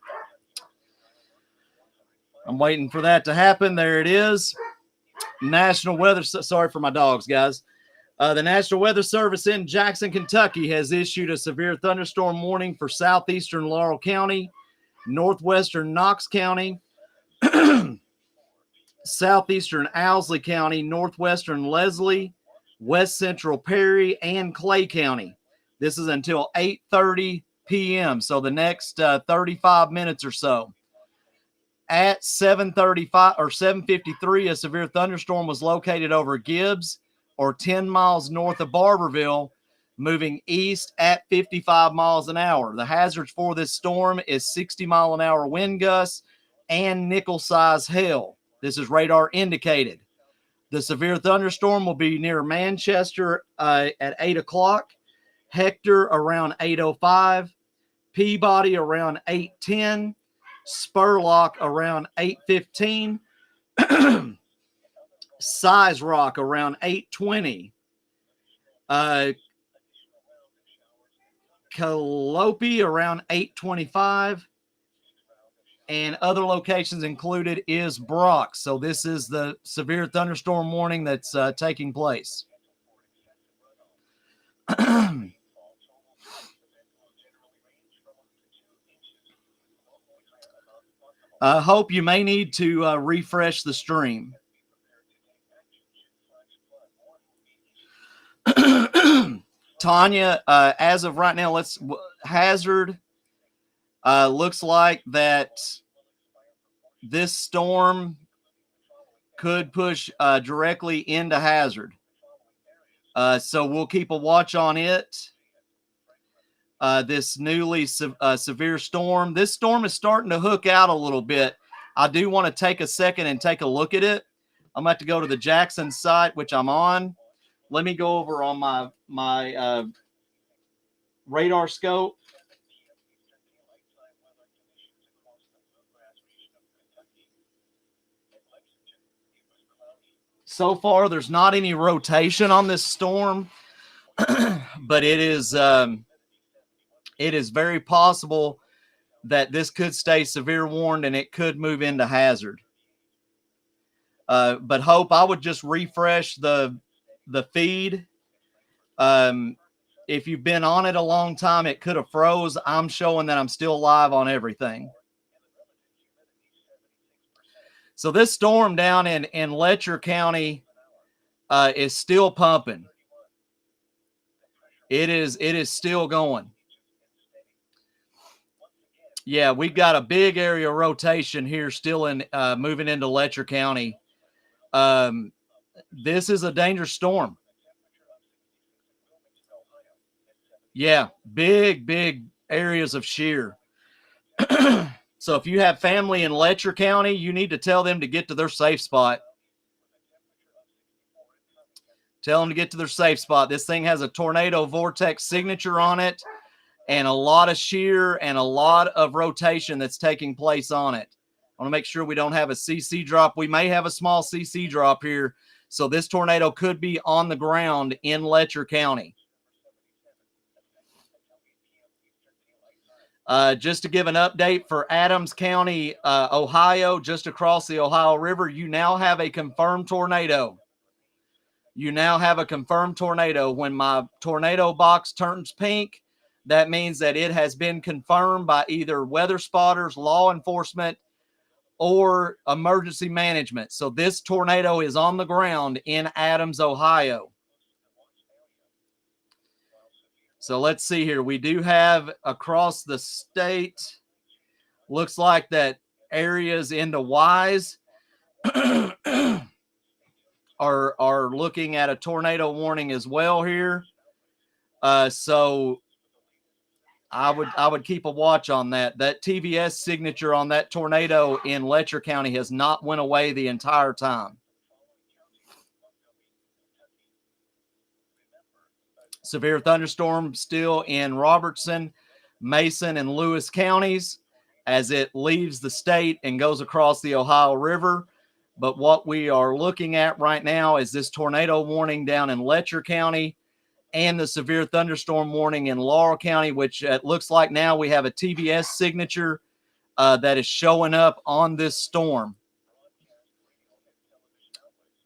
I'm waiting for that to happen. There it is. National Weather. Sorry for my dogs, guys. The National Weather Service in Jackson, Kentucky has issued a severe thunderstorm warning for southeastern Laurel County, northwestern Knox County, southeastern Owsley County, northwestern Leslie, west central Perry, and Clay County. This is until 8:30 p.m., so the next 35 minutes or so. At 7:35 or 7:53, a severe thunderstorm was located over Gibbs, or 10 miles north of Barberville, moving east at 55 miles an hour. The hazards for this storm is 60-mile-an-hour wind gusts and nickel-sized hail. This is radar indicated. The severe thunderstorm will be near Manchester at 8 o'clock, Hector around 8:05, Peabody around 8:10, Spurlock around 8:15, Size Rock around 8:20, Calliope around 8:25, and other locations included is Brock. So this is the severe thunderstorm warning that's taking place. I hope you may need to refresh the stream. Tanya, as of right now, hazard looks like that this storm could push directly into hazard. So we'll keep a watch on it. This newly severe storm. This storm is starting to hook out a little bit. I do want to take a second and take a look at it. I'm going to have to go to the Jackson site, which I'm on. Let me go over on my radar scope. So far, there's not any rotation on this storm, but it is very possible that this could stay severe warned and it could move into hazard. But Hope, I would just refresh the feed. If you've been on it a long time, it could have froze. I'm showing that I'm still live on everything. So this storm down in Letcher County is still pumping. It is still going. Yeah, we've got a big area rotation here still in moving into Letcher County. This is a dangerous storm. Yeah, big areas of shear. So if you have family in Letcher County, you need to tell them to get to their safe spot. Tell them to get to their safe spot. This thing has a tornado vortex signature on it and a lot of shear and a lot of rotation that's taking place on it. I want to make sure we don't have a CC drop. We may have a small CC drop here. So this tornado could be on the ground in Letcher County. Just to give an update for Adams County, Ohio, just across the Ohio River, you now have a confirmed tornado. You now have a confirmed tornado. When my tornado box turns pink, that means that it has been confirmed by either weather spotters, law enforcement, or emergency management. So this tornado is on the ground in Adams, Ohio. So let's see here. We do have across the state, looks like that areas into Wise are looking at a tornado warning as well here. So I would keep a watch on that. That TVS signature on that tornado in Letcher County has not went away the entire time. Severe thunderstorm still in Robertson, Mason, and Lewis counties as it leaves the state and goes across the Ohio River. But what we are looking at right now is this tornado warning down in Letcher County and the severe thunderstorm warning in Laurel County, which it looks like now we have a TVS signature that is showing up on this storm.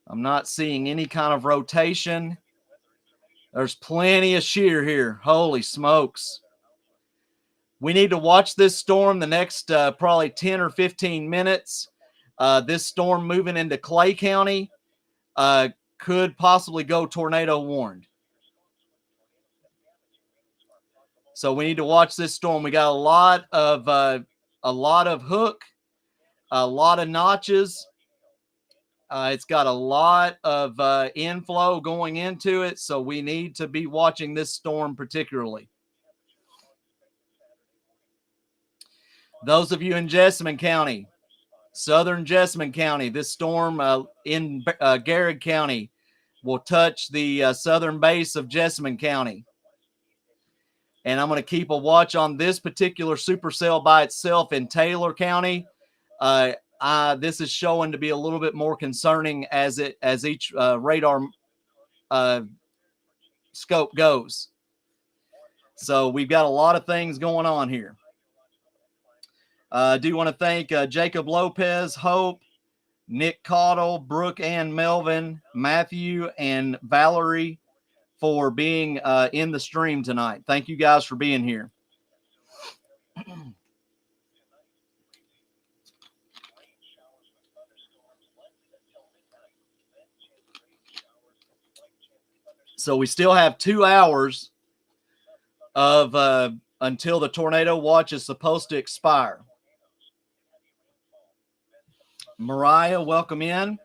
I'm not seeing any kind of rotation. There's plenty of shear here. Holy smokes. We need to watch this storm the next probably 10 or 15 minutes. This storm moving into Clay County could possibly go tornado warned. So we need to watch this storm. We got a lot of hook, a lot of notches. It's got a lot of inflow going into it, so we need to be watching this storm particularly. Those of you in Jessamine County, southern Jessamine County, this storm in Garrett County will touch the southern base of Jessamine County. And I'm going to keep a watch on this particular supercell by itself in Taylor County. This is showing to be a little bit more concerning as each radar scope goes. So we've got a lot of things going on here. I do want to thank Jacob Lopez, Hope, Nick Caudill, Brooke Ann Melvin, Matthew, and Valerie for being in the stream tonight. Thank you guys for being here. So we still have 2 hours of until the tornado watch is supposed to expire. Mariah, welcome in.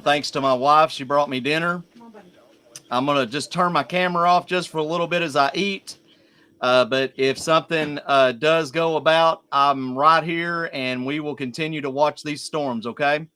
Thanks to my wife, she brought me dinner. I'm going to just turn my camera off just for a little bit as I eat. But if something does go about, I'm right here and we will continue to watch these storms, okay?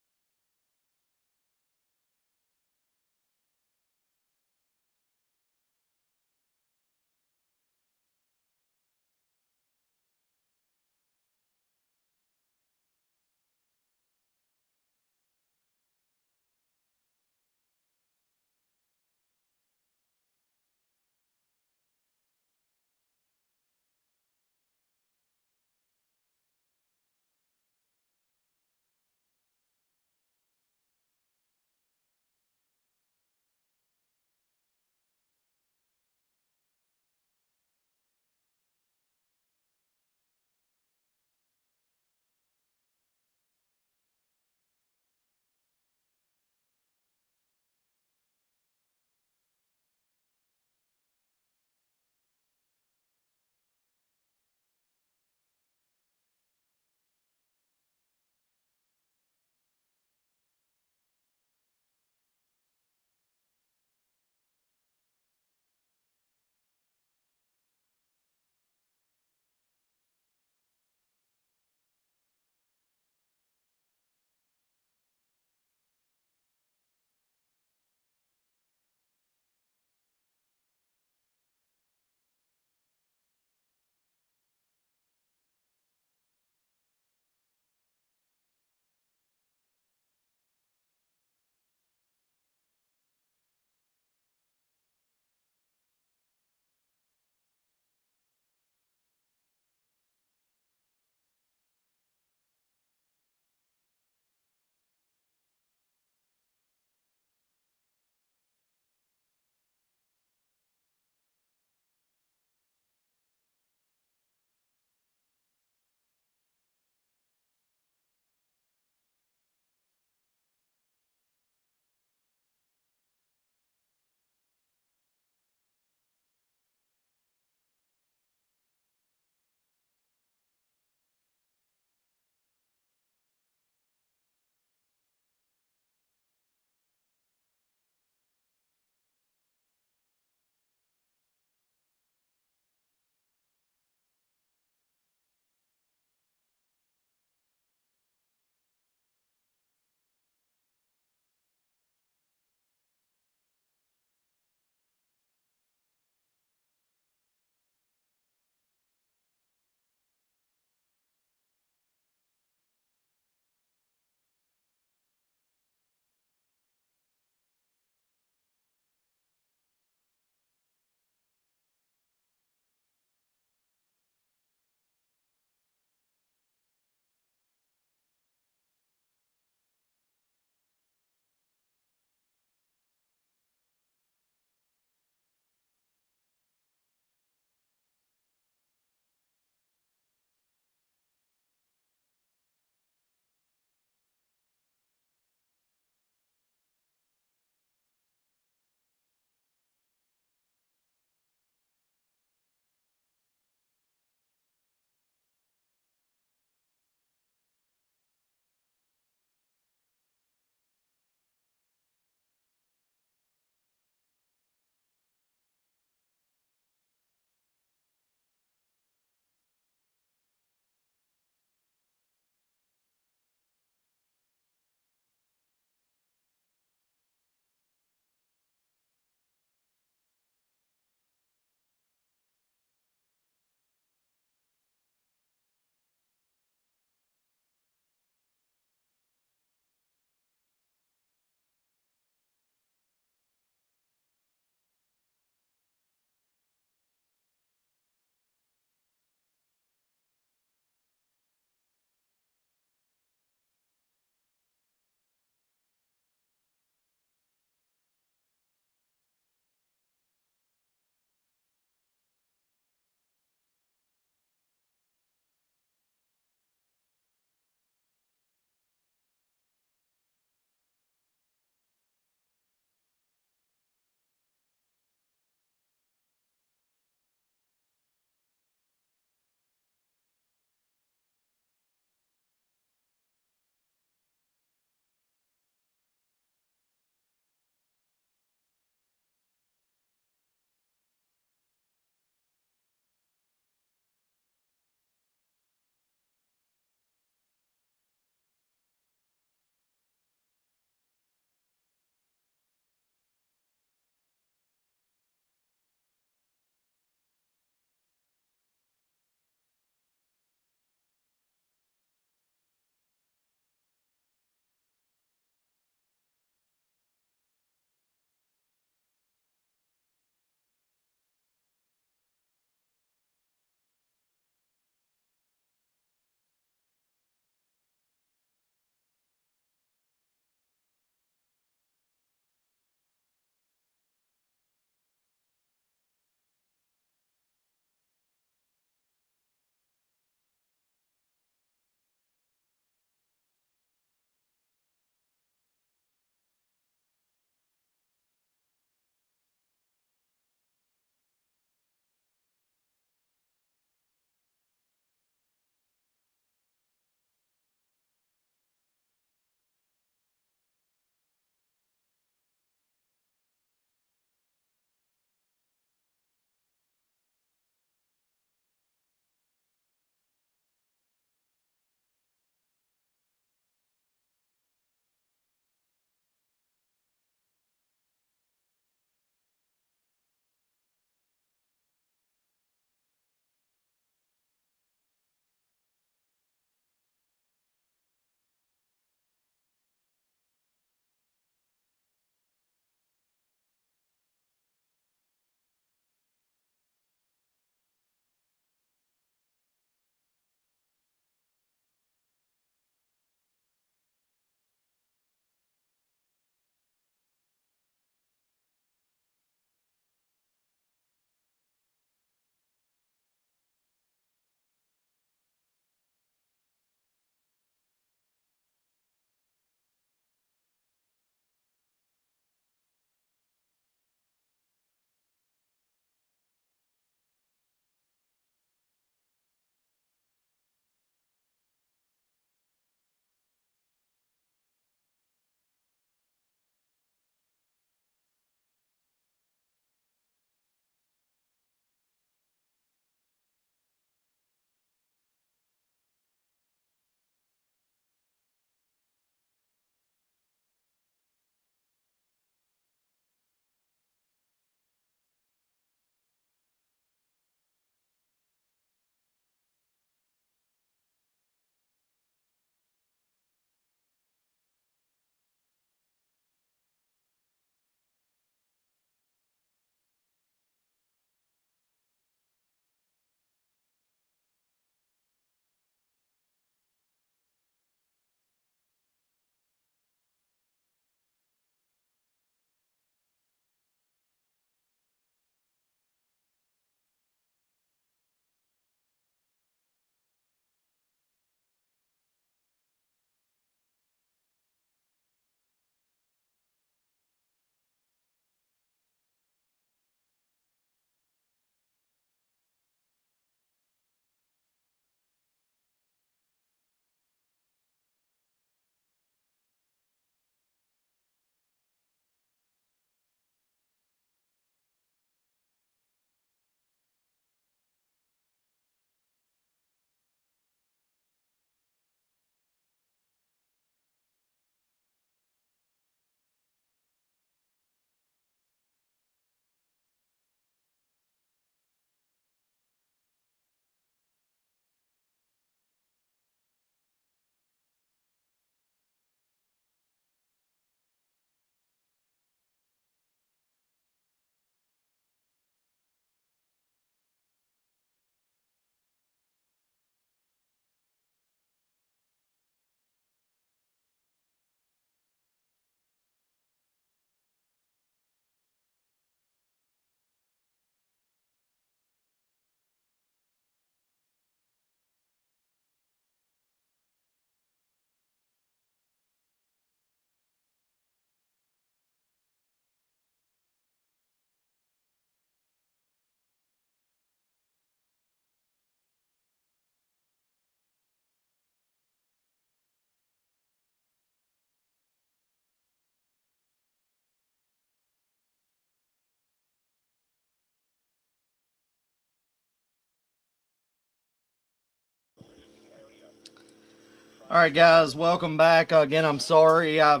All right, guys, welcome back again. I'm sorry I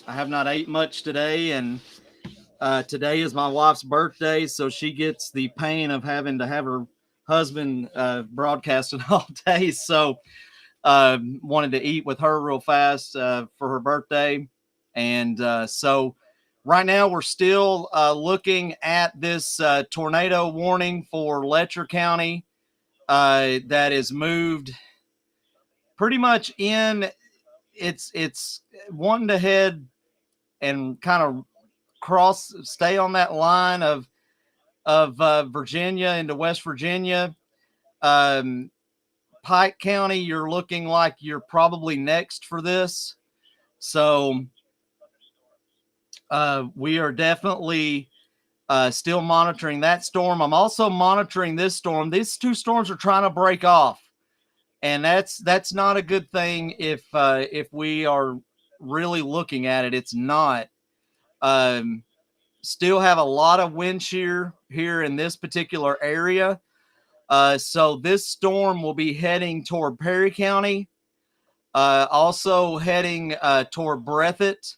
have not ate much today, and today is my wife's birthday, so she gets the pain of having to have her husband broadcasting all day. So wanted to eat with her real fast for her birthday, and so right now we're still looking at this tornado warning for Letcher County that is moved pretty much in. It's wanting to head and kind of stay on that line of Virginia into West Virginia. Um, Pike County, you're looking like you're probably next for this. So we are definitely still monitoring that storm. I'm also monitoring this storm. These two storms are trying to break off, and that's not a good thing if we are really looking at it. It's not. Still have a lot of wind shear here in this particular area. So this storm will be heading toward Perry County, also heading toward Breathitt,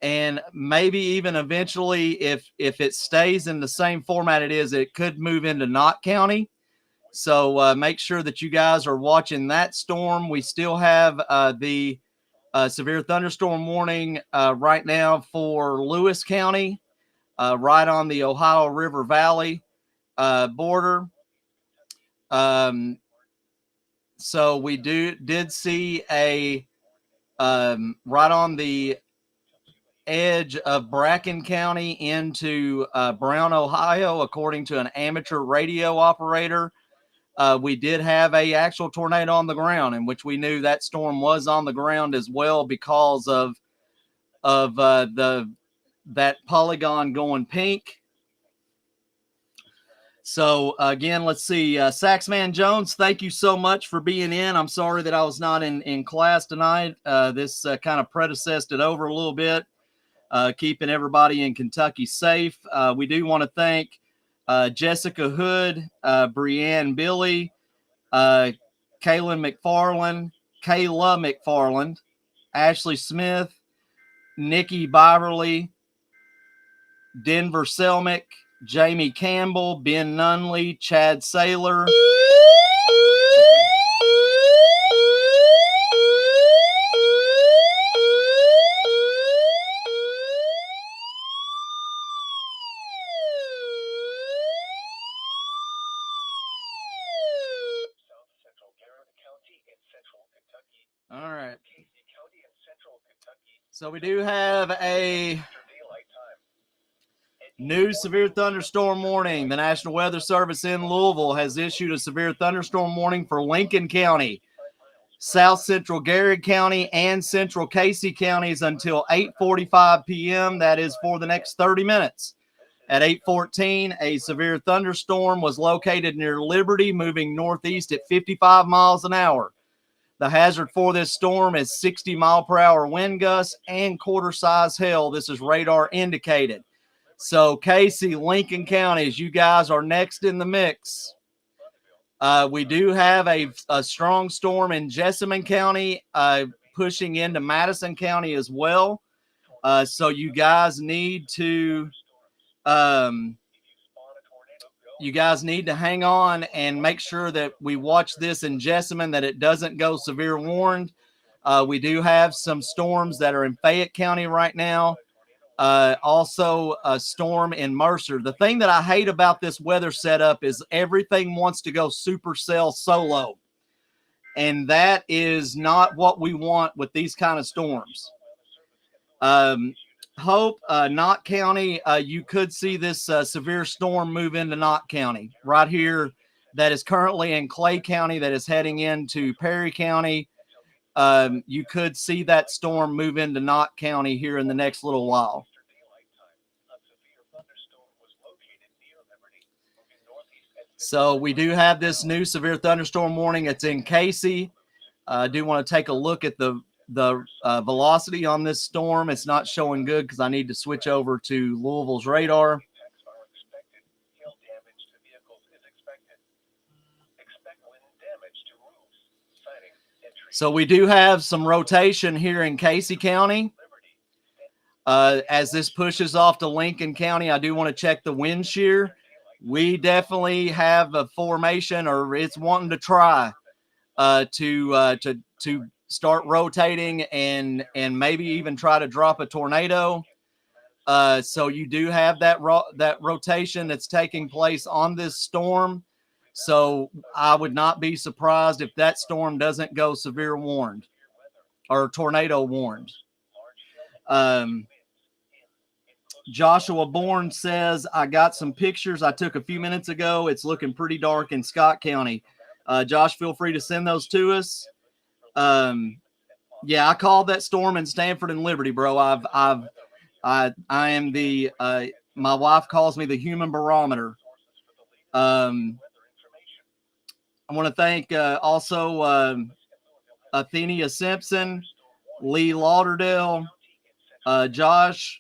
and maybe even eventually, if it stays in the same format it is, it could move into Knott County. So make sure that you guys are watching that storm. We still have the severe thunderstorm warning right now for Lewis County, right on the Ohio River Valley border. So we did see a right on the edge of Bracken County into Brown, Ohio, according to an amateur radio operator. We did have a actual tornado on the ground, in which we knew that storm was on the ground as well because of that polygon going pink. So again, let's see. Saxman Jones, thank you so much for being in. I'm sorry that I was not in class tonight. This kind of predecessed it over a little bit, keeping everybody in Kentucky safe. We do want to thank Jessica Hood, Brianne Billy, Kayla McFarland, Ashley Smith, Nikki Byverly, Denver Selmick, Jamie Campbell, Ben Nunley, Chad Saylor. All right. So we do have a new severe thunderstorm warning. The National Weather Service in Louisville has issued a severe thunderstorm warning for Lincoln County, South Central Garrett County, and Central Casey counties until 8:45 p.m. That is for the next 30 minutes. At 8:14, a severe thunderstorm was located near Liberty, moving northeast at 55 miles an hour. The hazard for this storm is 60-mile-per-hour wind gusts and quarter-size hail. This is radar indicated. So, Casey, Lincoln counties, you guys are next in the mix. We do have a strong storm in Jessamine County, pushing into Madison County as well. So you guys need to hang on and make sure that we watch this in Jessamine, that it doesn't go severe warned. We do have some storms that are in Fayette County right now. Also a storm in Mercer. The thing that I hate about this weather setup is everything wants to go supercell solo. And that is not what we want with these kind of storms. Hope, Knott County, you could see this severe storm move into Knott County right here. That is currently in Clay County, that is heading into Perry County. You could see that storm move into Knott County here in the next little while. So we do have this new severe thunderstorm warning. It's in Casey. I do want to take a look at the velocity on this storm. It's not showing good because I need to switch over to Louisville's radar. So we do have some rotation here in Casey County. As this pushes off to Lincoln County, I do want to check the wind shear. We definitely have a formation, or it's wanting to try to start rotating and maybe even try to drop a tornado. So you do have that rotation that's taking place on this storm. So I would not be surprised if that storm doesn't go severe warned or tornado warned. Joshua Bourne says, I got some pictures I took a few minutes ago. It's looking pretty dark in Scott County. Josh, feel free to send those to us. Yeah, I called that storm in Stanford and Liberty, bro. I am the, my wife calls me the human barometer. I want to thank also Athenia Simpson, Lee Lauderdale, Josh,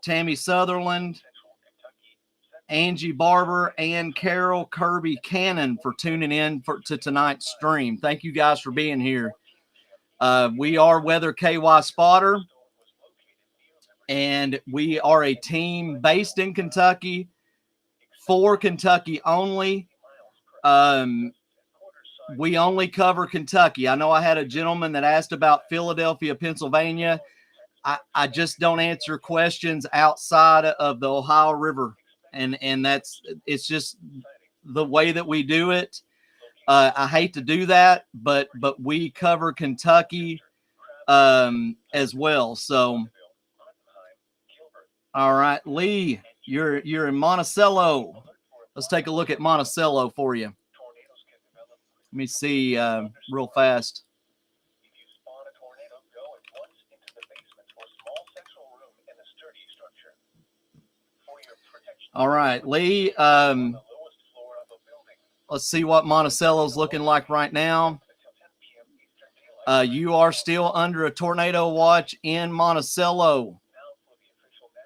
Tammy Sutherland, Angie Barber, and Carol Kirby Cannon for tuning in to tonight's stream. Thank you guys for being here. We are Weather KY Spotter, and we are a team based in Kentucky, for Kentucky only. We only cover Kentucky. I know I had a gentleman that asked about Philadelphia, Pennsylvania. I just don't answer questions outside of the Ohio River. And it's just the way that we do it. I hate to do that, but we cover Kentucky as well. So, all right, Lee, you're in Monticello. Let's take a look at Monticello for you. Let me see real fast. All right, Lee. Let's see what Monticello's looking like right now. You are still under a tornado watch in Monticello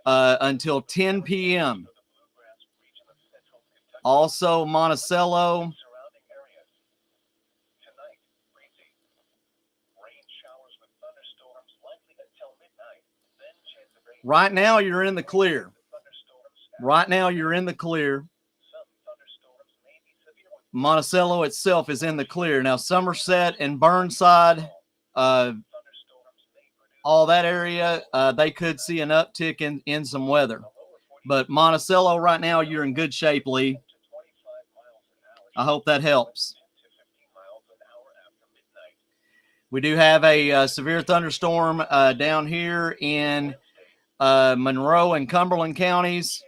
until 10 p.m. Also, Monticello. Right now, you're in the clear. Right now, you're in the clear. Monticello itself is in the clear. Now, Somerset and Burnside, all that area, they could see an uptick in some weather. But Monticello right now, you're in good shape, Lee. I hope that helps. We do have a severe thunderstorm down here in Monroe and Cumberland counties.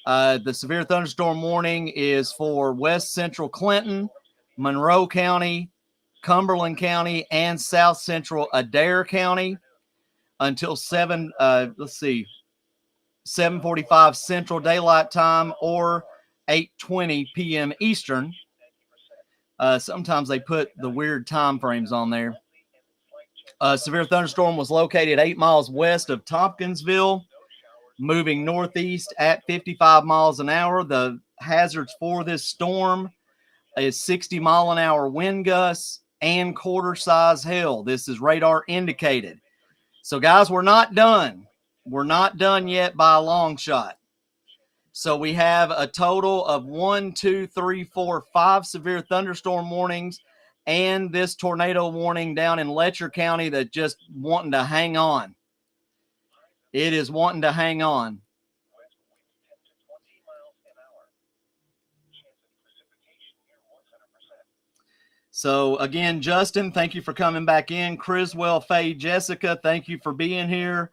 The severe thunderstorm warning is for West Central Clinton, Monroe County, Cumberland County, and South Central Adair County until 7:45 Central Daylight Time or 8:20 p.m. Eastern. Sometimes they put the weird time frames on there. Severe thunderstorm was located 8 miles west of Tompkinsville, moving northeast at 55 miles an hour. The hazards for this storm is 60-mile-an-hour wind gusts and quarter-size hail. This is radar indicated. So, guys, we're not done. We're not done yet by a long shot. So we have a total of 5 severe thunderstorm warnings and this tornado warning down in Letcher County that just wanting to hang on. It is wanting to hang on. So again, Justin, thank you for coming back in. Criswell, Faye, Jessica, thank you for being here.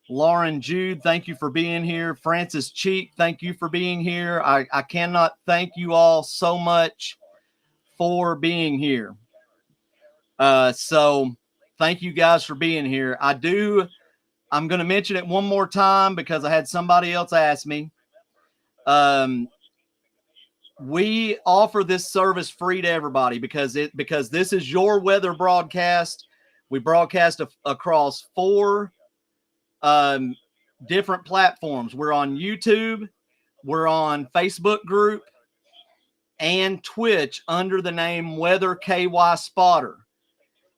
Lauren Jude, thank you for being here. Francis Cheek, thank you for being here. I cannot thank you all so much for being here. So thank you guys for being here. I'm going to mention it one more time because I had somebody else ask me. We offer this service free to everybody because this is your weather broadcast. We broadcast across 4 different platforms. We're on YouTube, we're on Facebook group, and Twitch under the name Weather KY Spotter.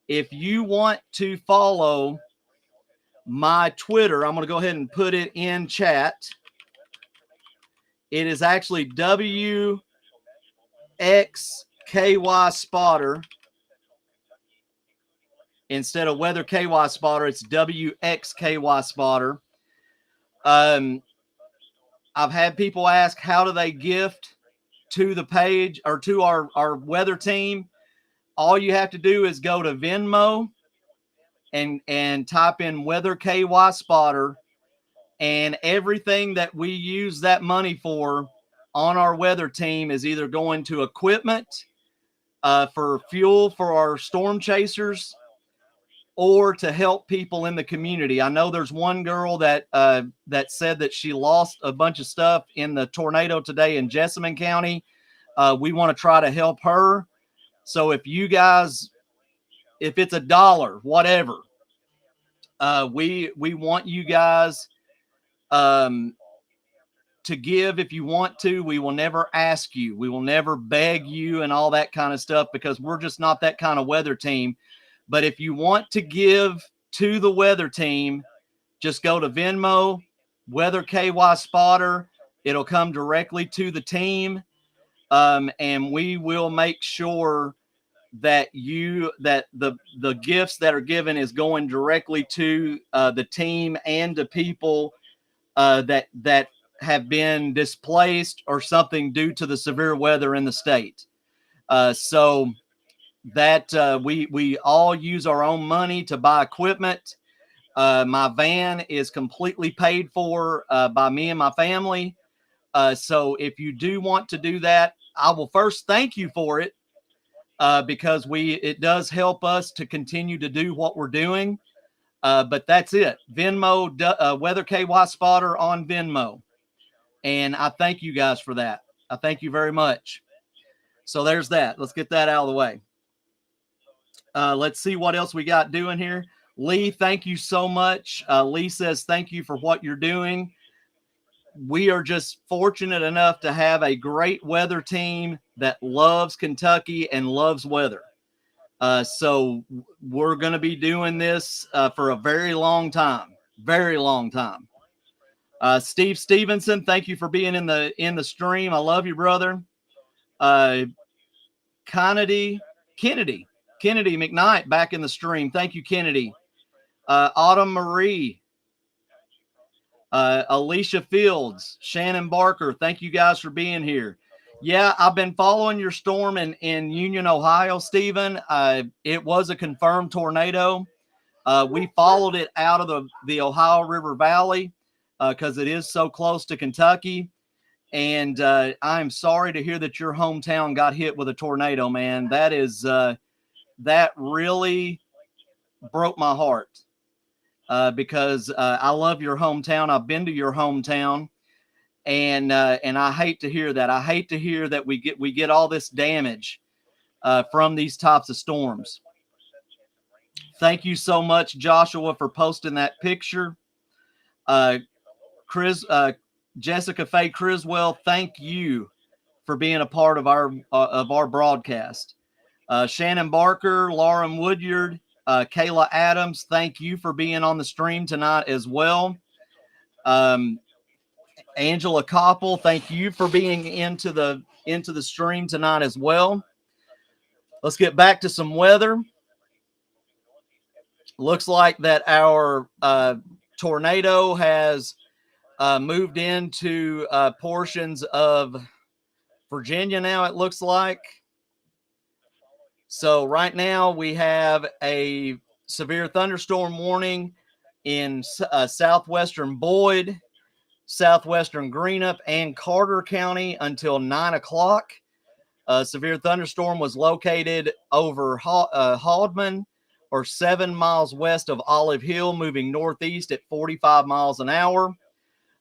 if you want to follow my Twitter, I'm going to go ahead and put it in chat. It is actually WXKY Spotter. Instead of Weather KY Spotter, it's WXKY Spotter. I've had people ask, how do they gift to the page or to our weather team? All you have to do is go to Venmo and type in Weather KY Spotter, and everything that we use that money for on our weather team is either going to equipment, for fuel for our storm chasers, or to help people in the community. I know there's one girl that said that she lost a bunch of stuff in the tornado today in Jessamine County. We want to try to help her. So if you guys, if it's $1, whatever, we want you guys to give if you want to. We will never ask you. We will never beg you and all that kind of stuff, because we're just not that kind of weather team. But if you want to give to the weather team, just go to Venmo, Weather KY Spotter. It'll come directly to the team. And we will make sure that the gifts that are given is going directly to the team and to people that have been displaced or something due to the severe weather in the state. So that we all use our own money to buy equipment. My van is completely paid for by me and my family. So if you do want to do that, I will first thank you for it, because it does help us to continue to do what we're doing. But that's it. Venmo, Weather KY Spotter on Venmo. And I thank you guys for that. I thank you very much. So there's that. Let's get that out of the way. Let's see what else we got doing here. Lee, thank you so much. Lee says, thank you for what you're doing. We are just fortunate enough to have a great weather team that loves Kentucky and loves weather. So we're going to be doing this for a very long time. Very long time. Steve Stevenson, thank you for being in the stream. I love you, brother. Kennedy McKnight back in the stream. Thank you, Kennedy. Autumn Marie, Alicia Fields, Shannon Barker. Thank you guys for being here. Yeah, I've been following your storm in Union, Ohio, Stephen. It was a confirmed tornado. We followed it out of the Ohio River Valley because it is so close to Kentucky. And I'm sorry to hear that your hometown got hit with a tornado, man. That really broke my heart because I love your hometown. I've been to your hometown, and I hate to hear that. I hate to hear that we get all this damage from these types of storms. Thank you so much, Joshua, for posting that picture. Jessica Faye Criswell, thank you for being a part of our broadcast. Shannon Barker, Lauren Woodyard, Kayla Adams, thank you for being on the stream tonight as well. Angela Koppel, thank you for being into the stream tonight as well. Let's get back to some weather. Looks like that our tornado has moved into portions of Virginia now, it looks like. So right now we have a severe thunderstorm warning in southwestern Boyd, southwestern Greenup, and Carter County until 9 o'clock. A severe thunderstorm was located over Haldeman, or 7 miles west of Olive Hill, moving northeast at 45 miles an hour.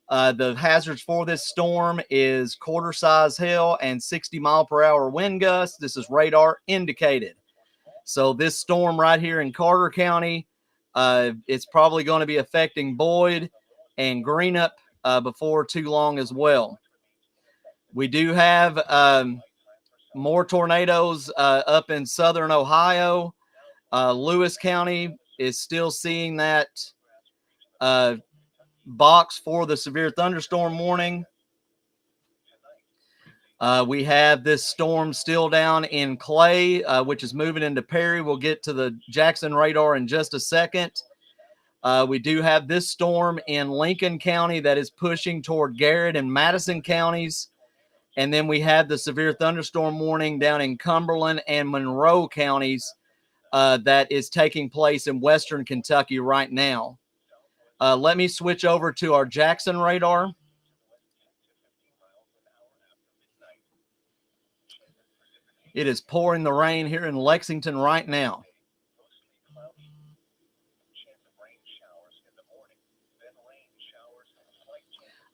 The hazards for this storm is quarter-size hail and 60-mile-per-hour wind gusts. This is radar indicated. So this storm right here in Carter County, it's probably going to be affecting Boyd and Greenup before too long as well. We do have more tornadoes up in southern Ohio. Lewis County is still seeing that box for the severe thunderstorm warning. We have this storm still down in Clay, which is moving into Perry. We'll get to the Jackson radar in just a second. We do have this storm in Lincoln County that is pushing toward Garrett and Madison counties. And then we have the severe thunderstorm warning down in Cumberland and Monroe counties that is taking place in western Kentucky right now. Let me switch over to our Jackson radar. It is pouring the rain here in Lexington right now.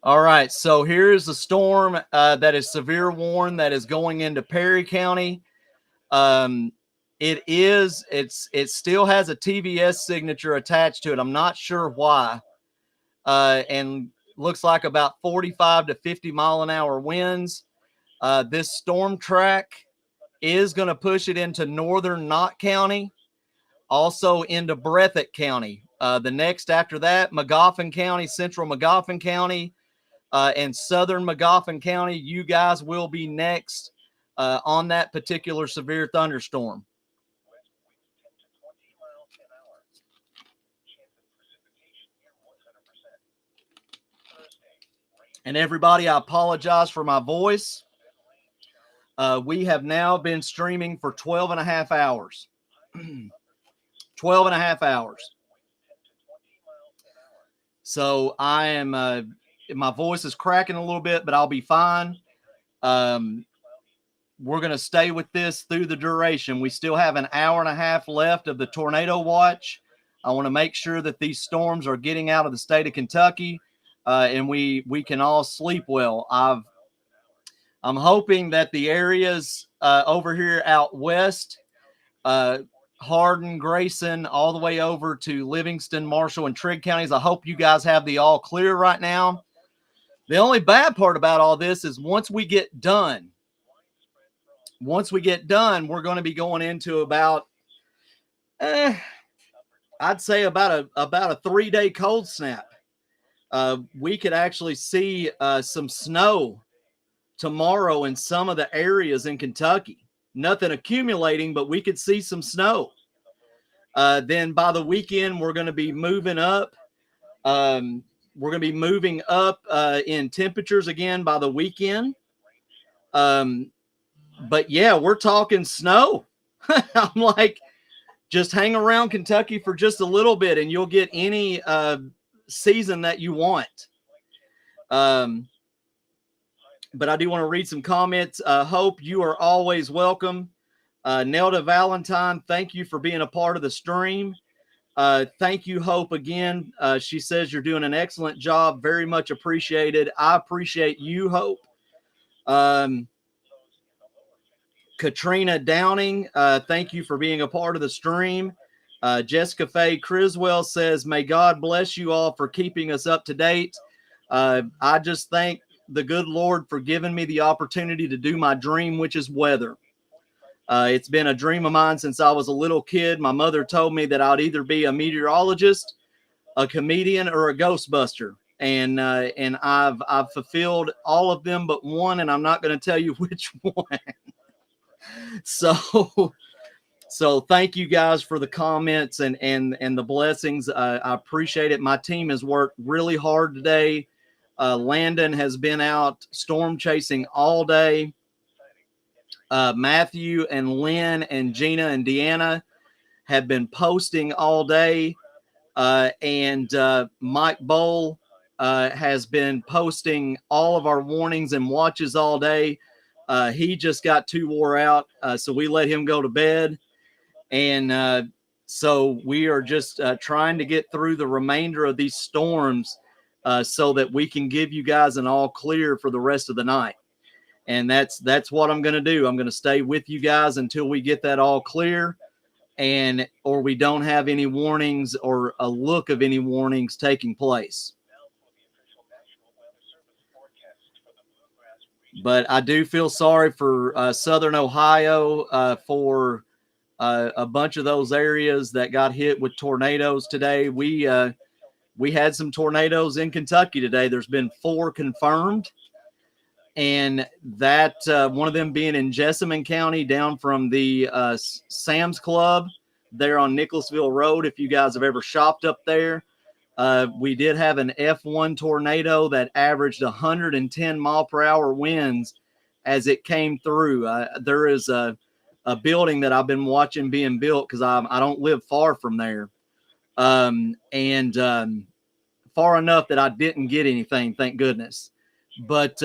All right, so here's the storm that is severe warn that is going into Perry County. It still has a TVS signature attached to it. I'm not sure why. And looks like about 45 to 50 mile an hour winds. This storm track is going to push it into northern Knott County, also into Breathitt County. The next after that, Magoffin County, central Magoffin County, and southern Magoffin County. You guys will be next on that particular severe thunderstorm. And everybody, I apologize for my voice. We have now been streaming for 12 and a half hours. 12 and a half hours. So I am, my voice is cracking a little bit, but I'll be fine. We're going to stay with this through the duration. We still have an hour and a half left of the tornado watch. I want to make sure that these storms are getting out of the state of Kentucky, and we can all sleep well. I'm hoping that the areas over here out west, Hardin, Grayson, all the way over to Livingston, Marshall, and Trigg counties, I hope you guys have the all clear right now. The only bad part about all this is once we get done, we're going to be going into about, I'd say about a 3-day cold snap. We could actually see some snow tomorrow in some of the areas in Kentucky. Nothing accumulating, but we could see some snow. Then by the weekend, we're going to be moving up. We're going to be moving up in temperatures again by the weekend. But yeah, we're talking snow. I'm like, just hang around Kentucky for just a little bit and you'll get any season that you want. But I do want to read some comments. Hope, you are always welcome. Nelda Valentine, thank you for being a part of the stream. Thank you, Hope, again. She says you're doing an excellent job. Very much appreciated. I appreciate you, Hope. Katrina Downing, thank you for being a part of the stream. Jessica Faye Criswell says, may God bless you all for keeping us up to date. I just thank the good Lord for giving me the opportunity to do my dream, which is weather. It's been a dream of mine since I was a little kid. My mother told me that I'd either be a meteorologist, a comedian, or a Ghostbuster. And I've fulfilled all of them but one, and I'm not going to tell you which one. So thank you guys for the comments and the blessings. I appreciate it. My team has worked really hard today. Landon has been out storm chasing all day. Matthew and Lynn and Gina and Deanna have been posting all day. And Mike Bowl has been posting all of our warnings and watches all day. He just got too wore out, so we let him go to bed. And so we are just trying to get through the remainder of these storms so that we can give you guys an all clear for the rest of the night. And that's what I'm going to do. I'm going to stay with you guys until we get that all clear or we don't have any warnings or a look of any warnings taking place. But I do feel sorry for Southern Ohio for a bunch of those areas that got hit with tornadoes today. We had some tornadoes in Kentucky today. There's been 4 confirmed, and that one of them being in Jessamine County, down from the Sam's Club there on Nicholasville Road. If you guys have ever shopped up there, we did have an F1 tornado that averaged 110 mile per hour winds as it came through. There is a building that I've been watching being built because I don't live far from there, and far enough that I didn't get anything, thank goodness. But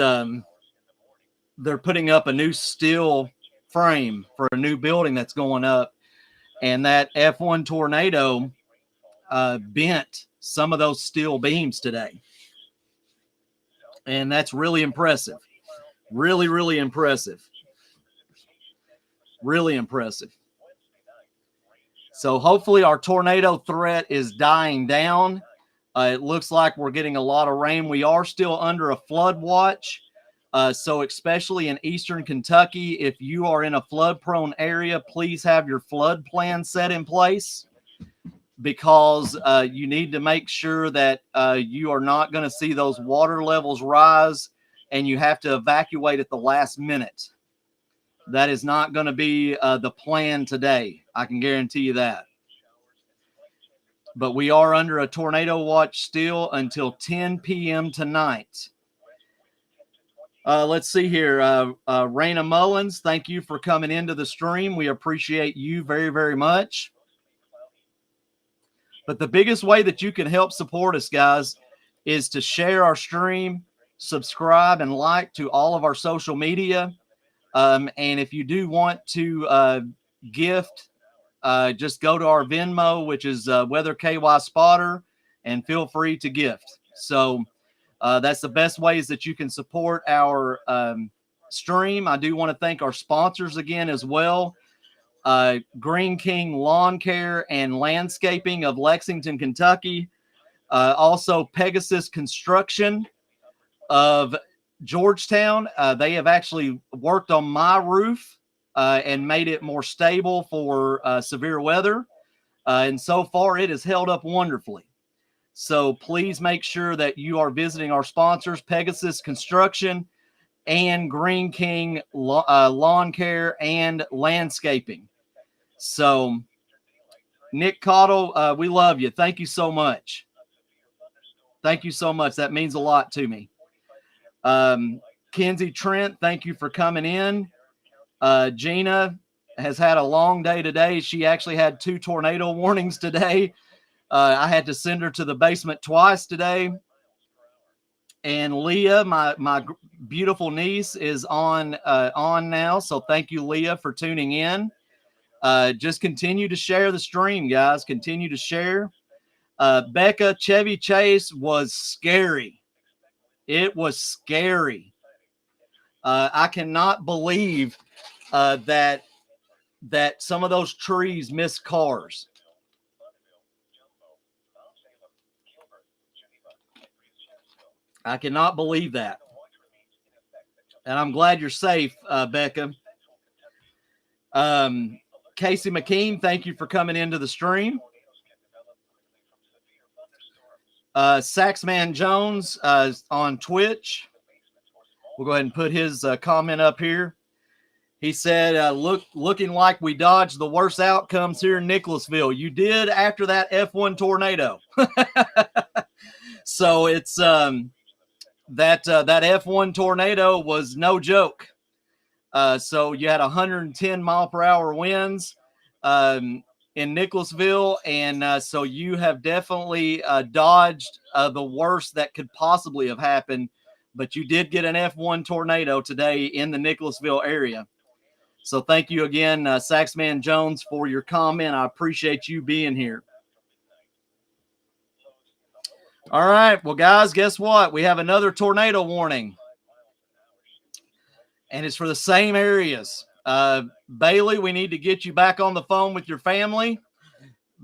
they're putting up a new steel frame for a new building that's going up, and that F1 tornado bent some of those steel beams today, and that's really impressive. Really, really impressive. Really impressive. So hopefully our tornado threat is dying down. It looks like we're getting a lot of rain. We are still under a flood watch. So especially in eastern Kentucky, if you are in a flood-prone area, please have your flood plan set in place, because you need to make sure that you are not going to see those water levels rise and you have to evacuate at the last minute. That is not going to be the plan today. I can guarantee you that. But we are under a tornado watch still until 10 p.m. tonight. Let's see here. Raina Mullins, thank you for coming into the stream. We appreciate you very, very much. But the biggest way that you can help support us, guys, is to share our stream, subscribe, and like to all of our social media. And if you do want to gift, just go to our Venmo, which is Weather KY Spotter, and feel free to gift. So that's the best ways that you can support our stream. I do want to thank our sponsors again as well. Green King Lawn Care and Landscaping of Lexington, Kentucky. Also Pegasus Construction of Georgetown. They have actually worked on my roof and made it more stable for severe weather. And so far it has held up wonderfully. So please make sure that you are visiting our sponsors, Pegasus Construction and Green King Lawn Care and Landscaping. So, Nick Cottle, we love you. Thank you so much. Thank you so much. That means a lot to me. Kenzie Trent, thank you for coming in. Gina has had a long day today. She actually had 2 tornado warnings today. I had to send her to the basement twice today. And Leah, my beautiful niece, is on now. So thank you, Leah, for tuning in. Just continue to share the stream, guys. Continue to share. Becca, Chevy Chase was scary. It was scary. I cannot believe that some of those trees missed cars. I cannot believe that. And I'm glad you're safe, Becca. Casey McKean, thank you for coming into the stream. Saxman Jones on Twitch. We'll go ahead and put his comment up here. He said, looking like we dodged the worst outcomes here in Nicholasville. You did after that F1 tornado. So it's that F1 tornado was no joke. So you had 110 mile per hour winds in Nicholasville. And so you have definitely dodged the worst that could possibly have happened. But you did get an F1 tornado today in the Nicholasville area. So thank you again, Saxman Jones, for your comment. I appreciate you being here. All right. Well, guys, guess what? We have another tornado warning. And it's for the same areas. Bailey, we need to get you back on the phone with your family.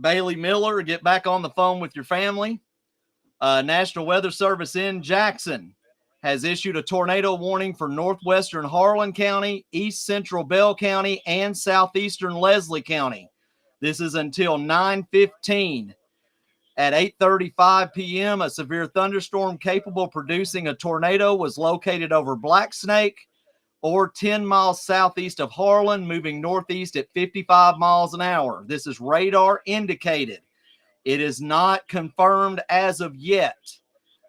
Bailey Miller, get back on the phone with your family. National Weather Service in Jackson has issued a tornado warning for northwestern Harlan County, east central Bell County, and southeastern Leslie County. This is until 9:15. At 8:35 p.m., a severe thunderstorm capable of producing a tornado was located over Black Snake, or 10 miles southeast of Harlan, moving northeast at 55 miles an hour. This is radar indicated. It is not confirmed as of yet.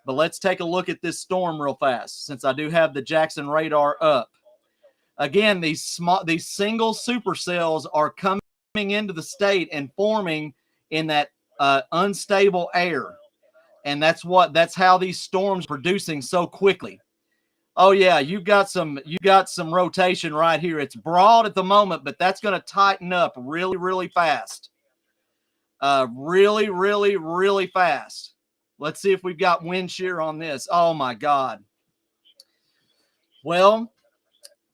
But let's take a look at this storm real fast, since I do have the Jackson radar up. Again, these single supercells are coming into the state and forming in that unstable air. And that's how these storms are producing so quickly. Oh yeah, you got some rotation right here. It's broad at the moment, but that's going to tighten up really, really fast. Really, really, really fast. Let's see if we've got wind shear on this. Oh my God. Well,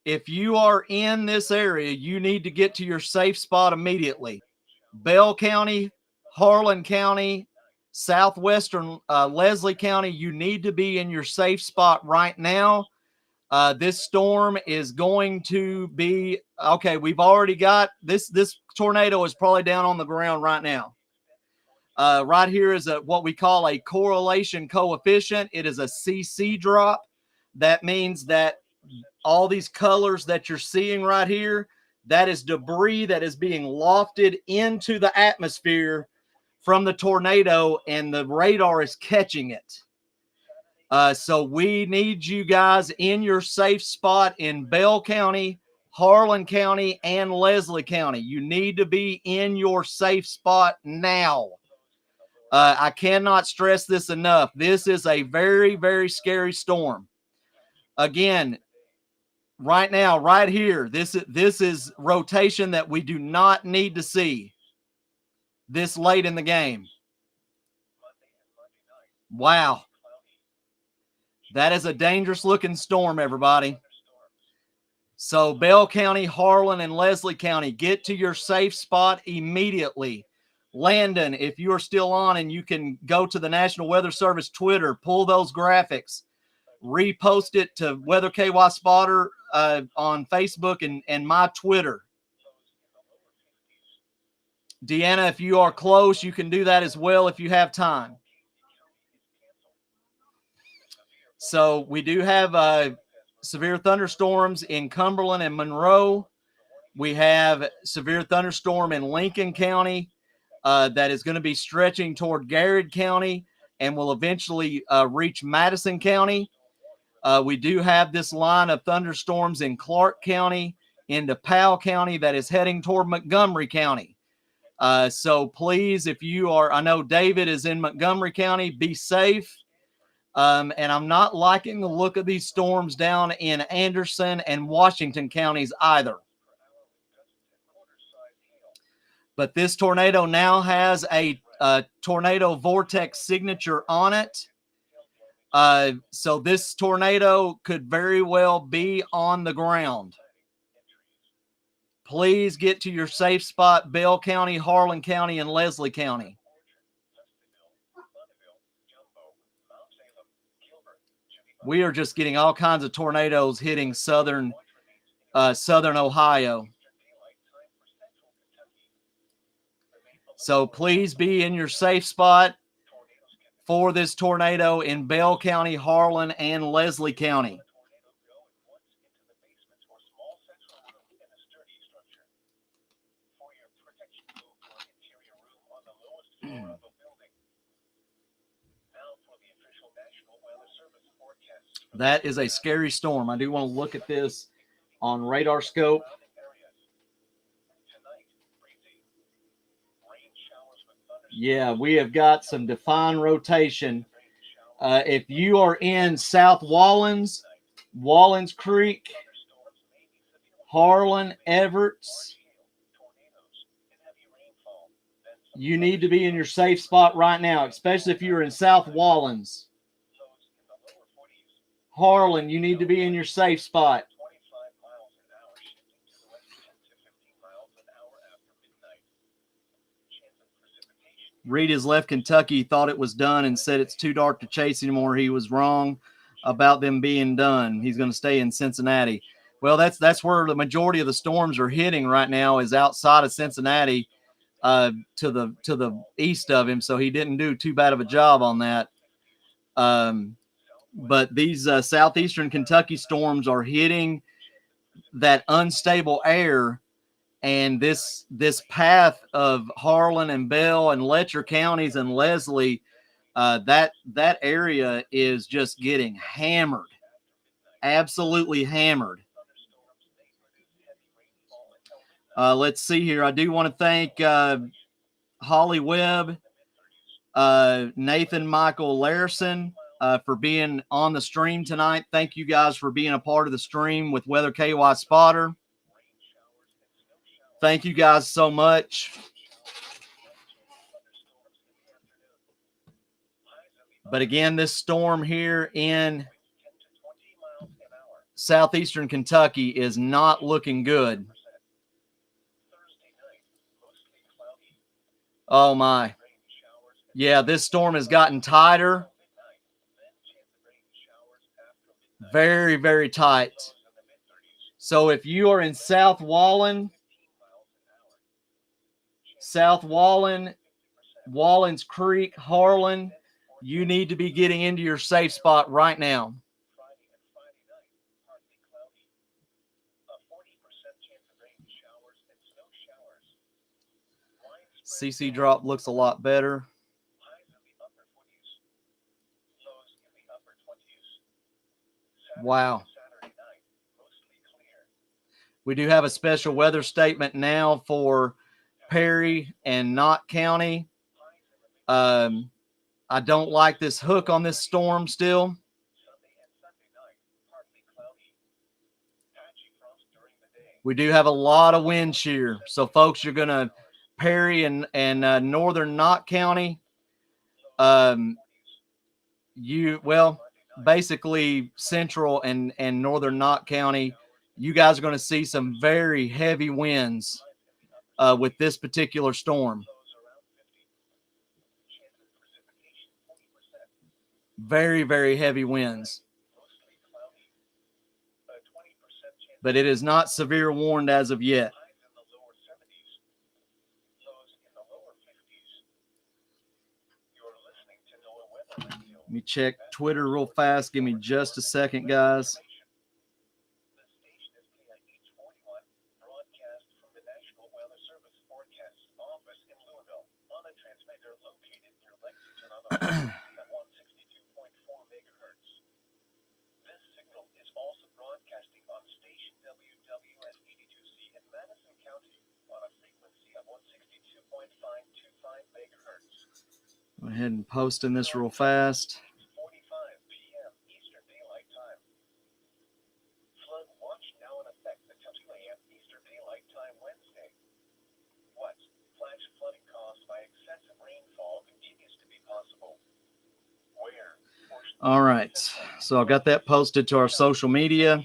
if you are in this area, you need to get to your safe spot immediately. Bell County, Harlan County, southwestern Leslie County, you need to be in your safe spot right now. This storm is going to be, okay, we've already got, this tornado is probably down on the ground right now. Right here is what we call a correlation coefficient. It is a CC drop. That means that all these colors that you're seeing right here, that is debris that is being lofted into the atmosphere from the tornado, and the radar is catching it. So we need you guys in your safe spot in Bell County, Harlan County, and Leslie County. You need to be in your safe spot now. I cannot stress this enough. This is a very, very scary storm. Again, right now, right here, this is rotation that we do not need to see this late in the game. Wow. That is a dangerous looking storm, everybody. So Bell County, Harlan, and Leslie County, get to your safe spot immediately. Landon, if you are still on and you can go to the National Weather Service Twitter, pull those graphics, repost it to Weather KY Spotter on Facebook and my Twitter. Deanna, if you are close, you can do that as well if you have time. So we do have severe thunderstorms in Cumberland and Monroe. We have severe thunderstorm in Lincoln County. That is going to be stretching toward Garrett County and will eventually reach Madison County. We do have this line of thunderstorms in Clark County into Powell County that is heading toward Montgomery County. So please, if you are, I know David is in Montgomery County, be safe. And I'm not liking the look of these storms down in Anderson and Washington counties either. But this tornado now has a tornado vortex signature on it. So this tornado could very well be on the ground. Please get to your safe spot, Bell County, Harlan County, and Leslie County. We are just getting all kinds of tornadoes hitting southern Ohio. So please be in your safe spot for this tornado in Bell County, Harlan, and Leslie County. That is a scary storm. I do want to look at this on radar scope. Yeah, we have got some defined rotation. If you are in South Wallens, Wallens Creek, Harlan, Everts, you need to be in your safe spot right now, especially if you're in South Wallens. Harlan, you need to be in your safe spot. Reed has left Kentucky, thought it was done, and said it's too dark to chase anymore. He was wrong. about them being done. He's going to stay in Cincinnati. Well, that's where the majority of the storms are hitting right now, is outside of Cincinnati, to the east of him. So he didn't do too bad of a job on that. But these southeastern Kentucky storms are hitting that unstable air, and this path of Harlan and Bell and Letcher counties and Leslie, that area is just getting hammered, absolutely hammered. Let's see here. I do want to thank Holly Webb, Nathan Michael Larson, for being on the stream tonight. Thank you guys for being a part of the stream with Weather KY Spotter. Thank you guys so much. But again, this storm here in southeastern Kentucky is not looking good. Oh my. Yeah, this storm has gotten tighter. Very, very tight. So if you are in South Wallen, Wallens Creek, Harlan, you need to be getting into your safe spot right now. CC drop looks a lot better. Wow. We do have a special weather statement now for Perry and Knott County. I don't like this hook on this storm still. We do have a lot of wind shear. So folks, you're going to Perry and northern Knott County. Basically central and northern Knott County, you guys are going to see some very heavy winds with this particular storm. Very, very heavy winds. But it is not severe warned as of yet. Let me check Twitter real fast. Give me just a second, guys. Go ahead and post in this real fast. 45 p.m. Eastern Daylight Time. Flood watch now in effect until 2 a.m. Eastern Daylight Time Wednesday. What? Flash flooding caused by excessive rainfall continues to be possible. Where? All right. So I got that posted to our social media.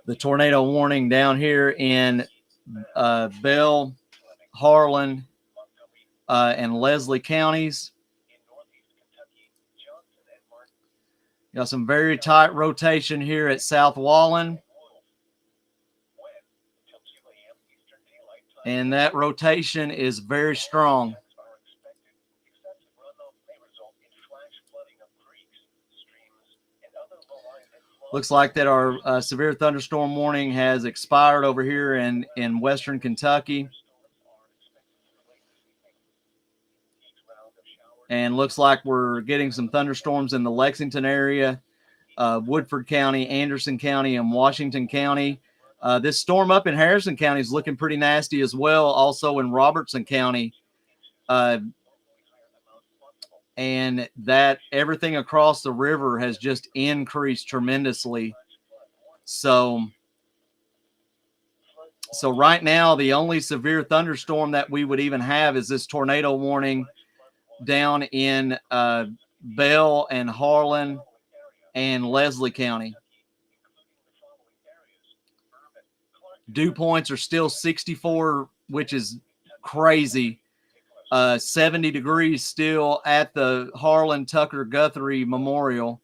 The tornado warning down here in Bell, Harlan, and Leslie counties. Got some very tight rotation here at South Wallen. And that rotation is very strong. Looks like that our severe thunderstorm warning has expired over here in western Kentucky. And looks like we're getting some thunderstorms in the Lexington area, Woodford County, Anderson County, and Washington County. This storm up in Harrison County is looking pretty nasty as well, also in Robertson County. And that everything across the river has just increased tremendously. So right now, the only severe thunderstorm that we would even have is this tornado warning down in Bell and Harlan and Leslie County. Dew points are still 64, which is crazy. 70 degrees still at the Harlan Tucker Guthrie Memorial.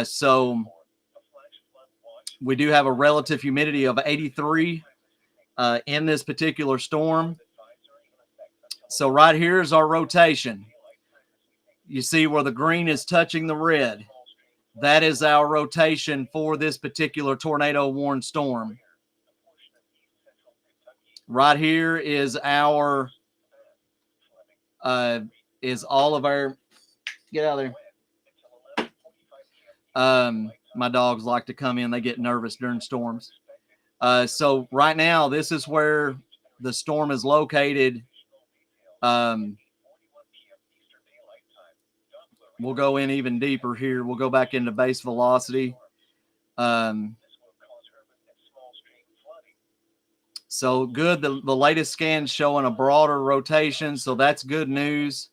So we do have a relative humidity of 83 in this particular storm. So right here is our rotation. You see where the green is touching the red. That is our rotation for this particular tornado warned storm. Right here is our is all of our, get out of there. My dogs like to come in. They get nervous during storms. So right now, this is where the storm is located. We'll go in even deeper here. We'll go back into base velocity. So good. The latest scan showing a broader rotation. So that's good news.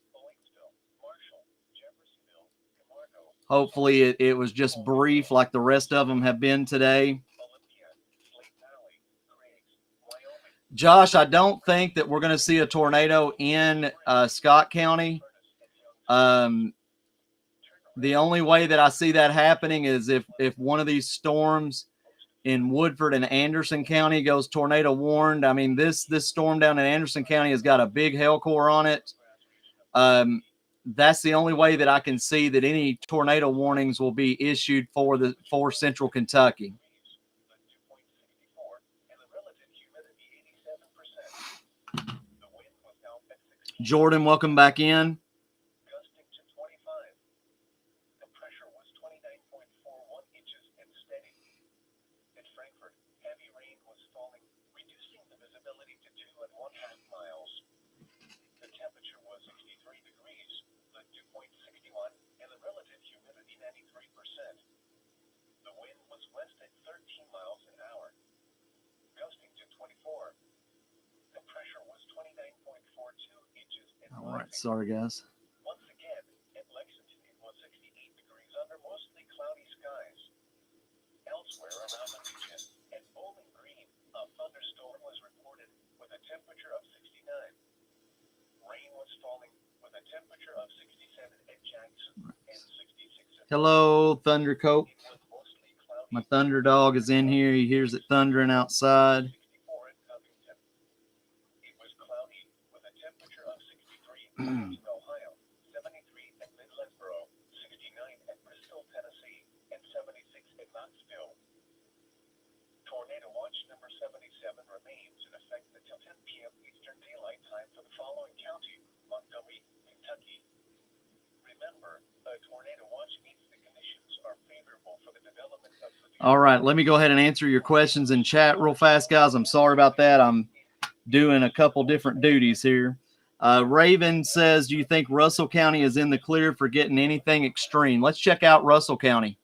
Hopefully it was just brief like the rest of them have been today. Josh, I don't think that we're going to see a tornado in Scott County. The only way that I see that happening is if one of these storms in Woodford and Anderson County goes tornado warned. I mean, this storm down in Anderson County has got a big hail core on it. That's the only way that I can see that any tornado warnings will be issued for Central Kentucky. Jordan, welcome back in. All right, sorry guys. Once again, in Lexington, it was 68 degrees under mostly cloudy skies. Elsewhere around the region, at Bowling Green, a thunderstorm was reported with a temperature of 69. Rain was falling with a temperature of 67 at Jackson and 66 at Hello, Thunder Cope. My Thunder dog is in here. He hears it thundering outside. Ohio, 73 at Midlandboro, 69 at Bristol, Tennessee, and 76 at Knoxville. Tornado watch number 77 remains in effect until 10 p.m. Eastern Daylight Time for the following county: Montgomery, Kentucky. Remember, a tornado watch means the conditions are favorable for the development of severe. All right, let me go ahead and answer your questions in chat real fast, guys. I'm sorry about that. I'm doing a couple different duties here. Raven says, do you think Russell County is in the clear for getting anything extreme? Let's check out Russell County.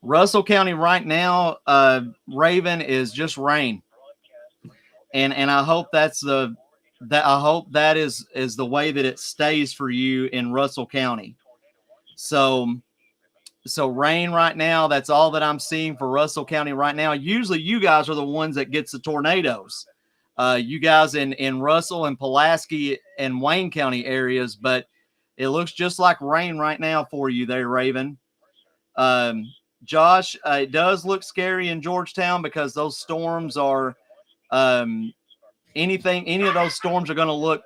Russell County right now, Raven, is just rain. And I hope that's I hope that is the way that it stays for you in Russell County. So rain right now, that's all that I'm seeing for Russell County right now. Usually you guys are the ones that gets the tornadoes. You guys in Russell and Pulaski and Wayne County areas, but it looks just like rain right now for you there, Raven. Josh, it does look scary in Georgetown because those storms are any of those storms are going to look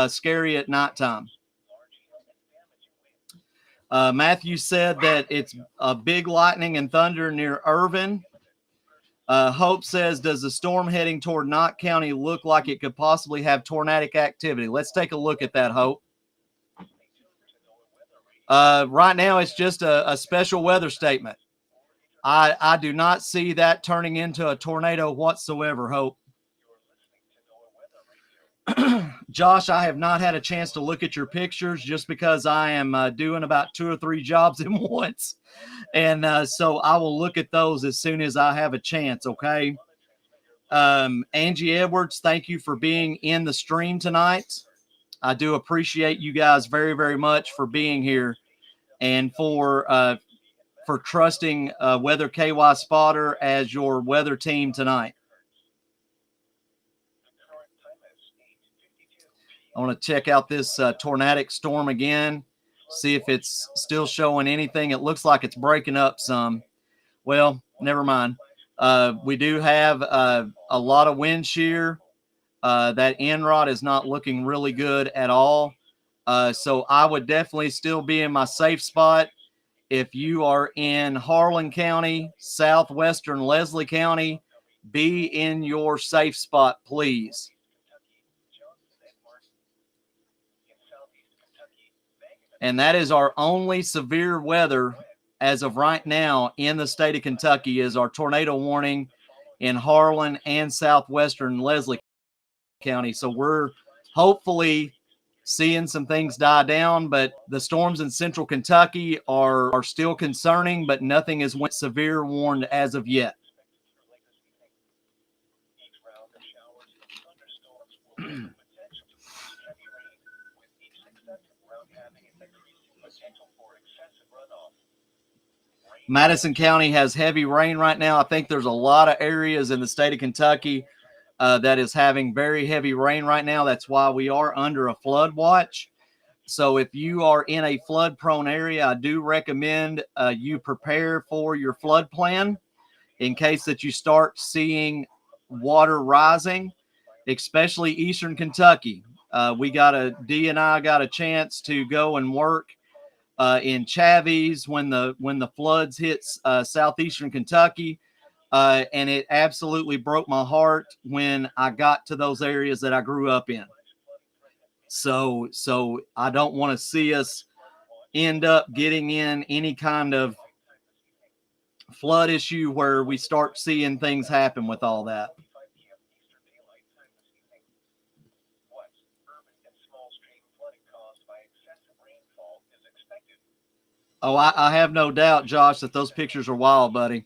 scary at nighttime. Matthew said that it's a big lightning and thunder near Irvin. Hope says, does the storm heading toward Knott County look like it could possibly have tornadic activity? Let's take a look at that, Hope. Right now, it's just a special weather statement. I do not see that turning into a tornado whatsoever, Hope. Josh, I have not had a chance to look at your pictures just because I am doing about 2 or 3 jobs at once. And so I will look at those as soon as I have a chance, okay? Angie Edwards, thank you for being in the stream tonight. I do appreciate you guys very, very much for being here and for trusting Weather KY Spotter as your weather team tonight. I want to check out this tornadic storm again. see if it's still showing anything. It looks like it's breaking up some. Well, never mind. We do have a lot of wind shear. That end rod is not looking really good at all. So I would definitely still be in my safe spot. If you are in Harlan County, southwestern Leslie County, be in your safe spot, please. And that is our only severe weather as of right now in the state of Kentucky is our tornado warning in Harlan and southwestern Leslie County. So we're hopefully seeing some things die down, but the storms in central Kentucky are still concerning, but nothing is severe warned as of yet. Madison County has heavy rain right now. I think there's a lot of areas in the state of Kentucky that is having very heavy rain right now. That's why we are under a flood watch. So if you are in a flood prone area, I do recommend you prepare for your flood plan in case that you start seeing water rising, especially eastern Kentucky. Dee and I got a chance to go and work in Chavies when the floods hit southeastern Kentucky. And it absolutely broke my heart when I got to those areas that I grew up in. So I don't want to see us end up getting in any kind of flood issue where we start seeing things happen with all that. Oh, I have no doubt, Josh, that those pictures are wild, buddy.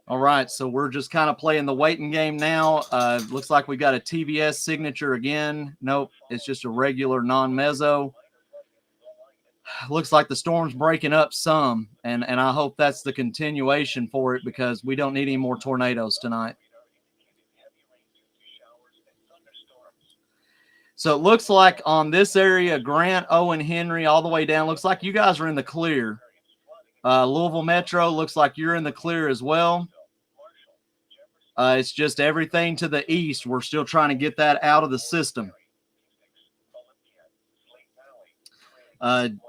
All right, so we're just kind of playing the waiting game now. Looks like we got a TVS signature again. Nope, it's just a regular non-mezzo. Looks like the storm's breaking up some, and I hope that's the continuation for it because we don't need any more tornadoes tonight. So it looks like on this area, Grant, Owen, Henry, all the way down, looks like you guys are in the clear. Louisville Metro looks like you're in the clear as well. It's just everything to the east. We're still trying to get that out of the system.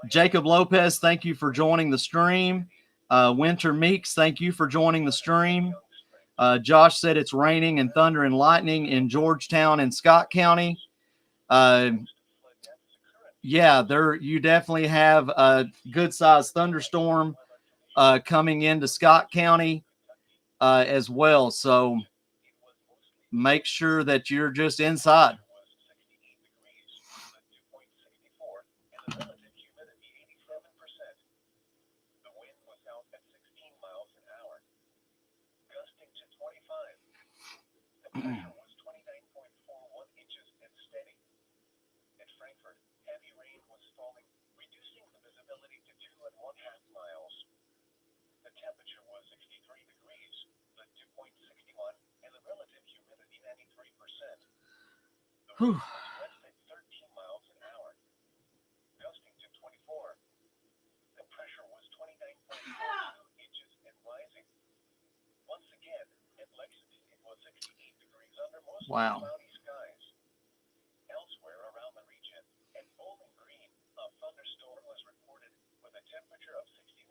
Jacob Lopez, thank you for joining the stream. Winter Meeks, thank you for joining the stream. Josh said it's raining and thunder and lightning in Georgetown and Scott County. Yeah, you definitely have a good-sized thunderstorm coming into Scott County as well. So make sure that you're just inside. Whew. Wow. Elsewhere around the region, at Bowling Green, a thunderstorm was reported with a temperature of 69.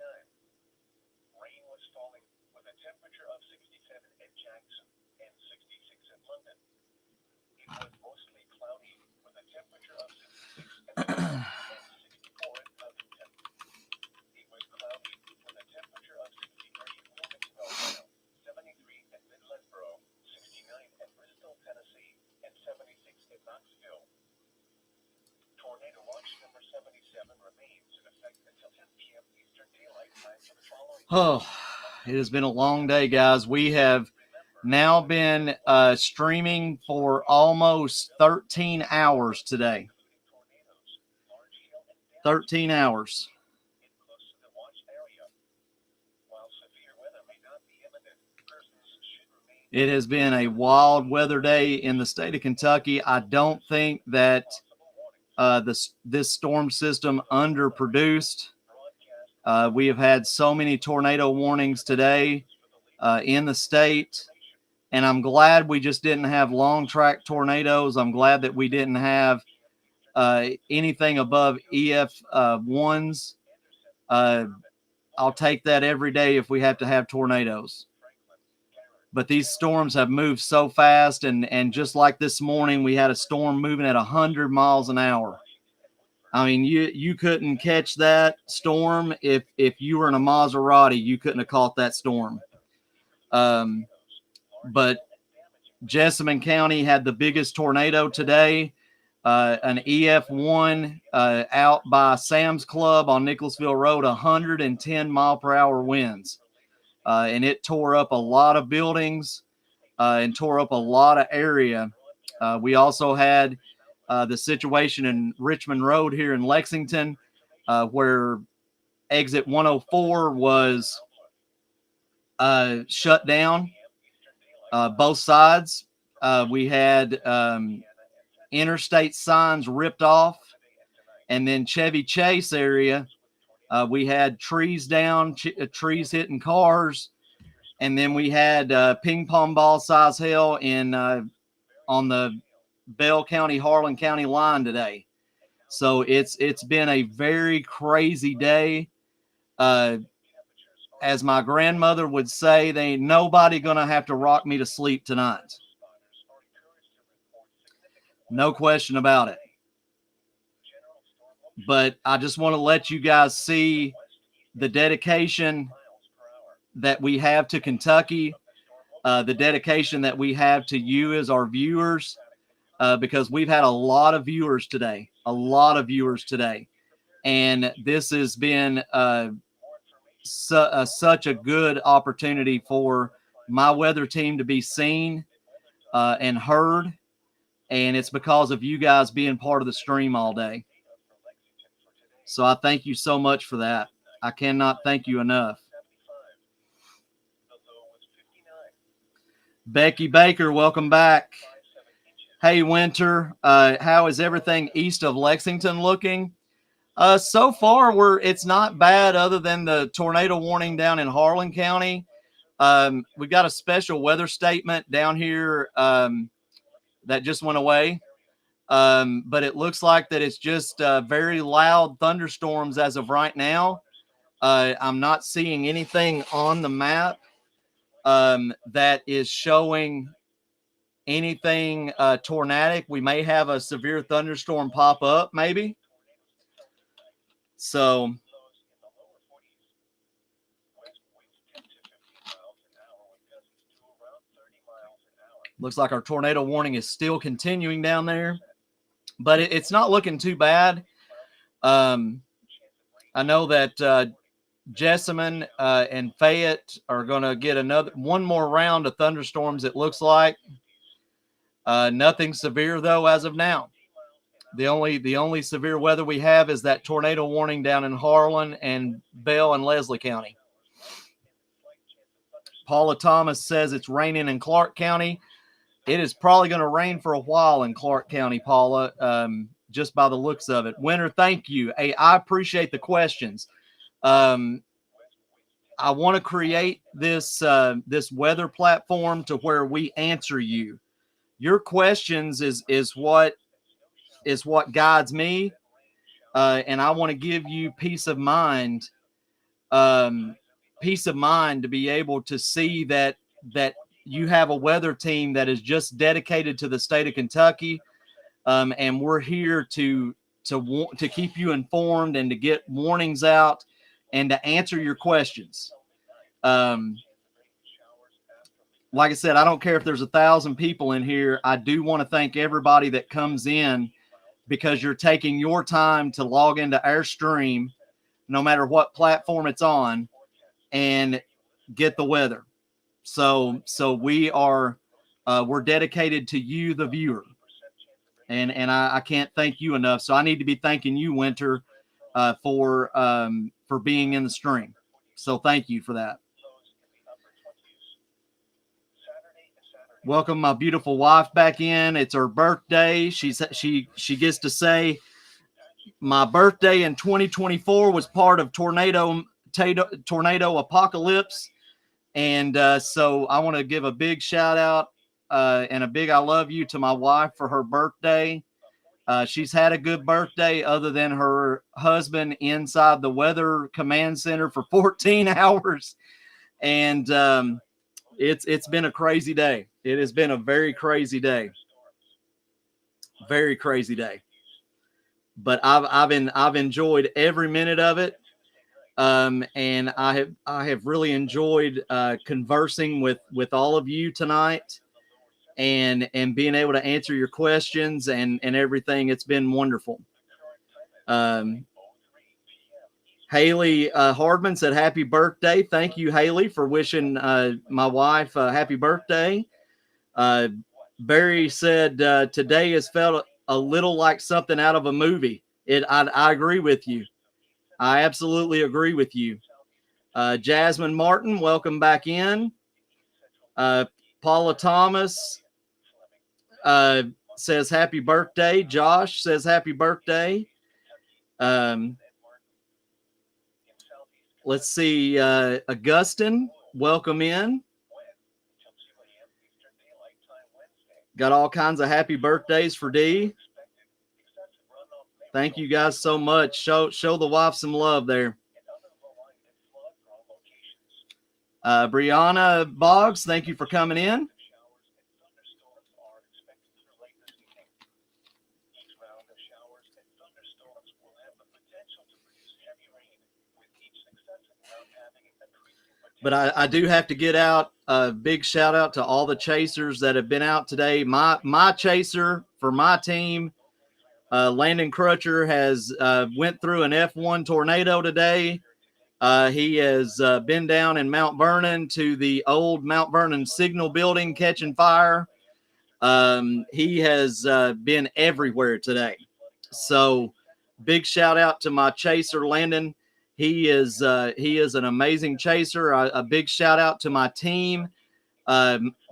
Rain was falling with a temperature of 67 at Jackson and 66 at London. It was mostly cloudy with a temperature of 66 at London and 64 at Covington. It was cloudy with a temperature of 63 at Wilmington, Ohio, 73 at Midlandboro, 69 at Bristol, Tennessee, and 76 at Knoxville. Tornado watch number 77 remains in effect until 10 p.m. Eastern Daylight Time for the following. Oh, it has been a long day, guys. We have now been streaming for almost 13 hours today. 13 hours. It has been a wild weather day in the state of Kentucky. I don't think that this storm system underproduced. We have had so many tornado warnings today in the state, and I'm glad we just didn't have long track tornadoes. I'm glad that we didn't have anything above EF1s. I'll take that every day if we have to have tornadoes. But these storms have moved so fast, and just like this morning, we had a storm moving at 100 miles an hour. I mean, you couldn't catch that storm if you were in a Maserati. You couldn't have caught that storm. But Jessamine County had the biggest tornado today, an EF1 out by Sam's Club on Nicholasville Road, 110 mile per hour winds. And it tore up a lot of buildings and tore up a lot of area. We also had the situation in Richmond Road here in Lexington, where exit 104 was shut down, both sides. We had interstate signs ripped off, and then Chevy Chase area, we had trees down, trees hitting cars, and then we had ping pong ball size hail in on the Bell County, Harlan County line today. So it's been a very crazy day. As my grandmother would say, they ain't nobody gonna have to rock me to sleep tonight. No question about it. But I just want to let you guys see the dedication that we have to Kentucky, the dedication that we have to you as our viewers, because we've had a lot of viewers today, and this has been such a good opportunity for my weather team to be seen and heard, and it's because of you guys being part of the stream all day. So I thank you so much for that. I cannot thank you enough. Becky Baker, welcome back. Hey, Winter, how is everything east of Lexington looking? So far, it's not bad other than the tornado warning down in Harlan County. We've got a special weather statement down here that just went away. But it looks like that it's just very loud thunderstorms as of right now. I'm not seeing anything on the map that is showing anything tornadic. We may have a severe thunderstorm pop up, maybe. So looks like our tornado warning is still continuing down there, but it's not looking too bad. I know that Jessamine and Fayette are going to get one more round of thunderstorms, it looks like. Nothing severe, though, as of now. The only severe weather we have is that tornado warning down in Harlan and Bell and Leslie County. Paula Thomas says it's raining in Clark County. It is probably going to rain for a while in Clark County, Paula, just by the looks of it. Winter, thank you. Hey, I appreciate the questions. I want to create this weather platform to where we answer you. Your questions is what guides me, and I want to give you peace of mind to be able to see that you have a weather team that is just dedicated to the state of Kentucky, and we're here to keep you informed and to get warnings out and to answer your questions. Like I said, I don't care if there's 1,000 people in here. I do want to thank everybody that comes in, because you're taking your time to log into our stream, no matter what platform it's on, and get the weather. So we're dedicated to you, the viewer, and I can't thank you enough. So I need to be thanking you, Winter, for being in the stream. So thank you for that. welcome my beautiful wife back in. It's her birthday. She gets to say my birthday in 2024 was part of tornado apocalypse. And so I want to give a big shout out and a big I love you to my wife for her birthday. She's had a good birthday other than her husband inside the weather command center for 14 hours. And it's been a crazy day. It has been a very crazy day. Very crazy day. But I've enjoyed every minute of it. And I have really enjoyed conversing with all of you tonight and being able to answer your questions and everything. It's been wonderful. Haley Hardman said happy birthday. Thank you, Haley, for wishing my wife happy birthday. Barry said today has felt a little like something out of a movie. I agree with you. I absolutely agree with you. Jasmine Martin, welcome back in. Paula Thomas says happy birthday. Josh says happy birthday. Let's see. Augustine, welcome in. Got all kinds of happy birthdays for D. Thank you guys so much. Show the wife some love there. Brianna Boggs, thank you for coming in. But I do have to get out a big shout out to all the chasers that have been out today. My chaser for my team, Landon Crutcher, has went through an F1 tornado today. He has been down in Mount Vernon to the old Mount Vernon Signal Building catching fire. He has been everywhere today. So big shout out to my chaser, Landon. He is an amazing chaser. A big shout out to my team,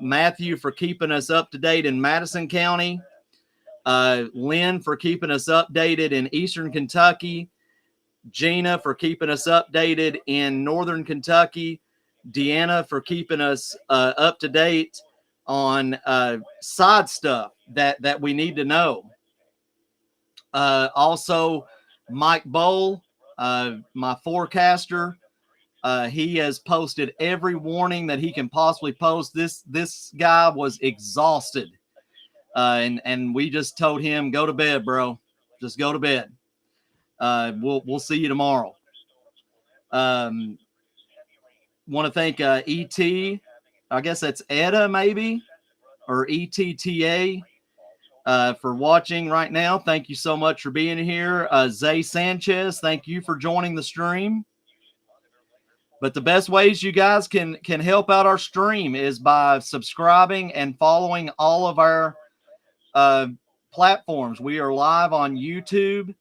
Matthew, for keeping us up to date in Madison County, Lynn for keeping us updated in Eastern Kentucky, Gina for keeping us updated in Northern Kentucky, Deanna for keeping us up to date on side stuff that we need to know. Also, Mike Bowl, my forecaster, he has posted every warning that he can possibly post. This guy was exhausted, and we just told him, go to bed, bro. Just go to bed. We'll see you tomorrow. Want to thank ET. I guess that's Etta maybe, or ETTA. For watching right now. Thank you so much for being here. Zay Sanchez, thank you for joining the stream. But the best ways you guys can help out our stream is by subscribing and following all of our platforms. We are live on YouTube,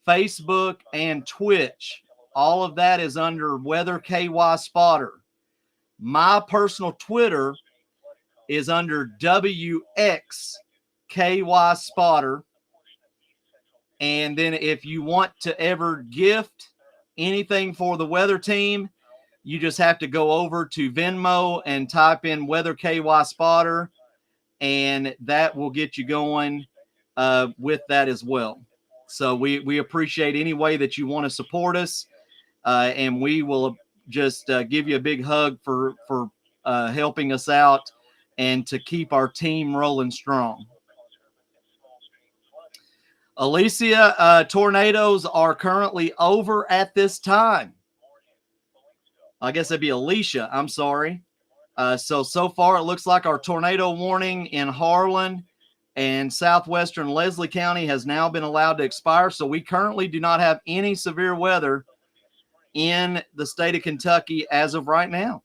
Facebook, and Twitch. All of that is under Weather KY Spotter. My personal Twitter is under WX KY Spotter. And then if you want to ever gift anything for the weather team, you just have to go over to Venmo and type in Weather KY Spotter, and that will get you going with that as well. So we appreciate any way that you want to support us, and we will just give you a big hug for helping us out and to keep our team rolling strong. Alicia, tornadoes are currently over at this time. I guess that'd be Alicia. I'm sorry. So far, it looks like our tornado warning in Harlan and southwestern Leslie County has now been allowed to expire. So we currently do not have any severe weather in the state of Kentucky as of right now.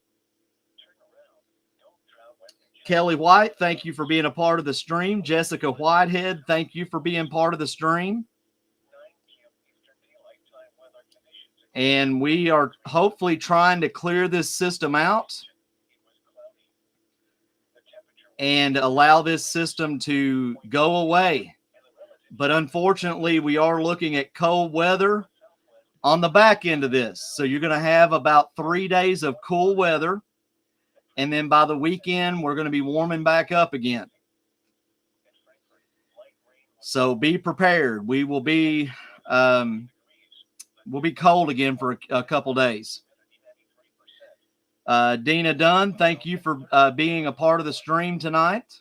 Kelly White, thank you for being a part of the stream. Jessica Whitehead, thank you for being part of the stream. And we are hopefully trying to clear this system out. and allow this system to go away. But unfortunately, we are looking at cold weather on the back end of this. So you're going to have about 3 days of cool weather. And then by the weekend, we're going to be warming back up again. So be prepared. We will be we'll be cold again for a couple days. Dina Dunn, thank you for being a part of the stream tonight.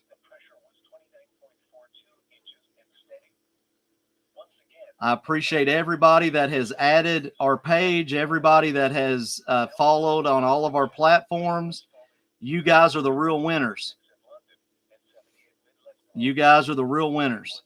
I appreciate everybody that has added our page, everybody that has followed on all of our platforms. You guys are the real winners. You guys are the real winners.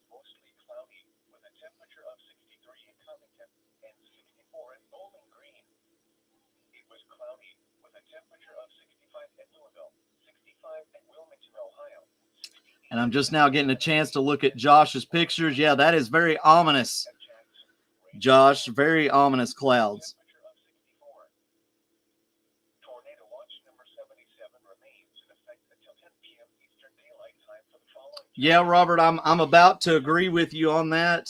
And I'm just now getting a chance to look at Josh's pictures. Yeah, that is very ominous, Josh. Very ominous clouds. Yeah, Robert, I'm about to agree with you on that.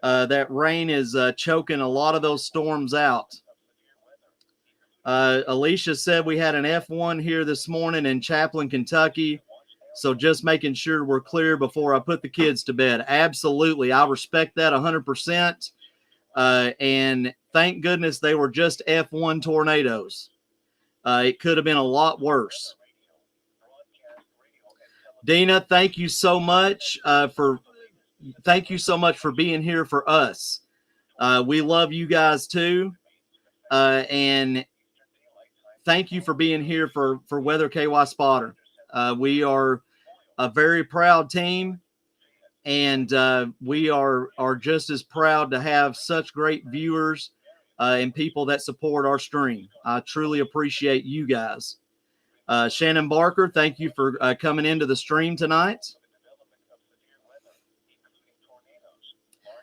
That rain is choking a lot of those storms out. Alicia said we had an F1 here this morning in Chaplin, Kentucky. So just making sure we're clear before I put the kids to bed. Absolutely. I respect that 100%. And thank goodness they were just F1 tornadoes. It could have been a lot worse. Dina, thank you so much for being here for us. We love you guys too. And thank you for being here for Weather KY Spotter. We are a very proud team, and we are just as proud to have such great viewers and people that support our stream. I truly appreciate you guys. Shannon Barker, thank you for coming into the stream tonight.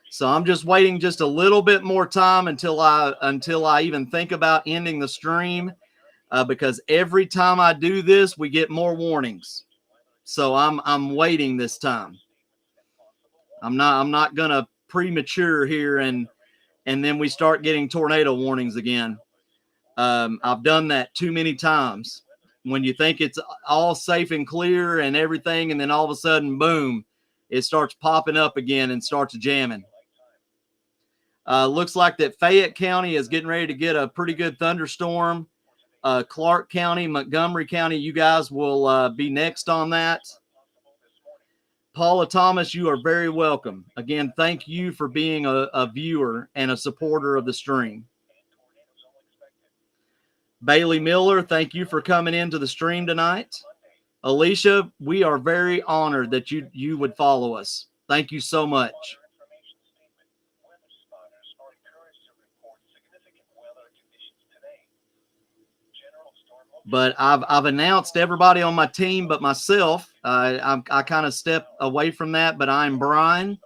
So I'm just waiting just a little bit more time until I even think about ending the stream, because every time I do this, we get more warnings. So I'm waiting this time. I'm not gonna premature here and then we start getting tornado warnings again. I've done that too many times. When you think it's all safe and clear and everything, and then all of a sudden, boom, it starts popping up again and starts jamming. Looks like that Fayette County is getting ready to get a pretty good thunderstorm. Clark County, Montgomery County, you guys will be next on that. Paula Thomas, you are very welcome. Again, thank you for being a viewer and a supporter of the stream. Bailey Miller, thank you for coming into the stream tonight. Alicia, we are very honored that you would follow us. Thank you so much. But I've announced everybody on my team but myself. I kind of step away from that, but I'm Brian.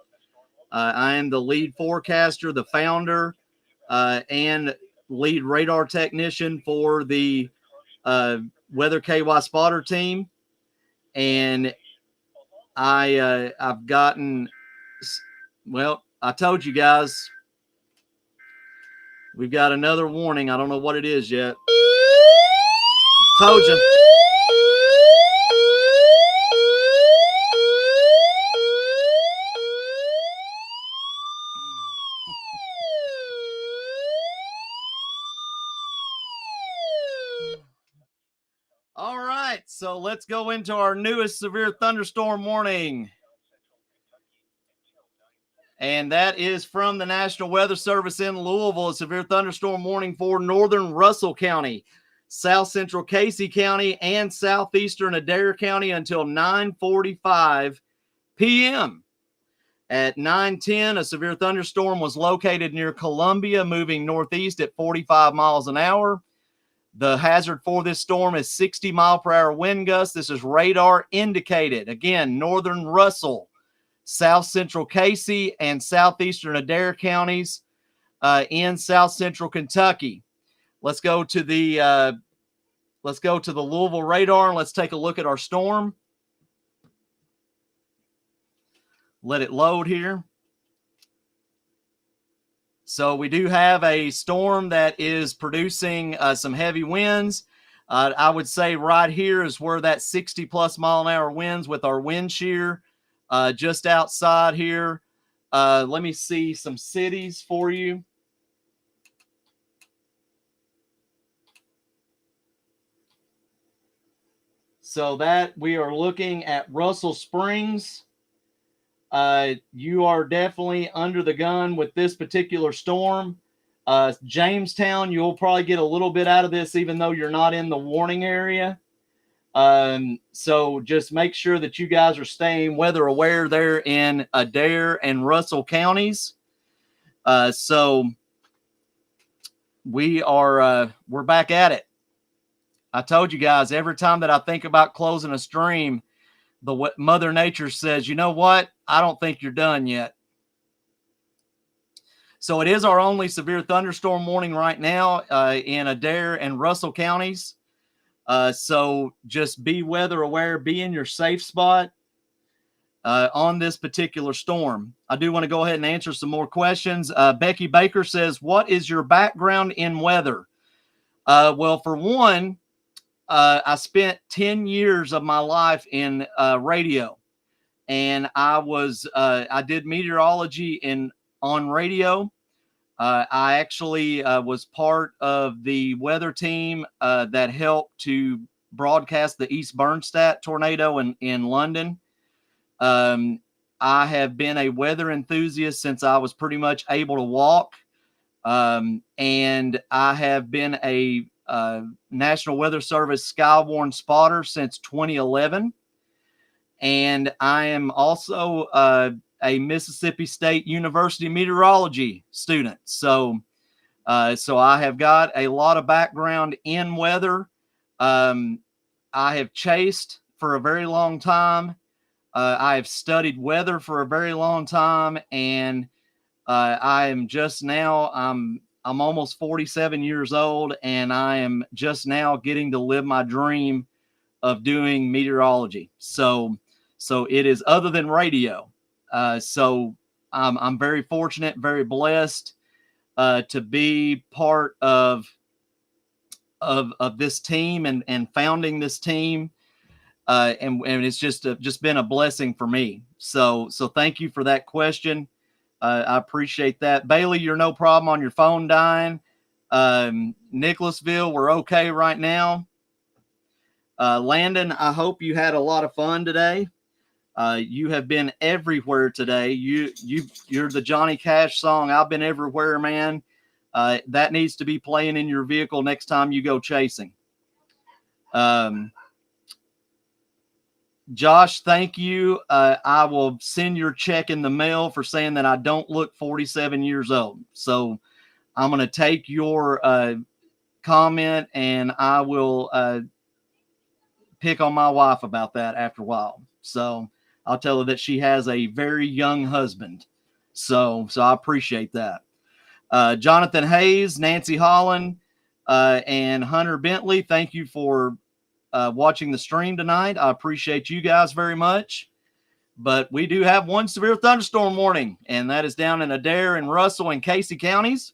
I am the lead forecaster, the founder, and lead radar technician for the Weather KY Spotter team. And I've gotten, well, I told you guys, we've got another warning. I don't know what it is yet. Told you. All right, so let's go into our newest severe thunderstorm warning. And that is from the National Weather Service in Louisville, a severe thunderstorm warning for northern Russell County, south central Casey County, and southeastern Adair County until 9:45 p.m. At 9:10, a severe thunderstorm was located near Columbia, moving northeast at 45 miles an hour. The hazard for this storm is 60-mile-per-hour wind gusts. This is radar indicated. Again, northern Russell, south central Casey, and southeastern Adair counties in south central Kentucky. Let's go to the Louisville radar and let's take a look at our storm. let it load here. So we do have a storm that is producing some heavy winds. I would say right here is where that 60 plus mile an hour winds with our wind shear just outside here. Let me see some cities for you. So that we are looking at Russell Springs. You are definitely under the gun with this particular storm. Jamestown, you'll probably get a little bit out of this, even though you're not in the warning area. So just make sure that you guys are staying weather aware there in Adair and Russell counties. So we're back at it. I told you guys, every time that I think about closing a stream, the Mother Nature says, you know what? I don't think you're done yet. So it is our only severe thunderstorm warning right now in Adair and Russell counties. So just be weather aware, be in your safe spot on this particular storm. I do want to go ahead and answer some more questions. Becky Baker says, what is your background in weather? Well, for one, I spent 10 years of my life in radio, and I did meteorology on radio. I actually was part of the weather team that helped to broadcast the East Bernstadt tornado in London. I have been a weather enthusiast since I was pretty much able to walk. And I have been a National Weather Service Skywarn spotter since 2011. And I am also a Mississippi State University meteorology student. So I have got a lot of background in weather. I have chased for a very long time. I have studied weather for a very long time, and I am just now, I'm almost 47 years old, and I am just now getting to live my dream of doing meteorology. So it is other than radio. So I'm very fortunate, very blessed to be part of this team and founding this team. And it's just been a blessing for me. So thank you for that question. I appreciate that. Bailey, you're no problem on your phone dying. Nicholasville, we're okay right now. Landon, I hope you had a lot of fun today. You have been everywhere today. You're the Johnny Cash song. I've been everywhere, man. That needs to be playing in your vehicle next time you go chasing. Josh, thank you. I will send your check in the mail for saying that I don't look 47 years old. So I'm going to take your comment, and I will pick on my wife about that after a while. So I'll tell her that she has a very young husband. So I appreciate that. Jonathan Hayes, Nancy Holland, and Hunter Bentley, thank you for watching the stream tonight. I appreciate you guys very much. But we do have one severe thunderstorm warning, and that is down in Adair and Russell and Casey counties.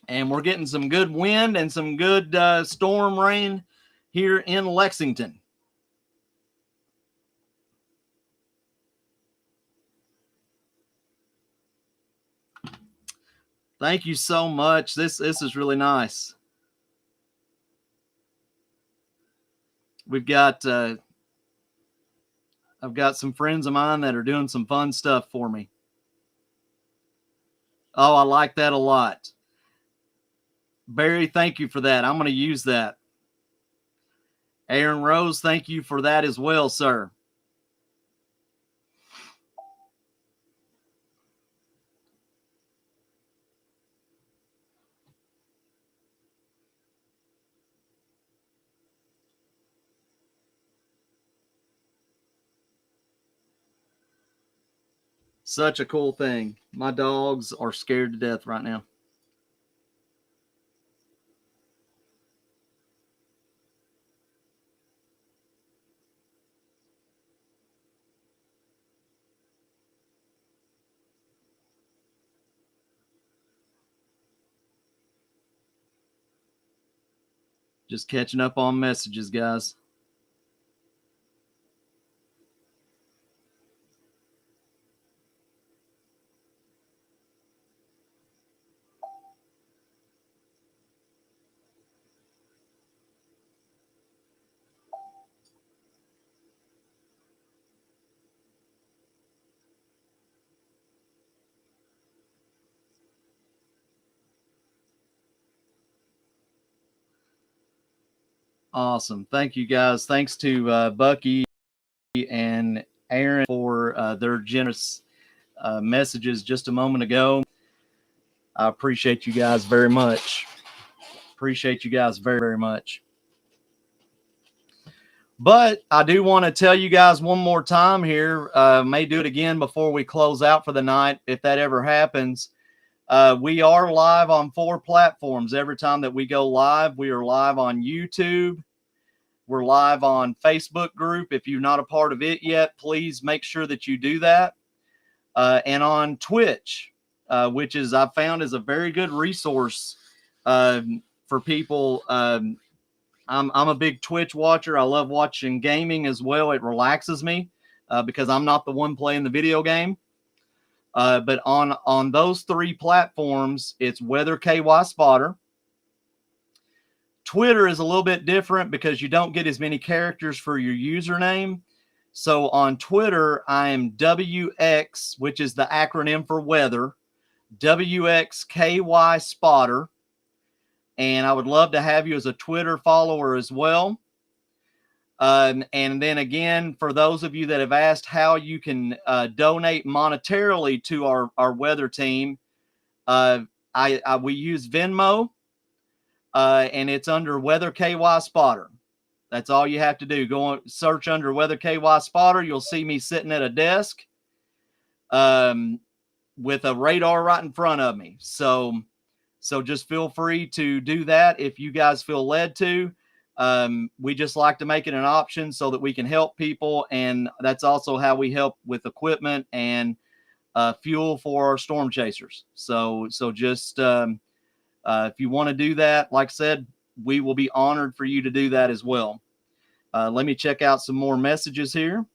And we're getting some good wind and some good storm rain here in Lexington. Thank you so much. This is really nice. We've got I've got some friends of mine that are doing some fun stuff for me. Oh, I like that a lot. Barry, thank you for that. I'm going to use that. Aaron Rose, thank you for that as well, sir. Such a cool thing. My dogs are scared to death right now. Just catching up on messages, guys. Awesome. Thank you, guys. Thanks to Bucky and Aaron for their generous messages just a moment ago. I appreciate you guys very much. Appreciate you guys very, very much. But I do want to tell you guys one more time here. May do it again before we close out for the night, if that ever happens. We are live on 4 platforms. Every time that we go live, we are live on YouTube. We're live on Facebook group. If you're not a part of it yet, please make sure that you do that. And on Twitch, which is I found is a very good resource for people. I'm a big Twitch watcher. I love watching gaming as well. It relaxes me because I'm not the one playing the video game. But on those 3 platforms, it's Weather KY Spotter. Twitter is a little bit different because you don't get as many characters for your username. So on Twitter, I am WX, which is the acronym for weather, WXKY Spotter. And I would love to have you as a Twitter follower as well. And then again, for those of you that have asked how you can donate monetarily to our weather team, we use Venmo. And it's under Weather KY Spotter. That's all you have to do. Go and search under Weather KY Spotter. You'll see me sitting at a desk with a radar right in front of me. So just feel free to do that if you guys feel led to. We just like to make it an option so that we can help people. And that's also how we help with equipment and fuel for our storm chasers. So just... if you want to do that, like I said, we will be honored for you to do that as well. Let me check out some more messages here.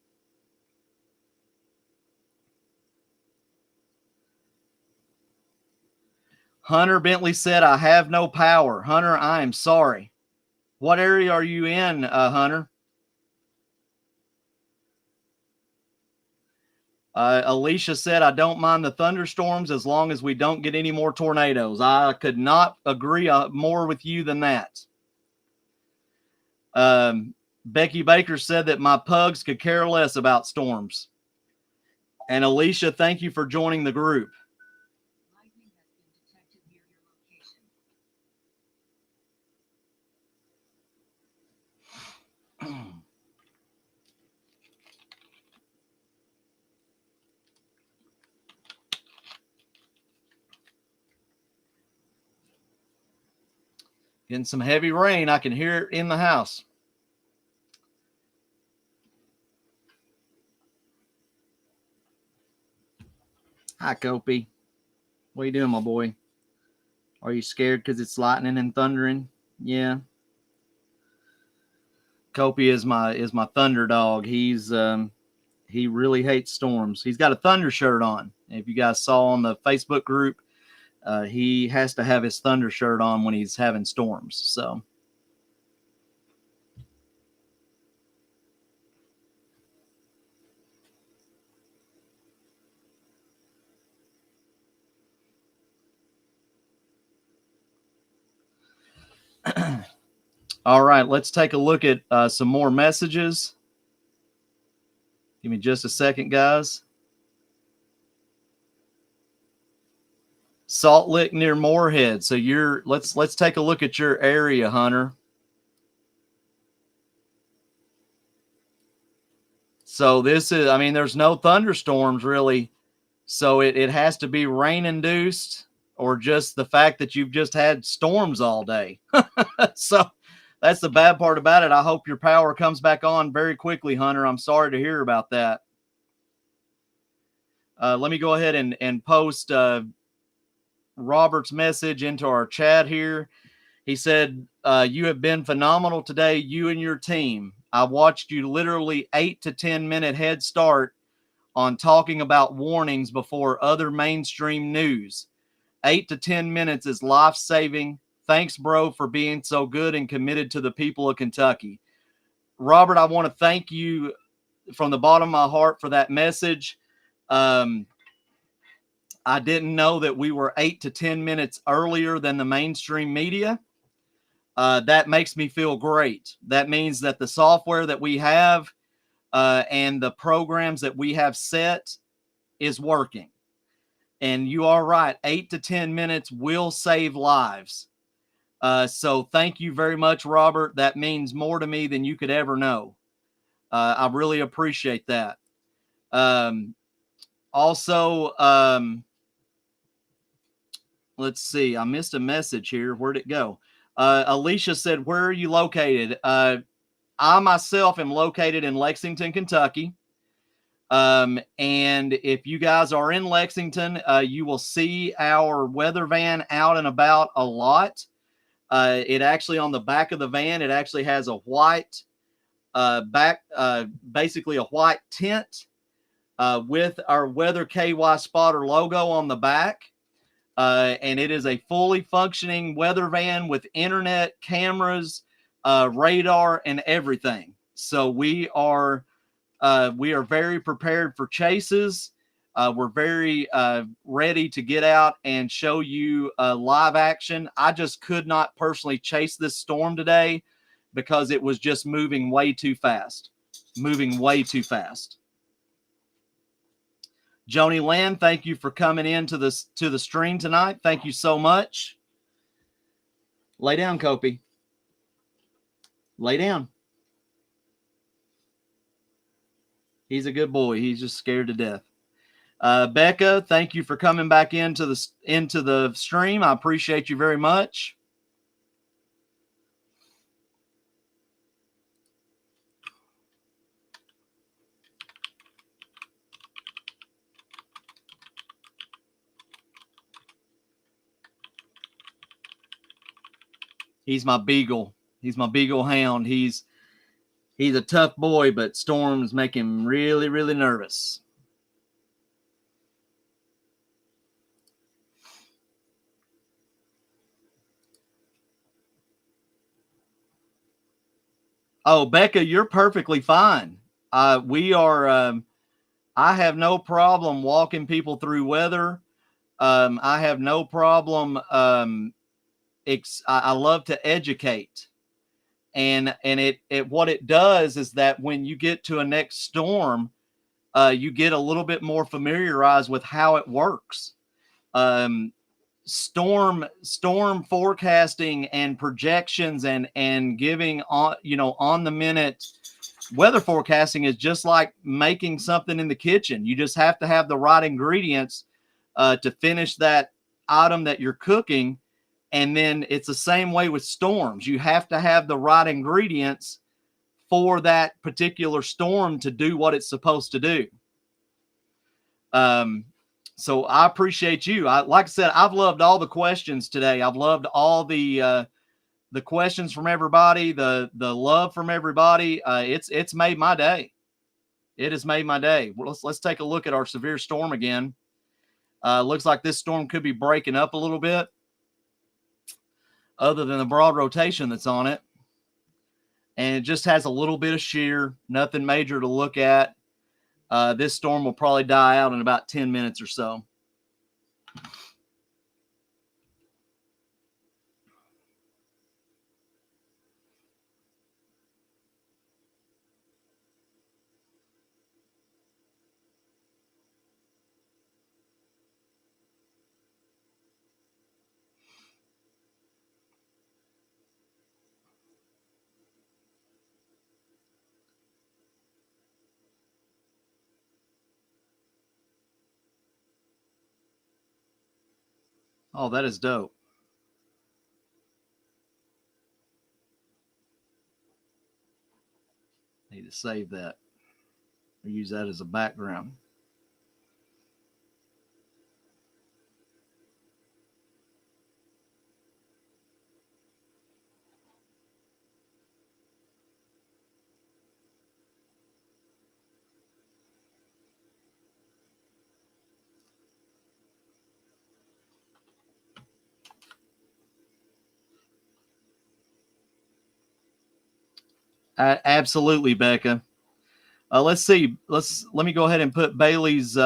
Hunter Bentley said, I have no power. Hunter, I am sorry. What area are you in, Hunter? Alicia said, I don't mind the thunderstorms as long as we don't get any more tornadoes. I could not agree more with you than that. Becky Baker said that my pugs could care less about storms. And Alicia, thank you for joining the group. Lightning has been detected near your location. Getting some heavy rain. I can hear it in the house. Hi, Kopi. What are you doing, my boy? Are you scared because it's lightning and thundering? Yeah. Kopi is my thunder dog. He's he really hates storms. He's got a thunder shirt on. If you guys saw on the Facebook group, he has to have his thunder shirt on when he's having storms. So. All right, let's take a look at some more messages. Give me just a second, guys. Salt Lick near Moorhead. So let's take a look at your area, Hunter. So this is, I mean, there's no thunderstorms really. So it has to be rain induced or just the fact that you've just had storms all day. So that's the bad part about it. I hope your power comes back on very quickly, Hunter. I'm sorry to hear about that. Let me go ahead and post Robert's message into our chat here. He said, you have been phenomenal today, you and your team. I watched you literally 8 to 10 minute head start on talking about warnings before other mainstream news. 8 to 10 minutes is life-saving. Thanks, bro, for being so good and committed to the people of Kentucky. Robert, I want to thank you from the bottom of my heart for that message. I didn't know that we were 8 to 10 minutes earlier than the mainstream media. That makes me feel great. That means that the software that we have and the programs that we have set is working. And you are right, 8 to 10 minutes will save lives. So thank you very much, Robert. That means more to me than you could ever know. I really appreciate that. Also, let's see. I missed a message here. Where'd it go? Alicia said, where are you located? I myself am located in Lexington, Kentucky. And if you guys are in Lexington, you will see our weather van out and about a lot. It actually, on the back of the van, it actually has a white basically a white tent with our Weather KY Spotter logo on the back. And it is a fully functioning weather van with internet, cameras, radar, and everything. So we are very prepared for chases. We're very ready to get out and show you live action. I just could not personally chase this storm today because it was just moving way too fast. Joni Land, thank you for coming in to the stream tonight. Thank you so much. Lay down, Kopi. Lay down. He's a good boy. He's just scared to death. Becca, thank you for coming back into the stream. I appreciate you very much. He's my beagle. He's my beagle hound. He's a tough boy, but storms make him really, really nervous. Oh, Becca, you're perfectly fine. We are. I have no problem walking people through weather. I have no problem. I love to educate, and what it does is that when you get to a next storm, you get a little bit more familiarized with how it works. Storm forecasting and projections and giving on the minute weather forecasting is just like making something in the kitchen. You just have to have the right ingredients to finish that item that you're cooking. And then it's the same way with storms. You have to have the right ingredients for that particular storm to do what it's supposed to do. So I appreciate you. Like I said, I've loved all the questions today. I've loved all the questions from everybody, the love from everybody. It's made my day. It has made my day. Well, let's take a look at our severe storm again. Looks like this storm could be breaking up a little bit, other than the broad rotation that's on it. And it just has a little bit of shear, nothing major to look at. This storm will probably die out in about 10 minutes or so. Oh, that is dope. Need to save that or use that as a background. Absolutely, Becca. Let's see. Let me go ahead and put Bailey's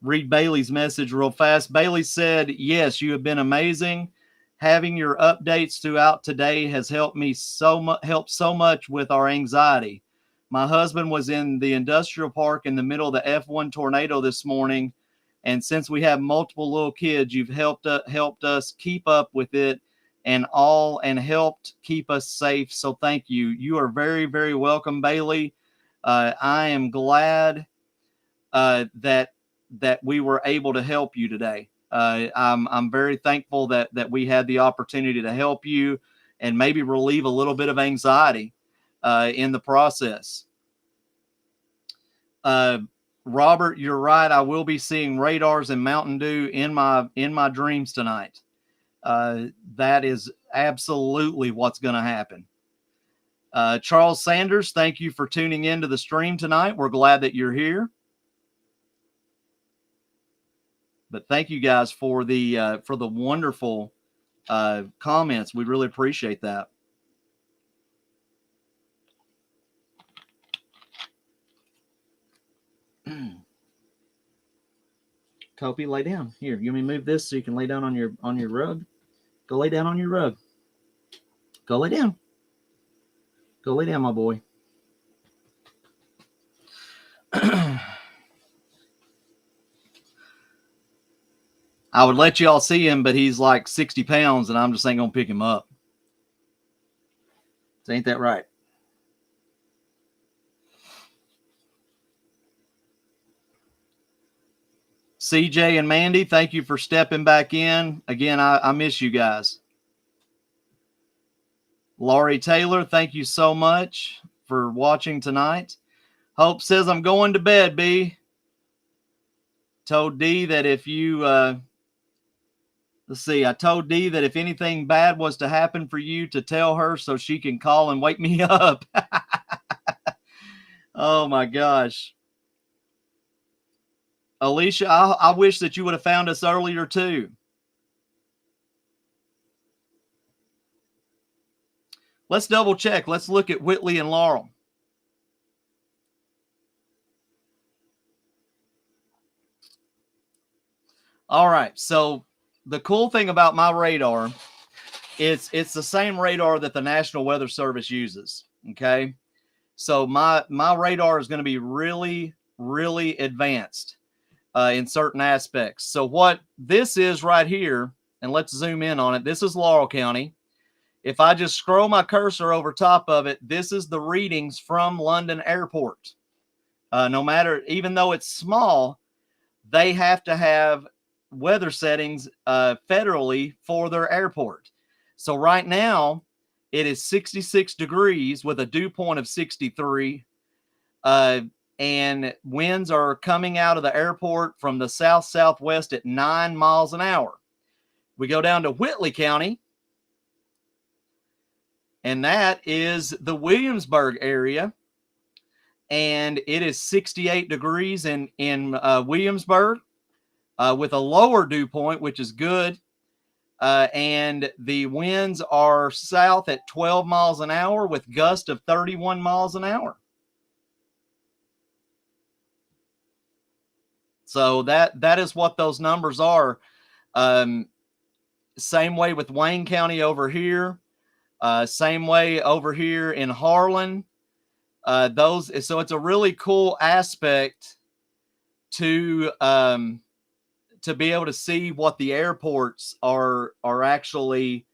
read Bailey's message real fast. Bailey said, "Yes, you have been amazing. Having your updates throughout today has helped so much with our anxiety. My husband was in the industrial park in the middle of the F1 tornado this morning, and since we have multiple little kids, you've helped us keep up with it and helped keep us safe. So thank you. You are very, very welcome, Bailey. I am glad that we were able to help you today. I'm very thankful that we had the opportunity to help you and maybe relieve a little bit of anxiety in the process." Robert, you're right. I will be seeing radars and Mountain Dew in my dreams tonight. That is absolutely what's going to happen. Charles Sanders, thank you for tuning into the stream tonight. We're glad that you're here. But thank you guys for the wonderful comments. We really appreciate that. Kopi, lay down. Here, you want me to move this so you can lay down on your rug? Go lay down on your rug. Go lay down. Go lay down, my boy. I would let y'all see him, but he's like 60 pounds, and I'm just ain't gonna pick him up. Ain't that right? CJ and Mandy, thank you for stepping back in. Again, I miss you guys. Laurie Taylor, thank you so much for watching tonight. Hope says, "I'm going to bed, B." Told D that if you, let's see, I told D that if anything bad was to happen for you to tell her so she can call and wake me up. Oh my gosh. Alicia, I wish that you would have found us earlier too. Let's double check. Let's look at Whitley and Laurel. All right. So the cool thing about my radar is it's the same radar that the National Weather Service uses. Okay. So my radar is going to be really, really advanced in certain aspects. So what this is right here, and let's zoom in on it. This is Laurel County. If I just scroll my cursor over top of it, this is the readings from London Airport. No matter, even though it's small, they have to have weather settings federally for their airport. So right now, it is 66 degrees with a dew point of 63. And winds are coming out of the airport from the south-southwest at 9 miles an hour. We go down to Whitley County, and that is the Williamsburg area. And it is 68 degrees in Williamsburg with a lower dew point, which is good. And the winds are south at 12 miles an hour with gusts of 31 miles an hour. So that is what those numbers are. Same way with Wayne County over here. Same way over here in Harlan. So it's a really cool aspect to be able to see what the airports are actually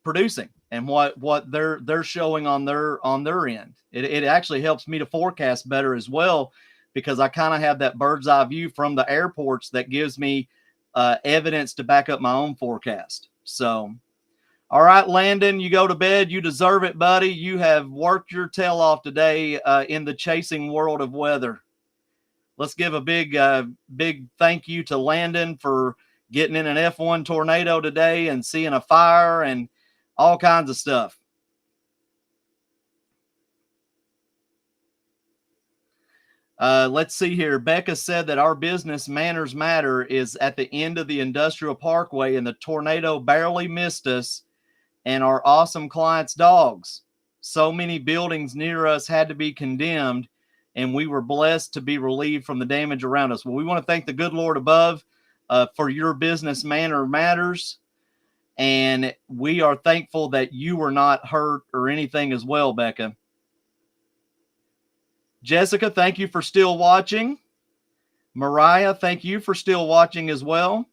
producing and what they're showing on their end. It actually helps me to forecast better as well, because I kind of have that bird's eye view from the airports that gives me evidence to back up my own forecast. So, all right, Landon, you go to bed. You deserve it, buddy. You have worked your tail off today in the chasing world of weather. Let's give a big thank you to Landon for getting in an F1 tornado today and seeing a fire and all kinds of stuff. Let's see here. Becca said that our business Manners Matter is at the end of the Industrial Parkway and the tornado barely missed us and our awesome clients' dogs. so many buildings near us had to be condemned, and we were blessed to be relieved from the damage around us. Well, we want to thank the good Lord above for your business manner matters. And we are thankful that you were not hurt or anything as well, Becca. Jessica, thank you for still watching. Mariah, thank you for still watching as well.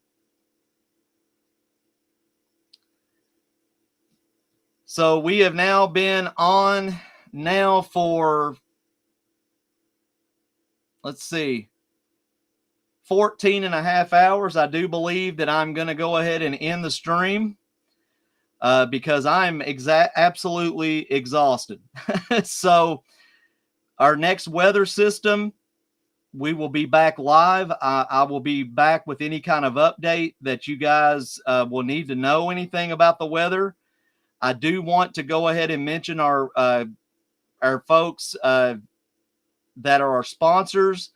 So we have now been on now for, let's see, 14 and a half hours. I do believe that I'm going to go ahead and end the stream because I'm absolutely exhausted. So our next weather system, we will be back live. I will be back with any kind of update that you guys will need to know anything about the weather. I do want to go ahead and mention our folks that are our sponsors,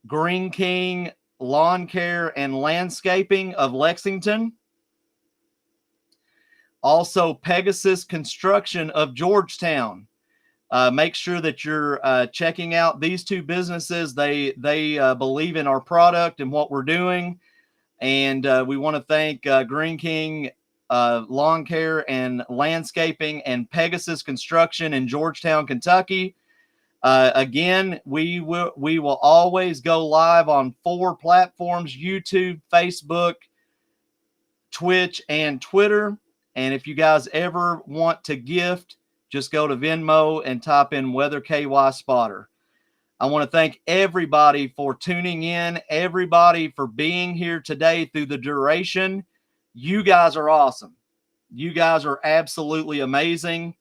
Green King Lawn Care and Landscaping of Lexington. Also, Pegasus Construction of Georgetown. Make sure that you're checking out these two businesses. They believe in our product and what we're doing. And we want to thank Green King Lawn Care and Landscaping and Pegasus Construction in Georgetown, Kentucky. Again, we will always go live on 4 platforms: YouTube, Facebook, Twitch, and Twitter. And if you guys ever want to gift, just go to Venmo and type in Weather KY Spotter. I want to thank everybody for tuning in, everybody for being here today through the duration. You guys are awesome. You guys are absolutely amazing.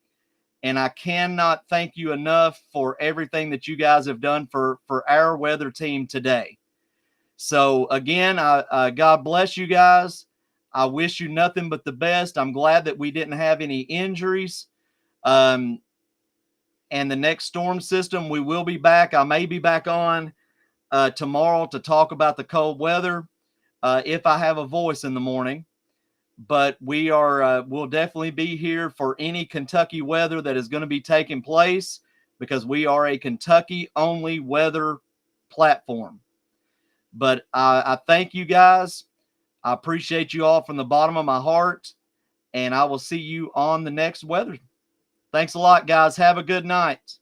And I cannot thank you enough for everything that you guys have done for our weather team today. So again, God bless you guys. I wish you nothing but the best. I'm glad that we didn't have any injuries. And the next storm system, we will be back. I may be back on tomorrow to talk about the cold weather if I have a voice in the morning. But we'll definitely be here for any Kentucky weather that is going to be taking place, because we are a Kentucky-only weather platform. But I thank you guys. I appreciate you all from the bottom of my heart, and I will see you on the next weather. Thanks a lot, guys. Have a good night.